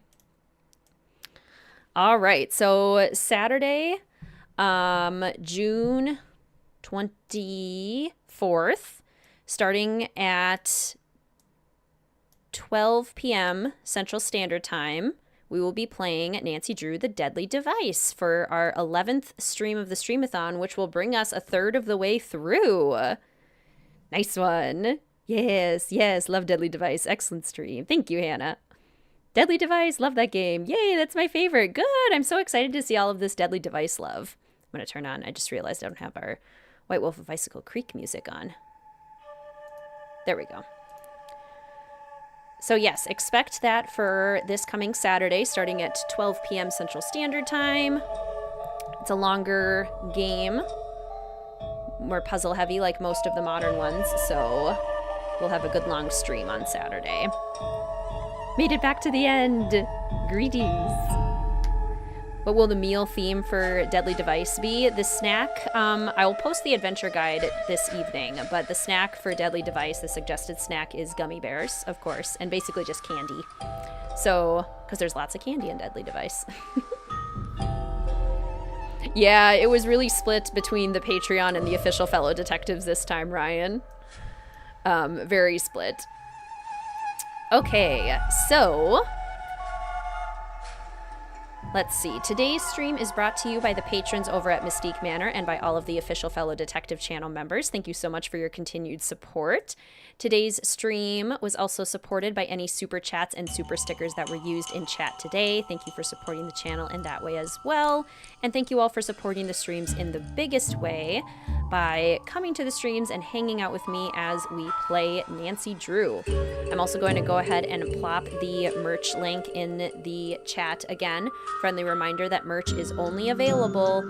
All right, so Saturday, June 24th, starting at 12 p.m. Central Standard Time, we will be playing Nancy Drew the Deadly Device for our 11th stream of the Streamathon, which will bring us a third of the way through. Nice one. Yes, yes, love Deadly Device. Excellent stream. Thank you, Hannah. Deadly Device, love that game. Yay, that's my favorite. Good. I'm so excited to see all of this Deadly Device love. I'm going to turn on. I just realized I don't have our White Wolf of Icicle Creek music on. There we go. So yes, expect that for this coming Saturday, starting at 12 p.m. Central Standard Time. It's a longer game, more puzzle heavy like most of the modern ones, so we'll have a good long stream on Saturday. Made it back to the end. Greetings. What will the meal theme for Deadly Device be? The snack, I will post the adventure guide this evening, but the snack for Deadly Device, the suggested snack is gummy bears, of course, and basically just candy. So, because there's lots of candy in Deadly Device. Yeah, it was really split between the Patreon and the official fellow detectives this time, Ryan. Very split. Okay, so let's see. Today's stream is brought to you by the patrons over at Mystique Manor and by all of the official fellow detective channel members. Thank you so much for your continued support. Today's stream was also supported by any super chats and super stickers that were used in chat today. Thank you for supporting the channel in that way as well. And thank you all for supporting the streams in the biggest way by coming to the streams and hanging out with me as we play Nancy Drew. I'm also going to go ahead and plop the merch link in the chat again. Friendly reminder that merch is only available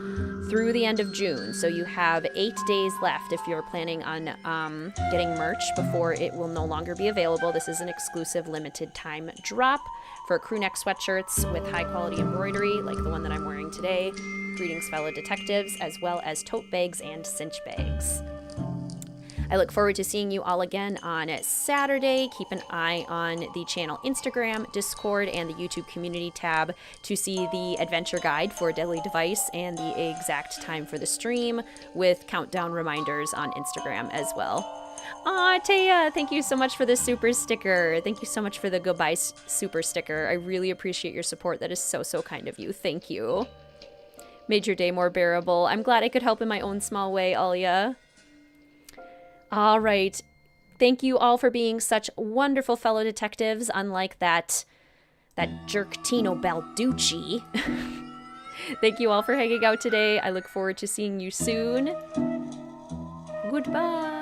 through the end of June. So you have 8 days left if you're planning on getting merch before it will no longer be available. This is an exclusive limited time drop for crew neck sweatshirts with high quality embroidery like the one that I'm wearing today. Greetings, fellow detectives, as well as tote bags and cinch bags. I look forward to seeing you all again on Saturday. Keep an eye on the channel Instagram, Discord, and the YouTube community tab to see the adventure guide for Deadly Device and the exact time for the stream with countdown reminders on Instagram as well. Aw, Taya, thank you so much for the super sticker. Thank you so much for the goodbye super sticker. I really appreciate your support. That is so, so kind of you. Thank you. Made your day more bearable. I'm glad I could help in my own small way, Alia. All right. Thank you all for being such wonderful fellow detectives, unlike that jerk Tino Balducci. Thank you all for hanging out today. I look forward to seeing you soon. Goodbye.